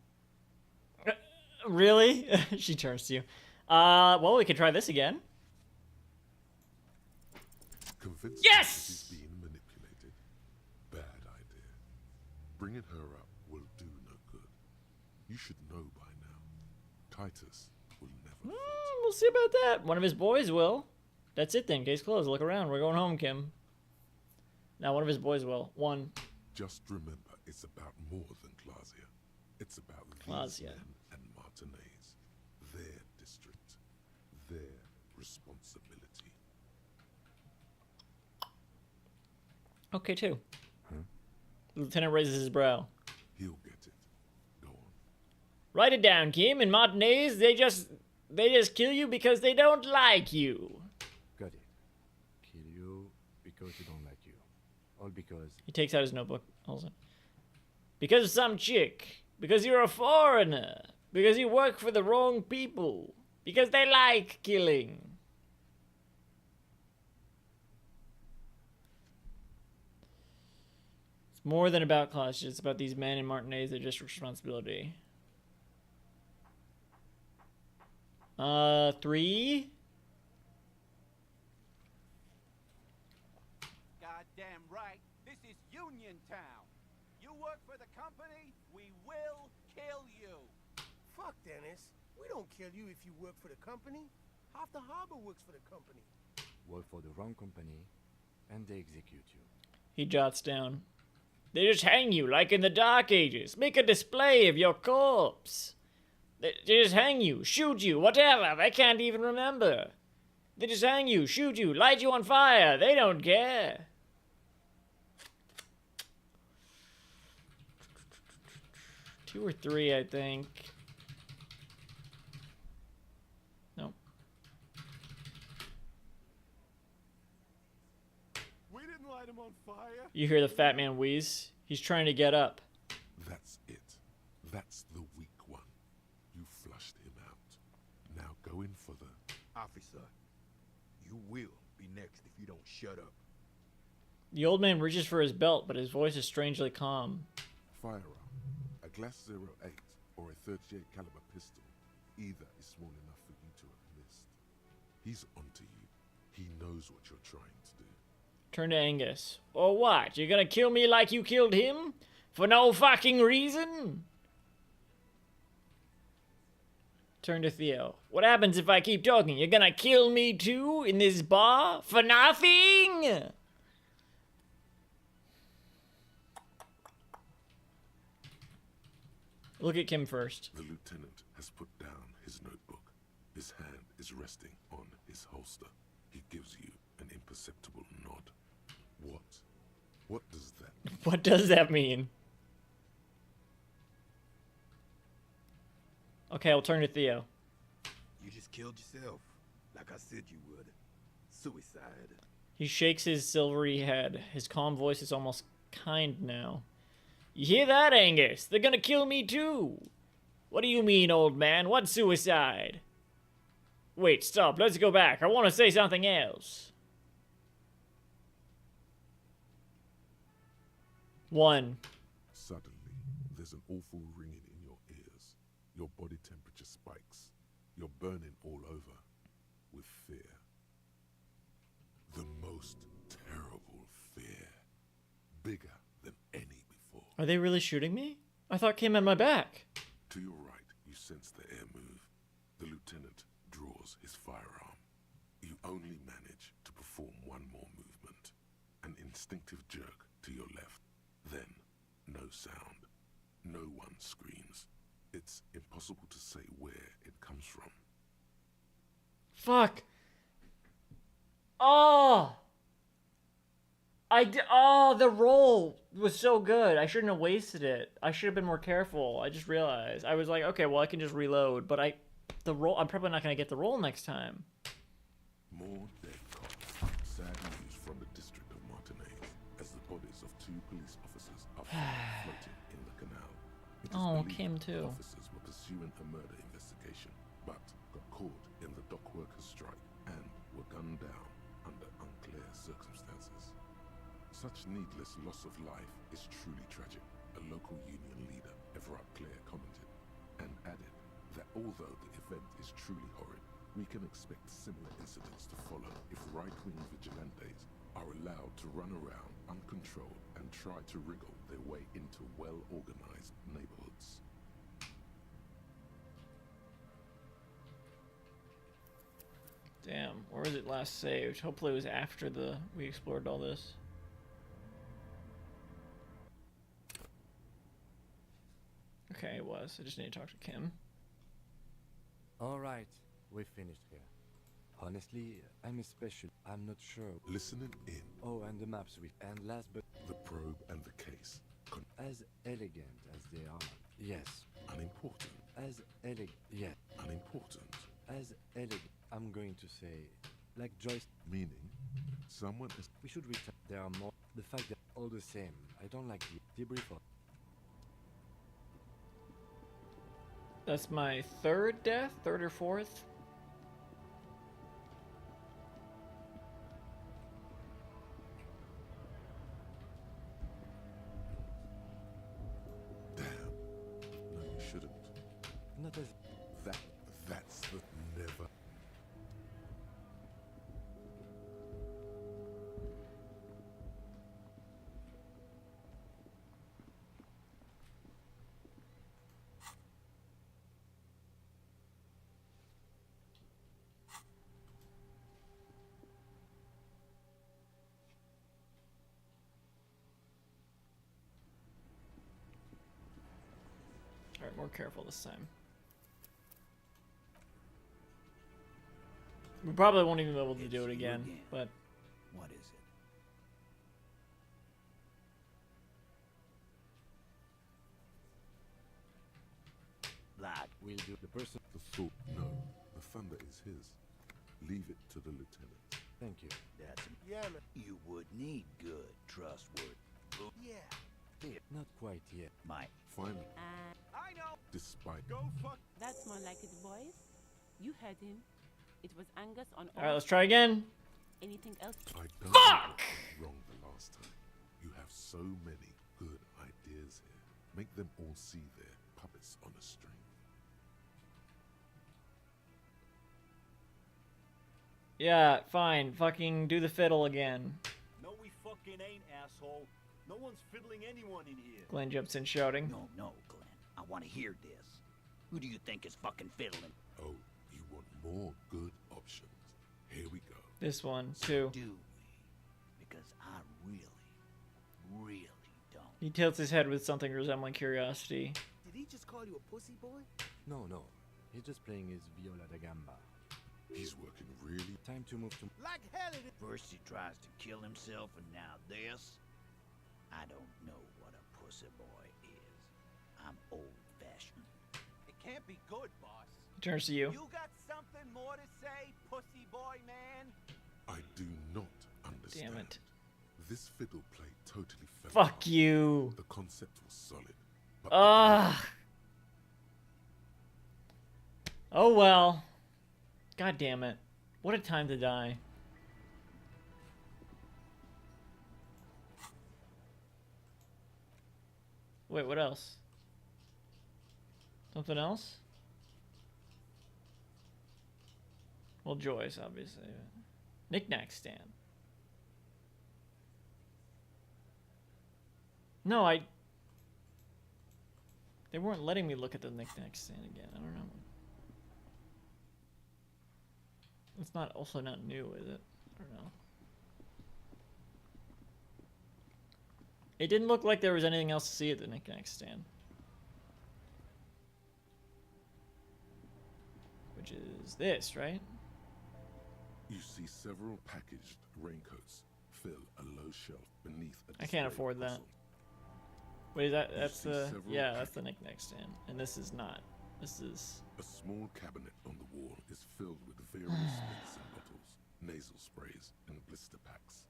Really? She turns to you. Well, we could try this again. Convinced yes! that he's being manipulated. Bad idea. Bringing her up will do no good. You should know by now. Titus will never. We'll see about that. One of his boys will. That's it then. Case closed. Look around. We're going home, Kim. Now, one of his boys will. One. Just remember, it's about more than Clausia. It's about Clausia and Martinez, their district, their responsibility. Okay, too. The lieutenant raises his brow. He'll get it. Go on. Write it down, Kim. In Martinez, they just kill you because they don't like you. Got it. Kill you because they don't like you. All because... He takes out his notebook. Also. Because of some chick. Because you're a foreigner. Because you work for the wrong people. Because they like killing. It's more than about Clash. It's about these men in Martinez. They're just responsibility. 3? Goddamn right. This is Union Town. You work for the company, we will kill you. Fuck, Dennis. We don't kill you if you work for the company. Half the harbor works for the company. Work for the wrong company, and they execute you. He jots down. They just hang you like in the Dark Ages. Make a display of your corpse. They just hang you, shoot you, whatever. They can't even remember. They just hang you, shoot you, light you on fire. They don't care. Two or 3, I think. No. We didn't light him on fire. You hear the fat man wheeze. He's trying to get up. That's it. That's the weak one. You flushed him out. Now go in for the... Officer, you will be next if you don't shut up. The old man reaches for his belt, but his voice is strangely calm. Firearm. A Glass 08 or a 38 caliber pistol. Either is small enough for you to have missed. He's onto you. He knows what you're trying to do. Turn to Angus. Or what? You're gonna kill me like you killed him? For no fucking reason? Turn to Theo. What happens if I keep talking? You're gonna kill me too? In this bar? For nothing? Look at Kim first. The lieutenant has put down his notebook. His hand is resting on his holster. He gives you an imperceptible nod. What? What does that mean? What does that mean? Okay, I'll turn to Theo. You just killed yourself, like I said you would. Suicide. He shakes his silvery head. His calm voice is almost kind now. You hear that, Angus? They're gonna kill me too. What do you mean, old man? What's suicide? Wait, stop. Let's go back. I want to say something else. 1. Suddenly, there's an awful ringing in your ears. Your body temperature spikes. You're burning all over with fear. The most terrible fear. Bigger than any before. Are they really shooting me? I thought Kim had my back. To your right, you sense the air move. The lieutenant draws his firearm. You only manage to perform one more movement. An instinctive jerk to your left. Then, no sound. No one screams. It's impossible to say where it comes from. Fuck. Oh! Oh, the roll was so good. I shouldn't have wasted it. I should have been more careful. I just realized. I was like, okay, well, I can just reload. But I'm probably not going to get the roll next time. More dead cops. Sad news from the district of Martinez as the bodies of 2 police officers are found floating in the canal. It is Oh, believed Kim too. Officers were pursuing a murder investigation, but got caught in the dock workers' strike and were gunned down under unclear circumstances. Such needless loss of life is truly tragic, a local union leader, Everard Clare, commented, and added that although the event is truly horrid, we can expect similar incidents to follow if right-wing vigilantes are allowed to run around uncontrolled and try to wriggle their way into well-organized neighborhoods. Damn, where was it last saved? Hopefully it was after we explored all this. Okay, it was. I just need to talk to Kim. Alright, we finished here. Honestly, I'm not sure. Listening in. Oh, and the maps and last but... The probe and the case. As elegant as they are. Yes. Unimportant. As elegant. Yeah. Unimportant. As elegant. I'm going to say, like Joyce. Meaning, someone is... We should return. There are more. The fact that all the same. I don't like the debrief of... That's my third death? Third or fourth? Damn. No, you shouldn't. Not as... That's the never... Alright, more careful this time. We probably won't even be able to do it again, but... What is it? Lad, we'll do the person... The thought, no. The thunder is his. Leave it to the lieutenant. Thank you. That's... Yeah, man. You would need good, trustworthy... Yeah. Not quite yet. Mike. Finally. I know. Despite... Go fuck. That's more like it, boys. You heard him. It was Angus on all. Alright, let's try again. Anything else? I don't Fuck! know wrong the last time. You have so many good ideas here. Make them all see their puppets on a string. Yeah, fine. Fucking do the fiddle again. No, we fucking ain't, asshole. No one's fiddling anyone in here. Glenn jumps in shouting. No, Glenn. I want to hear this. Who do you think is fucking fiddling? Oh, you want more good options? Here we go. This one, too. Do we? Because I really don't. He tilts his head with something resembling curiosity. Did he just call you a pussy boy? No. He's just playing his viola da gamba. He's working really... Time to move to... Like hell it is. First he tries to kill himself, and now this? I don't know what a pussy boy is. I'm old-fashioned. It can't be good, boss. Turns to you. You got something more to say, pussy boy man? I do not understand. Damn it. This fiddle play totally fell Fuck apart. you. The concept was solid. But Ugh. Oh well. God damn it. What a time to die. Wait, what else? Something else? Well, Joyce, obviously. Knick-knack stand. No, they weren't letting me look at the knick-knack stand again. I don't know. It's also not new, is it? I don't know. It didn't look like there was anything else to see at the knick-knack stand. Which is this, right? you see several packaged raincoats fill a low shelf beneath a I can't display afford that. puzzle. Wait, You that's see the several yeah, that's the knick-knack stand, and this is not. This is A small cabinet on the wall is filled with various medicine bottles, nasal sprays, and blister packs.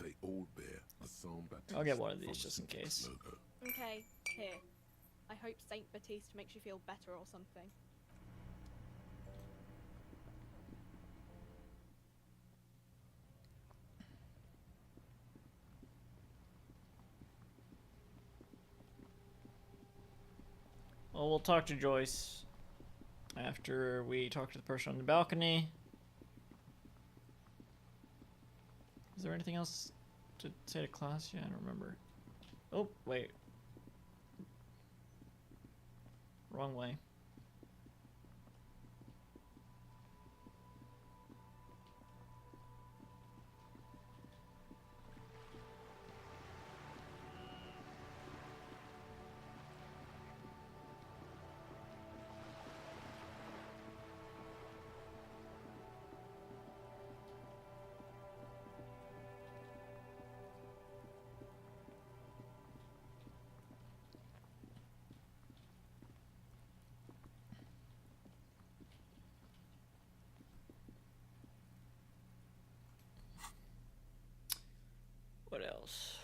They all bear the Saint Baptiste I'll get one of from these the just in Simplex case. logo. Okay, here. I hope Saint Baptiste makes you feel better or something. Well, we'll talk to Joyce after we talk to the person on the balcony. Is there anything else to say to class? Yeah, I don't remember. Oh, wait. Wrong way. What else?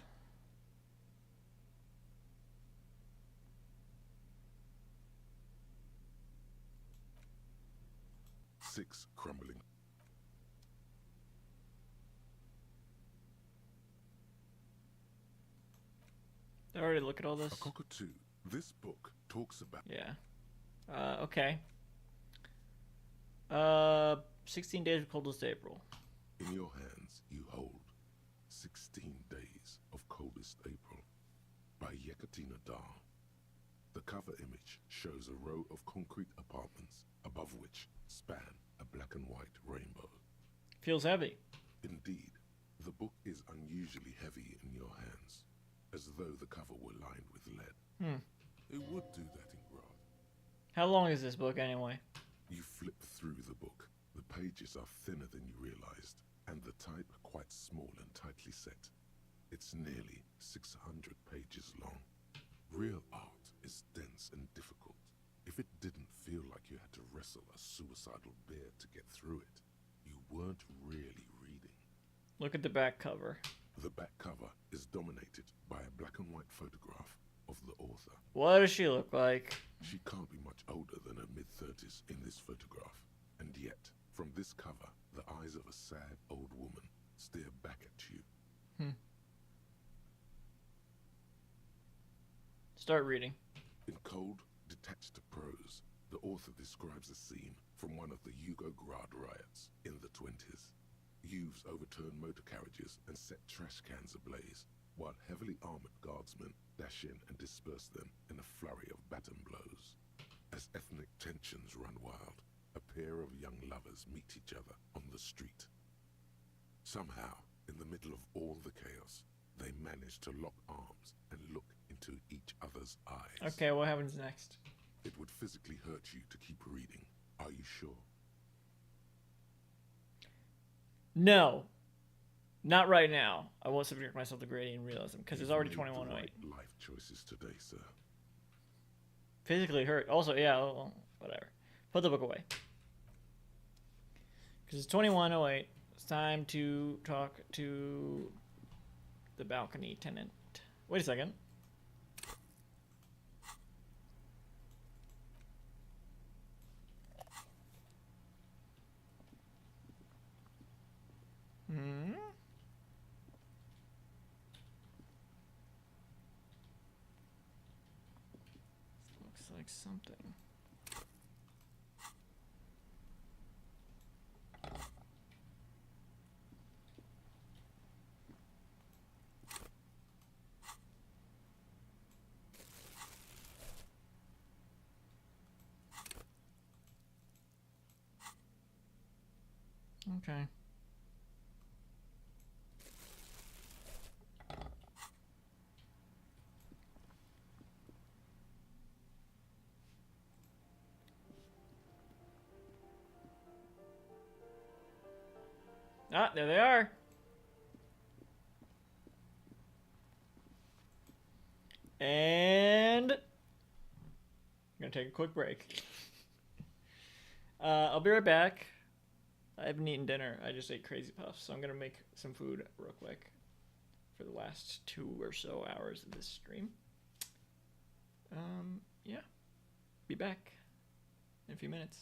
Six crumbling. Did I already look at all this? A cockatoo. This book talks about. Yeah. Okay. 16 days of coldest April. In your hands, you hold 16 Days of Coldest April by Yekaterina Dar. The cover image shows a row of concrete apartments above which span a black and white rainbow. Feels heavy. Indeed, the book is unusually heavy in your hands, as though the cover were lined with lead. It would do that in Grad. How long is this book anyway? You flip through the book. The pages are thinner than you realized, and the type quite small and tightly set. It's nearly 600 pages long. Real art is dense and difficult. If it didn't feel like you had to wrestle a suicidal bear to get through it, you weren't really reading. Look at the back cover. The back cover is dominated by a black and white photograph of the author. What does she look like? She can't be much older than her mid-30s in this photograph, and yet, from this cover, the eyes of a sad old woman stare back at you. Start reading. In cold, detached prose, the author describes a scene from one of the Yugograd riots in the 20s. Youths overturned motor carriages and set trash cans ablaze, while heavily armored guardsmen dash in and disperse them in a flurry of baton blows. As ethnic tensions run wild, a pair of young lovers meet each other on the street. Somehow, in the middle of all the chaos, they manage to lock arms and look into each other's eyes. Okay, what happens next? It would physically hurt you to keep reading. Are you sure? No. Not right now. I won't subject myself to grading realism, because it's already 2108. Right life choices today, sir. Physically hurt. Also, yeah, well, whatever. Put the book away. Because it's 2108. It's time to talk to the balcony tenant. Wait a second. Looks like something. Okay. Ah, there they are. And I'm gonna take a quick break. I'll be right back. I haven't eaten dinner. I just ate Crazy Puffs, so I'm gonna make some food real quick for the last 2 or so hours of this stream. Yeah. Be back in a few minutes.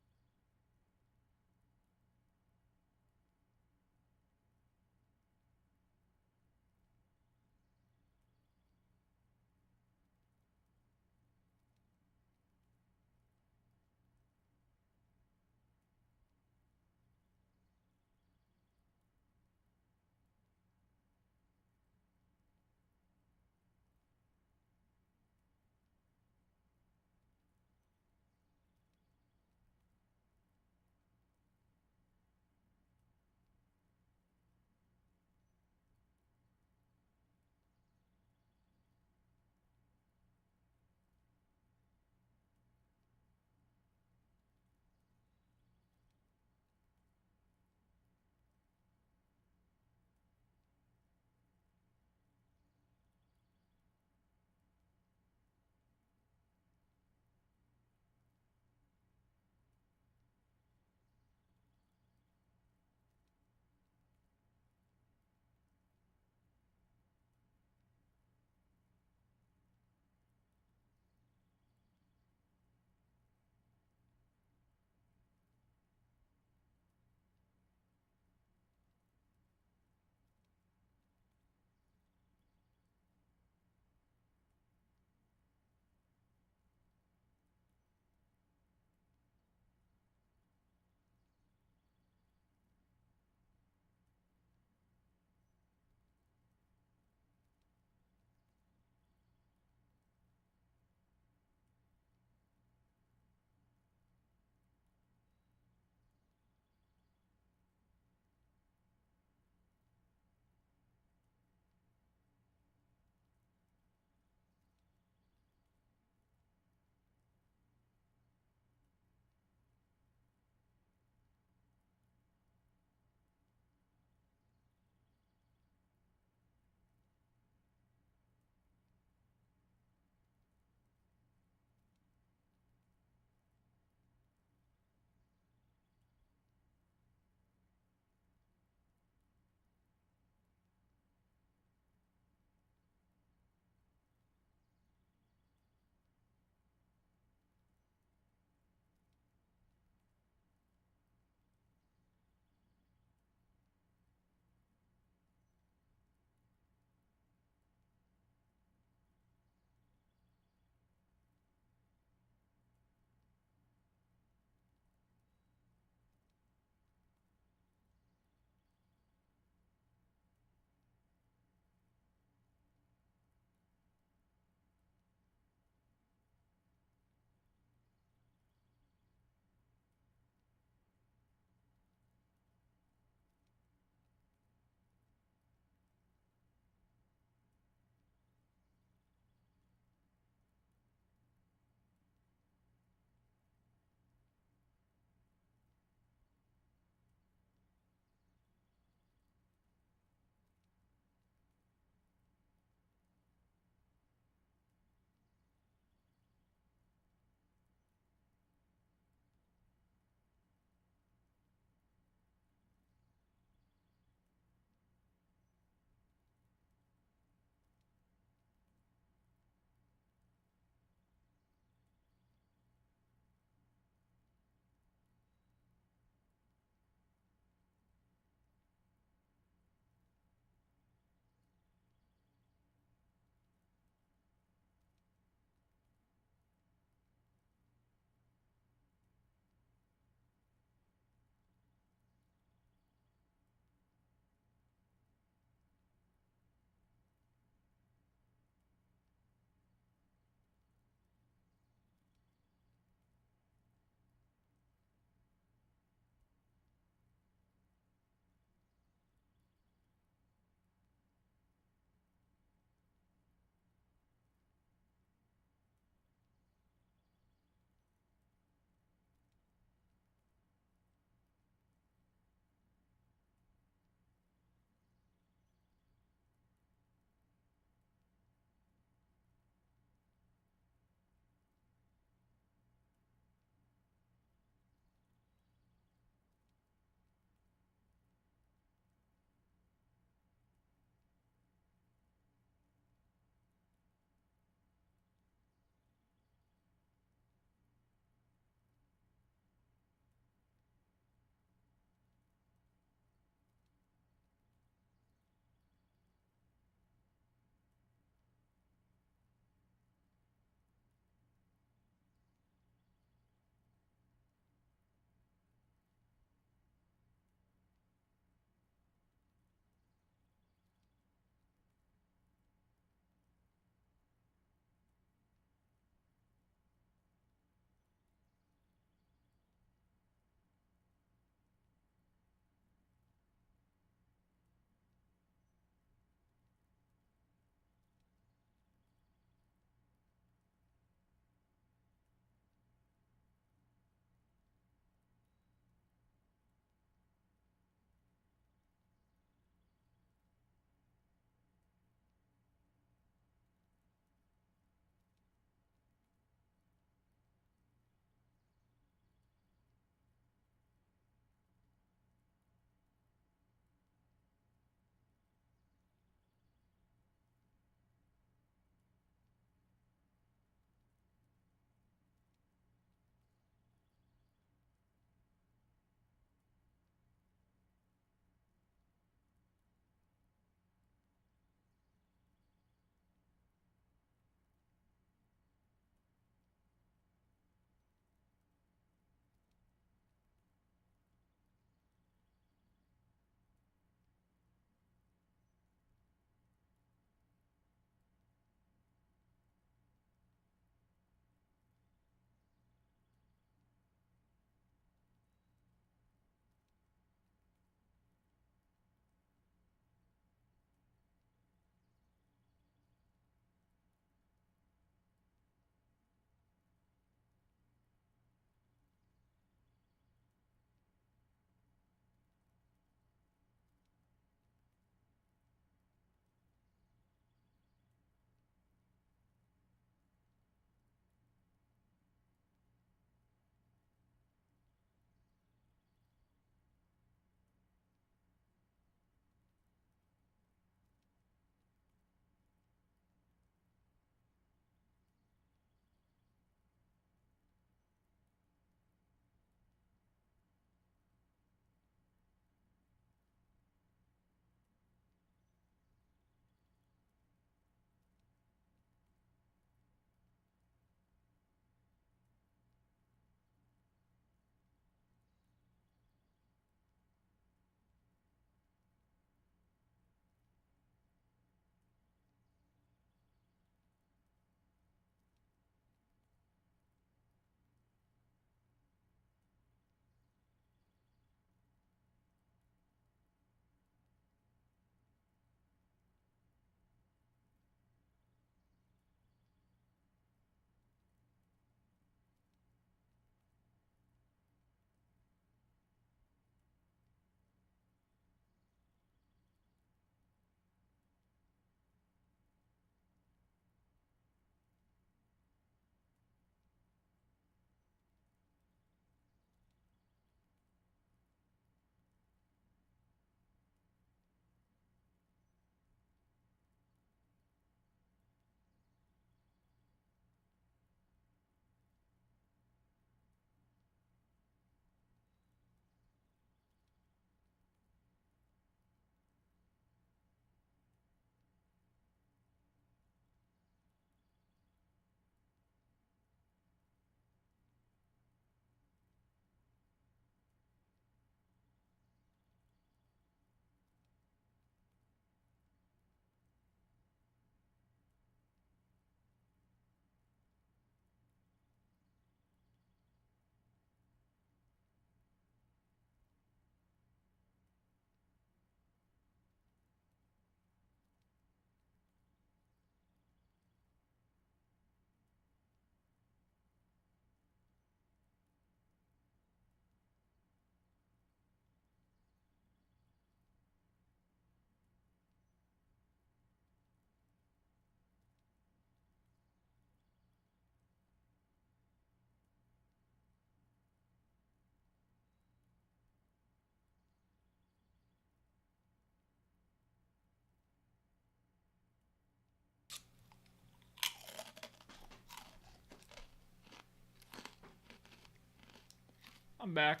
I'm back.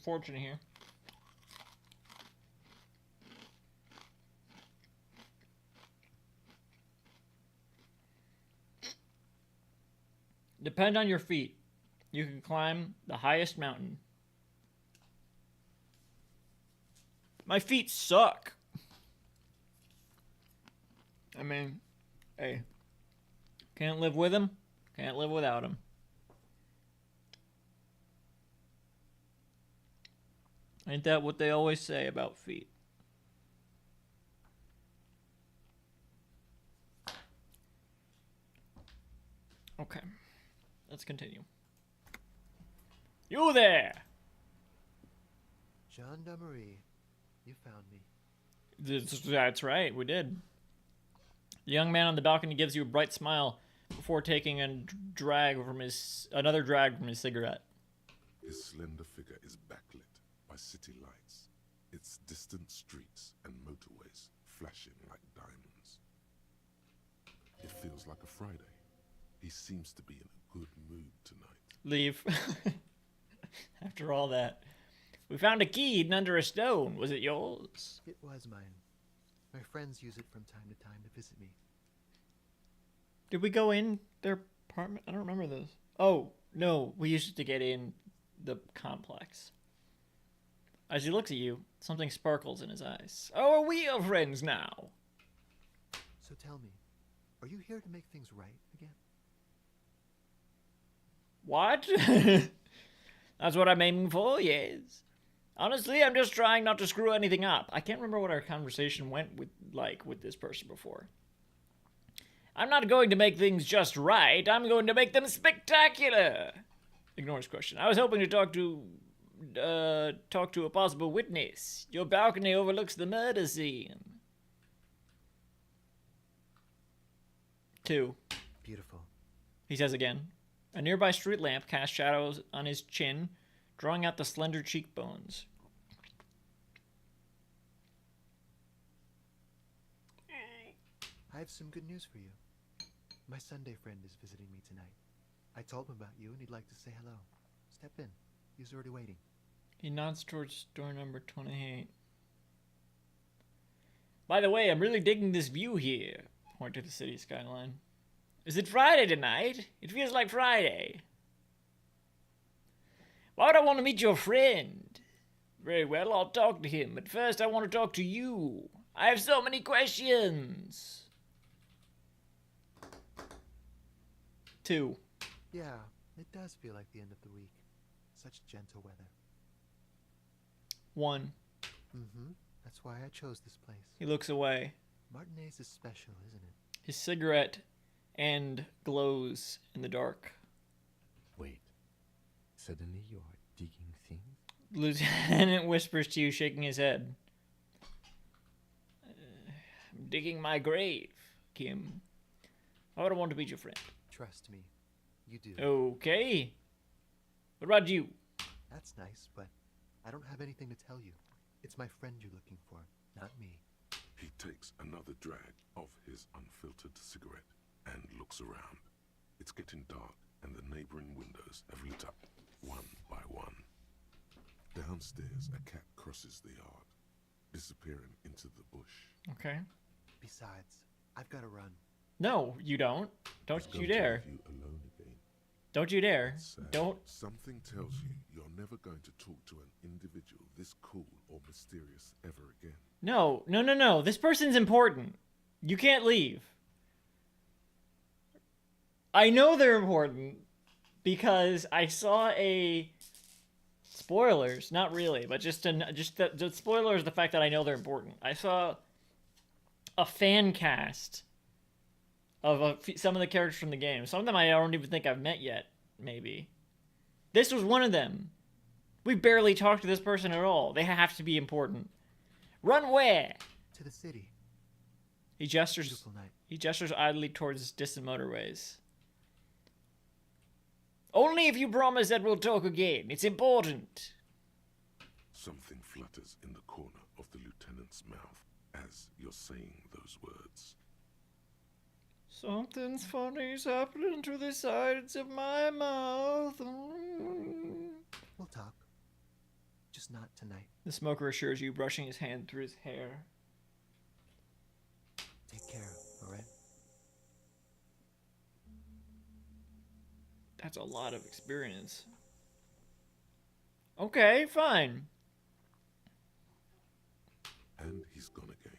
Fortunate here. Depend on your feet. You can climb the highest mountain. My feet suck. I mean, hey. Can't live with them. Can't live without them. Ain't that what they always say about feet? Okay. Let's continue. You there! Gendarmerie, you found me. That's right, we did. The young man on the balcony gives you a bright smile before taking another drag from his cigarette. His slender figure is backlit by city lights, its distant streets and motorways flashing like diamonds. It feels like a Friday. He seems to be in a good mood tonight. Leave. After all that. We found a key hidden under a stone. Was it yours? It was mine. My friends use it from time to time to visit me. Did we go in their apartment? I don't remember this. Oh, no. We used it to get in the complex. As he looks at you, something sparkles in his eyes. Oh, are we your friends now? So tell me, are you here to make things right again? What? That's what I'm aiming for, yes. Honestly, I'm just trying not to screw anything up. I can't remember what our conversation went with this person before. I'm not going to make things just right. I'm going to make them spectacular. Ignore his question. I was hoping to talk to a possible witness. Your balcony overlooks the murder scene. 2. Beautiful. He says again. A nearby street lamp casts shadows on his chin, drawing out the slender cheekbones. I have some good news for you. My Sunday friend is visiting me tonight. I told him about you and he'd like to say hello. Step in. He's already waiting. He nods towards door number 28. By the way, I'm really digging this view here. Point to the city skyline. Is it Friday tonight? It feels like Friday. Why would I want to meet your friend? Very well, I'll talk to him, but first I want to talk to you. I have so many questions. 2. Yeah, it does feel like the end of the week. Such gentle weather. 1. Mm-hmm. That's why I chose this place. He looks away. Martinez is special, isn't it? His cigarette end glows in the dark. Wait. Suddenly you are digging things? Lieutenant whispers to you, shaking his head. I'm digging my grave, Kim. I would want to be your friend. Trust me. You do. Okay. What about you? That's nice, but I don't have anything to tell you. It's my friend you're looking for, not me. He takes another drag of his unfiltered cigarette and looks around. It's getting dark, and the neighboring windows have lit up, one by one. Downstairs, a cat crosses the yard, disappearing into the bush. Okay. Besides, I've got to run. No, you don't. Don't you dare. You alone again. Don't you dare. Don't. Something tells you you're never going to talk to an individual this cool or mysterious ever again. No, no, no, no. This person's important. You can't leave. I know they're important because I saw a... Spoilers, not really, but just the spoilers, the fact that I know they're important. I saw a fan cast of some of the characters from the game. Some of them I don't even think I've met yet, maybe. This was one of them. We barely talked to this person at all. They have to be important. Run where? To the city. He gestures. Beautiful night. He gestures idly towards distant motorways. Only if you promise that we'll talk again. It's important. Something flutters in the corner of the lieutenant's mouth as you're saying those words. Something's funny's happening to the sides of my mouth. We'll talk. Just not tonight. The smoker assures you, brushing his hand through his hair. Take care, alright? That's a lot of experience. Okay, fine. And he's gone again.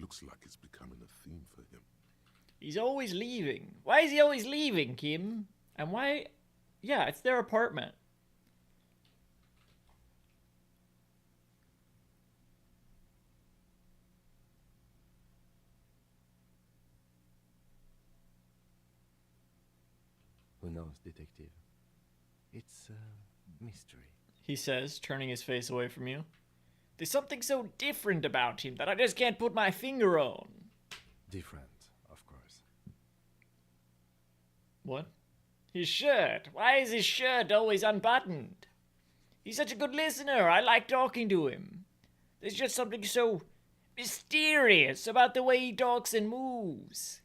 Looks like it's becoming a theme for him. He's always leaving. Why is he always leaving, Kim? And why? Yeah, it's their apartment. Who knows, detective? It's a mystery. He says, turning his face away from you. There's something so different about him that I just can't put my finger on. Different, of course. What? His shirt. Why is his shirt always unbuttoned? He's such a good listener. I like talking to him. There's just something so mysterious about the way he talks and moves.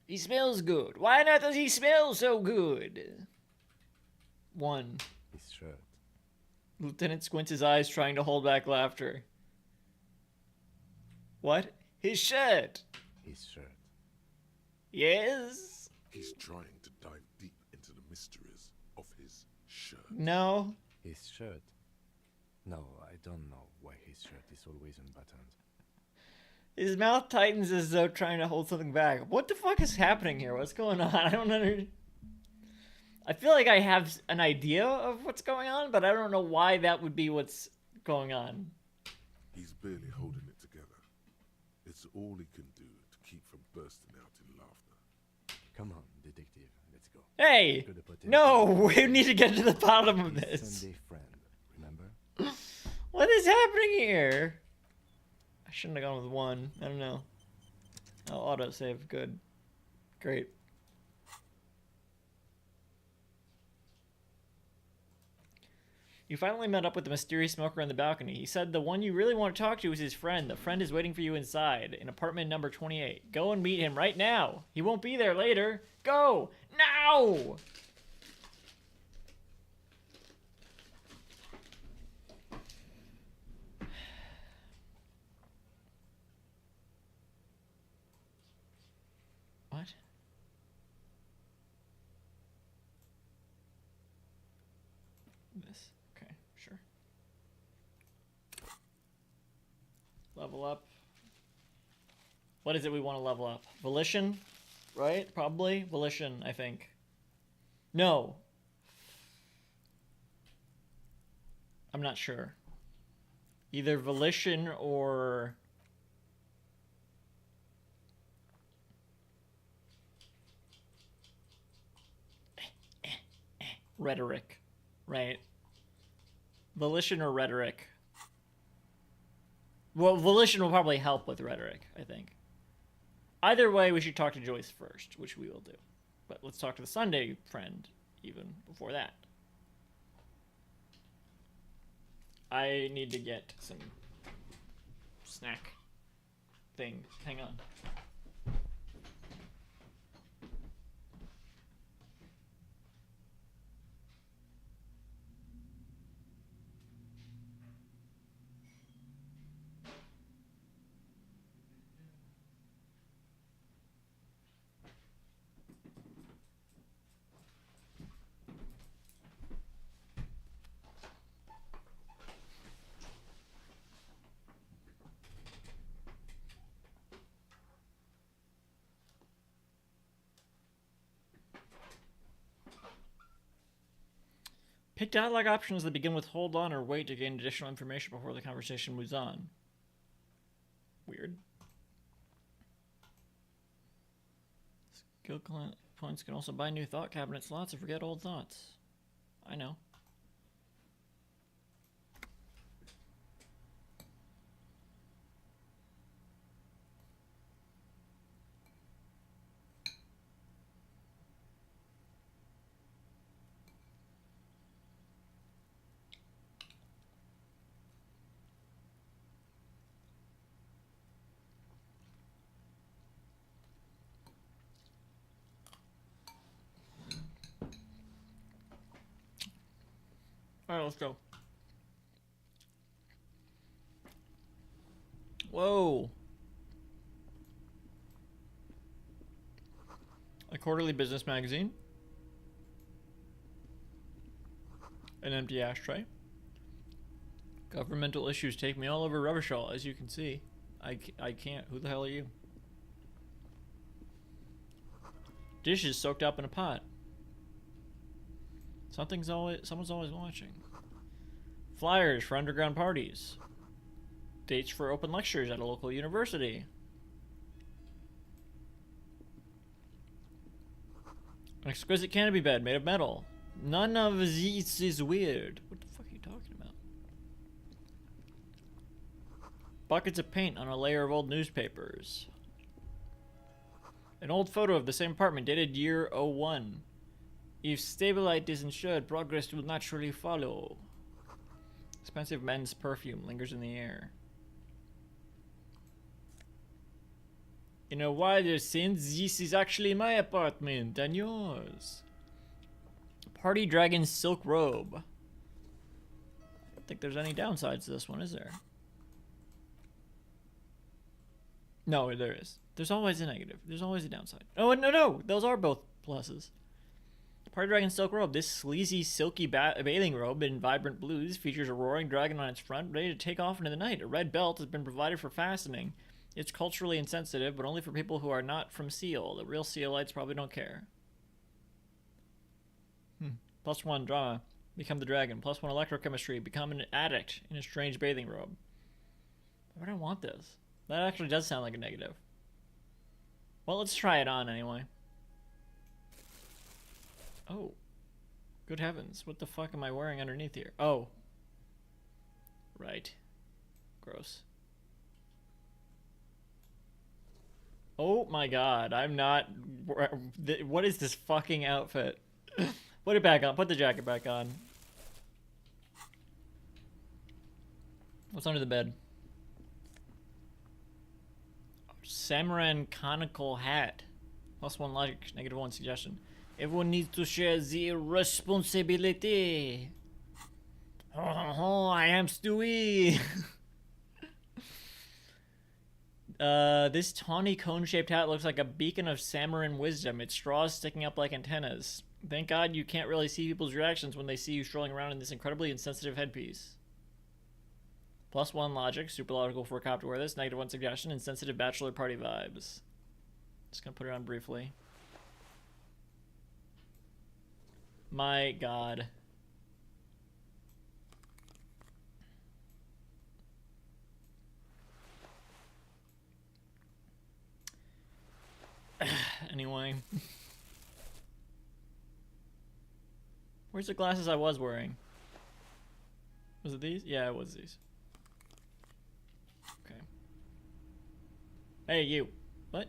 He smells good. Why not does he smell so good? 1. His shirt. Lieutenant squints his eyes, trying to hold back laughter. What? His shirt. His shirt. Yes? He's trying to dive deep into the mysteries of his shirt. No. His shirt? No, I don't know why his shirt is always unbuttoned. His mouth tightens as though trying to hold something back. What the fuck is happening here? What's going on? I don't understand. I feel like I have an idea of what's going on, but I don't know why that would be what's going on. He's barely holding it together. It's all he can do to keep from bursting out in laughter. Come on, detective, let's go. Hey! No, we need to get to the bottom of His this. Sunday friend, remember? What is happening here? I shouldn't have gone with 1. I don't know. Oh, autosave. Good. Great. You finally met up with the mysterious smoker on the balcony. He said the one you really want to talk to is his friend. The friend is waiting for you inside, in apartment number 28. Go and meet him right now. He won't be there later. Go! Now! What? This. Okay, sure. Level up. What is it we want to level up? Volition? Right? Probably? Volition, I think. No. I'm not sure. Either volition or... rhetoric. Right. Volition or rhetoric. Well, volition will probably help with rhetoric, I think. Either way, we should talk to Joyce first, which we will do. But let's talk to the Sunday friend even before that. I need to get some snack thing. Hang on. Pick dialogue options that begin with hold on or wait to gain additional information before the conversation moves on. Weird. Skill points can also buy new thought cabinet slots or forget old thoughts. I know. Alright, let's go. Whoa. A quarterly business magazine. An empty ashtray. Governmental issues take me all over Revachol, as you can see. I can't. Who the hell are you? Dishes soaked up in a pot. Someone's always watching. Flyers for underground parties. Dates for open lectures at a local university. An exquisite canopy bed made of metal. None of this is weird. What the fuck are you talking about? Buckets of paint on a layer of old newspapers. An old photo of the same apartment dated year 01. If Stabilite is insured, progress will naturally follow. Expensive men's perfume lingers in the air. In a wider sense, this is actually my apartment and yours. Party Dragon's silk robe. I don't think there's any downsides to this one, is there? No, there is. There's always a negative. There's always a downside. Oh, no. Those are both pluses. Party Dragon's silk robe. This sleazy, silky bathing robe in vibrant blues features a roaring dragon on its front, ready to take off into the night. A red belt has been provided for fastening. It's culturally insensitive, but only for people who are not from Seal. The real Sealites probably don't care. +1 drama. Become the dragon. +1 electrochemistry. Become an addict in a strange bathing robe. I don't want this. That actually does sound like a negative. Well, let's try it on anyway. Oh. Good heavens. What the fuck am I wearing underneath here? Oh. Right. Gross. Oh my god. I'm not... What is this fucking outfit? Put it back on. Put the jacket back on. What's under the bed? Samaran conical hat. +1 logic, -1 suggestion. Everyone needs to share the responsibility. Oh, I am Stewie. This tawny cone-shaped hat looks like a beacon of Samaran wisdom. Its straws sticking up like antennas. Thank God you can't really see people's reactions when they see you strolling around in this incredibly insensitive headpiece. +1 logic, super logical for a cop to wear this. -1 suggestion, insensitive bachelor party vibes. Just gonna put it on briefly. My God. Anyway. Where's the glasses I was wearing? Was it these? Yeah, it was these. Okay. Hey, you. What?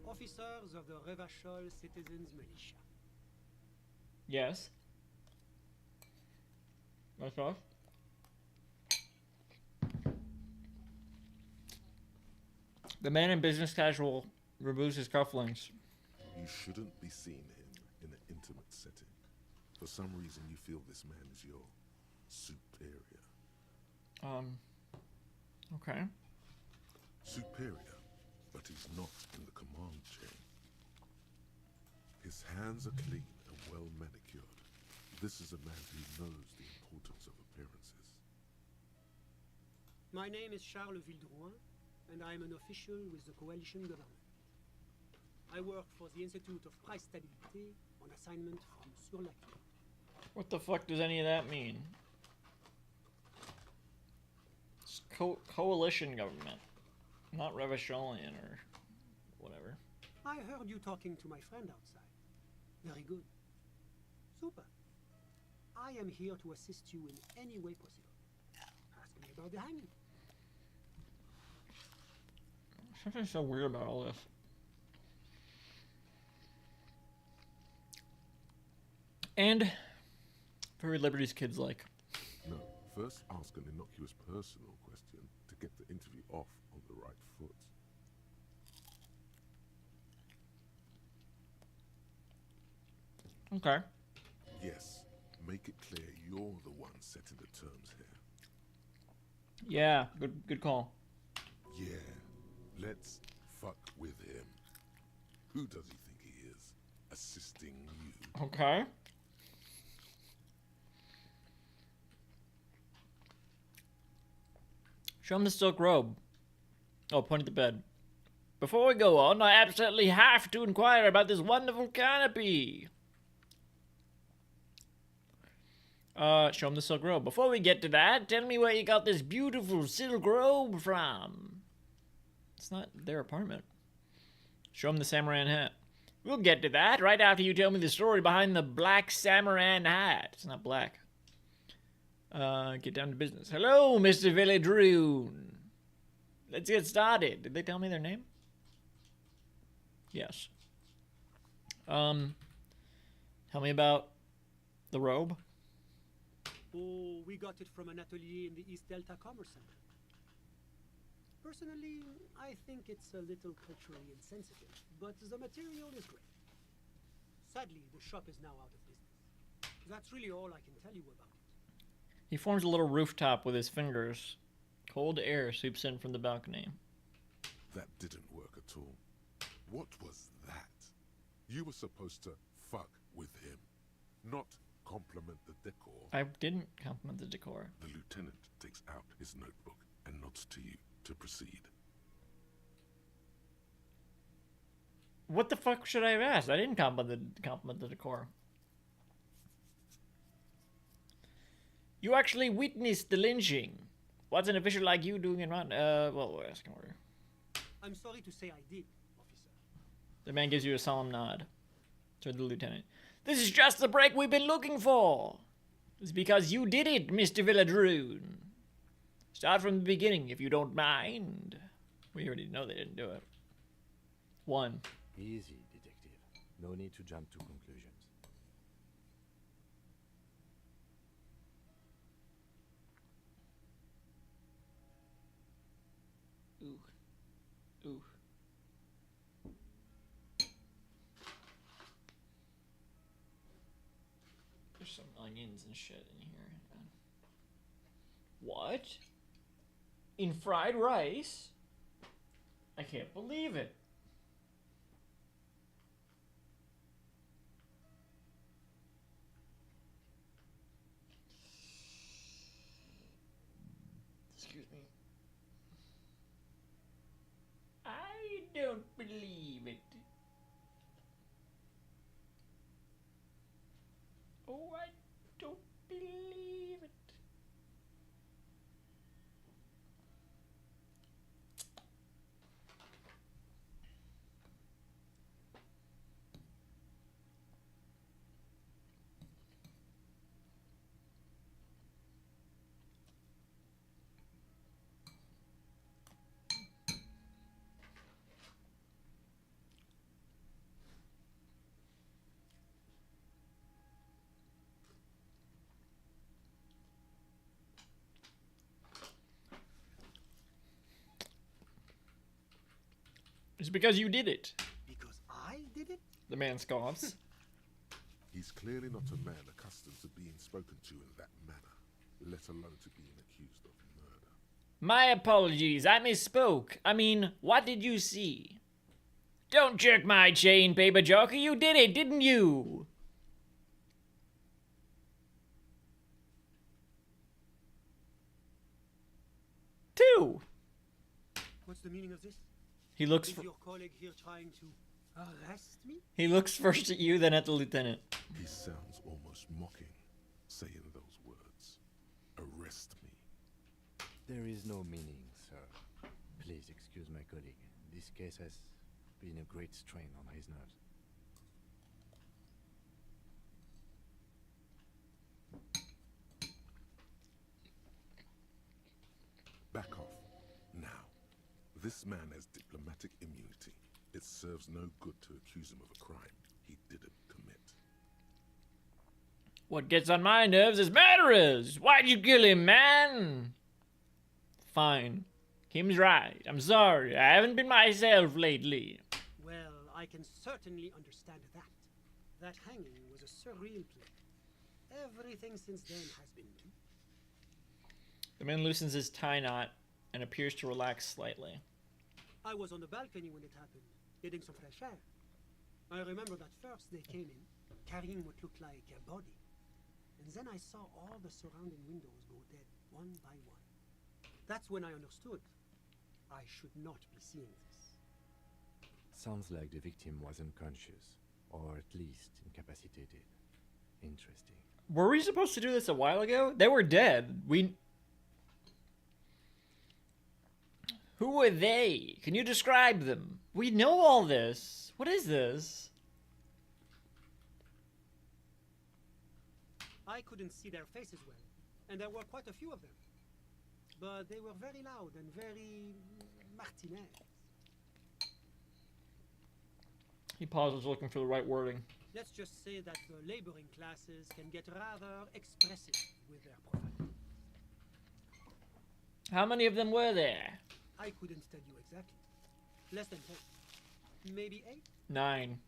Officers of the Revachol Citizens Militia. Yes. That's off. The man in business casual removes his cufflinks. You shouldn't be seeing him in an intimate setting. For some reason, you feel this man is your superior. Okay. Superior, but he's not in the command chain. His hands are clean and well manicured. This is a man who knows the importance of appearances. My name is Charles Vildrouin, and I am an official with the coalition government. I work for the Institute of Price Stabilité on assignment from Sur-la-Quai. What the fuck does any of that mean? It's coalition government, not Revacholian or whatever. I heard you talking to my friend outside. Very good. Super. I am here to assist you in any way possible. Ask me about the hanging. Something's so weird about all this. And very Liberty's kids like. No, first ask an innocuous personal question to get the interview off on the right foot. Okay. Yes, make it clear you're the one setting the terms here. Yeah, good call. Yeah, let's fuck with him. Who does he think he is? Assisting you. Okay. Show him the silk robe. Oh, point at the bed. Before we go on, I absolutely have to inquire about this wonderful canopy. Show him the silk robe. Before we get to that, tell me where you got this beautiful silk robe from. It's not their apartment. Show him the Samaran hat. We'll get to that right after you tell me the story behind the black Samaran hat. It's not black. Get down to business. Hello, Mr. Villadrune. Let's get started. Did they tell me their name? Yes. Tell me about the robe. Oh, we got it from an atelier in the East Delta Commerce Center. Personally, I think it's a little culturally insensitive, but the material is great. Sadly, the shop is now out of business. That's really all I can tell you about it. He forms a little rooftop with his fingers. Cold air sweeps in from the balcony. That didn't work at all. What was that? You were supposed to fuck with him, not compliment the decor. I didn't compliment the decor. The lieutenant takes out his notebook and nods to you to proceed. What the fuck should I have asked? I didn't compliment the decor. You actually witnessed the lynching. What's an official like you doing in Mountain? Well, we're asking where. I'm sorry to say I did, officer. The man gives you a solemn nod to the lieutenant. This is just the break we've been looking for. It's because you did it, Mr. Villadrune. Start from the beginning, if you don't mind. We already know they didn't do it. 1. Easy, detective. No need to jump to conclusions. Ooh. Ooh. There's some onions and shit in here. What? In fried rice? I can't believe it. Excuse me. I don't believe it. Oh, I don't believe it. It's because you did it. Because I did it? The man scoffs. He's clearly not a man accustomed to being spoken to in that manner, let alone to being accused of murder. My apologies, I misspoke. I mean, what did you see? Don't jerk my chain, paper jockey. You did it, didn't you? Two. What's the meaning of this? He looks Is for your colleague here trying to arrest me? He looks first at you, then at the lieutenant. He sounds almost mocking, saying those words. Arrest me. There is no meaning, sir. Please excuse my colleague. This case has been a great strain on his nerves. Back off. Now. This man has diplomatic immunity. It serves no good to accuse him of a crime he didn't commit. What gets on my nerves is murderers. Why'd you kill him, man? Fine. Kim's right. I'm sorry. I haven't been myself lately. Well, I can certainly understand that. That hanging was a surreal play. Everything since then has been new. The man loosens his tie knot and appears to relax slightly. I was on the balcony when it happened, getting some fresh air. I remember that first they came in, carrying what looked like a body. And then I saw all the surrounding windows go dead, one by one. That's when I understood I should not be seeing this. Sounds like the victim was unconscious, or at least incapacitated. Interesting. Were we supposed to do this a while ago? They were dead. Who were they? Can you describe them? We know all this. What is this? I couldn't see their faces well, and there were quite a few of them. But they were very loud and very Martinez. He pauses, looking for the right wording. Let's just say that the laboring classes can get rather expressive with their profanity. How many of them were there? I couldn't tell you exactly. Less than 10. Maybe 8? 9.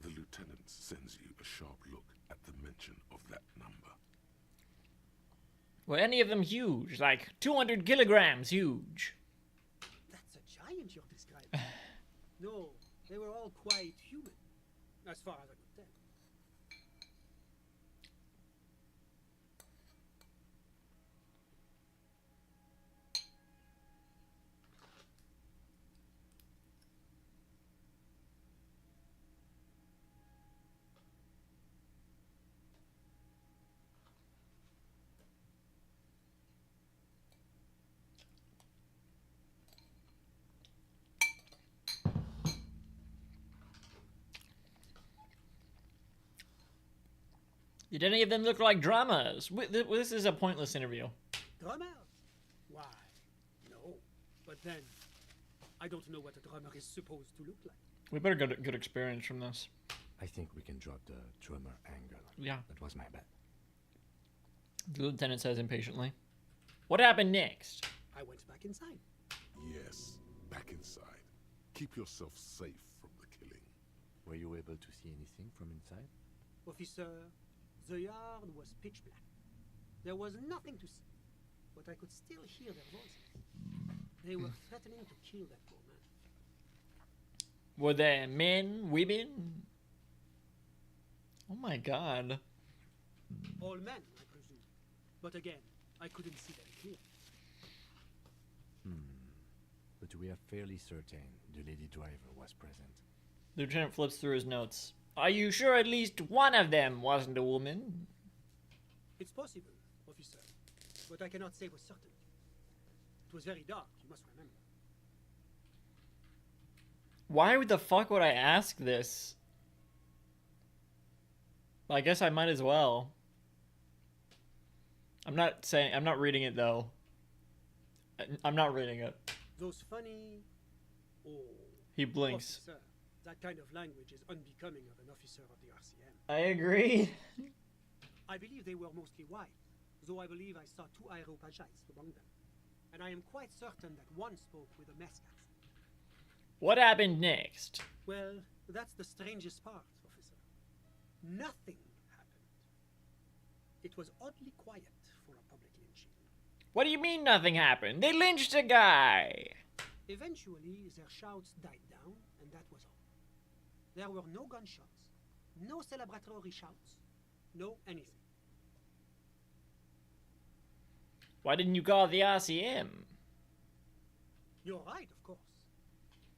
The lieutenant sends you a sharp look at the mention of that number. Were any of them huge? Like 200 kilograms huge? That's a giant you're describing. No, they were all quite human, as far as I could tell. Did any of them look like drummers? This is a pointless interview. Drummers? Why, no. But then, I don't know what a drummer is supposed to look like. We better get a good experience from this. I think we can drop the drummer angle. Yeah. That was my bad. The lieutenant says impatiently. What happened next? I went back inside. Yes, back inside. Keep yourself safe from the killing. Were you able to see anything from inside? Officer, the yard was pitch black. There was nothing to see, but I could still hear their voices. They were threatening to kill that poor man. Were there men, women? Oh my god. All men, I presume. But again, I couldn't see them clearly. But we are fairly certain the lady driver was present. The lieutenant flips through his notes. Are you sure at least one of them wasn't a woman? It's possible, officer, but I cannot say with certainty. It was very dark, you must remember. Why the fuck would I ask this? I guess I might as well. I'm not reading it though. I'm not reading it. Those funny... Oh... He blinks. Officer, that kind of language is unbecoming of an officer of the RCM. I agree. I believe they were mostly white, though I believe I saw 2 Aeropagites among them. And I am quite certain that one spoke with a Mesk accent. What happened next? Well, that's the strangest part, officer. Nothing happened. It was oddly quiet for a public lynching. What do you mean nothing happened? They lynched a guy! Eventually, their shouts died down, and that was all. There were no gunshots, no celebratory shouts, no anything. Why didn't you call the RCM? You're right, of course.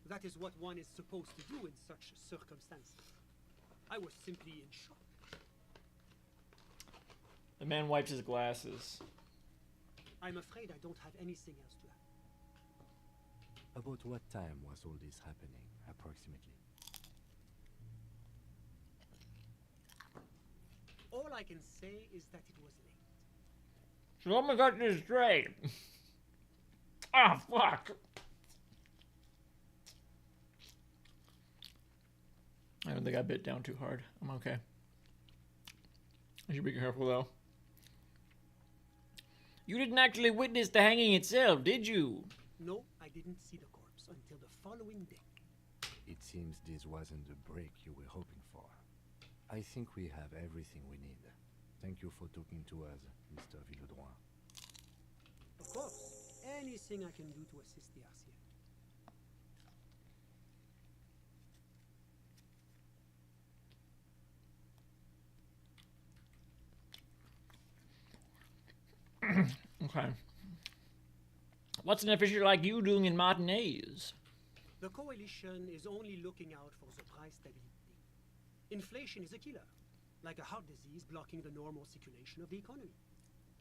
That is what one is supposed to do in such circumstances. I was simply in shock. The man wipes his glasses. I'm afraid I don't have anything else to add. About what time was all this happening, approximately? All I can say is that it was late. So let me get this straight. Ah, fuck. I don't think I bit down too hard. I'm okay. I should be careful though. You didn't actually witness the hanging itself, did you? No, I didn't see the corpse until the following day. It seems this wasn't the break you were hoping for. I think we have everything we need. Thank you for talking to us, Mr. Villedroit. Of course, anything I can do to assist the RCA. Okay. What's an official like you doing in Martinez? The coalition is only looking out for the price stability. Inflation is a killer, like a heart disease blocking the normal circulation of the economy.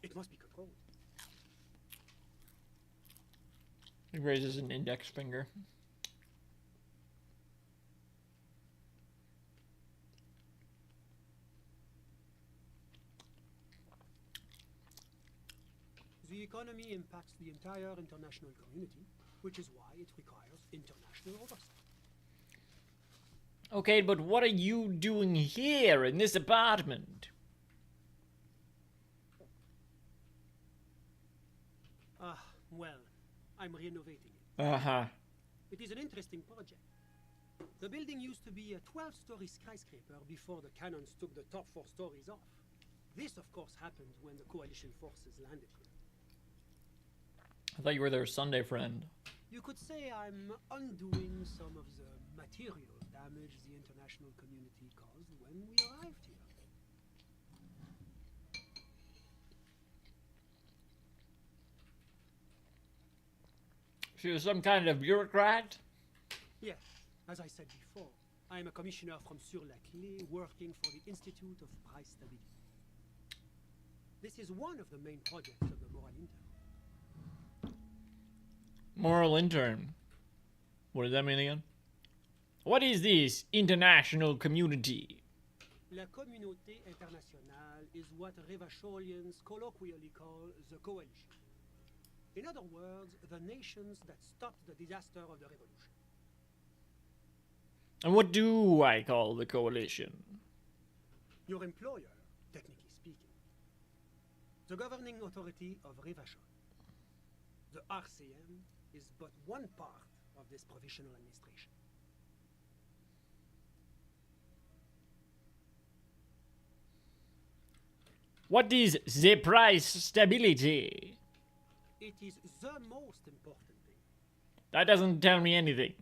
It must be controlled. He raises an index finger. The economy impacts the entire international community, which is why it requires international oversight. Okay, but what are you doing here in this apartment? Well, I'm renovating it. Uh-huh. It is an interesting project. The building used to be a 12-story skyscraper before the cannons took the top 4 stories off. This, of course, happened when the coalition forces landed here. I thought you were their Sunday friend. You could say I'm undoing some of the material damage the international community caused when we arrived here. She was some kind of bureaucrat? Yes, as I said before, I am a commissioner from Sur-la-Clé working for the Institute of Price Stability. This is one of the main projects of the Moral Intern. Moral intern. What does that mean again? What is this international community? La Communauté Internationale is what Revacholians colloquially call the coalition. In other words, the nations that stopped the disaster of the revolution. And what do I call the coalition? Your employer, technically speaking. The governing authority of Revachol. The RCM is but one part of this provisional administration. What is the price stability? It is the most important thing. That doesn't tell me anything.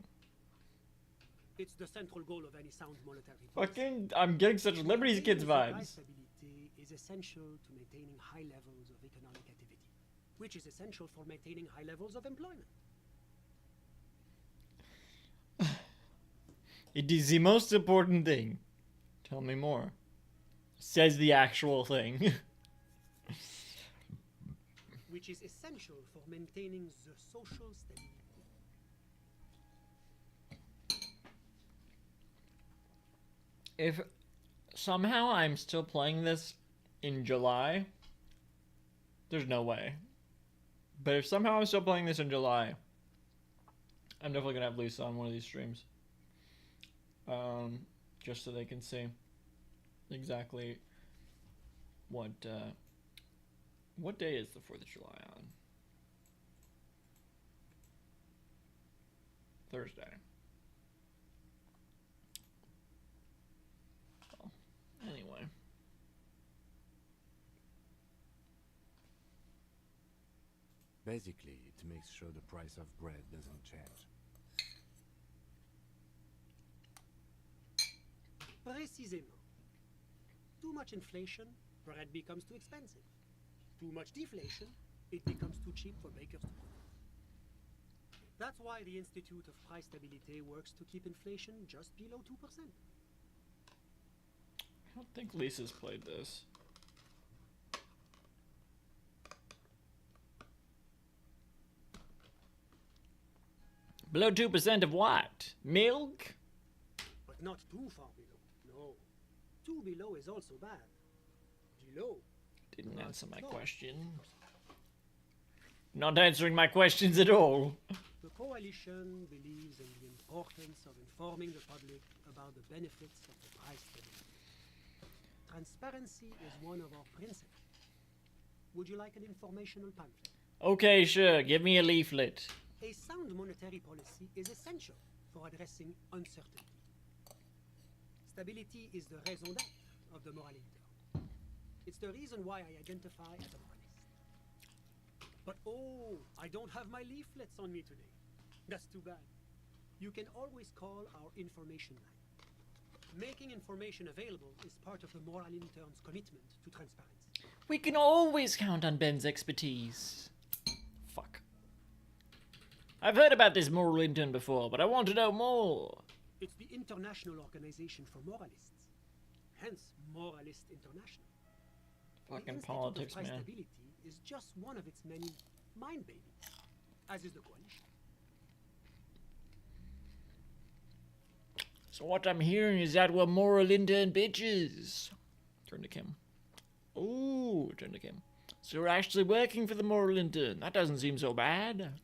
It's the central goal of any sound monetary policy. Fucking, I'm getting such Liberty's Kids Price vibes. stability is essential to maintaining high levels of economic activity, which is essential for maintaining high levels of employment. It is the most important thing. Tell me more. Says the actual thing. Which is essential for maintaining the social stability. If somehow I'm still playing this in July, there's no way. But if somehow I'm still playing this in July, I'm definitely gonna have Lisa on one of these streams. Just so they can see exactly what day is the 4th of July on? Thursday. Well, anyway. Basically, it makes sure the price of bread doesn't change. Précisément. Too much inflation, bread becomes too expensive. Too much deflation, it becomes too cheap for bakers to cook. That's why the Institute of Price Stability works to keep inflation just below 2%. I don't think Lisa's played this. Below 2% of what? Milk? But not too far below. No. Too below is also bad. Below. Didn't answer my question. Not answering my questions at all. The coalition believes in the importance of informing the public about the benefits of the price stability. Transparency is one of our principles. Would you like an informational pamphlet? Okay, sure. Give me a leaflet. A sound monetary policy is essential for addressing uncertainty. Stability is the raison d'être of the moral intern. It's the reason why I identify as a moralist. But oh, I don't have my leaflets on me today. That's too bad. You can always call our information line. Making information available is part of the Moral Intern's commitment to transparency. We can always count on Ben's expertise. Fuck. I've heard about this Moral Intern before, but I want to know more. It's the International Organization for Moralists. Hence, Moralist International. Fucking the politics, Institute of man. Stability is just one of its many mind babies, as is the Coalition. So what I'm hearing is that we're Moral Intern bitches. Turn to Kim. Ooh, turn to Kim. So you're actually working for the Moral Intern. That doesn't seem so bad.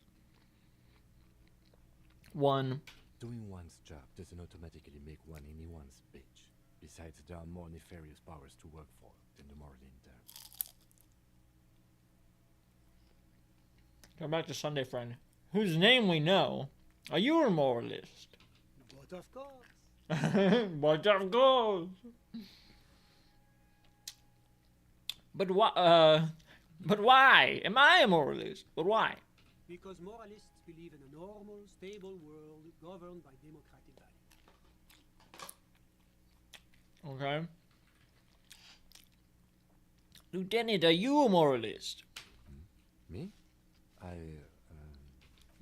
One. Doing one's job doesn't automatically make one anyone's bitch. Besides, there are more nefarious powers to work for than the Moral Intern. Come back to Sunday Friend, whose name we know. Are you a moralist? But of course. But of course. But why? But why? Am I a moralist? But why? Because moralists believe in a normal, stable world governed by democratic values. Okay. Lieutenant, are you a moralist? Me?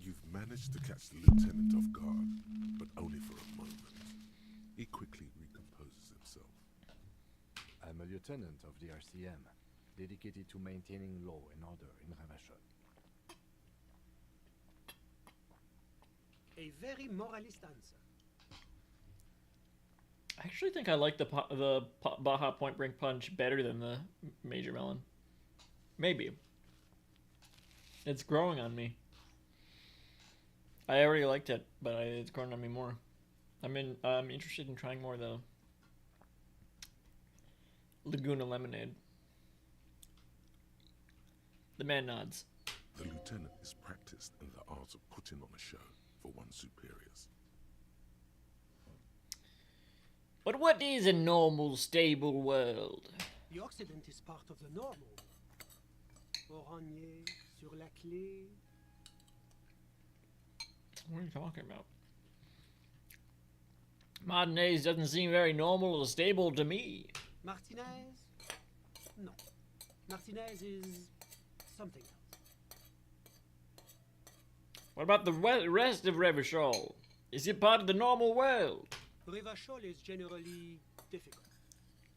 You've managed to catch the lieutenant off guard, but only for a moment. He quickly recomposes himself. I'm a lieutenant of the RCM, dedicated to maintaining law and order in Ravachol. A very moralist answer. I actually think I like the Baja Point Break Punch better than the Major Melon. Maybe. It's growing on me. I already liked it, but it's growing on me more. I'm interested in trying more of the Laguna Lemonade. The man nods. The lieutenant is practiced in the art of putting on a show for one's superiors. But what is a normal, stable world? The Occident is part of the normal. Oranje, sur la clé. What are you talking about? Modern days doesn't seem very normal or stable to me. Martinez? No. Martinez is something else. What about the rest of Revachol? Is it part of the normal world? Revachol is generally difficult.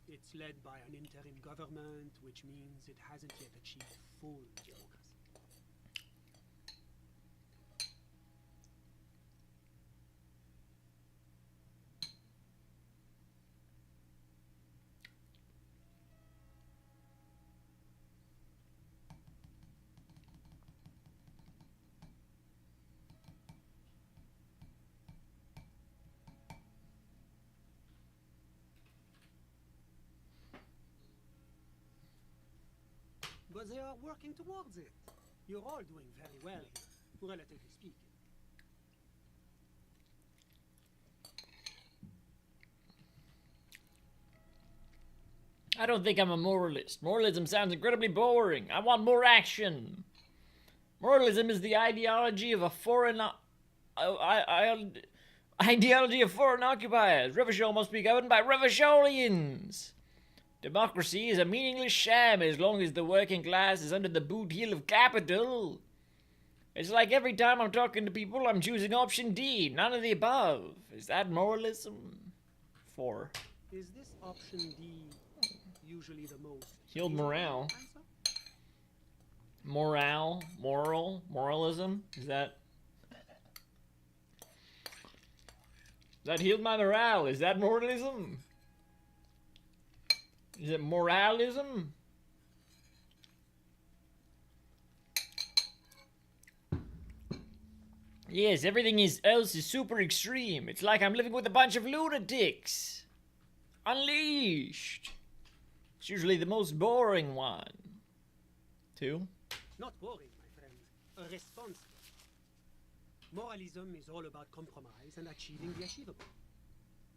It's led by an interim government, which means it hasn't yet achieved full democracy. But they are working towards it. You're all doing very well here, relatively speaking. I don't think I'm a moralist. Moralism sounds incredibly boring. I want more action. Moralism is the ideology of a foreign... ideology of foreign occupiers. Revachol must be governed by Revacholians. Democracy is a meaningless sham as long as the working class is under the boot heel of capital. It's like every time I'm talking to people, I'm choosing option D, none of the above. Is that moralism? 4. Is this option D usually the most... Healed morale. answer? Moralism? Is that healed my morale? Is that moralism? Is it moralism? Yes, everything else is super extreme. It's like I'm living with a bunch of lunatics. Unleashed. It's usually the most boring one. 2. Not boring, my friend. Responsible. Moralism is all about compromise and achieving the achievable.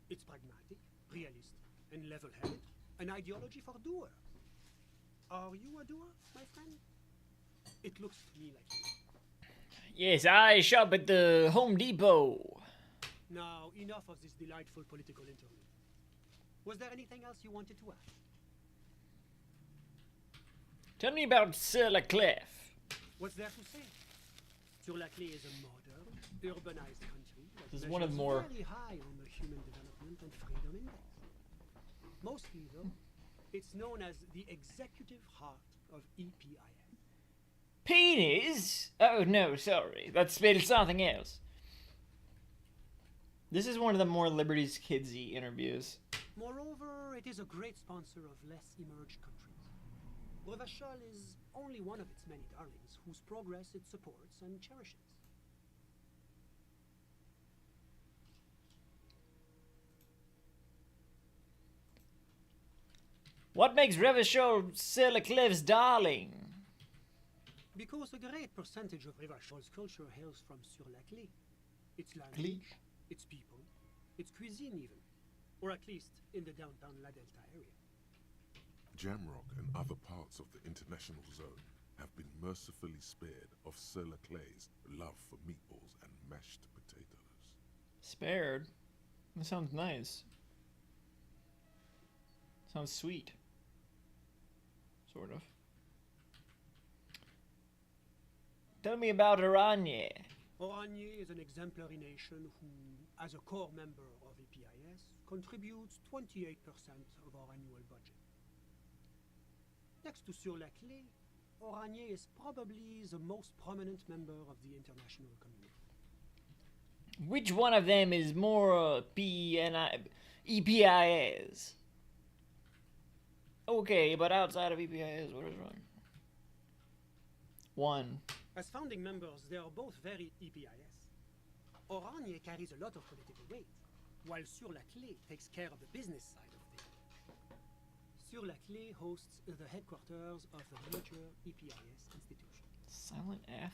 It's pragmatic, realistic, and level-headed. An ideology for doers. Are you a doer, my friend? It looks to me like you. Yes, I shop at the Home Depot. Now, enough of this delightful political interlude. Was there anything else you wanted to ask? Tell me about Sir Laclef. What's there to say? Sur-la-Clé is a modern, urbanized country that This is one of the measures more- very high on the Human Development and Freedom Index. Mostly, though, it's known as the executive heart of EPIS. Penis? Oh, no, sorry. That spelled something else. This is one of the more Liberty's Kidsy interviews. Moreover, it is a great sponsor of less emerged countries. Revachol is only one of its many darlings whose progress it supports and cherishes. What makes Revachol Sir Laclef's darling? Because a great percentage of Revachol's culture hails from Sur-la-Clé. Its language, its people, its cuisine even. Or at least in the downtown La Delta area. Jamrock and other parts of the international zone have been mercifully spared of Sir Laclay's love for meatballs and mashed potatoes. Spared? That sounds nice. Sounds sweet. Sort of. Tell me about Oranje. Oranje is an exemplary nation who, as a core member of EPIS, contributes 28% of our annual budget. Next to Sur-la-Clé, Oranje is probably the most prominent member of the international community. Which one of them is more EPIS? Okay, but outside of EPIS, what is wrong? One. As founding members, they are both very EPIS. Oranje carries a lot of political weight, while Sur-la-Clé takes care of the business side of things. Sur-la-Clé hosts the headquarters of the major EPIS institution. Silent F?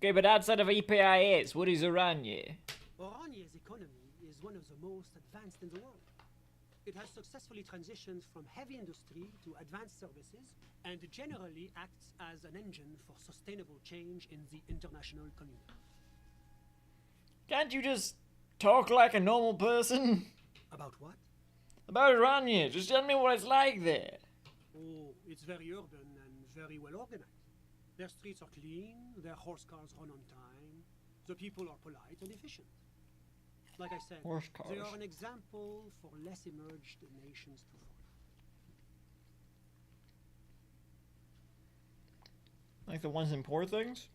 Okay, but outside of EPIS, what is Oranje? Oranje's economy is one of the most advanced in the world. It has successfully transitioned from heavy industry to advanced services and generally acts as an engine for sustainable change in the international community. Can't you just talk like a normal person? About what? About Oranje. Just tell me what it's like there. Oh, it's very urban and very well organized. Their streets are clean, their horse cars run on time, the people are polite and efficient. Like I said, Horse they cars. are an example for less emerged nations to follow. Like the ones in poor things?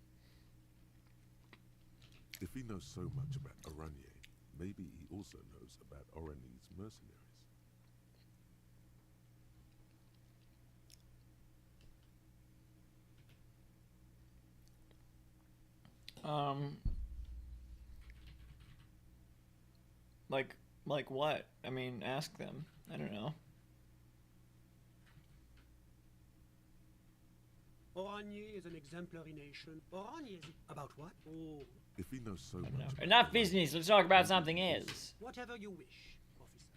If he knows so much about Oranje, maybe he also knows about Oranje's mercenaries. Like what? I mean, ask them. I don't know. Oranje is an exemplary nation. Oranje is about what? Oh, If he knows so much about Enough business. Let's talk about something else. whatever you wish, officer.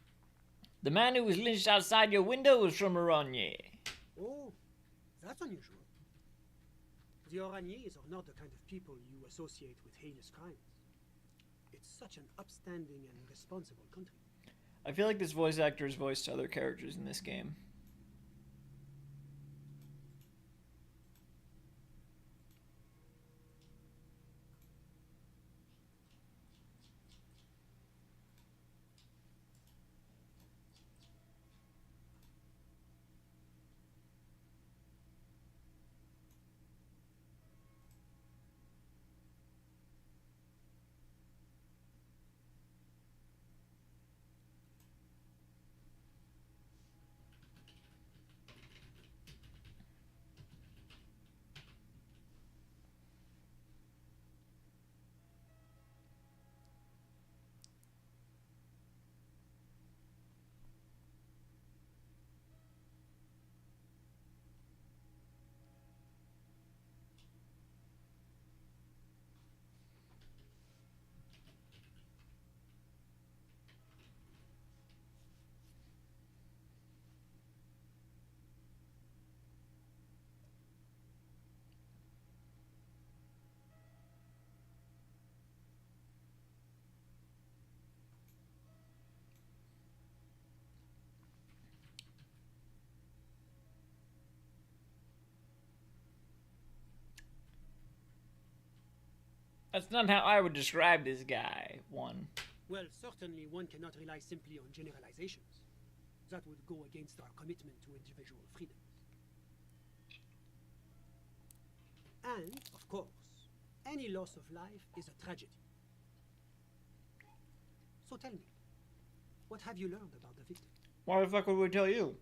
The man who was lynched outside your window was from Oranje. Oh, that's unusual. The Oranjés are not the kind of people you associate with heinous crimes. It's such an upstanding and responsible country. I feel like this voice actor has voiced other characters in this game. That's not how I would describe this guy. 1. Well, certainly one cannot rely simply on generalizations. That would go against our commitment to individual freedoms. And, of course, any loss of life is a tragedy. So tell me, what have you learned about the victim? Why the fuck would we tell you?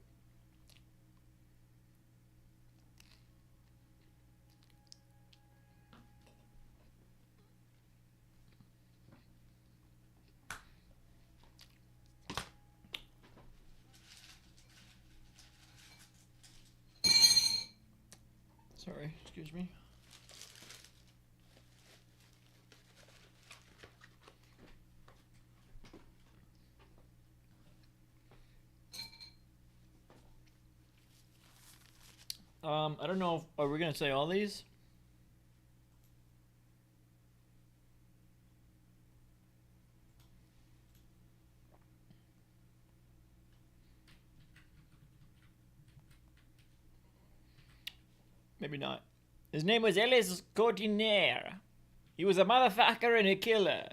Sorry, excuse me. I don't know if, are we gonna say all these? Maybe not. His name was Ellis Courtinaire. He was a motherfucker and a killer.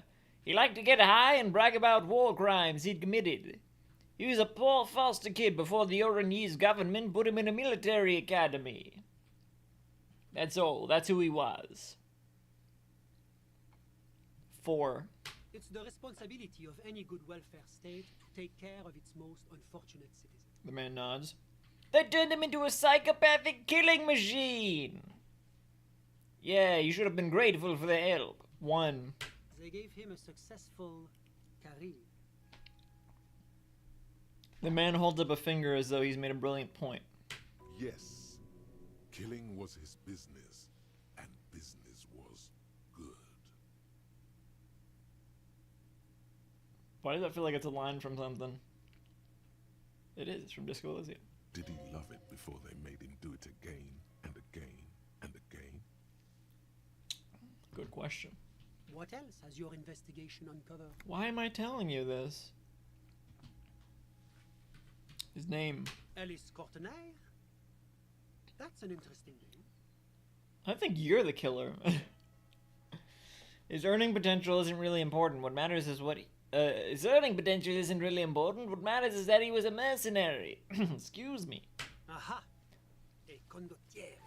He liked to get high and brag about war crimes he'd committed. He was a poor foster kid before the Oranese government put him in a military academy. That's all. That's who he was. 4. It's the responsibility of any good welfare state to take care of its most unfortunate citizens. The man nods. They turned him into a psychopathic killing machine. Yeah, you should have been grateful for the help. 1. They gave him a successful career. The man holds up a finger as though he's made a brilliant point. Yes, killing was his business, and business was good. Why does that feel like it's a line from something? It is. It's from Disco Elysium. Did he love it before they made him do it again and again and again? Good question. What else has your investigation uncovered? Why am I telling you this? His name. Ellis Courtinaire? That's an interesting name. I think you're the killer. His earning potential isn't really important. What matters is what his earning potential isn't really important. What matters is that he was a mercenary. Excuse me. Aha! A condottiere.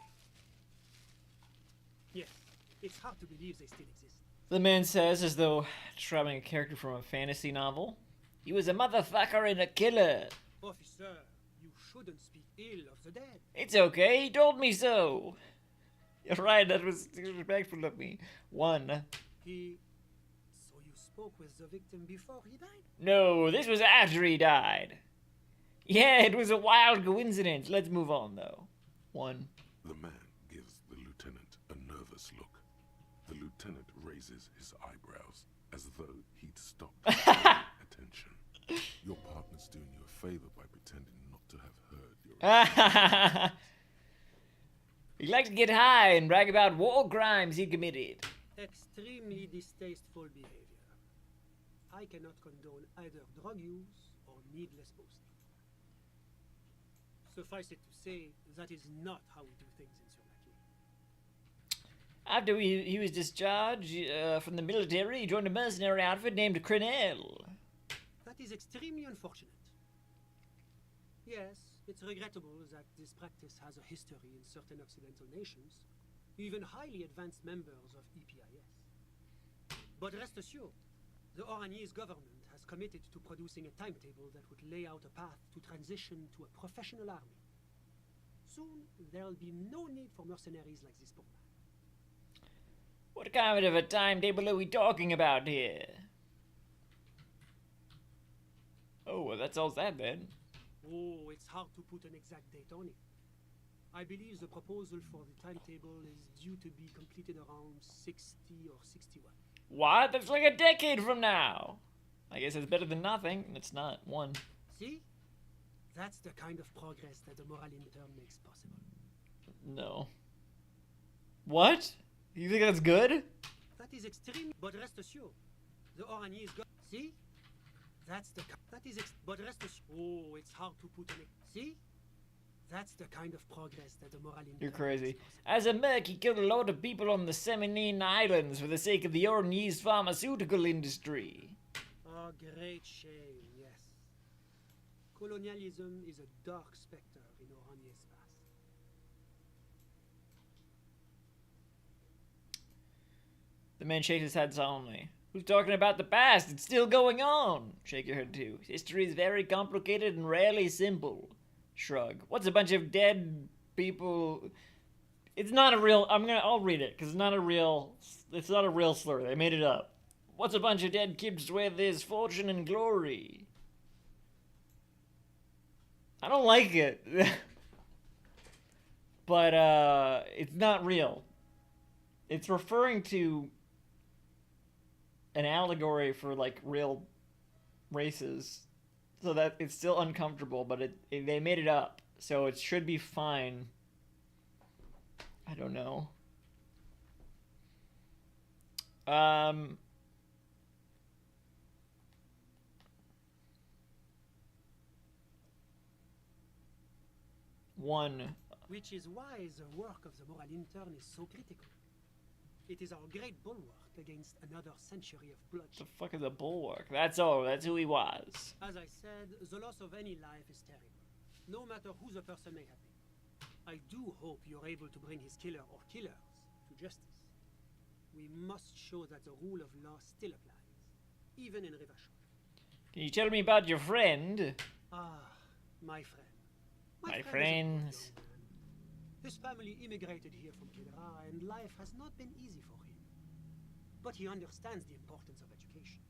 Yes, it's hard to believe they still exist. The man says as though describing a character from a fantasy novel. He was a motherfucker and a killer. Officer, you shouldn't speak ill of the dead. It's okay, he told me so. You're right, that was disrespectful of me. 1. So you spoke with the victim before he died? No, this was after he died. Yeah, it was a wild coincidence. Let's move on, though. 1. The man gives the lieutenant a nervous look. The lieutenant raises his eyebrows as though he'd stopped paying attention. Your partner's doing you a favor by pretending not to have heard your... He liked to get high and brag about war crimes he committed. Extremely distasteful behavior. I cannot condone either drug use or needless boasting. Suffice it to say, that is not how we do things in Surlaki. After he was discharged from the military, he joined a mercenary outfit named Crenel. That is extremely unfortunate. Yes, it's regrettable that this practice has a history in certain Occidental nations, even highly advanced members of EPIS. But rest assured, the Oranese government has committed to producing a timetable that would lay out a path to transition to a professional army. Soon, there'll be no need for mercenaries like this poor man. What kind of a timetable are we talking about here? Oh, well, that's all sad then. Oh, it's hard to put an exact date on it. I believe the proposal for the timetable is due to be completed around 60 or 61. What? That's like a decade from now. I guess it's better than nothing. It's not. 1. See? That's the kind of progress that the moral intern makes possible. No. What? You think that's good? That is extreme, but rest assured, the Oranese see? That's the but rest assured. Oh, it's hard to put an see? That's the kind of progress that the Moralin... You're crazy. As a merc, he killed a lot of people on the Seminine Islands for the sake of the Ornese pharmaceutical industry. Oh, great shame, yes. Colonialism is a dark specter in Oranies past. The man shakes his head solemnly. Who's talking about the past? It's still going on. Shake your head too. History is very complicated and rarely simple. Shrug. What's a bunch of dead people? It's not a real. I'll read it because it's not a real slur. They made it up. What's a bunch of dead kids with his fortune and glory? I don't like it. But it's not real. It's referring to an allegory for like real races. So that it's still uncomfortable, but they made it up, so it should be fine. I don't know. One. Which is why the work of the moral intern is so critical. It is our great bulwark against another century of bloodshed. The fuck is a bulwark? That's all. That's who he was. As I said, the loss of any life is terrible, no matter who the person may have been. I do hope you're able to bring his killer or killers to justice. We must show that the rule of law still applies, even in Rivachon. Can you tell me about your friend? Ah, my friend. My friends. His family immigrated here from Kedra, and life has not been easy for him. But he understands the importance of education.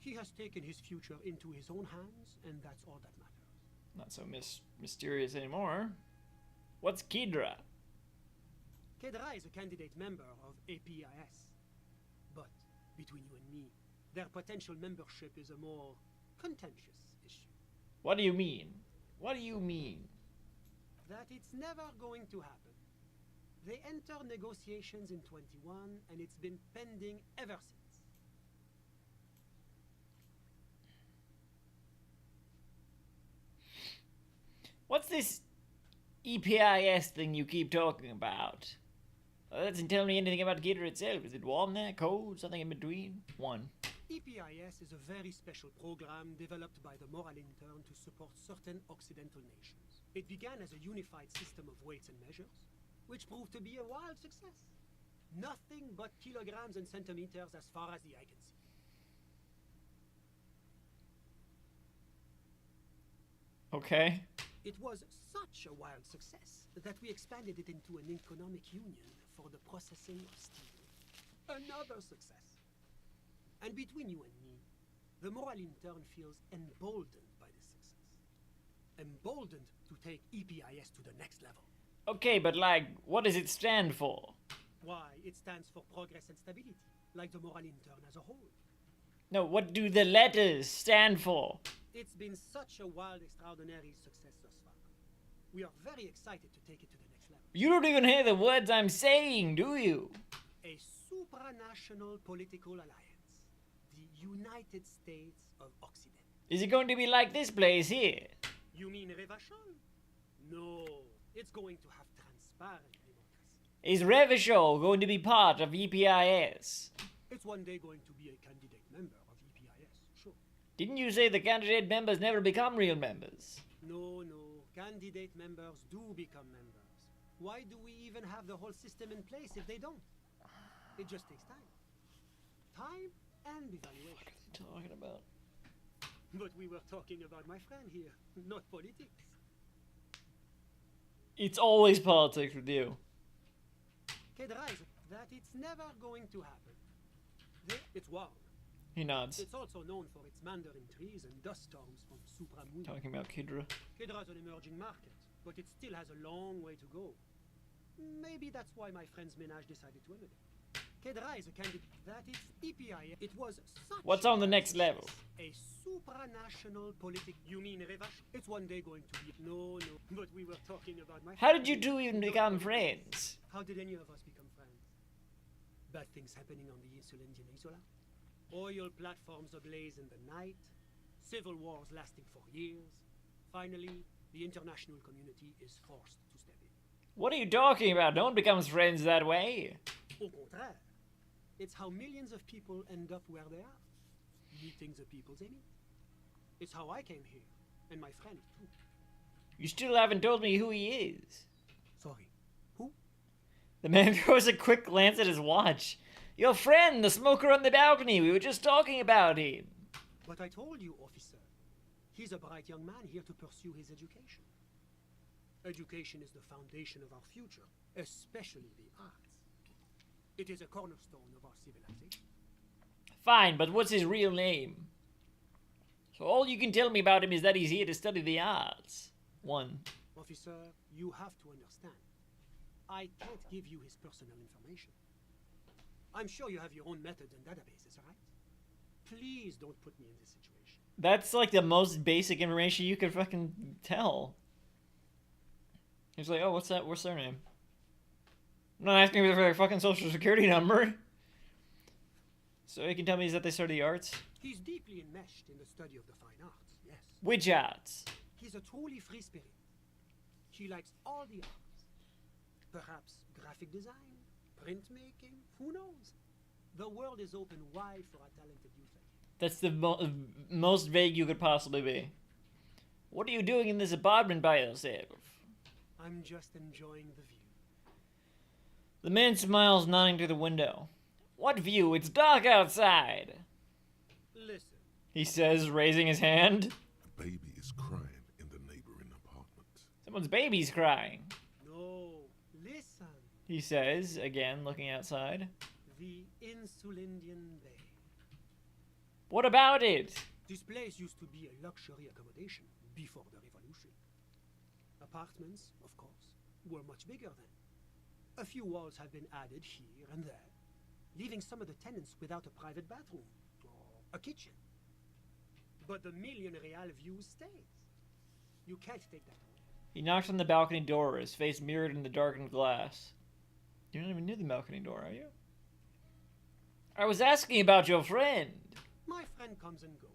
He has taken his future into his own hands, and that's all that matters. Not so mysterious anymore. What's Kidra? Kedra is a candidate member of APIS. But, between you and me, their potential membership is a more contentious issue. What do you mean? What do you mean? That it's never going to happen. They entered negotiations in 21, and it's been pending ever since. What's this EPIS thing you keep talking about? That doesn't tell me anything about Gator itself. Is it warm there? Cold? Something in between? One. EPIS is a very special program developed by the Moral Intern to support certain Occidental nations. It began as a unified system of weights and measures, which proved to be a wild success. Nothing but kilograms and centimeters as far as the eye can see. Okay. It was such a wild success that we expanded it into an economic union for the processing of steel. Another success. And between you and me, the Moral Intern feels emboldened by this success. Emboldened to take EPIS to the next level. Okay, but like, what does it stand for? Why, it stands for progress and stability, like the Moral Intern as a whole. No, what do the letters stand for? It's been such a wild, extraordinary success thus far. We are very excited to take it to the next level. You don't even hear the words I'm saying, do you? A supranational political alliance. The United States of Occident. Is it going to be like this place here? You mean Revachol? No, it's going to have transparent democracy. Is Revachol going to be part of EPIS? It's one day going to be a candidate member of EPIS, sure. Didn't you say the candidate members never become real members? No, candidate members do become members. Why do we even have the whole system in place if they don't? It just takes time. Time and evaluation. What are you talking about? But we were talking about my friend here, not politics. It's always politics with you. Kedra is that it's never going to happen. It's wild. He nods. It's also known for its mandarin trees and dust storms from Supramundo. Talking about Kidra. Kedra's an emerging market, but it still has a long way to go. Maybe that's why my friend's menage decided to immigrate. Kedra is a candidate that it's EPI. It was such. What's on the next level? A supranational politic. You mean Revache? It's one day going to be. No, but we were talking about my. How did you two even become friends? How did any of us become friends? Bad things happening on the Insulindian Isola. Oil platforms ablaze in the night. Civil wars lasting for years. Finally, The international community is forced to step in. What are you talking about? No one becomes friends that way. Au contraire, it's how millions of people end up where they are, meeting the people they meet. It's how I came here, and my friend too. You still haven't told me who he is. Sorry, who? The man throws a quick glance at his watch. Your friend, the smoker on the balcony. We were just talking about him. But I told you, officer. He's a bright young man here to pursue his education. Education is the foundation of our future, especially the arts. It is a cornerstone of our civilization. Fine, but what's his real name? So all you can tell me about him is that he's here to study the arts. 1. Officer, you have to understand. I can't give you his personal information. I'm sure you have your own methods and databases, right? Please don't put me in this situation. That's like the most basic information you could fucking tell. He's like, oh, what's that? What's their name? I'm not asking for their fucking social security number. So you can tell me is that they study the arts? He's deeply enmeshed in the study of the fine arts, yes. Which arts? He's a truly free spirit. He likes all the arts. Perhaps graphic design, printmaking, who knows? The world is open wide for a talented youth like him. That's the most vague you could possibly be. What are you doing in this apartment by yourself? I'm just enjoying the view. The man smiles, nodding through the window. What view? It's dark outside. Listen, he says, raising his hand. A baby is crying in the neighboring apartment. Someone's baby's crying. No, listen. He says, again, looking outside. The Insulindian Bay. What about it? This place used to be a luxury accommodation before the revolution. Apartments, of course, were much bigger then. A few walls have been added here and there, leaving some of the tenants without a private bathroom or a kitchen. But the million real view stays. You can't take that away. He knocks on the balcony door, his face mirrored in the darkened glass. You're not even near the balcony door, are you? I was asking about your friend. My friend comes and goes.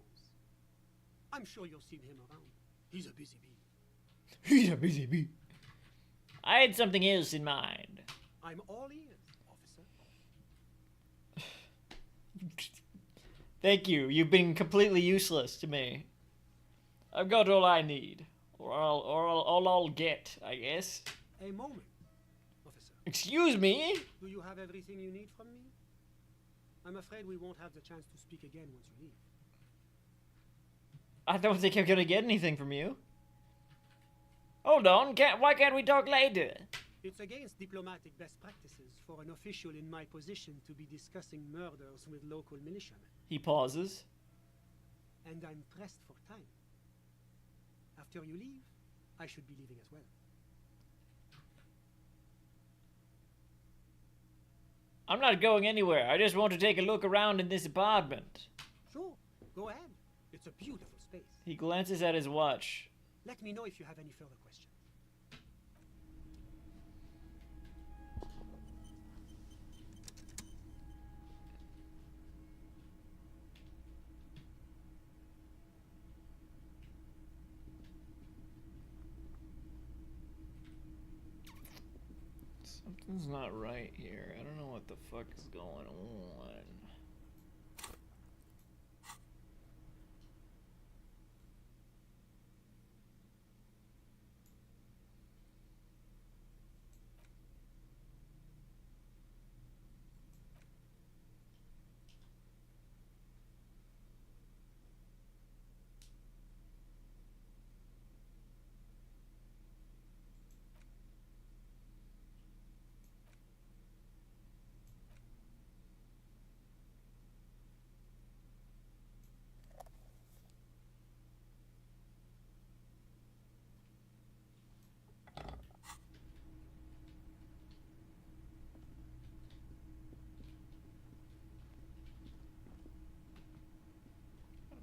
I'm sure you've seen him around. He's a busy bee. He's a busy bee. I had something else in mind. I'm all ears, officer. Thank you. You've been completely useless to me. I've got all I need. Or all I'll get, I guess. A moment, officer. Excuse me? Do you have everything you need from me? I'm afraid we won't have the chance to speak again once you leave. I don't think I'm gonna get anything from you. Hold on, why can't we talk later? It's against diplomatic best practices for an official in my position to be discussing murders with local militiamen. He pauses. And I'm pressed for time. After you leave, I should be leaving as well. I'm not going anywhere. I just want to take a look around in this apartment. Sure, go ahead. It's a beautiful space. He glances at his watch. Let me know if you have any further questions. Something's not right here. I don't know what the fuck is going on.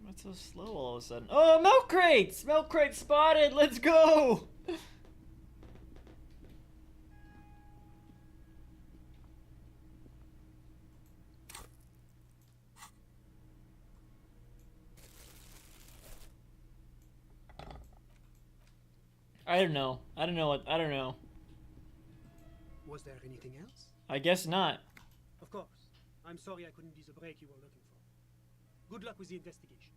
What's so slow all of a sudden? Oh, milk crates! Milk crates spotted! Let's go! I don't know. I don't know what. I don't know. Was there anything else? I guess not. Of course. I'm sorry I couldn't be the break you were looking for. Good luck with the investigation.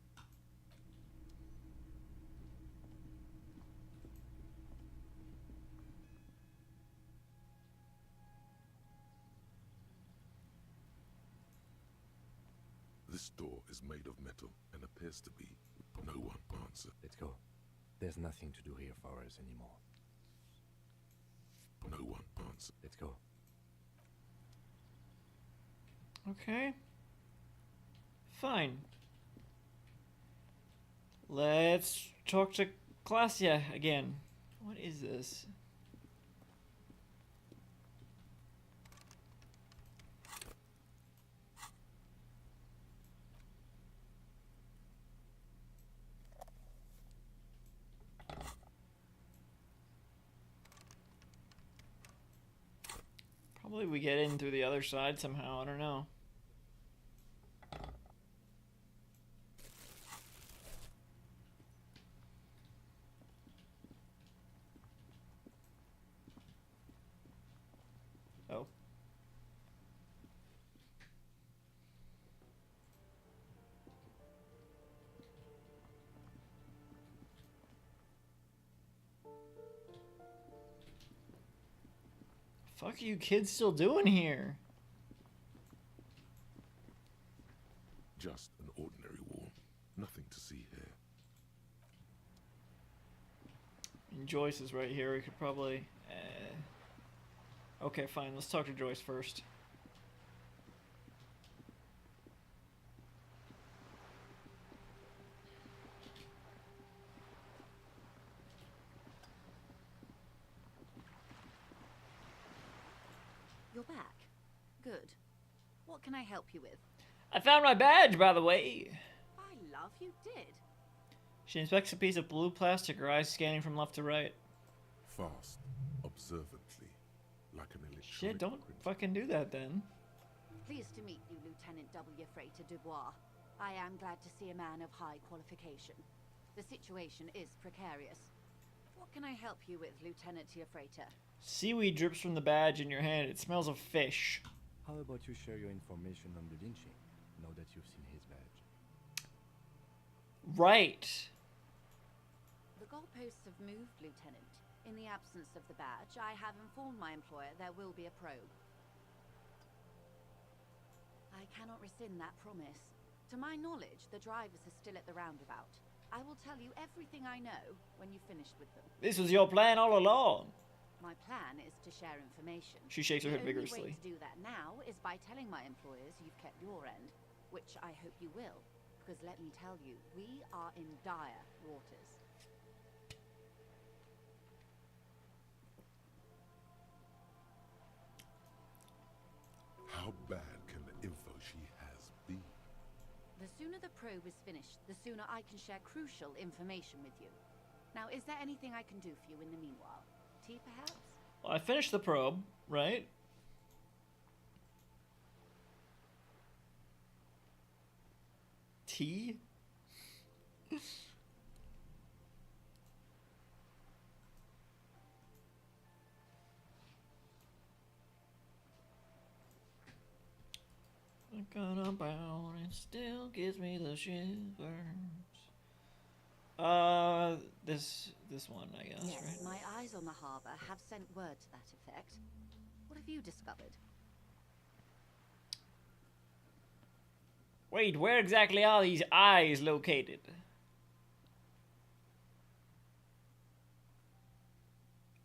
This door is made of metal and appears to be no one answer. Let's go. There's nothing to do here for us anymore. No one answer. Let's go. Okay. Fine. Let's talk to Klasia again. What is this? Probably we get in through the other side somehow, I don't know. Oh. Fuck are you kids still doing here? Just an ordinary wall. Nothing to see here. And Joyce is right here. We could probably... Okay, fine. Let's talk to Joyce first. You're back. Good. What can I help you with? I found my badge, by the way. I love you did. She inspects a piece of blue plastic, her eyes scanning from left to right. Fast, observantly, like an electronic. Shit, don't fucking do that then. Pleased to meet you, Lieutenant W. Freighter Dubois. I am glad to see a man of high qualification. The situation is precarious. What can I help you with, Lieutenant Freighter? Seaweed drips from the badge in your hand. It smells of fish. How about you share your information on the lynching, now that you've seen his badge? Right. The goalposts have moved, Lieutenant. In the absence of the badge, I have informed my employer there will be a probe. I cannot rescind that promise. To my knowledge, the drivers are still at the roundabout. I will tell you everything I know when you've finished with them. This was your plan all along. My plan is to share information. She shakes her head vigorously. The only way to do that now is by telling my employers you've kept your end, which I hope you will, because let me tell you, we are in dire waters. How bad can the info she has be? The sooner the probe is finished, the sooner I can share crucial information with you. Now, is there anything I can do for you in the meanwhile? Tea, perhaps? Well, I finished the probe, right? Tea? Thinking about it still gives me the shivers. This one, I guess, Yes, right? my eyes on the harbor have sent word to that effect. What have you discovered? Wait, where exactly are these eyes located?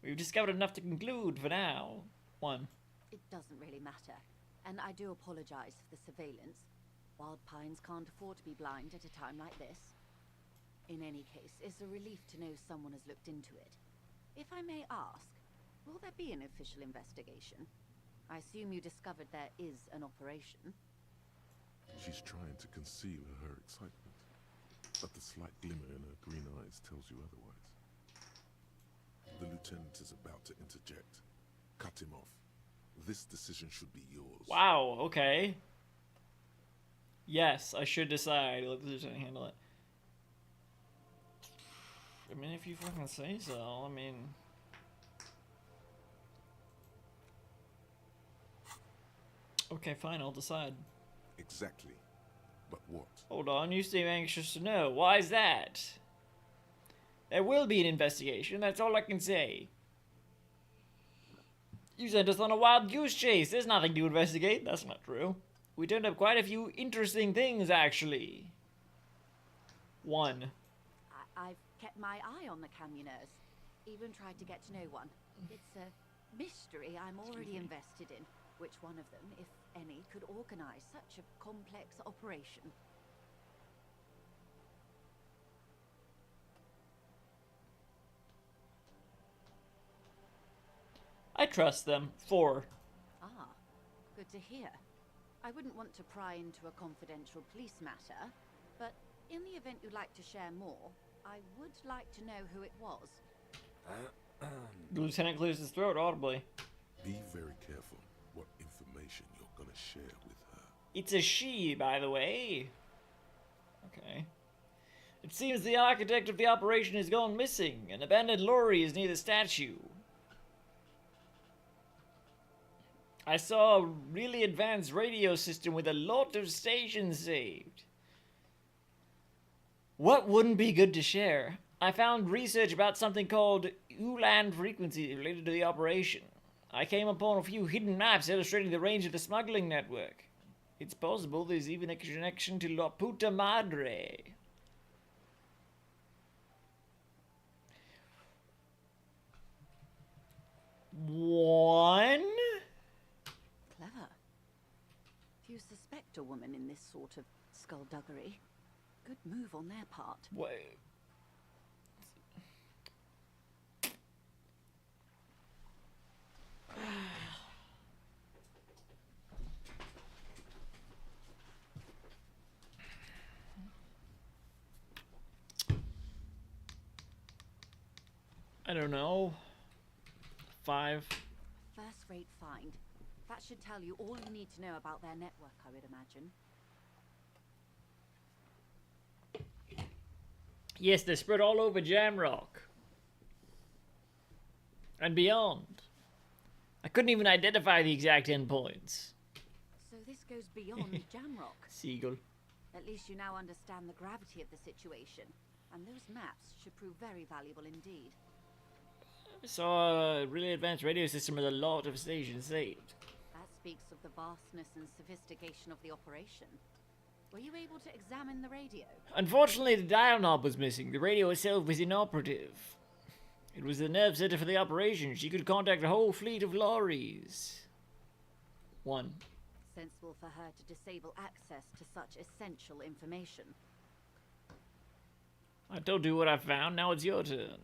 We've discovered enough to conclude for now. One. It doesn't really matter. And I do apologize for the surveillance. Wild Pines can't afford to be blind at a time like this. In any case, it's a relief to know someone has looked into it. If I may ask, will there be an official investigation? I assume you discovered there is an operation. She's trying to conceal her excitement, but the slight glimmer in her green eyes tells you otherwise. The lieutenant is about to interject. Cut him off. This decision should be yours. Wow, okay. Yes, I should decide. Let the lieutenant handle it. I mean, if you fucking say so, I mean... Okay, fine, I'll decide. Exactly. But what? Hold on, you seem anxious to know. Why is that? There will be an investigation, that's all I can say. You sent us on a wild goose chase. There's nothing to investigate. That's not true. We turned up quite a few interesting things, actually. 1. I've kept my eye on the Canyoners. Even tried to get to know one. It's a mystery I'm already invested in. Which one of them, if any, could organize such a complex operation? I trust them. 4. Ah, good to hear. I wouldn't want to pry into a confidential police matter, but in the event you'd like to share more, I would like to know who it was. The lieutenant clears his throat audibly. Be very careful what information you're gonna share with her. It's a she, by the way. Okay. It seems the architect of the operation has gone missing. An abandoned lorry is near the statue. I saw a really advanced radio system with a lot of stations saved. What wouldn't be good to share? I found research about something called Uland frequency related to the operation. I came upon a few hidden maps illustrating the range of the smuggling network. It's possible there's even a connection to La Puta Madre. One? Clever. Few suspect a woman in this sort of skullduggery. Good move on their part. Wait. I don't know. 5. First-rate find. That should tell you all you need to know about their network, I would imagine. Yes, they're spread all over Jamrock. And beyond. I couldn't even identify the exact endpoints. So this goes beyond Jamrock. Seagull. At least you now understand the gravity of the situation, and those maps should prove very valuable indeed. I saw a really advanced radio system with a lot of stations saved. That speaks of the vastness and sophistication of the operation. Were you able to examine the radio? Unfortunately, the dial knob was missing. The radio itself was inoperative. It was the nerve center for the operation. She could contact a whole fleet of lorries. 1. Sensible for her to disable access to such essential information. I told you what I found. Now it's your turn.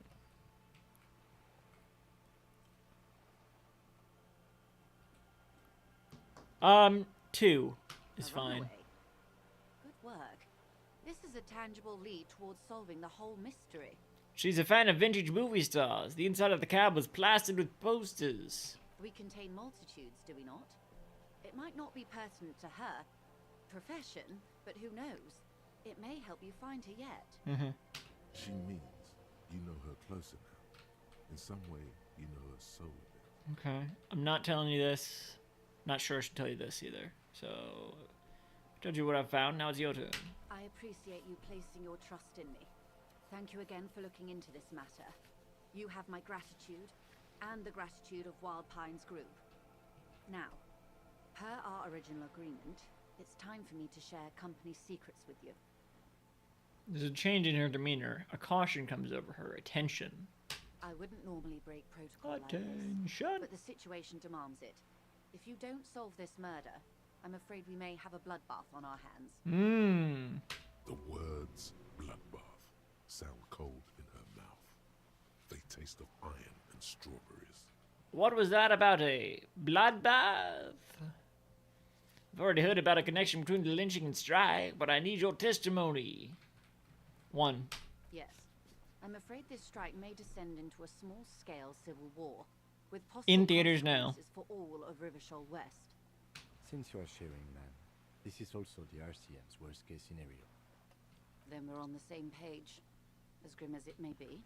2 is fine. Good work. This is a tangible lead towards solving the whole mystery. She's a fan of vintage movie stars. The inside of the cab was plastered with posters. We contain multitudes, do we not? It might not be pertinent to her profession, but who knows? It may help you find her yet. She means you know her closer now. In some way, you know her soul a bit. Okay. I'm not telling you this. Not sure I should tell you this either. So, I told you what I found. Now it's your turn. I appreciate you placing your trust in me. Thank you again for looking into this matter. You have my gratitude, and the gratitude of Wild Pines Group. Now, per our original agreement, it's time for me to share company secrets with you. There's a change in her demeanor. A caution comes over her. Attention. I wouldn't normally break protocol like Attention. this, but the situation demands it. If you don't solve this murder, I'm afraid we may have a bloodbath on our hands. The words bloodbath sound cold in her mouth. They taste of iron and strawberries. What was that about a bloodbath? I've already heard about a connection between the lynching and strike, but I need your testimony. 1. Yes. I'm afraid this strike may descend into a small-scale civil war, with possible In theaters now. consequences for all of Rivershoal West. Since you are sharing, ma'am, this is also the RCM's worst-case scenario. Then we're on the same page. as grim as it may be.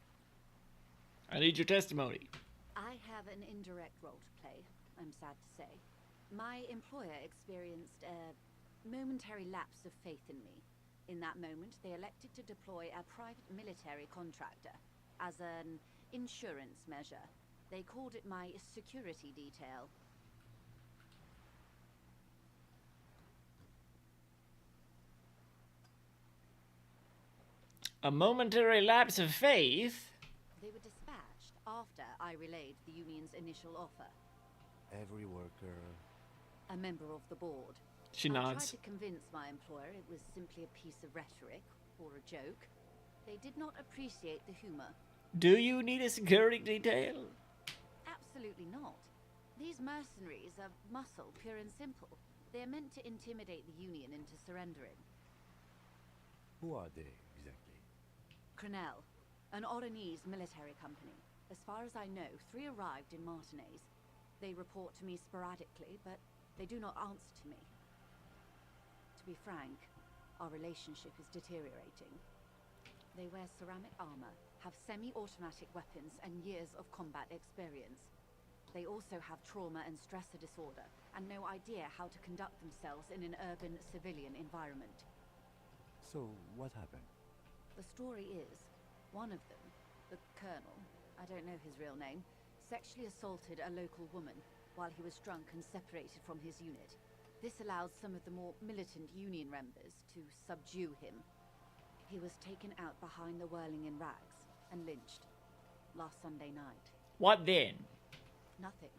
I need your testimony. I have an indirect role to play, I'm sad to say. My employer experienced a momentary lapse of faith in me. In that moment, they elected to deploy a private military contractor as an insurance measure. They called it my security detail. A momentary lapse of faith? They were dispatched after I relayed the union's initial offer. Every worker... A member of the board. She I nods. tried to convince my employer it was simply a piece of rhetoric or a joke. They did not appreciate the humor. Do you need a security detail? Absolutely not. These mercenaries are muscle, pure and simple. They are meant to intimidate the Union into surrendering. Who are they, exactly? Crenell, an Oranese military company. As far as I know, 3 arrived in Martinez. They report to me sporadically, but they do not answer to me. To be frank, our relationship is deteriorating. They wear ceramic armor, have semi-automatic weapons, and years of combat experience. They also have trauma and stressor disorder, and no idea how to conduct themselves in an urban civilian environment. So, what happened? The story is, one of them, the Colonel, I don't know his real name, sexually assaulted a local woman while he was drunk and separated from his unit. This allowed some of the more militant Union members to subdue him. He was taken out behind the whirling in rags and lynched last Sunday night. What then? Nothing.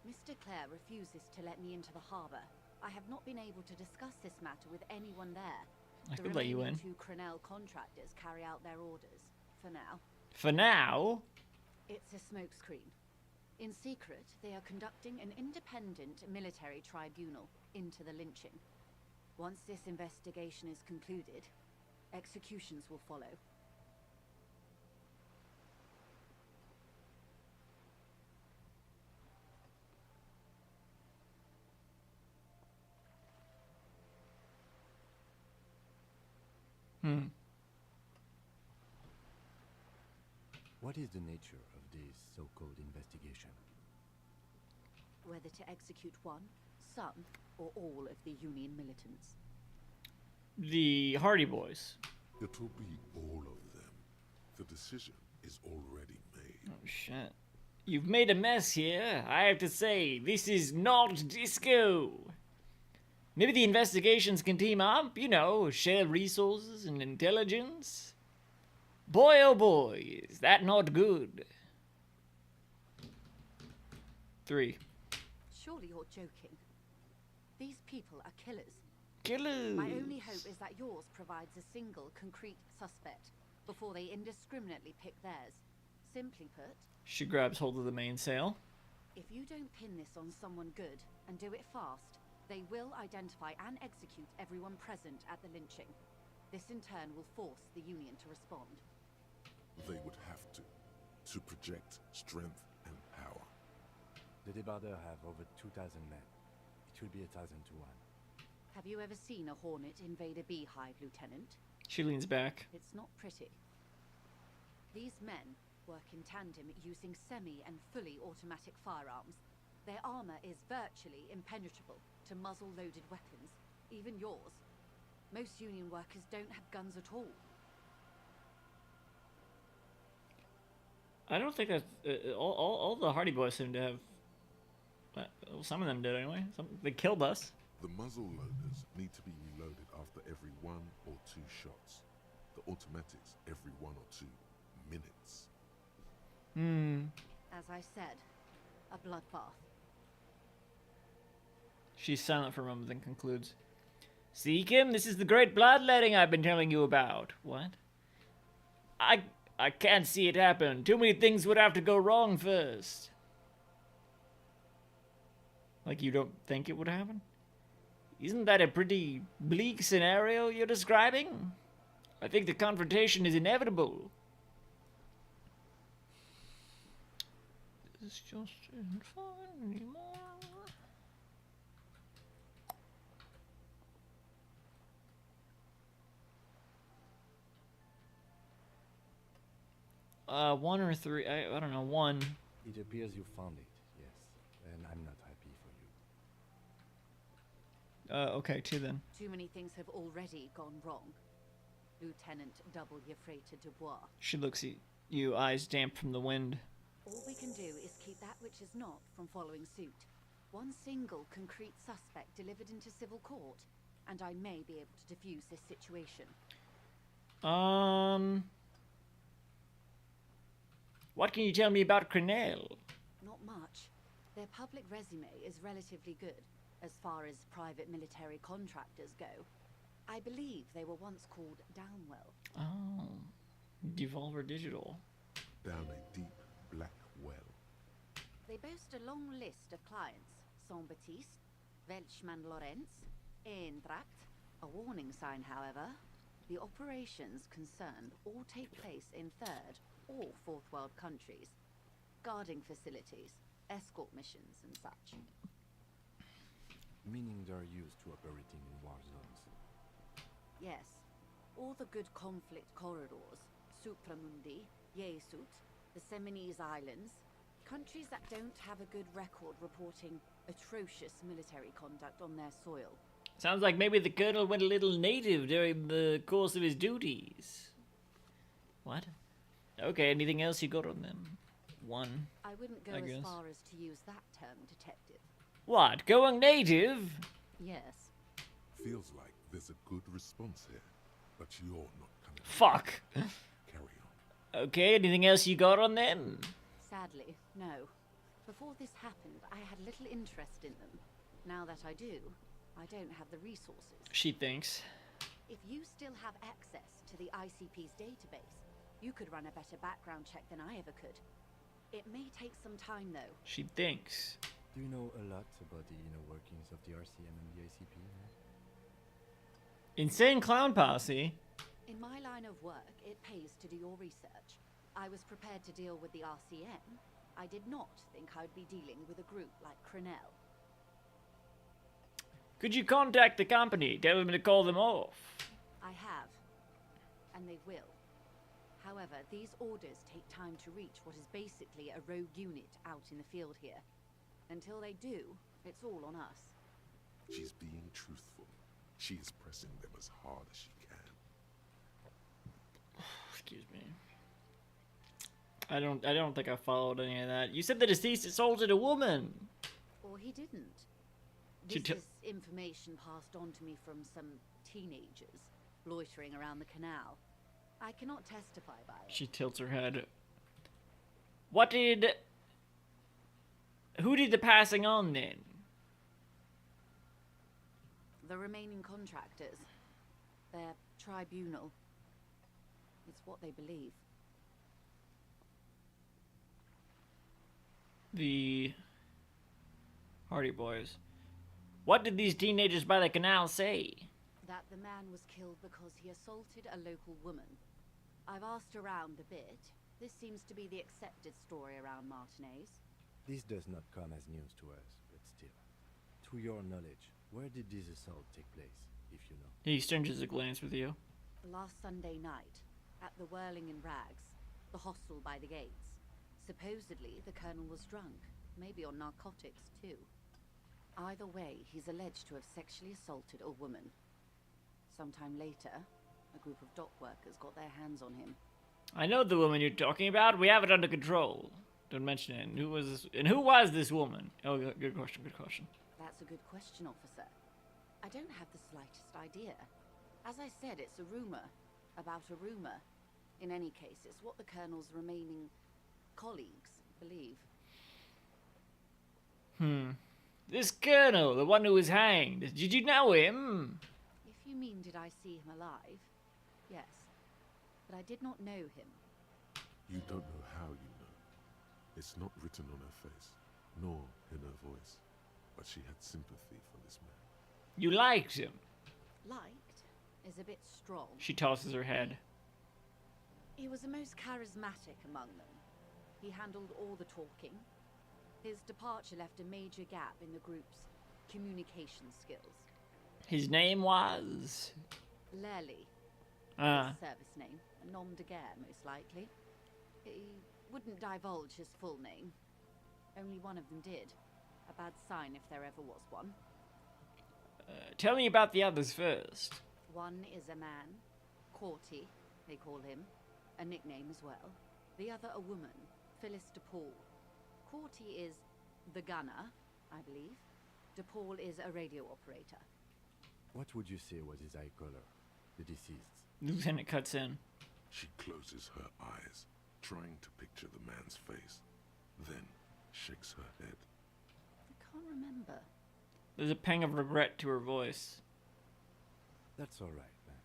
Mr. Clare refuses to let me into the harbor. I have not been able to discuss this matter with anyone there. I The could let you remaining in. 2 Crenell contractors carry out their orders, for now. For now? It's a smokescreen. In secret, they are conducting an independent military tribunal into the lynching. Once this investigation is concluded, executions will follow. What is the nature of this so-called investigation? Whether to execute one, some, or all of the Union militants. The Hardy Boys. It will be all of them. The decision is already made. Oh, shit. You've made a mess here. I have to say, this is not disco. Maybe the investigations can team up, you know, share resources and intelligence. Boy, oh boy, is that not good. 3. Surely you're joking. These people are killers. Killers. My only hope is that yours provides a single, concrete suspect before they indiscriminately pick theirs. Simply put, She grabs hold of the mainsail. if you don't pin this on someone good and do it fast, they will identify and execute everyone present at the lynching. This in turn will force the Union to respond. They would have to project strength and power. The Debardeurs have over 2,000 men. It will be 1,000 to 1. Have you ever seen a Hornet invade a beehive, Lieutenant? She leans back. It's not pretty. These men work in tandem using semi and fully automatic firearms. Their armor is virtually impenetrable to muzzle-loaded weapons, even yours. Most Union workers don't have guns at all. I don't think that all the Hardy Boys seem to have. Well, some of them did anyway. They killed us. The muzzle loaders need to be reloaded after every 1 or 2 shots. The automatics every 1 or 2 minutes. As I said, a bloodbath. She's silent for a moment, then concludes. See, Kim, this is the great bloodletting I've been telling you about. What? I can't see it happen. Too many things would have to go wrong first. Like you don't think it would happen? Isn't that a pretty bleak scenario you're describing? I think the confrontation is inevitable. This just isn't fun anymore. 1 or 3? I don't know. 1. It appears you found it, yes. And I'm not happy for you. Okay, 2 then. Too many things have already gone wrong. Lieutenant Double Yefreta Dubois. She looks at you, eyes damp from the wind. All we can do is keep that which is not from following suit. One single concrete suspect delivered into civil court, and I may be able to defuse this situation. What can you tell me about Crenel? Not much. Their public resume is relatively good, as far as private military contractors go. I believe they were once called Downwell. Oh. Devolver Digital. Down a deep black well. They boast a long list of clients. Saint-Baptiste, Welchman-Lorenz, Eintracht. A warning sign, however. The operations concerned all take place in third or fourth world countries. Guarding facilities, escort missions and such. Meaning they're used to operating in war zones. Yes. All the good conflict corridors, Supramundi, Yesut, the Seminese Islands, countries that don't have a good record reporting atrocious military conduct on their soil. Sounds like maybe the colonel went a little native during the course of his duties. What? Okay, anything else you got on them? 1. I wouldn't go I as guess. far as to use that term, detective. What? Going native? Yes. Feels like there's a good response here, but you're not coming. Fuck. Carry on. Okay, anything else you got on them? Sadly, no. Before this happened, I had little interest in them. Now that I do, I don't have the resources. She thinks. If you still have access to the ICP's database, you could run a better background check than I ever could. It may take some time, though. She thinks. Do you know a lot about the inner workings of the RCM and the ICP? Insane Clown Posse. In my line of work, it pays to do your research. I was prepared to deal with the RCM. I did not think I'd be dealing with a group like Crenel. Could you contact the company? Tell them to call them off. I have. And they will. However, these orders take time to reach what is basically a rogue unit out in the field here. Until they do, it's all on us. She's being truthful. She is pressing them as hard as she can. Excuse me. I don't think I followed any of that. You said the deceased assaulted a woman. Or he didn't. She This is information passed on to me from some teenagers loitering around the canal. I cannot testify by it. She tilts her head. Who did the passing on then? The remaining contractors. Their tribunal. It's what they believe. The Hardy Boys. What did these teenagers by the canal say? That the man was killed because he assaulted a local woman. I've asked around a bit. This seems to be the accepted story around Martinez. This does not come as news to us, but still. To your knowledge, where did this assault take place, if you know? He exchanges a glance with you. Last Sunday night, at the Whirling in Rags, the hostel by the gates. Supposedly, the colonel was drunk, maybe on narcotics too. Either way, he's alleged to have sexually assaulted a woman. Sometime later, a group of dock workers got their hands on him. I know the woman you're talking about. We have it under control. Don't mention it. And who was this woman? Oh, good question. Good question. That's a good question, officer. I don't have the slightest idea. As I said, it's a rumor about a rumor. In any case, it's what the colonel's remaining colleagues believe. This colonel, the one who was hanged. Did you know him? If you mean did I see him alive? Yes. But I did not know him. You don't know how you know. It's not written on her face, nor in her voice. But she had sympathy for this man. You liked him. Liked is a bit strong. She tosses her head. He was the most charismatic among them. He handled all the talking. His departure left a major gap in the group's communication skills. His name was? Lely. Ah. His service name. A nom de guerre, most likely. He wouldn't divulge his full name. Only one of them did. A bad sign if there ever was one. Tell me about the others first. One is a man, Corty, they call him, a nickname as well. The other a woman, Phyllis DePaul. Corty is the gunner, I believe. DePaul is a radio operator. What would you say was his eye color, the deceased's? Lieutenant cuts in. She closes her eyes, trying to picture the man's face, then shakes her head. I can't remember. There's a pang of regret to her voice. That's all right, man.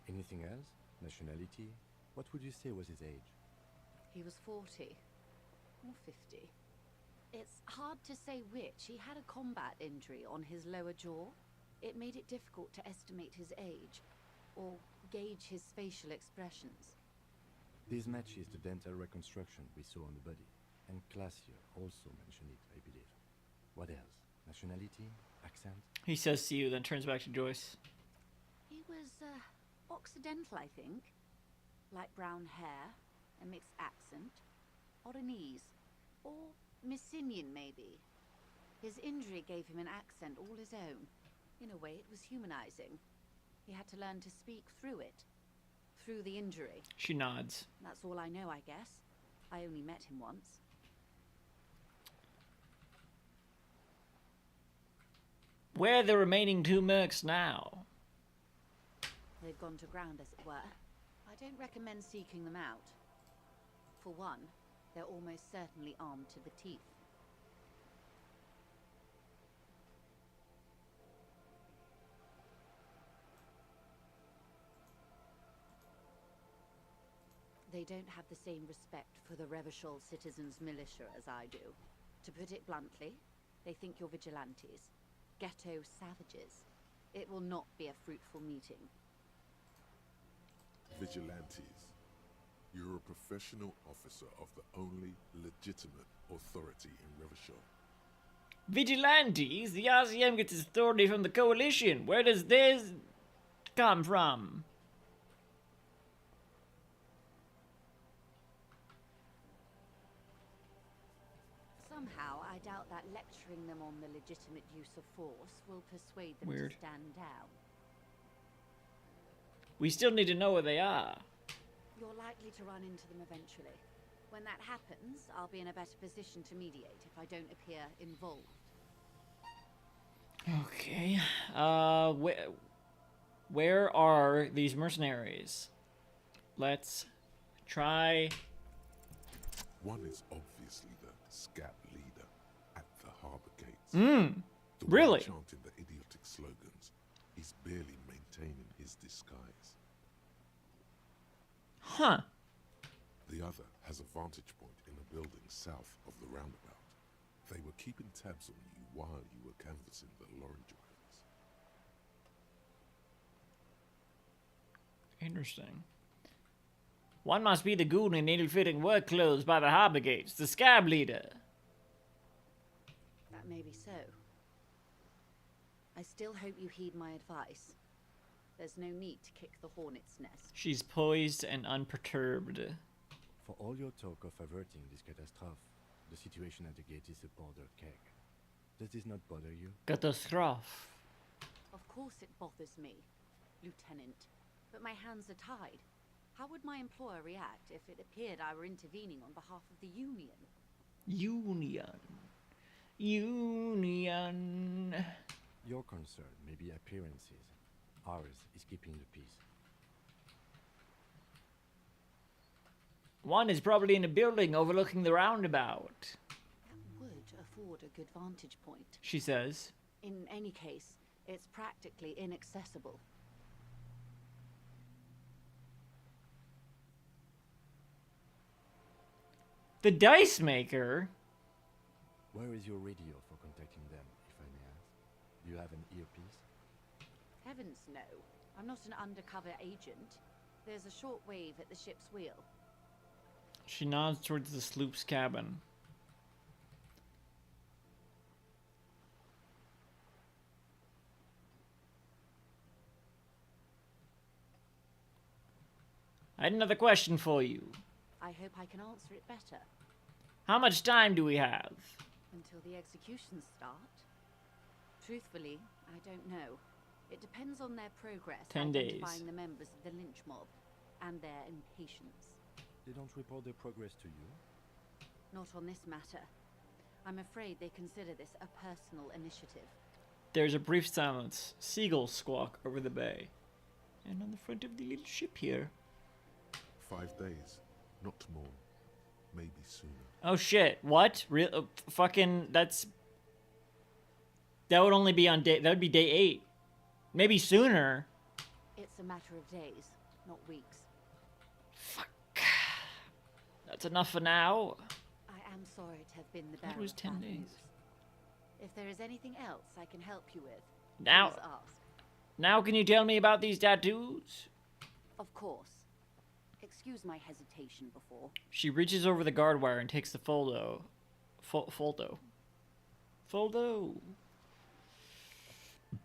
Anything else? Nationality? What would you say was his age? He was 40 or 50. It's hard to say which. He had a combat injury on his lower jaw. It made it difficult to estimate his age or gauge his facial expressions. This matches the dental reconstruction we saw on the body, and Classier also mentioned it, I believe. What else? Nationality? Accent? He says to you, then turns back to Joyce. He was Occidental, I think. Light brown hair, a mixed accent, Oranese, or Messinian maybe. His injury gave him an accent all his own. In a way, it was humanizing. He had to learn to speak through it, through the injury. She nods. That's all I know, I guess. I only met him once. Where are the remaining two mercs now? They've gone to ground, as it were. I don't recommend seeking them out. For one, they're almost certainly armed to the teeth. They don't have the same respect for the Revachol citizens' militia as I do. To put it bluntly, they think you're vigilantes. Ghetto savages. It will not be a fruitful meeting. Vigilantes. You're a professional officer of the only legitimate authority in Revachol. Vigilantes? The RCM gets its authority from the Coalition. Where does this come from? Somehow, I doubt that lecturing them on the legitimate use of force will persuade them Weird. to stand down. We still need to know where they are. You're likely to run into them eventually. When that happens, I'll be in a better position to mediate if I don't appear involved. Okay. Where are these mercenaries? Let's try. One is obviously the scat leader at the harbor gates. The Really? one chanting the idiotic slogans. He's barely maintaining his disguise. Huh. The other has a vantage point in a building south of the roundabout. They were keeping tabs on you while you were canvassing the lorry drivers. Interesting. One must be the goon in ill-fitting work clothes by the harbor gates, the scab leader. That may be so. I still hope you heed my advice. There's no need to kick the hornet's nest. She's poised and unperturbed. For all your talk of averting this catastrophe, the situation at the gate is a powder keg. Does this not bother you? Catastrophe. Of course it bothers me, Lieutenant. But my hands are tied. How would my employer react if it appeared I were intervening on behalf of the Union? Union. Your concern may be appearances. Ours is keeping the peace. One is probably in a building overlooking the roundabout, That would afford a good vantage point. she says. In any case, it's practically inaccessible. The dice maker? Where is your radio for contacting them, if I may ask? Do you have an earpiece? Heavens no. I'm not an undercover agent. There's a short wave at the ship's wheel. She nods towards the sloop's cabin. I had another question for you. I hope I can answer it better. How much time do we have? Until the executions start? Truthfully, I don't know. It depends on their progress 10 days. identifying the members of the lynch mob and their impatience. They don't report their progress to you? Not on this matter. I'm afraid they consider this a personal initiative. There's a brief silence. Seagulls squawk over the bay. And on the front of the little ship here. 5 days, not more. Maybe sooner. Oh shit, what? Real fucking that's that would only be on day that would be day 8. Maybe sooner. It's a matter of days, not weeks. That's enough for now. I am sorry to have been the That bearer was of 10 bad days. news. If there is anything else I can help you with, Now please ask. Now can you tell me about these tattoos? Of course. Excuse my hesitation before. She reaches over the guard wire and takes the foldo.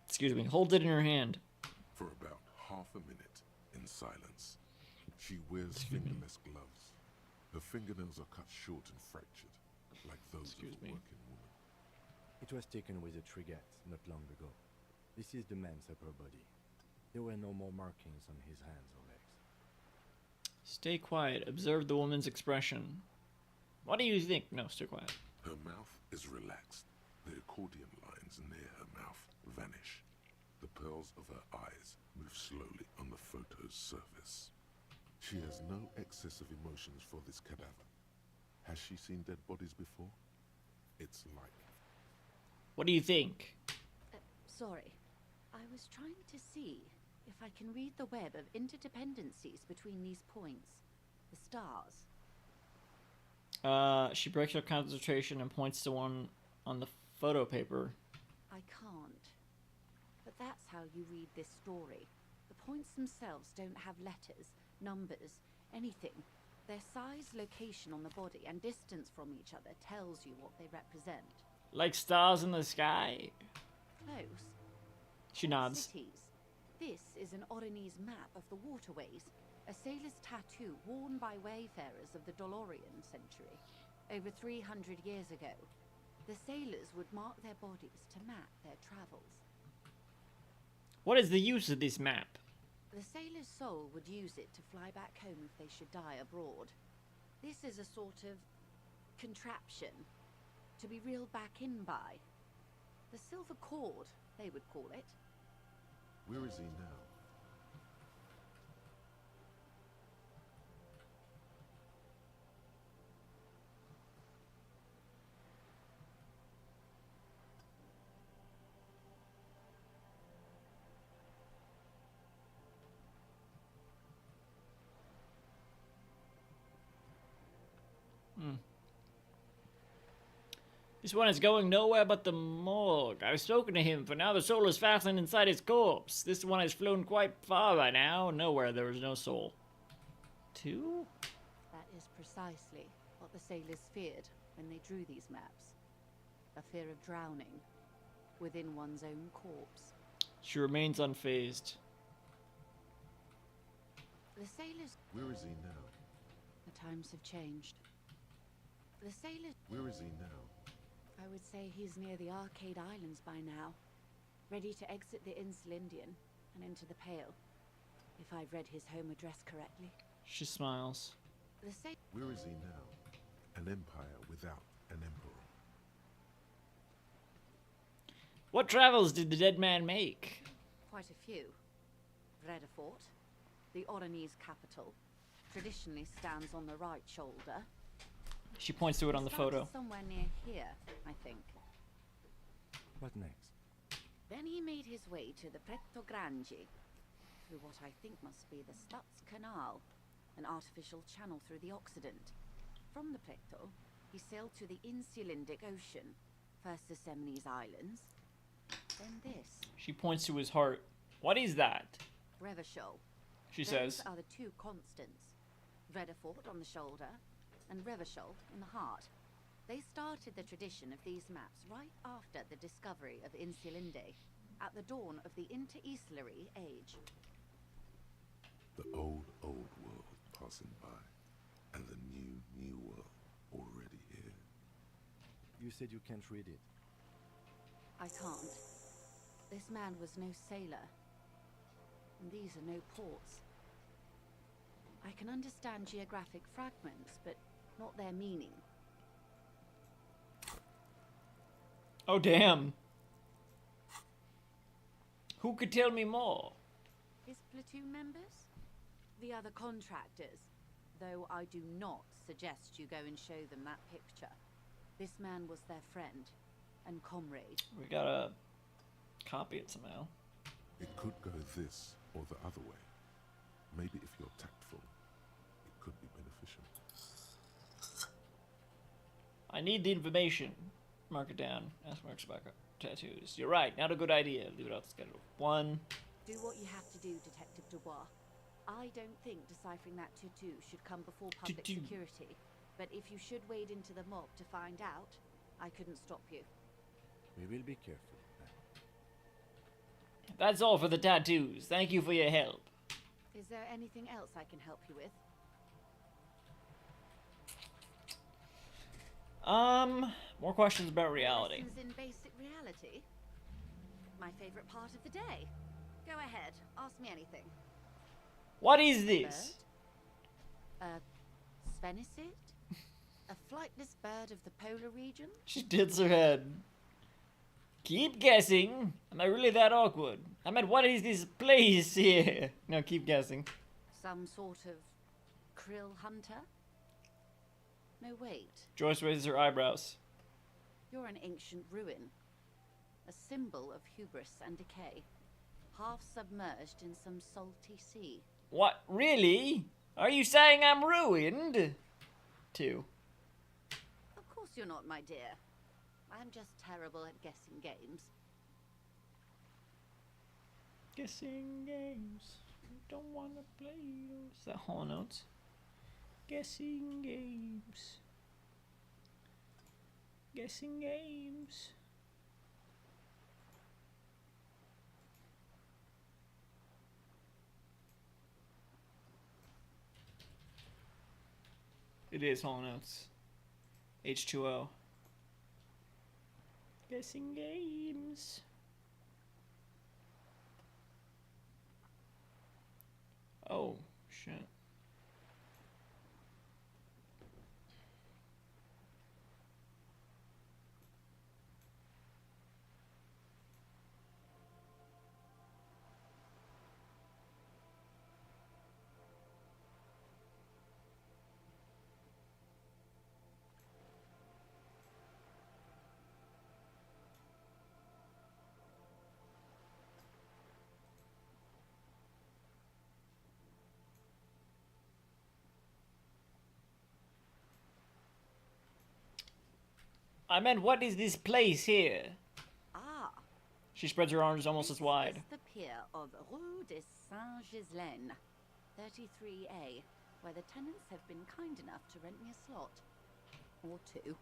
Excuse me. Holds it in her hand. For about half a minute, in silence, she wears fingerless gloves. Her fingernails are cut short and fractured, like those of a working woman. It was taken with a trigger not long ago. This is the man's upper body. There were no more markings on his hands or legs. Stay quiet. Observe the woman's expression. What do you think? No, stay quiet. Her mouth is relaxed. The accordion lines near her mouth vanish. The pearls of her eyes move slowly on the photo's surface. She has no excess of emotions for this cadaver. Has she seen dead bodies before? It's like... What do you think? Sorry. I was trying to see if I can read the web of interdependencies between these points. The stars. She breaks her concentration and points to one on the photo paper. I can't. But that's how you read this story. The points themselves don't have letters, numbers, anything. Their size, location on the body, and distance from each other tells you what they represent. Like stars in the sky? Close. She nods. Cities. This is an Oronese map of the waterways, a sailor's tattoo worn by wayfarers of the Dolorian century. Over 300 years ago, the sailors would mark their bodies to map their travels. What is the use of this map? The sailor's soul would use it to fly back home if they should die abroad. This is a sort of contraption to be reeled back in by. The silver cord, they would call it. Where is he now? This one is going nowhere but the morgue. I've spoken to him, for now the soul is fastened inside his corpse. This one has flown quite far by now. Nowhere there is no soul. 2? That is precisely what the sailors feared when they drew these maps. A fear of drowning within one's own corpse. She remains unfazed. The sailors... Where is he now? The times have changed. The sailors... Where is he now? I would say he's near the Arcade Islands by now, ready to exit the Elysium and into the Pale, if I've read his home address correctly. She smiles. Where is he now? An empire without an emperor. What travels did the dead man make? Quite a few. Vredefort, the Oronese capital, traditionally stands on the right shoulder. She points to it on the photo. Somewhere near here, I think. What next? Then he made his way to the Pretto Grande, through what I think must be the Stutz Canal, an artificial channel through the Occident. From the Pretto, he sailed to the Insulindic Ocean, first the Semnese Islands, then this. She points to his heart. What is that? Revachol. She Those says. are the two constants. Vredefort on the shoulder, and Revachol in the heart. They started the tradition of these maps right after the discovery of Insulinde, at the dawn of the Inter-Islary Age. The old world passing by. and the new world already here. You said you can't read it. I can't. This man was no sailor. And these are no ports. I can understand geographic fragments, but not their meaning. Oh, damn. Who could tell me more? His platoon members? The other contractors. Though I do not suggest you go and show them that picture. This man was their friend and comrade. We gotta copy it somehow. It could go this or the other way. Maybe if you're tactful, it could be beneficial. I need the information. Mark it down. Ask Mark's about tattoos. You're right. Not a good idea. Leave it off the schedule. 1. Do what you have to do, Detective Dubois. I don't think deciphering that tattoo should come before public security. But if you should wade into the mob to find out, I couldn't stop you. We will be careful. That's all for the tattoos. Thank you for your help. Is there anything else I can help you with? More questions about reality. Lessons in basic reality? My favorite part of the day. Go ahead, ask me anything. What is this? Bird? Sphenicid? A flightless bird of the polar region? She tilts her head. Keep guessing. Am I really that awkward? I meant, what is this place here? No, keep guessing. Some sort of krill hunter? No, wait. Joyce raises her eyebrows. You're an ancient ruin. A symbol of hubris and decay. Half submerged in some salty sea. What? Really? Are you saying I'm ruined? 2. Of course you're not, my dear. I'm just terrible at guessing games. Guessing games. Don't wanna play those. Is that Hall Notes? Guessing games. Guessing games. It is Hall Notes. H2O. Guessing games. Oh, shit. I meant, what is this place here? Ah. She spreads her arms almost as wide. This is the pier of Rue de Saint-Ghislain, 33A, where the tenants have been kind enough to rent me a slot. Or 2.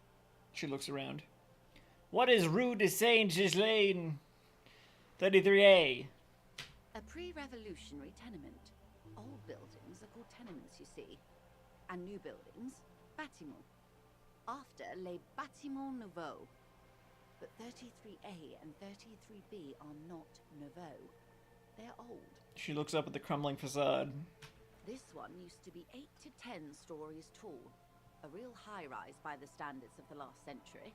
She looks around. What is Rue de Saint-Ghislain? 33A. A pre-revolutionary tenement. Old buildings are called tenements, you see. And new buildings, bâtiments. After les bâtiments nouveaux. But 33A and 33B are not nouveaux. They're old. She looks up at the crumbling facade. This one used to be 8 to 10 stories tall. A real high-rise by the standards of the last century.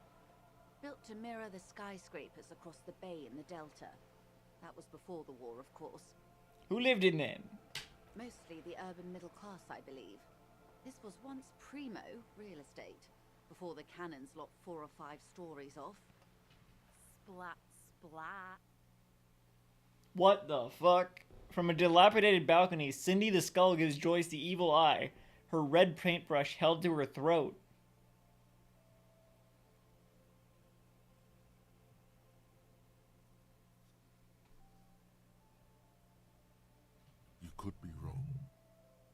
Built to mirror the skyscrapers across the bay in the Delta. That was before the war, of course. Who lived in them? Mostly the urban middle class, I believe. This was once primo real estate. Before the cannons lopped 4 or 5 stories off. Splat, splat. What the fuck? From a dilapidated balcony, Cindy the Skull gives Joyce the evil eye, her red paintbrush held to her throat. You could be wrong,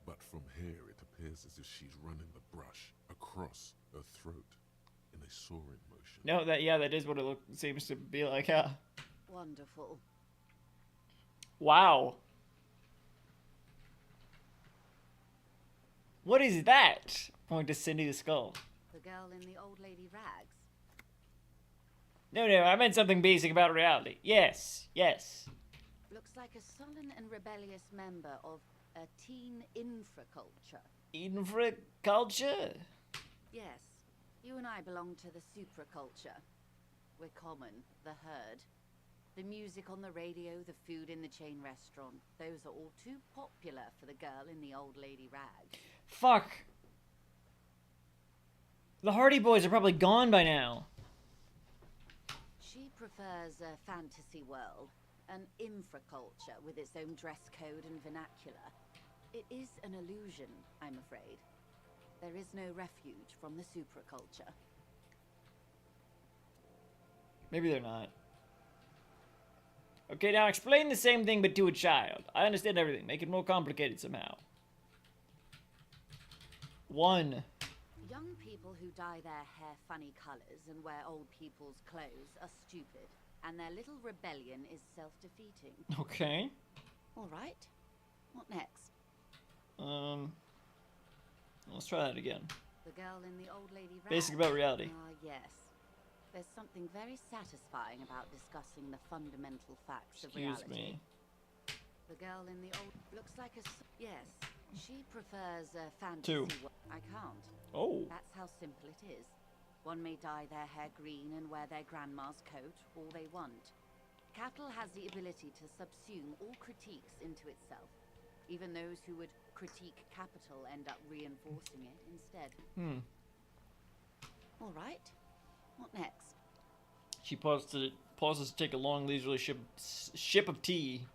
but from here it appears as if she's running the brush across her throat in a soaring motion. No, that is what it seems to be like, yeah. Wonderful. Wow. What is that? Point to Cindy the skull. The girl in the old lady rags. No, I meant something basic about reality. Yes. Looks like a sullen and rebellious member of a teen infraculture. Infraculture? Yes. You and I belong to the supraculture. We're common, the herd. The music on the radio, the food in the chain restaurant, those are all too popular for the girl in the old lady rag. Fuck. The Hardy Boys are probably gone by now. She prefers a fantasy world, an infraculture with its own dress code and vernacular. It is an illusion, I'm afraid. There is no refuge from the supraculture. Maybe they're not. Okay, now explain the same thing but to a child. I understand everything. Make it more complicated somehow. 1. Young people who dye their hair funny colors and wear old people's clothes are stupid, and their little rebellion is self-defeating. Okay. All right. What next? Let's try that again. The girl in the old lady rag. Basic about reality. Ah, yes. There's something very satisfying about discussing the fundamental facts of reality. Excuse me. The girl in the old looks like a yes. She prefers a fantasy. 2. I can't. Oh. That's how simple it is. One may dye their hair green and wear their grandma's coat all they want. Cattle has the ability to subsume all critiques into itself. Even those who would critique capital end up reinforcing it instead. All right. What next? She pauses to take a long leisurely sip of tea.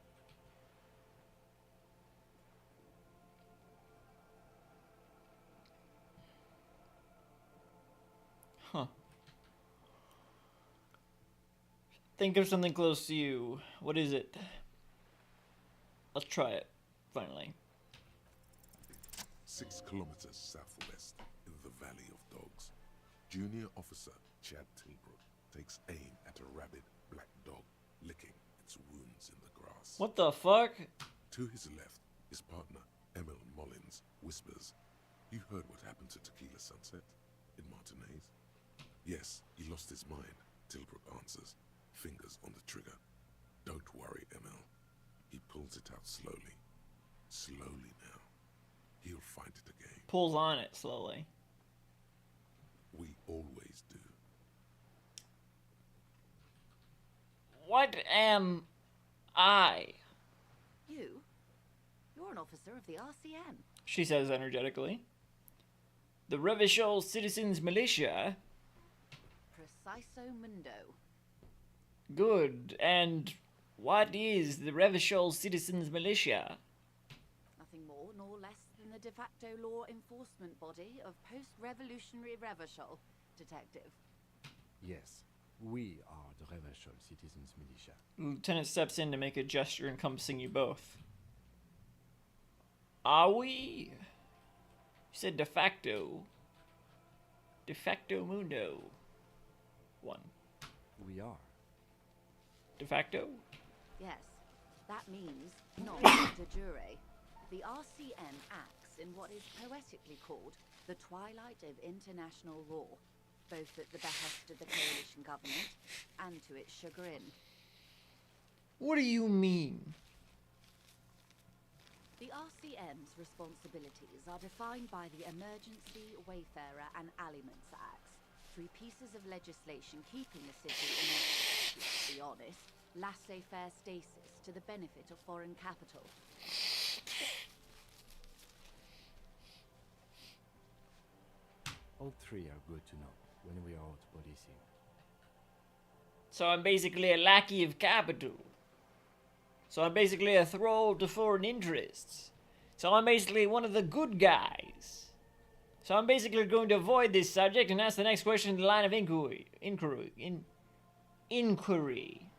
Huh. Think of something close to you. What is it? Let's try it, finally. 6 kilometers southwest in the Valley of Dogs, Junior Officer Chad Tilbrook takes aim at a rabid black dog licking its wounds in the grass. What the fuck? To his left, his partner, Emil Mullins, whispers, "You heard what happened to Tequila Sunset in Martinez?" "Yes, he lost his mind," Tilbrook answers, fingers on the trigger. "Don't worry, Emil." He pulls it out slowly. Slowly now. He'll find it again. Pulls on it slowly. We always do. What am I? You're an officer of the RCM. She says energetically. The Revachol Citizens Militia. Preciso mundo. Good. And what is the Revachol Citizens Militia? Nothing more nor less than the de facto law enforcement body of post-revolutionary Revachol, Detective. Yes, we are the Revachol Citizens Militia. Lieutenant steps in to make a gesture encompassing you both. Are we? You said de facto. De facto mundo. 1. We are. De facto? Yes, that means not de jure. The RCM acts in what is poetically called the twilight of international law, both at the behest of the coalition government and to its chagrin. What do you mean? The RCM's responsibilities are defined by the Emergency, Wayfarer and Aliments Acts, 3 pieces of legislation keeping the city in a, let's be honest, laissez-faire stasis to the benefit of foreign capital. All 3 are good to know when we are out policing. So I'm basically a lackey of capital. So I'm basically a thrall to foreign interests. So I'm basically one of the good guys. So I'm basically going to avoid this subject and ask the next question in the line of inquiry. Inquiry.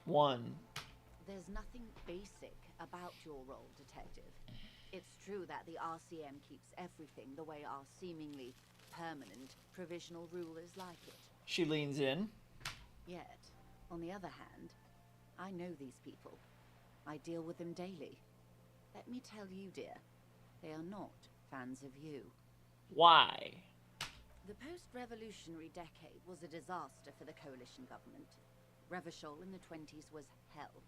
One. There's nothing basic about your role, Detective. It's true that the RCM keeps everything the way our seemingly permanent, provisional rulers like it. She leans in. Yet, on the other hand, I know these people. I deal with them daily. Let me tell you, dear, they are not fans of you. Why? The post-revolutionary decade was a disaster for the coalition government. Revachol in the 20s was hell,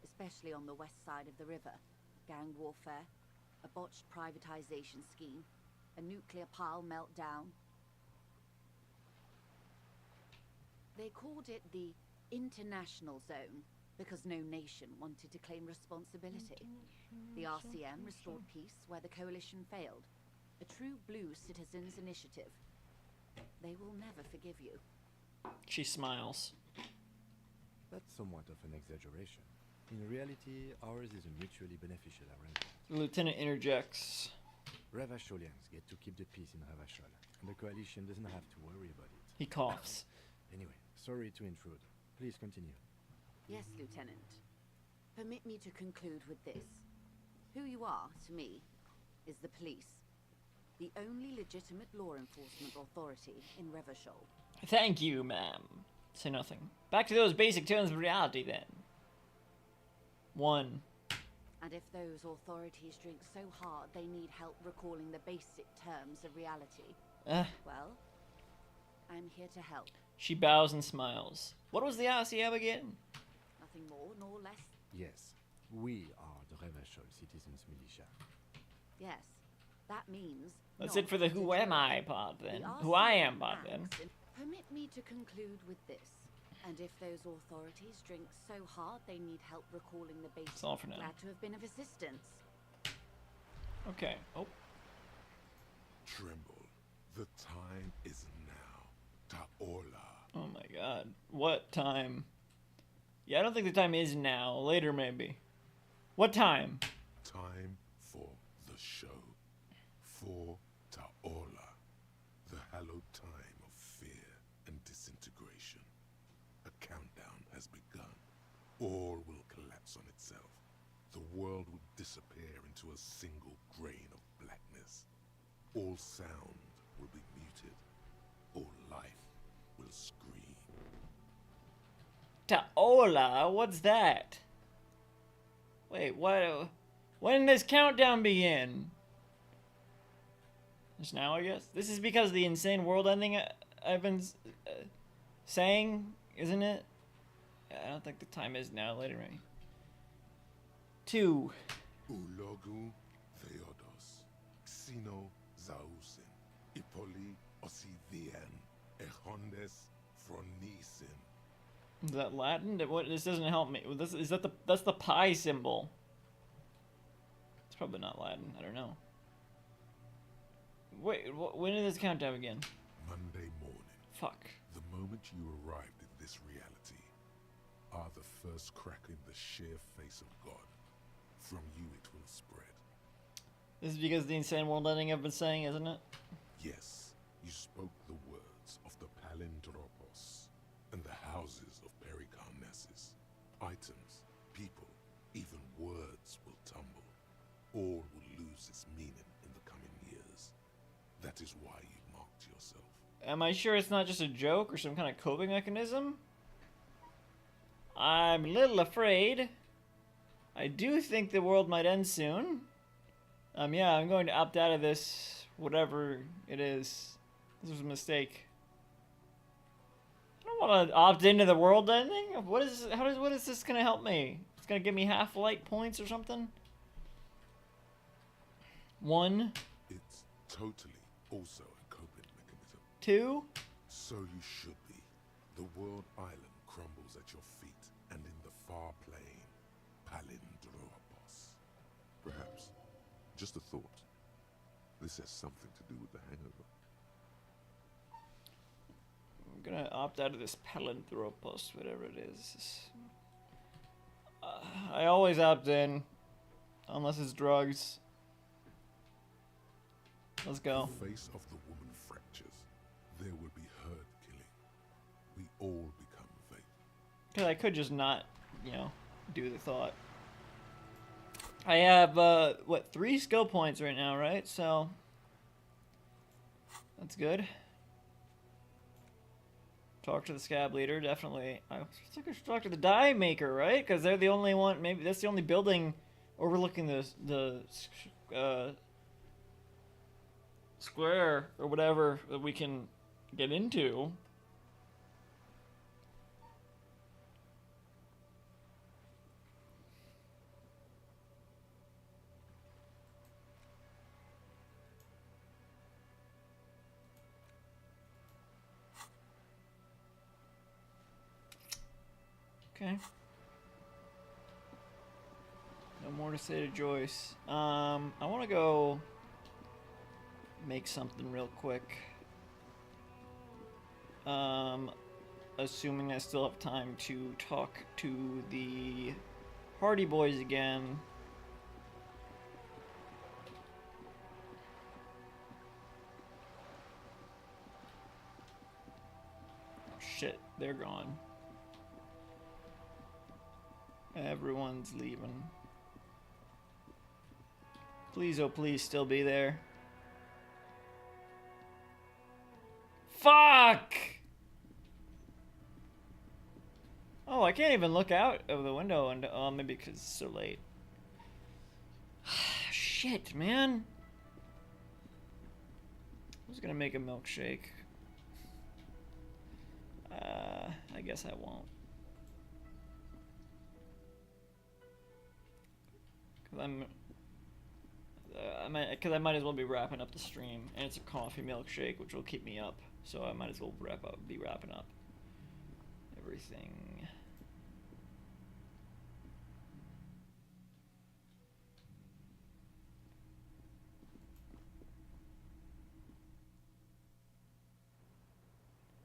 especially on the west side of the river. Gang warfare, a botched privatization scheme, a nuclear pile meltdown. They called it the International Zone because no nation wanted to claim responsibility. The RCM restored peace where the coalition failed. A true blue citizens' initiative. They will never forgive you. She smiles. That's somewhat of an exaggeration. In reality, ours is a mutually beneficial arrangement. The lieutenant interjects. Revacholians get to keep the peace in Revachol, and the coalition doesn't have to worry about it. He coughs. Anyway, sorry to intrude. Please continue. Yes, Lieutenant. Permit me to conclude with this. Who you are, to me, is the police. The only legitimate law enforcement authority in Revachol. Thank you, ma'am. Say nothing. Back to those basic terms of reality, then. 1. And if those authorities drink so hard they need help recalling the basic terms of reality, well, I'm here to help. She bows and smiles. What was the RCM again? Nothing more nor less. Yes, we are the Revachol Citizens Militia. Yes, that means... That's it for the who am I part, then. Who I am part, then. Permit me to conclude with this. And if those authorities drink so hard they need help recalling the basic... That's all for now. Glad to have been of assistance. Okay. Oh. Tremble. The time is now. Ta'ola. Oh my god. What time? Yeah, I don't think the time is now. Later, maybe. What time? Time for the show. For Ta'ola. The hallowed time of fear and disintegration. A countdown has begun. All will collapse on itself. The world will disappear into a single grain of blackness. All sound will be muted. All life will scream. Ta'ola? What's that? Wait, what? When does countdown begin? Just now, I guess? This is because of the insane world ending I've been saying, isn't it? I don't think the time is now. Later, maybe. 2. Ulogu Theodos. Xeno Zausin. Ipoli Osivian. Echondes Fronisin. Is that Latin? What? This doesn't help me. That's the pi symbol. It's probably not Latin. I don't know. Wait, when did this countdown begin? Monday morning. Fuck. The moment you arrived in this reality are the first crack in the sheer face of God. From you it will spread. This is because of the insane world ending I've been saying, isn't it? Yes, you spoke the words of the Palindropos and the houses of Pericarnassus. Items, people, even words will tumble. All will lose its meaning in the coming years. That is why you marked yourself. Am I sure it's not just a joke or some kind of coping mechanism? I'm a little afraid. I do think the world might end soon. Yeah, I'm going to opt out of this, whatever it is. This was a mistake. I don't want to opt into the world ending. What is this gonna help me? It's gonna give me half light points or something? 1. It's totally also a coping mechanism. 2. So you should be. The world island crumbles at your feet, and in the far plain, Palindropos. Perhaps, just a thought. This has something to do with the hangover. I'm gonna opt out of this Palindropos, whatever it is. I always opt in, unless it's drugs. Let's go. The face of the woman fractures. There will be herd killing. We all become vape. Because I could just not, do the thought. I have, 3 skill points right now, right? So, That's good. Talk to the scab leader, definitely. I think I should talk to the dye maker, right? Because they're the only one. Maybe that's the only building overlooking the square or whatever that we can get into. Okay. No more to say to Joyce. I want to go make something real quick. Assuming I still have time to talk to the Hardy Boys again. Shit, they're gone. Everyone's leaving. Please, oh please, still be there. Fuck! Oh, I can't even look out of the window, and maybe because it's so late. Shit, man. I was gonna make a milkshake. I guess I won't. Cause I might as well be wrapping up the stream, and it's a coffee milkshake, which will keep me up. So I might as well be wrapping up everything.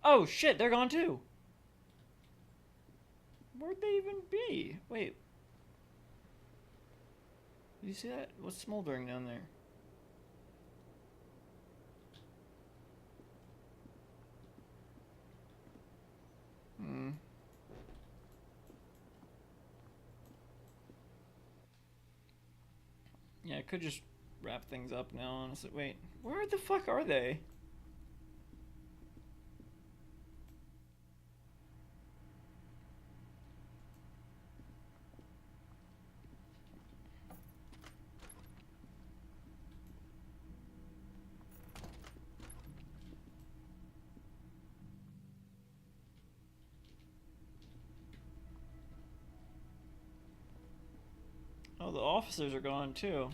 Oh shit, they're gone too. Where'd they even be? Wait. Did you see that? What's smoldering down there? Yeah, I could just wrap things up now, honestly. Wait, where the fuck are they? Oh, the officers are gone too.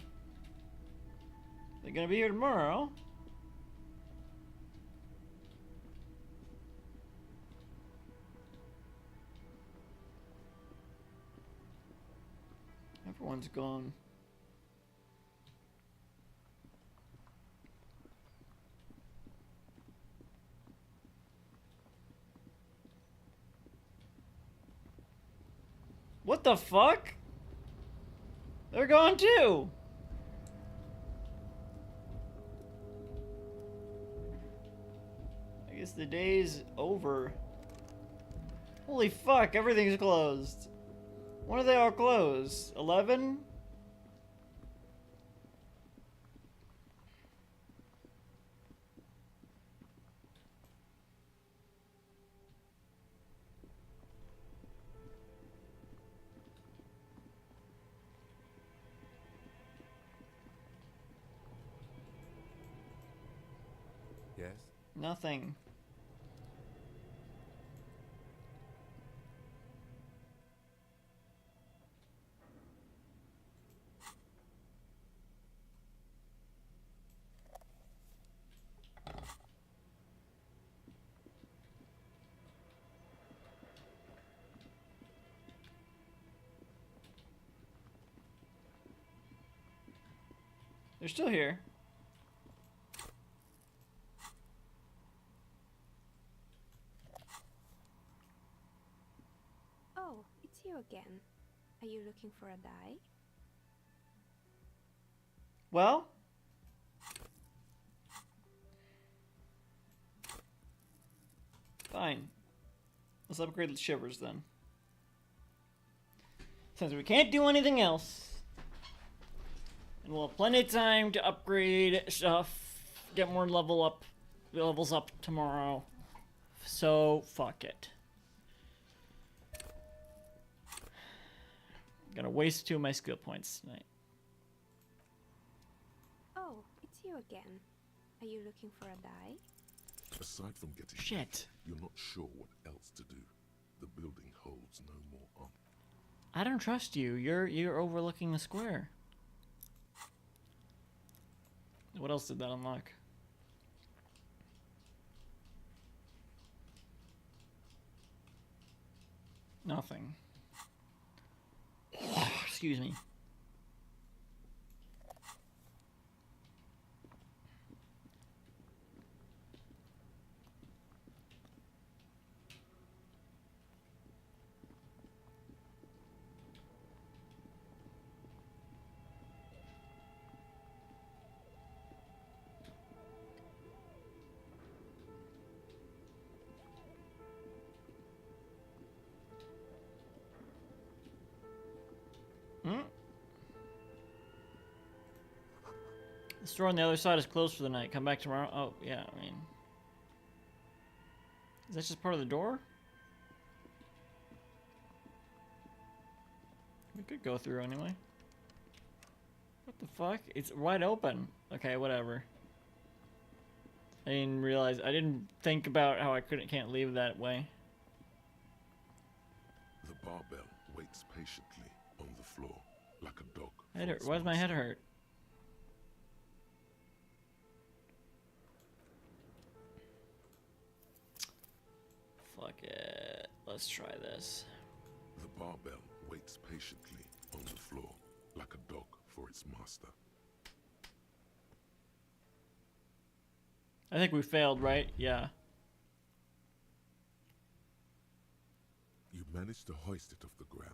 They're gonna be here tomorrow. Everyone's gone. What the fuck? They're gone too! I guess the day's over. Holy fuck, everything's closed. When are they all closed? 11? Yes? Nothing. They're still here. Oh, it's you again. Are you looking for a dye? Well? Fine. Let's upgrade the shivers then. Since we can't do anything else. And we'll have plenty of time to upgrade stuff, get more level up levels up tomorrow. So, fuck it. Gonna waste 2 of my skill points tonight. Oh, it's you again. Are you looking for a die? Aside from getting shit, you're not sure what else to do. The building holds no more on. I don't trust you. You're overlooking the square. What else did that unlock? Nothing. Excuse me. The store on the other side is closed for the night. Come back tomorrow. Oh, yeah, I mean... Is that just part of the door? We could go through anyway. What the fuck? It's wide open. Okay, whatever. I didn't realize... I didn't think about how I can't leave that way. The barbell waits patiently on the floor, like a dog. Head hurt. Why does my head hurt? Fuck it. Let's try this. The barbell waits patiently on the floor, like a dog for its master. I think we failed, right? Yeah. You manage to hoist it off the ground,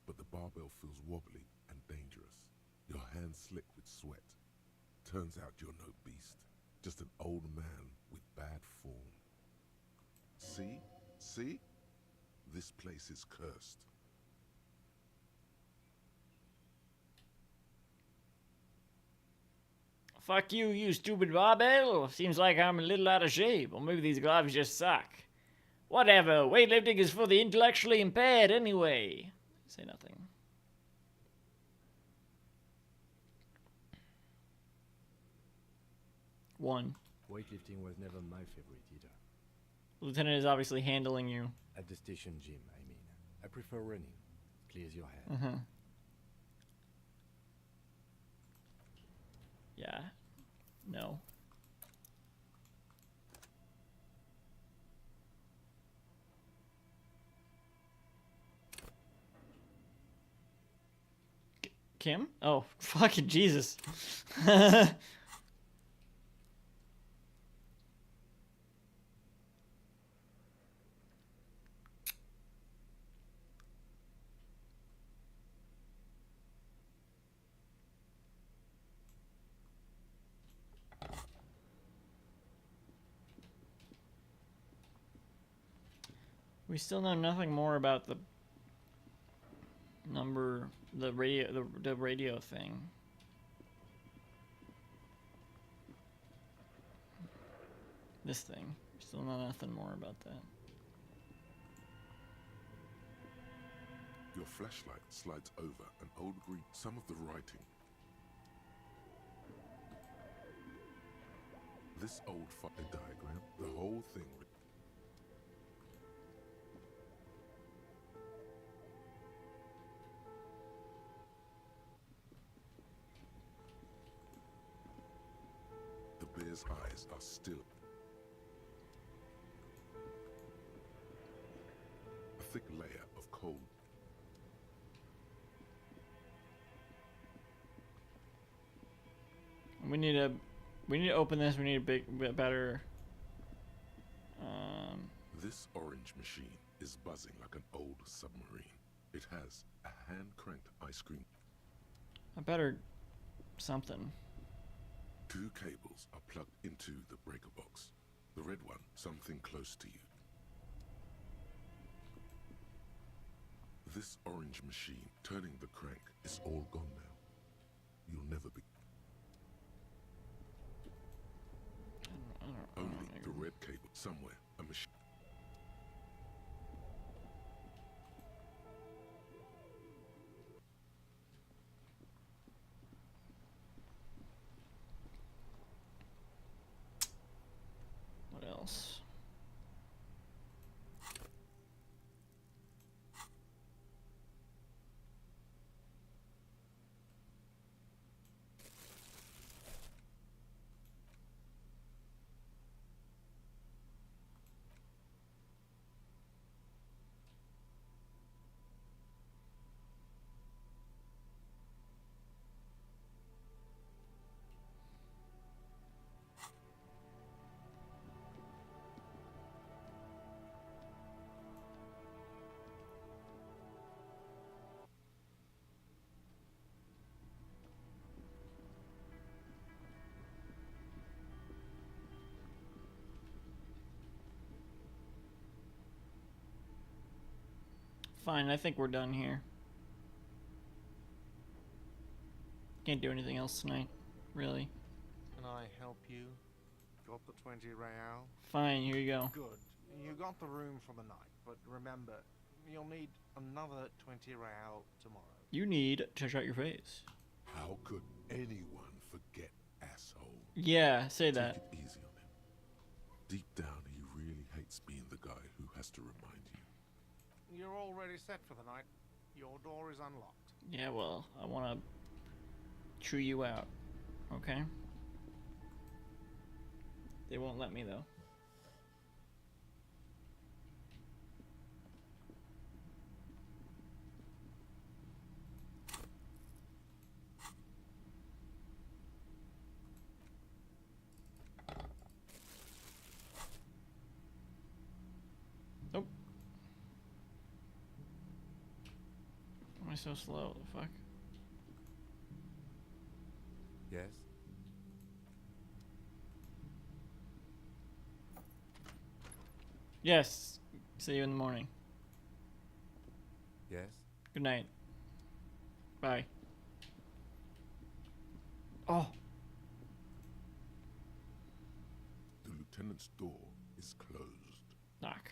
but the barbell feels wobbly and dangerous. Your hands slick with sweat. Turns out you're no beast, just an old man with bad form. See? See? This place is cursed. Fuck you, you stupid barbell. Seems like I'm a little out of shape, or maybe these gloves just suck. Whatever, weightlifting is for the intellectually impaired anyway. Say nothing. One. Weightlifting was never my favorite either. Lieutenant is obviously handling you. At the station gym, I mean. I prefer running. Clears your head. Yeah. No. Kim? Oh, fucking Jesus. We still know nothing more about the radio thing. This thing. We still know nothing more about that. Your flashlight slides over an old Greek, some of the writing. This old fucking diagram, the whole thing. The bear's eyes are still. A thick layer of cold. We need to open this. We need a bit better. This orange machine is buzzing like an old submarine. It has a hand-cranked ice cream. A better something. 2 cables are plugged into the breaker box. The red one, something close to you. This orange machine turning the crank is all gone now. You'll never be. Only the red cable somewhere. A machine. What else? Fine, I think we're done here. Can't do anything else tonight, really. Can I help you? Got the 20 real? Fine, here you go. Good. You got the room for the night, but remember, you'll need another 20 real tomorrow. You need to shut your face. How could anyone forget, asshole? Yeah, say that. Take it easy on him. Deep down, he really hates being the guy who has to remind you. You're already set for the night. Your door is unlocked. Yeah, well, I want to chew you out. Okay? They won't let me, though. Nope. Why am I so slow? The fuck? Yes? Yes. See you in the morning. Yes? Good night. Bye. Oh. The lieutenant's door is closed. Knock.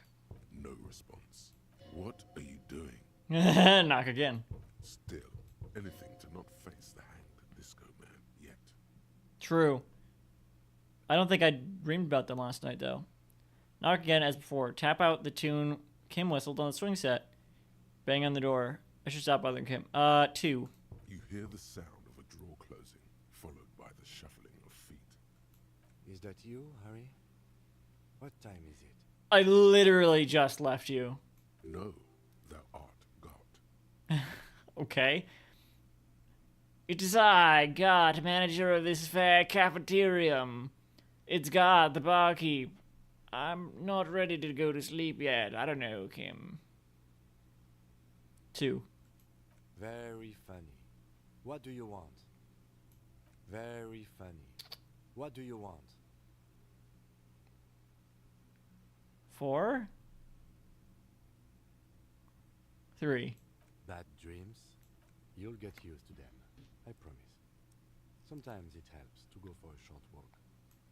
No response. What are you doing? Knock again. Still, anything to not face the hanged disco man yet. True. I don't think I dreamed about them last night, though. Knock again as before. Tap out the tune Kim whistled on the swing set. Bang on the door. I should stop bothering Kim. 2. You hear the sound of a drawer closing, followed by the shuffling of feet. Is that you, Harry? What time is it? I literally just left you. No, thou art God. Okay. It is I, God, manager of this fair cafeterium. It's God, the barkeep. I'm not ready to go to sleep yet. I don't know, Kim. 2. Very funny. What do you want? Very funny. What do you want? 4. 3. Bad dreams? You'll get used to them. I promise. Sometimes it helps to go for a short walk.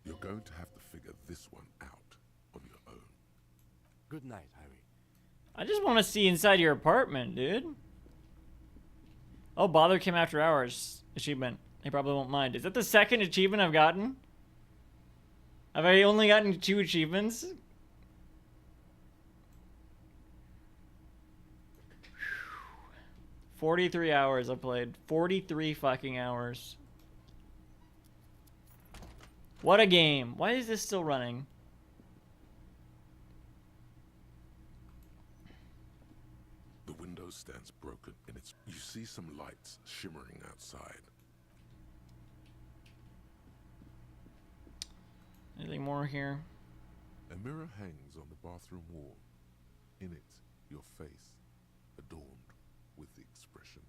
You're going to have to figure this one out on your own. Good night, Harry. I just want to see inside your apartment, dude. Oh, bother Kim after hours achievement. They probably won't mind. Is that the second achievement I've gotten? Have I only gotten 2 achievements? Whew. 43 hours I played. 43 fucking hours. What a game. Why is this still running? The window stands broken and you see some lights shimmering outside. Anything more here? A mirror hangs on the bathroom wall. In it, your face, adorned with the expression.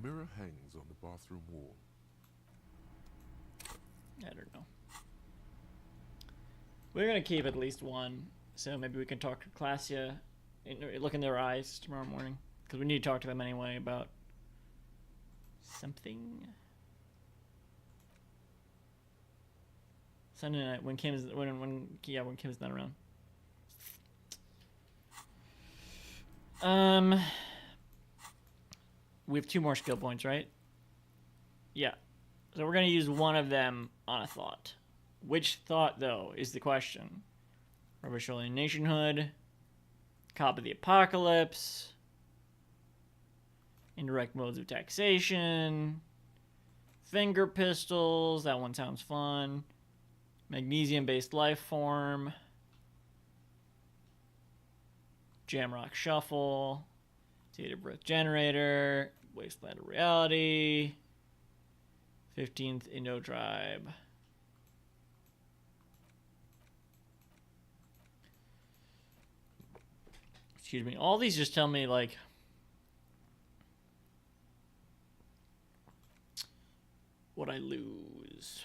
A mirror hangs on the bathroom wall. I don't know. We're gonna keep at least one, so maybe we can talk to Classia, look in their eyes tomorrow morning, because we need to talk to them anyway about something. Sunday night when Kim's when Kim's not around. We have 2 more skill points, right? Yeah. So we're gonna use one of them on a thought. Which thought, though, is the question? Artificial nationhood, cop of the apocalypse, indirect modes of taxation, finger pistols. That one sounds fun. Magnesium-based life form. Jamrock Shuffle. Data Breath Generator. Wasteland of Reality. 15th Indo Tribe. Excuse me. All these just tell me, like, what I lose.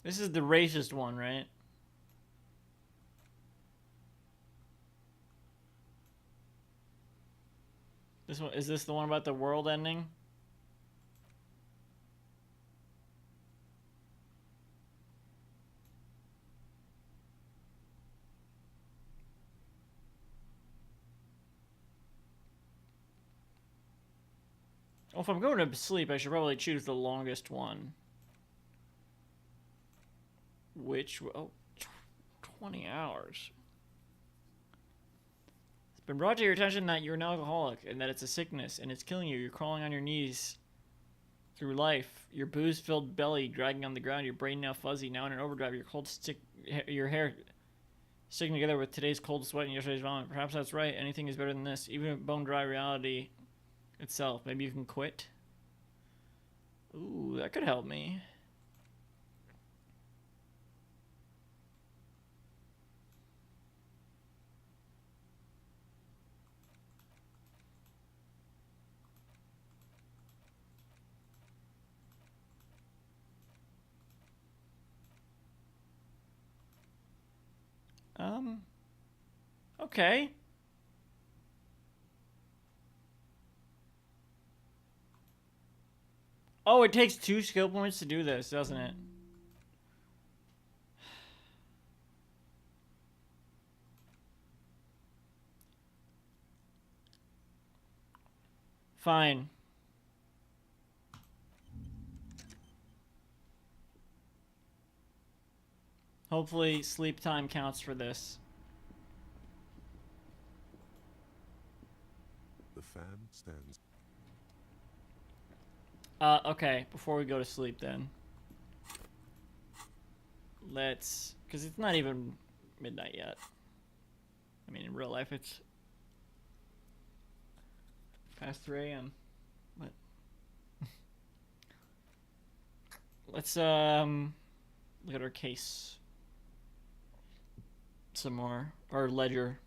This is the racist one, right? This one, is this the one about the world ending? Well, if I'm going to sleep, I should probably choose the longest one. Which, oh, 20 hours. It's been brought to your attention that you're an alcoholic and that it's a sickness and it's killing you. You're crawling on your knees through life. Your booze-filled belly dragging on the ground. Your brain now fuzzy, now in an overdrive. Your hair sticking together with today's cold sweat and yesterday's vomit. Perhaps that's right. Anything is better than this. Even bone-dry reality itself. Maybe you can quit. Ooh, that could help me. Okay. Oh, it takes 2 skill points to do this, doesn't it? Fine. Hopefully sleep time counts for this. The fan stands. Okay, before we go to sleep then. Let's, because it's not even midnight yet. I mean, in real life it's past 3 a.m. But let's look at our case some more. Our ledger.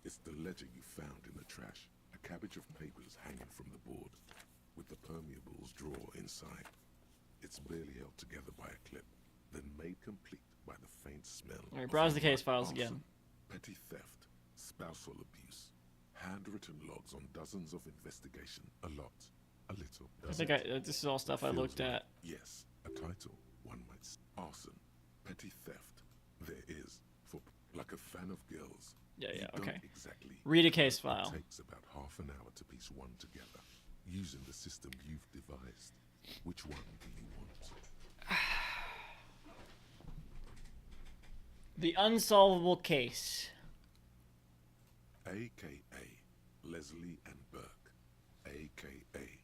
It's the ledger you found in the trash. A cabbage of papers hanging from the board, with the permeables drawer inside. It's barely held together by a clip, then made complete by the faint smell. All right, browse the case files again. Petty theft, spousal abuse, handwritten logs on dozens of investigation. A lot, a little. I think this is all stuff I looked at. Yes, a title, one might say. Arson, petty theft. There is, for like a fan of girls. Yeah, you okay. don't exactly. Read a case file. It takes about half an hour to piece one together, using the system you've devised. Which one do you want? The unsolvable case. AKA Leslie and Burke. AKA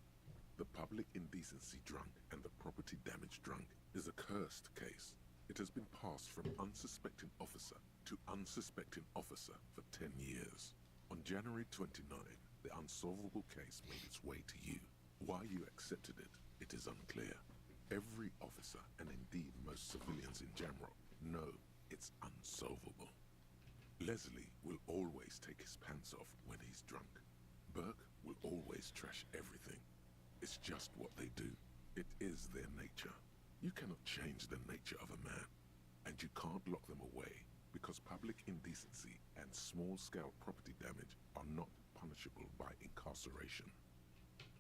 the public indecency drunk and the property damage drunk is a cursed case. It has been passed from unsuspecting officer to unsuspecting officer for 10 years. On January 29, the unsolvable case made its way to you. Why you accepted it, it is unclear. Every officer, and indeed most civilians in Jamrock, know it's unsolvable. Leslie will always take his pants off when he's drunk. Burke will always trash everything. It's just what they do. It is their nature. You cannot change the nature of a man, and you can't lock them away because public indecency and small-scale property damage are not punishable by incarceration.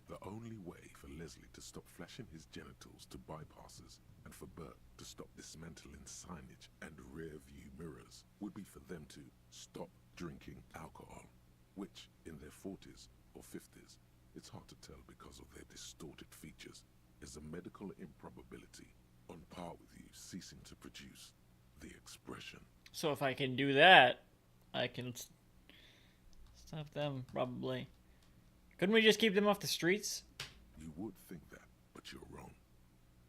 The only way for Leslie to stop flashing his genitals to bypassers and for Burke to stop dismantling signage and rear-view mirrors would be for them to stop drinking alcohol, which, in their 40s or 50s, it's hard to tell because of their distorted features, is a medical improbability on par with you ceasing to produce the expression. So if I can do that, I can stop them, probably. Couldn't we just keep them off the streets? You would think that, but you're wrong.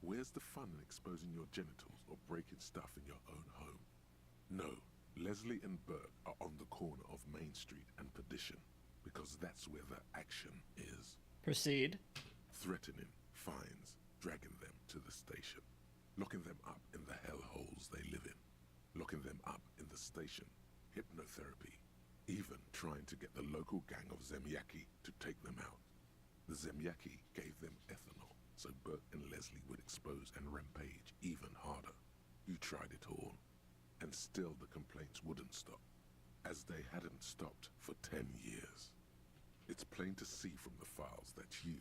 Where's the fun in exposing your genitals or breaking stuff in your own home? No, Leslie and Burke are on the corner of Main Street and Perdition, because that's where the action is. Proceed. Threatening, fines, dragging them to the station, locking them up in the hellholes they live in, locking them up in the station, hypnotherapy, even trying to get the local gang of Zemyaki to take them out. The Zemyaki gave them ethanol, so Burke and Leslie would expose and rampage even harder. You tried it all, and still the complaints wouldn't stop, as they hadn't stopped for 10 years. It's plain to see from the files that you,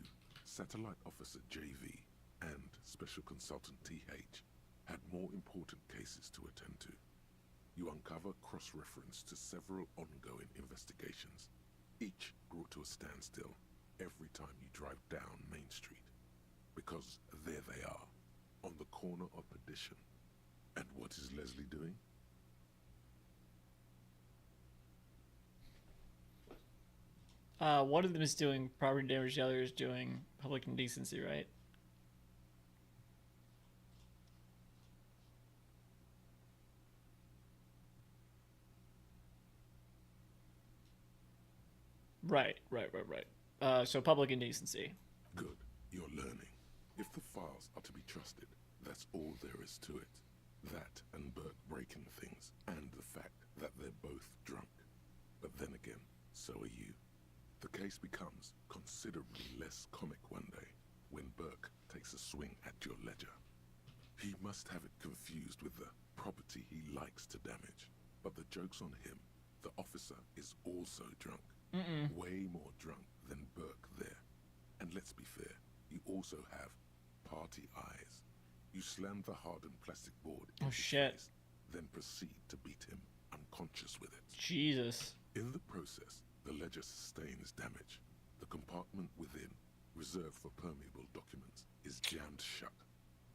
Satellite Officer JV, and Special Consultant TH had more important cases to attend to. You uncover cross-reference to several ongoing investigations, each brought to a standstill every time you drive down Main Street. Because there they are, on the corner of Perdition. And what is Leslie doing? One of them is doing property damage, the other is doing public indecency, right? Right. So public indecency. Good, you're learning. If the files are to be trusted, that's all there is to it. That and Burke breaking things, and the fact that they're both drunk. But then again, so are you. The case becomes considerably less comic one day when Burke takes a swing at your ledger. He must have it confused with the property he likes to damage. But the joke's on him. The officer is also drunk. Way more drunk than Burke there. And let's be fair, you also have party eyes. You slam the hardened plastic board in his face, then proceed to beat him unconscious with it. Jesus. In the process, the ledger sustains damage. The compartment within, reserved for permeable documents, is jammed shut.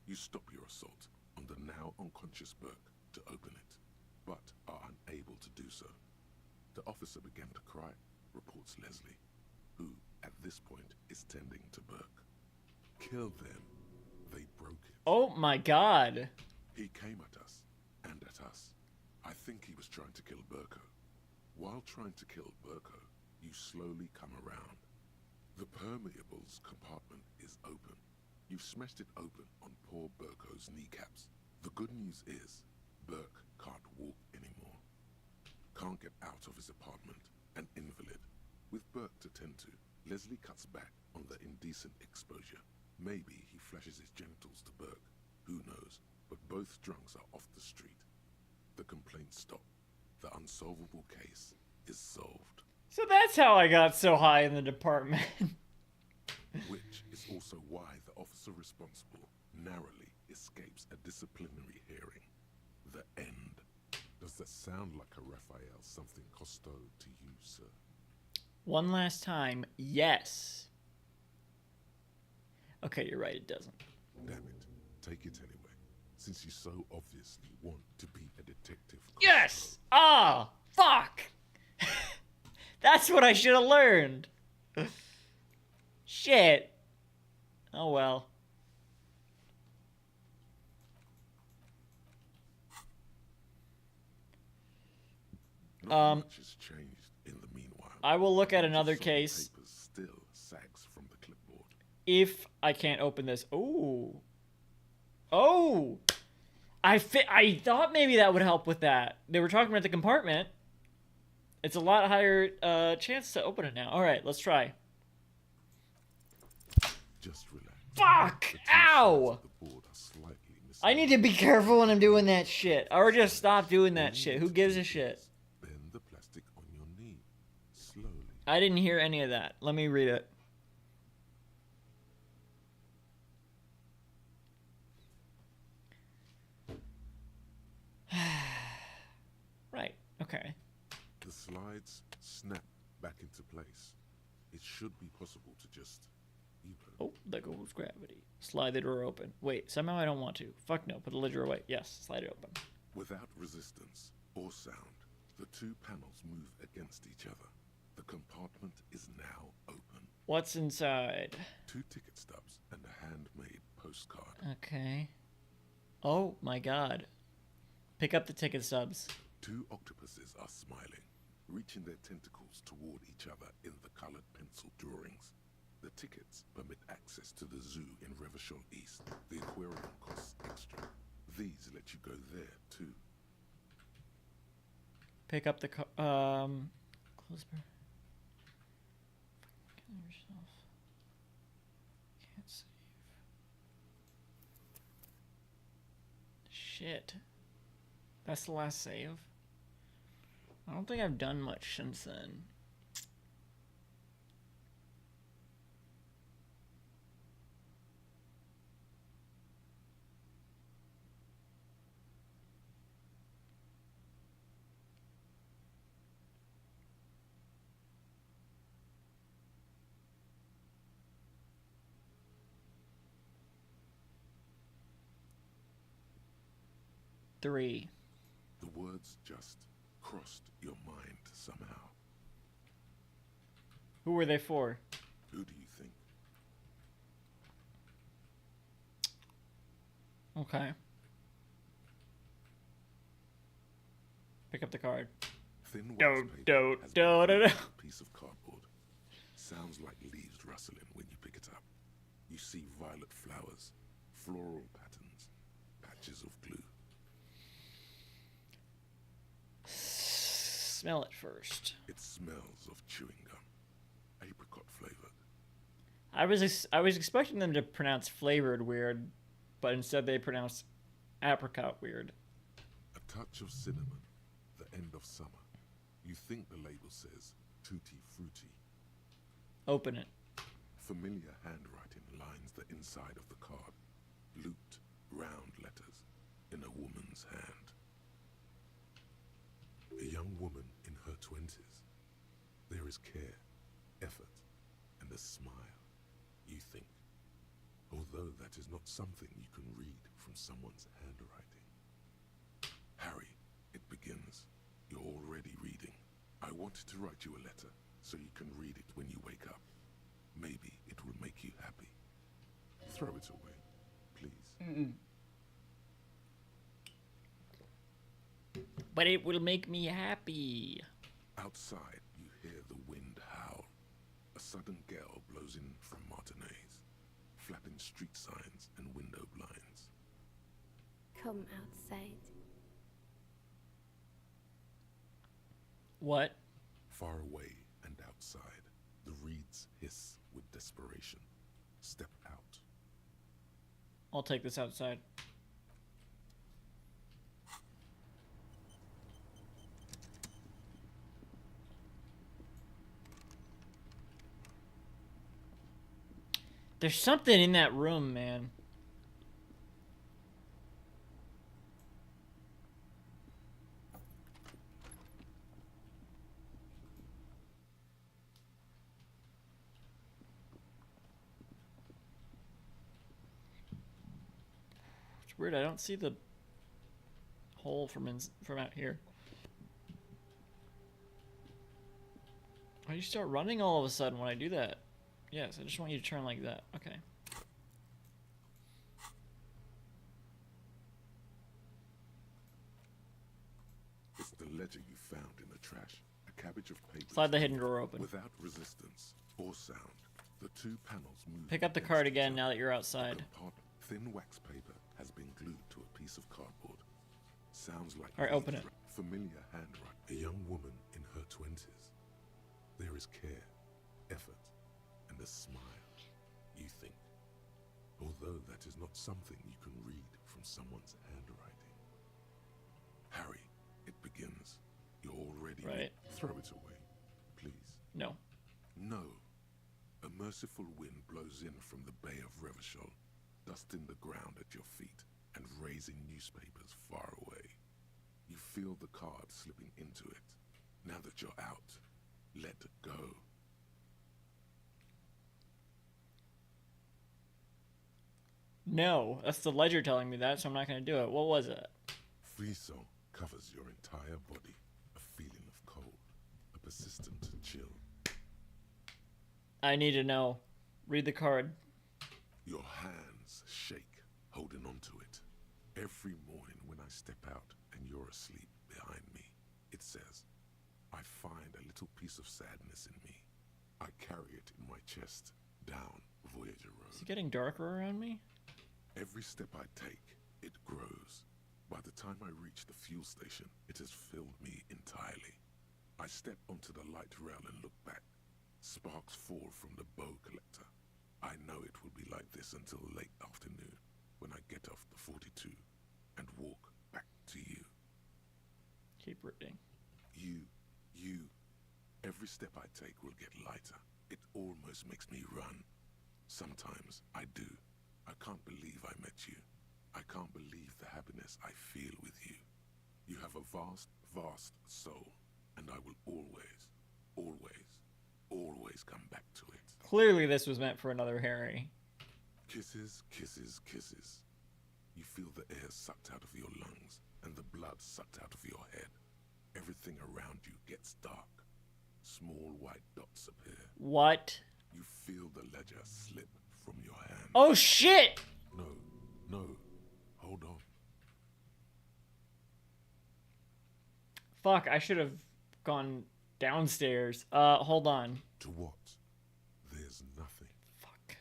You stop your assault on the now unconscious Burke to open it, but are unable to do so. The officer began to cry, reports Leslie, who, at this point, is tending to Burke. Kill them. They broke it. Oh my god. He came at us, and at us. I think he was trying to kill Burko. While trying to kill Burko, you slowly come around. The permeables compartment is open. You've smashed it open on poor Burko's kneecaps. The good news is, Burke can't walk anymore. Can't get out of his apartment, an invalid. With Burke to tend to, Leslie cuts back on the indecent exposure. Maybe he flashes his genitals to Burke. Who knows? But both drunks are off the street. The complaints stop. The unsolvable case is solved. So that's how I got so high in the department. Which is also why the officer responsible narrowly escapes a disciplinary hearing. The end. Does that sound like a Raphael something Costo to you, sir? One last time, yes. Okay, you're right, it doesn't. Damn it. Take it anyway, since you so obviously want to be a detective. Yes! Ah! Fuck! That's what I should have learned. Shit. Oh well. Not much has changed in the meanwhile. I will look at another case Paper still sags from the clipboard. if I can't open this. Ooh. Oh! I thought maybe that would help with that. They were talking about the compartment. It's a lot higher chance to open it now. All right, let's try. Just relax. Fuck! Ow! I need to be careful when I'm doing that shit. Or just stop doing that shit. Who gives a shit? Bend the plastic on your knee. Slowly. I didn't hear any of that. Let me read it. Right. Okay. The slides snap back into place. It should be possible to just, you know. Oh, there goes gravity. Slide the door open. Wait, somehow I don't want to. Fuck no. Put the lid away. Yes, slide it open. Without resistance or sound, the two panels move against each other. The compartment is now open. What's inside? 2 ticket stubs and a handmade postcard. Okay. Oh my god. Pick up the ticket stubs. 2 octopuses are smiling, reaching their tentacles toward each other in the colored pencil drawings. The tickets permit access to the zoo in Revachol East. The aquarium costs extra. These let you go there too. Pick up the close bar. Kill yourself. Can't save. Shit. That's the last save. I don't think I've done much since then. Three. The words just crossed your mind somehow. Who were they for? Who do you think? Okay. Pick up the card. Thin wax Don't. paper has been wrapped in a piece of cardboard. Sounds like leaves rustling when you pick it up. You see violet flowers, floral patterns, patches of glue. Smell it first. It smells of chewing gum, apricot flavored. I was expecting them to pronounce flavored weird, but instead they pronounced apricot weird. A touch of cinnamon, the end of summer. You think the label says tutti frutti. Open it. Familiar handwriting lines the inside of the card. Looped, round letters in a woman's hand. A young woman in her 20s. There is care, effort, and a smile, you think. Although that is not something you can read from someone's handwriting. Harry, it begins. You're already reading. I wanted to write you a letter so you can read it when you wake up. Maybe it will make you happy. Throw it away, please. But it will make me happy. Outside, you hear the wind howl. A sudden gale blows in from Martinez, flapping street signs and window blinds. Come outside. What? Far away and outside, the reeds hiss with desperation. Step out. I'll take this outside. There's something in that room, man. It's weird. I don't see the hole from out here. Why do you start running all of a sudden when I do that? Yes, I just want you to turn like that. Okay. It's the ledger you found in the trash. A cabbage of papers. Slide the hidden drawer open. Without resistance or sound, the two panels move. Pick up the card again now that you're outside. Thin wax paper has been glued to a piece of cardboard. Sounds like All right, open it. Familiar handwriting. A young woman in her 20s. There is care, effort, and a smile, you think. Although that is not something you can read from someone's handwriting. Harry, it begins. You're already right. Throw it away, please. No. No. A merciful wind blows in from the Bay of Revachol, dusting the ground at your feet and raising newspapers far away. You feel the card slipping into it. Now that you're out, let go. No, that's the ledger telling me that, so I'm not going to do it. What was it? Frisson covers your entire body. A feeling of cold, a persistent chill. I need to know. Read the card. Your hands shake, holding onto it. Every morning when I step out and you're asleep behind me, it says, I find a little piece of sadness in me. I carry it in my chest, down Voyager Road. Is it getting darker around me? Every step I take, it grows. By the time I reach the fuel station, it has filled me entirely. I step onto the light rail and look back. Sparks fall from the bow collector. I know it will be like this until late afternoon, when I get off the 42 and walk back to you. Keep reading. You. Every step I take will get lighter. It almost makes me run. Sometimes I do. I can't believe I met you. I can't believe the happiness I feel with you. You have a vast, vast soul, and I will always come back to it. Clearly this was meant for another Harry. Kisses, kisses, kisses. You feel the air sucked out of your lungs and the blood sucked out of your head. Everything around you gets dark. Small white dots appear. What? You feel the ledger slip from your hand. Oh shit! No. Hold on. Fuck, I should have gone downstairs. Hold on. To what? There's nothing. Fuck.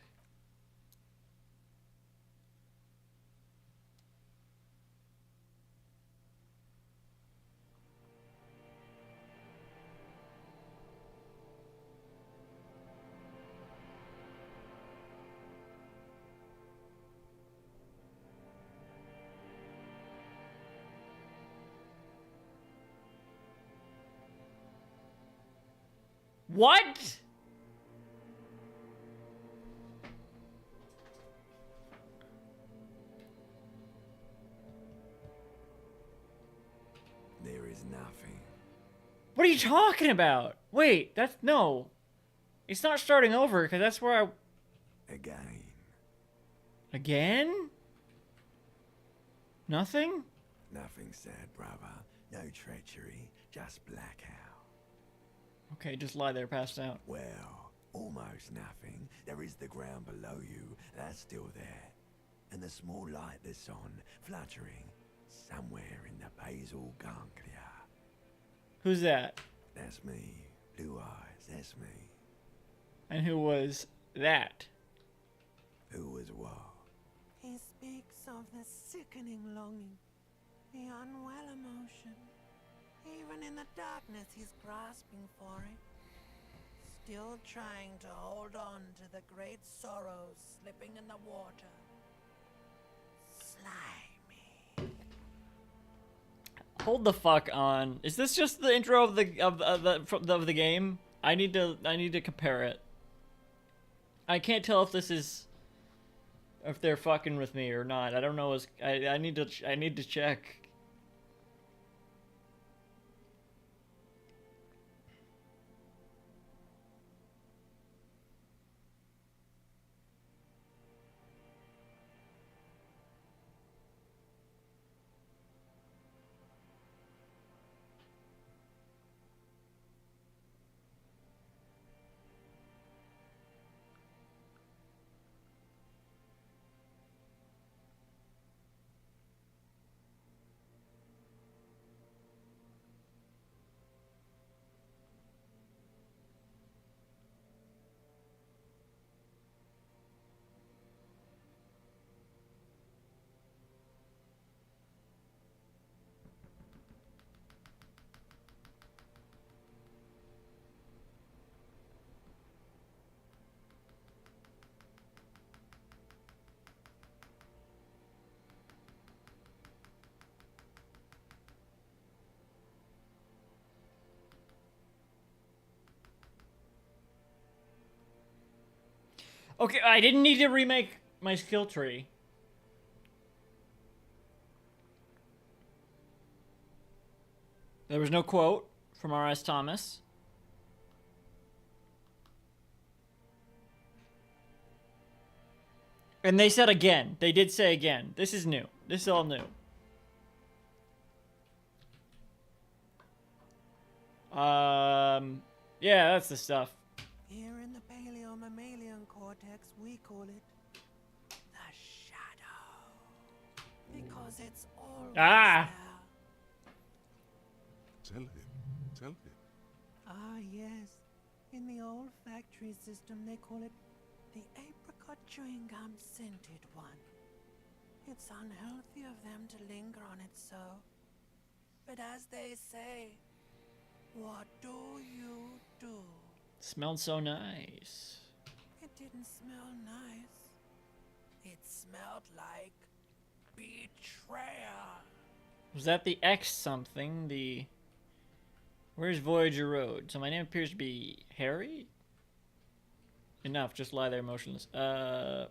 What? There is nothing. What are you talking about? Wait, that's no. It's not starting over because that's where I. Again. Again? Nothing? Nothing said, brother. No treachery, just blackout. Okay, just lie there, passed out. Well, almost nothing. There is the ground below you, that's still there. And the small light that's on, fluttering, somewhere in the basal ganglia. Who's that? That's me. Blue eyes, that's me. And who was that? Who was what? He speaks of the sickening longing, the unwell emotion. Even in the darkness, he's grasping for it. Still trying to hold on to the great sorrows slipping in the water. Slimy. Hold the fuck on. Is this just the intro of the game? I need to compare it. I can't tell if this is if they're fucking with me or not. I don't know. I need to check. Okay, I didn't need to remake my skill tree. There was no quote from R.S. Thomas. And they said again. They did say again. This is new. This is all new. Yeah, that's the stuff. Here in the paleo-mammalian cortex, we call it the shadow. Because it's always there. Tell him. Tell him. Ah, yes. In the old factory system, they call it the apricot chewing gum scented one. It's unhealthy of them to linger on it so. But as they say, what do you do? Smelled so nice. It didn't smell nice. It smelled like betrayal. Was that the X something? The... Where's Voyager Road? So my name appears to be Harry? Enough, just lie there motionless. 1.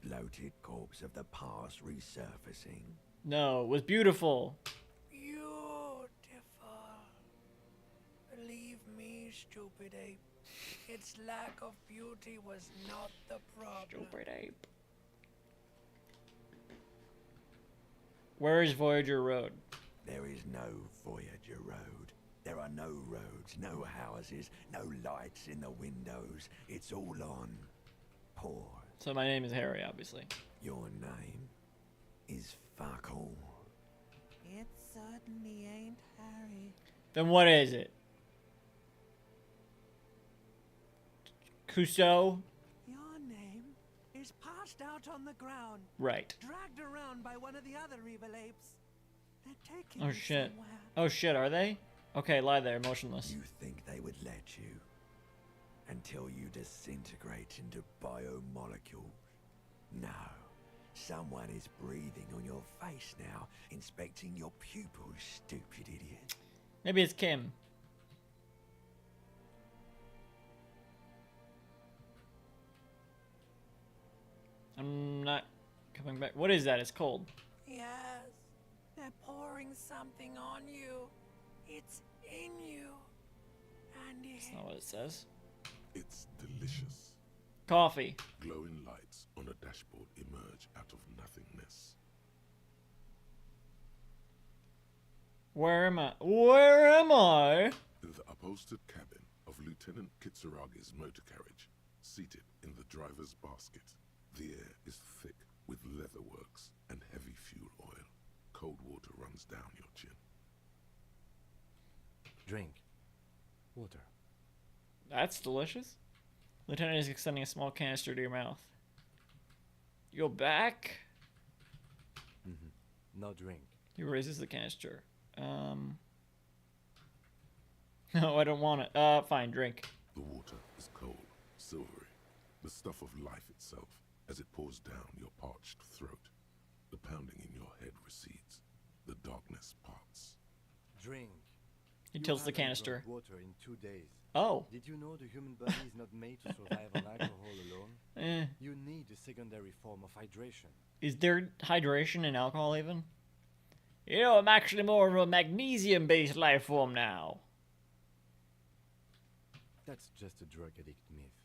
Bloated corpse of the past resurfacing. No, it was beautiful. Beautiful. Believe me, stupid ape. Its lack of beauty was not the problem. Stupid ape. Where is Voyager Road? There is no Voyager Road. There are no roads, no houses, no lights in the windows. It's all on pause. So my name is Harry, obviously. Your name is fuck all. It certainly ain't Harry. Then what is it? Cousteau? Your name is passed out on the ground. Right. Dragged around by one of the other evil apes. They're taking Oh you shit. somewhere. Oh shit, are they? Okay, lie there, motionless. You think they would let you? Until you disintegrate into biomolecules? No. Someone is breathing on your face now, inspecting your pupils, stupid idiot. Maybe it's Kim. I'm not coming back. What is that? It's cold. Yes. They're pouring something on you. It's in you. And That's not what it says. It's delicious. Coffee. Glowing lights on a dashboard emerge out of nothingness. Where am I? Where am I? In the upholstered cabin of Lieutenant Kitsuragi's motor carriage, seated in the driver's basket. The air is thick with leatherworks and heavy fuel oil. Cold water runs down your chin. Drink. Water. That's delicious. Lieutenant is extending a small canister to your mouth. You go back. No drink. He raises the canister. No, I don't want it. Fine, drink. The water is cold, silvery, the stuff of life itself, as it pours down your parched throat. The pounding in your head recedes. The darkness parts. Drink. He You tilts the haven't drunk canister. Water in 2 days. Oh. Did you know the human body is not made to survive on alcohol alone? You need a secondary form of hydration. Is there hydration in alcohol even? You know, I'm actually more of a magnesium-based life form now. That's just a drug addict myth.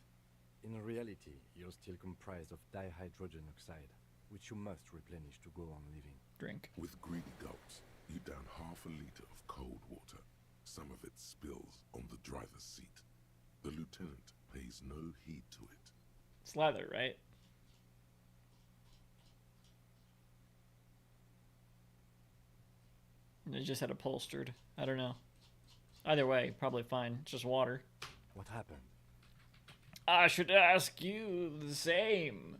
In reality, you're still comprised of dihydrogen oxide, which you must replenish to go on living. Drink. With greedy gulps, you down half a liter of cold water. Some of it spills on the driver's seat. The lieutenant pays no heed to it. It's leather, right? They just had upholstered. I don't know. Either way, probably fine. It's just water. What happened? I should ask you the same.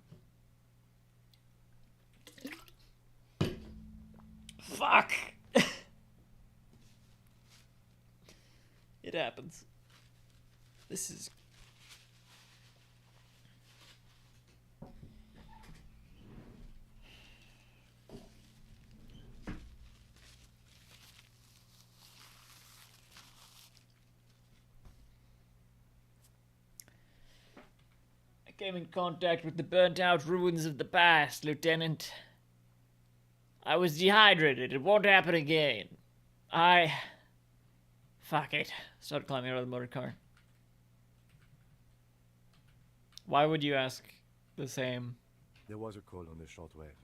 Fuck! It happens. This is... I Came in contact with the burnt-out ruins of the past, Lieutenant. I was dehydrated. It won't happen again. Fuck it. Started climbing out of the motor car. Why would you ask the same? There was a call on the shortwave.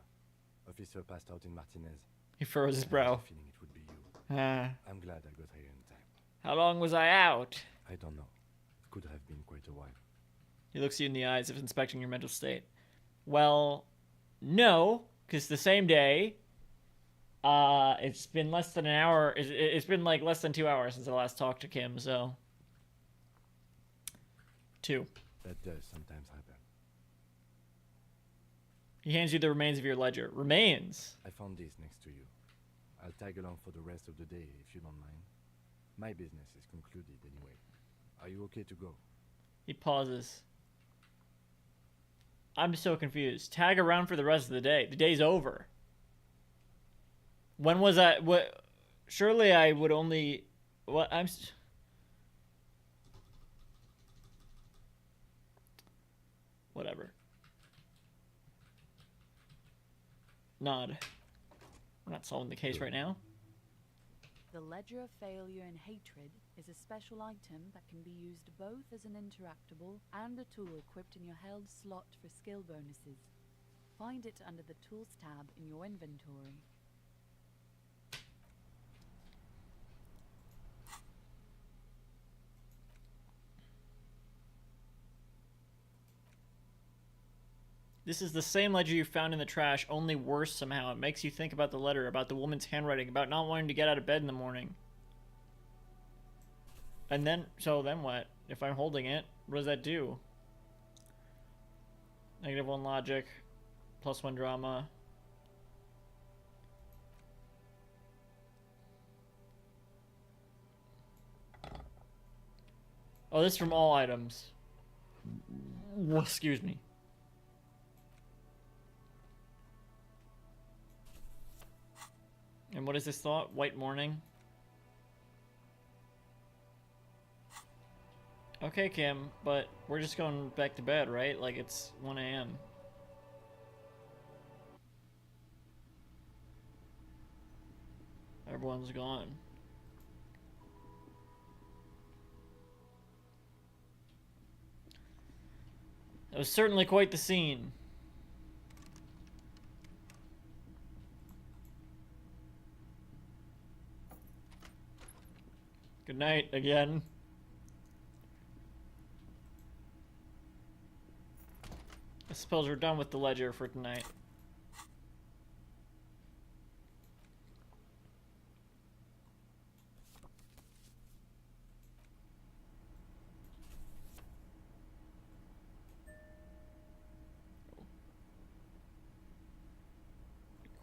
Officer passed out in Martinez. He furrows his brow. I had a feeling it would be you. I'm glad I got here in time. How long was I out? I don't know. Could have been quite a while. He looks you in the eyes, if inspecting your mental state. Well, no, because the same day, it's been less than an hour. It's been like less than 2 hours since I last talked to Kim, so 2. That does sometimes happen. He hands you the remains of your ledger. Remains? I found this next to you. I'll tag along for the rest of the day, if you don't mind. My business is concluded anyway. Are you okay to go? He pauses. I'm so confused. Tag around for the rest of the day. The day's over. When was I... What? Surely I would only... What? Whatever. Nod. We're not solving the case right now. The Ledger of Failure and Hatred is a special item that can be used both as an interactable and a tool equipped in your held slot for skill bonuses. Find it under the Tools tab in your inventory. This is the same ledger you found in the trash, only worse somehow. It makes you think about the letter, about the woman's handwriting, about not wanting to get out of bed in the morning. And then, so then what? If I'm holding it, what does that do? -1 logic, +1 drama. Oh, this is from all items. Excuse me. And what is this thought? White morning? Okay, Kim, but we're just going back to bed, right? Like, it's 1 a.m. Everyone's gone. It was certainly quite the scene. Good night again. I suppose we're done with the ledger for tonight.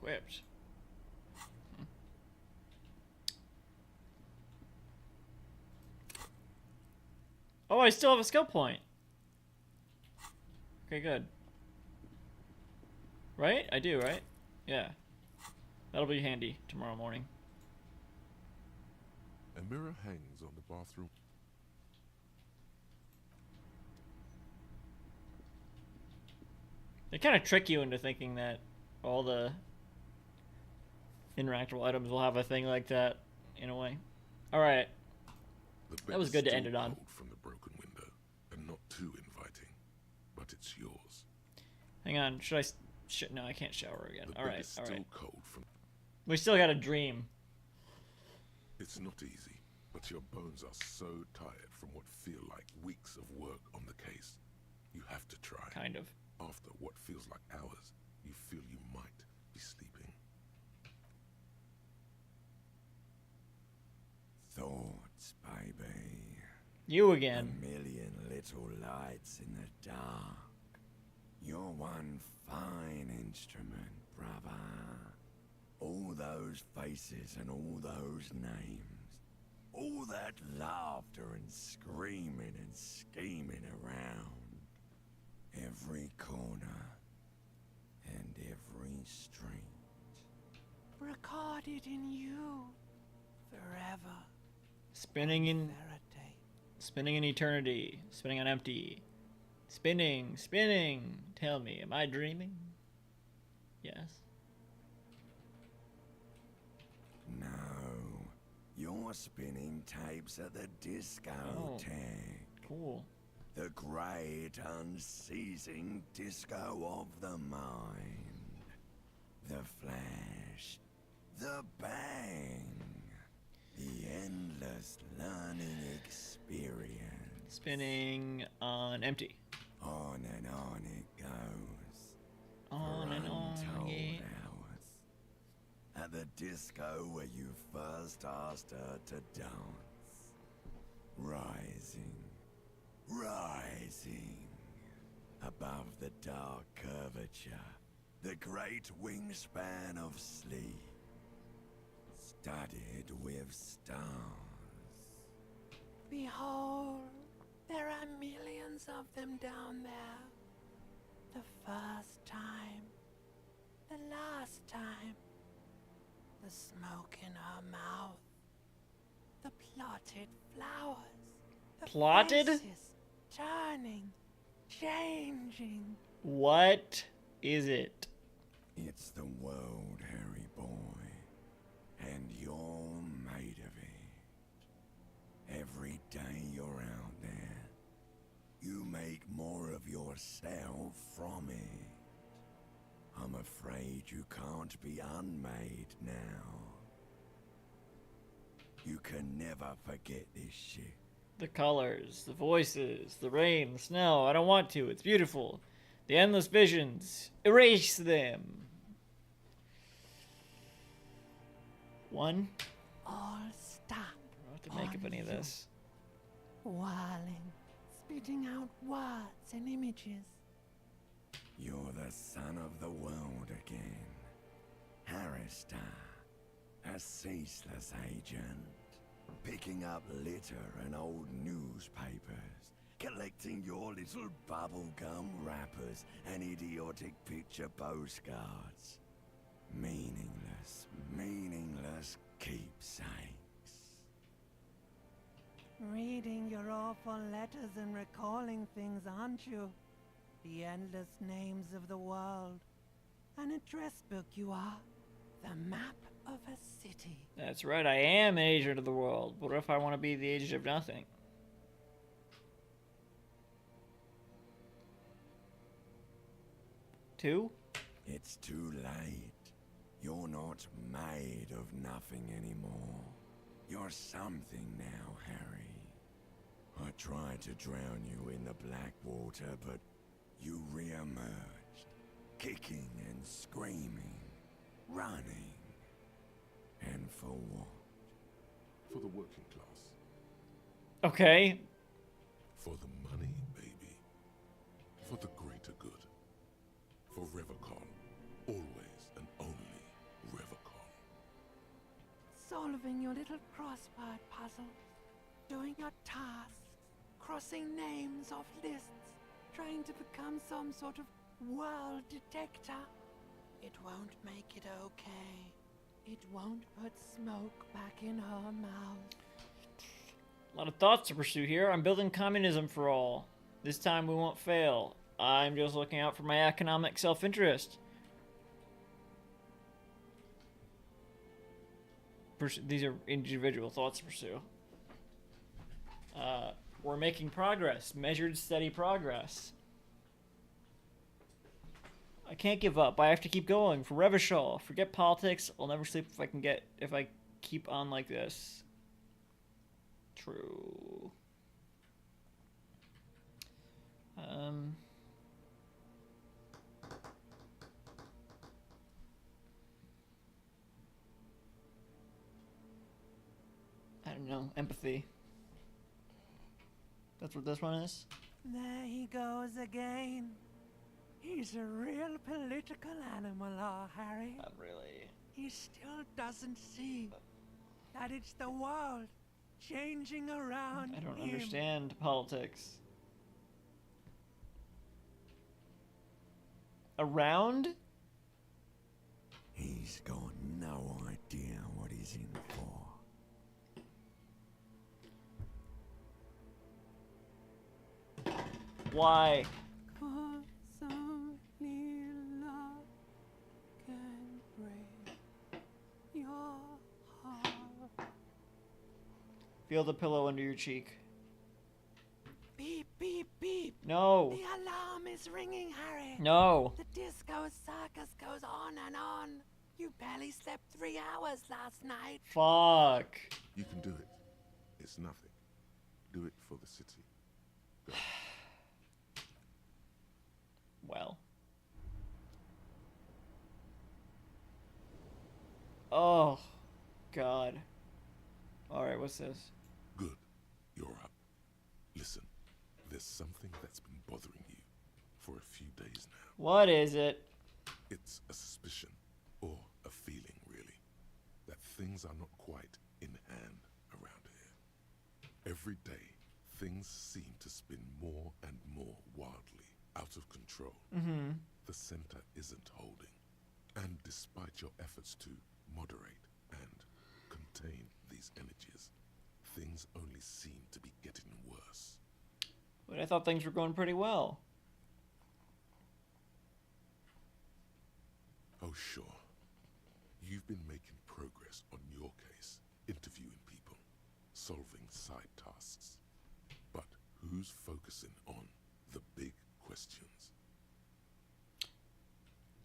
Equipped. Oh, I still have a skill point. Okay, good. Right? I do, right? Yeah. That'll be handy tomorrow morning. A mirror hangs on the bathroom. They kind of trick you into thinking that all the interactable items will have a thing like that, in a way. Alright. That was good to end it on. From the broken window, and not too inviting, but it's yours. Hang on, should I... no, I can't shower again. Alright, alright. Cold from... We still got a dream. It's not easy, but your bones are so tired from what feel like weeks of work on the case. You have to try. Kind of. After what feels like hours, you feel you might be sleeping. Thoughts, baby. You again. A million little lights in the dark. You're one fine instrument, brother. All those faces and all those names. All that laughter and screaming and scheming around. Every corner and every street. Recorded in you forever. Spinning in eternity. Spinning on empty. Spinning, spinning. Tell me, am I dreaming? Yes. No. You're spinning tapes at the discotheque. Cool. The great unceasing disco of the mind. The flash. The bang. The endless learning experience. Spinning on empty. On and on it goes. On and on, untold yeah. hours. At the disco where you first asked her to dance. Rising. Rising. Above the dark curvature. The great wingspan of sleep. Studded with stars. Behold, there are millions of them down there. The first time. The last time. The smoke in her mouth. The plotted flowers. The Plotted? faces turning. Changing. What is it? It's the world, Harry boy. And you're made of it. Every day you're out there, you make more of yourself from it. I'm afraid you can't be unmade now. You can never forget this shit. The colors, the voices, the rain, the snow. I don't want to. It's beautiful. The endless visions. Erase them. One. All stop. I don't have to make up any of this. Whirling, spitting out words and images. You're the son of the world again. Harrister, a ceaseless agent. Picking up litter and old newspapers. Collecting your little bubblegum wrappers and idiotic picture postcards. Meaningless, meaningless keepsakes. Reading your awful letters and recalling things, aren't you? The endless names of the world. An address book you are. The map of a city. That's right, I am an agent of the world. What if I want to be the agent of nothing? Two? It's too late. You're not made of nothing anymore. You're something now, Harry. I tried to drown you in the black water, but you re-emerged. Kicking and screaming. Running. And for what? For the working class. Okay. For the money, baby. For the greater good. For Revacon. Always and only Revacon. Solving your little crossword puzzles. Doing your tasks. Crossing names off lists. Trying to become some sort of world detector. It won't make it okay. It won't put smoke back in her mouth. A lot of thoughts to pursue here. I'm building communism for all. This time we won't fail. I'm just looking out for my economic self-interest. These are individual thoughts to pursue. We're making progress. Measured, steady progress. I can't give up. I have to keep going. For Revachol. Forget politics. I'll never sleep if I keep on like this. True. I don't know. Empathy. That's what this one is? There he goes again. He's a real political animal, Harry. Not really. He still doesn't see that it's the world changing around I don't him. understand politics. Around? He's got no idea what he's in for. Why? Cause only love can break your heart. Feel the pillow under your cheek. Beep, beep, beep. No. The alarm is ringing, Harry. No. The disco circus goes on and on. You barely slept 3 hours last night. Fuck. You can do it. It's nothing. Do it for the city. Go. Well. Oh, God. Alright, what's this? Good. You're up. Listen, there's something that's been bothering you for a few days now. What is it? It's a suspicion, or a feeling, really, that things are not quite in hand around here. Every day, things seem to spin more and more wildly out of control. Mm-hmm. The center isn't holding. And despite your efforts to moderate and contain these energies, things only seem to be getting worse. But I thought things were going pretty well. Oh, sure. You've been making progress on your case, interviewing people, solving side tasks. But who's focusing on the big questions?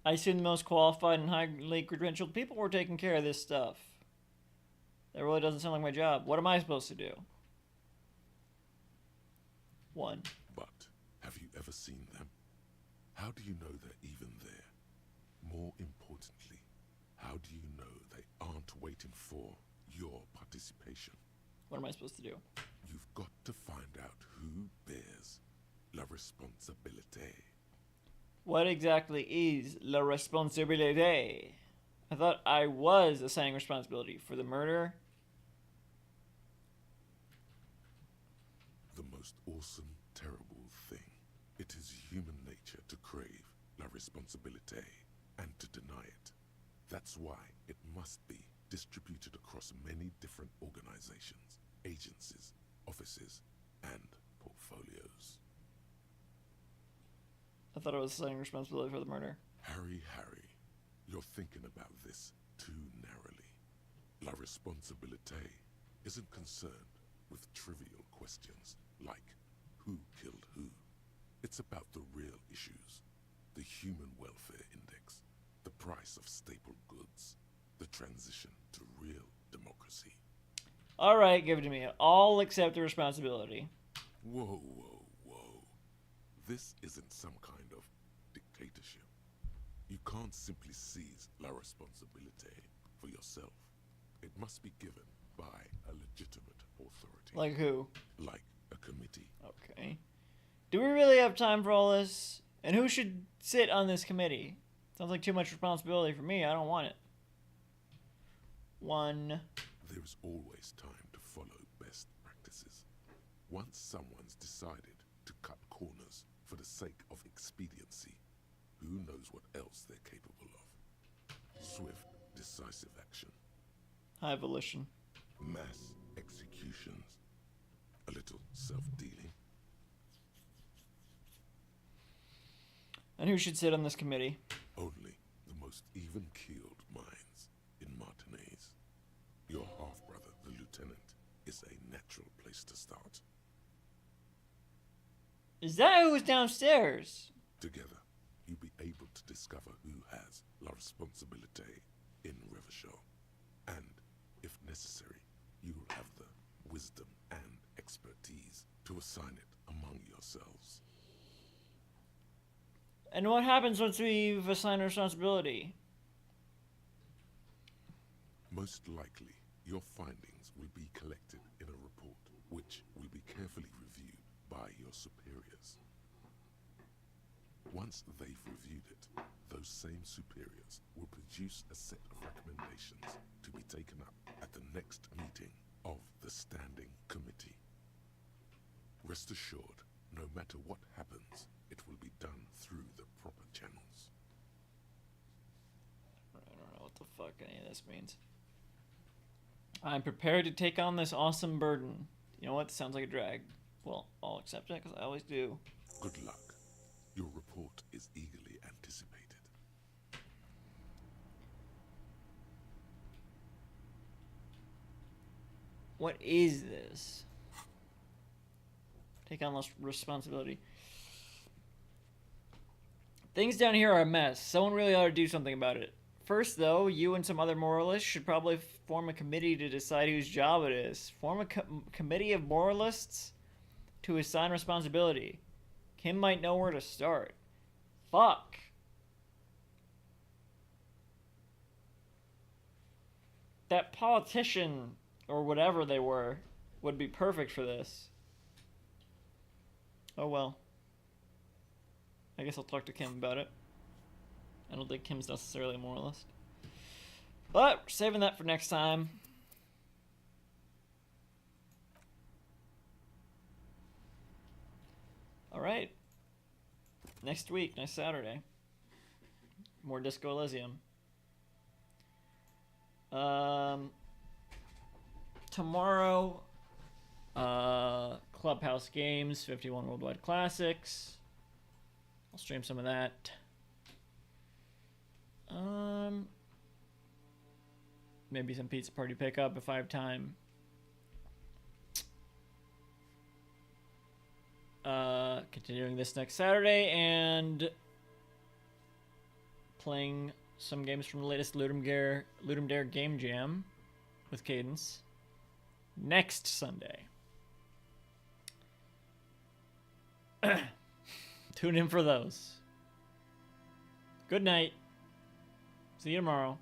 I assume the most qualified and highly credentialed people were taking care of this stuff. That really doesn't sound like my job. What am I supposed to do? 1. But have you ever seen them? How do you know they're even there? More importantly, how do you know they aren't waiting for your participation? What am I supposed to do? You've got to find out who bears la responsabilité. What exactly is la responsabilité? I thought I was assigning responsibility for the murder. The most awesome, terrible thing. It is human nature to crave la responsabilité and to deny it. That's why it must be distributed across many different organizations, agencies, offices, and portfolios. I thought I was assigning responsibility for the murder. Harry, you're thinking about this too narrowly. La responsabilité isn't concerned with trivial questions like who killed who. It's about the real issues. The human welfare index, the price of staple goods, the transition to real democracy. Alright, give it to me. I'll accept the responsibility. Whoa. This isn't some kind of dictatorship. You can't simply seize la responsabilité for yourself. It must be given by a legitimate authority. Like who? Like a committee. Okay. Do we really have time for all this? And who should sit on this committee? Sounds like too much responsibility for me. I don't want it. 1. There's always time to follow best practices. Once someone's decided to cut corners for the sake of expediency, who knows what else they're capable of? Swift, decisive action. High volition. Mass executions. A little self-dealing. And who should sit on this committee? Only the most even-keeled minds in Martinez. Your half-brother, the lieutenant, is a natural place to start. Is that who was downstairs? Together, you'll be able to discover who has la responsabilité in Revachol. And, if necessary, you'll have the wisdom and expertise to assign it among yourselves. And what happens once we've assigned responsibility? Most likely, your findings will be collected in a report, which will be carefully reviewed by your superiors. Once they've reviewed it, those same superiors will produce a set of recommendations to be taken up at the next meeting of the Standing Committee. Rest assured, no matter what happens, it will be done through the proper channels. I don't know what the fuck any of this means. I'm prepared to take on this awesome burden. You know what? This sounds like a drag. Well, I'll accept it, because I always do. Good luck. Your report is eagerly anticipated. What is this? Take on less responsibility. Things down here are a mess. Someone really ought to do something about it. First, though, you and some other moralists should probably form a committee to decide whose job it is. Form a committee of moralists to assign responsibility. Kim might know where to start. Fuck. That politician, or whatever they were, would be perfect for this. Oh well. I guess I'll talk to Kim about it. I don't think Kim's necessarily a moralist. But we're saving that for next time. Alright. Next week, next Saturday. More Disco Elysium. Tomorrow, Clubhouse Games, 51 Worldwide Classics. I'll stream some of that. Maybe some Pizza Party pickup if I have time. Continuing this next Saturday and playing some games from the latest Ludum Dare Game Jam with Cadence next Sunday. Tune in for those. Good night. See you tomorrow.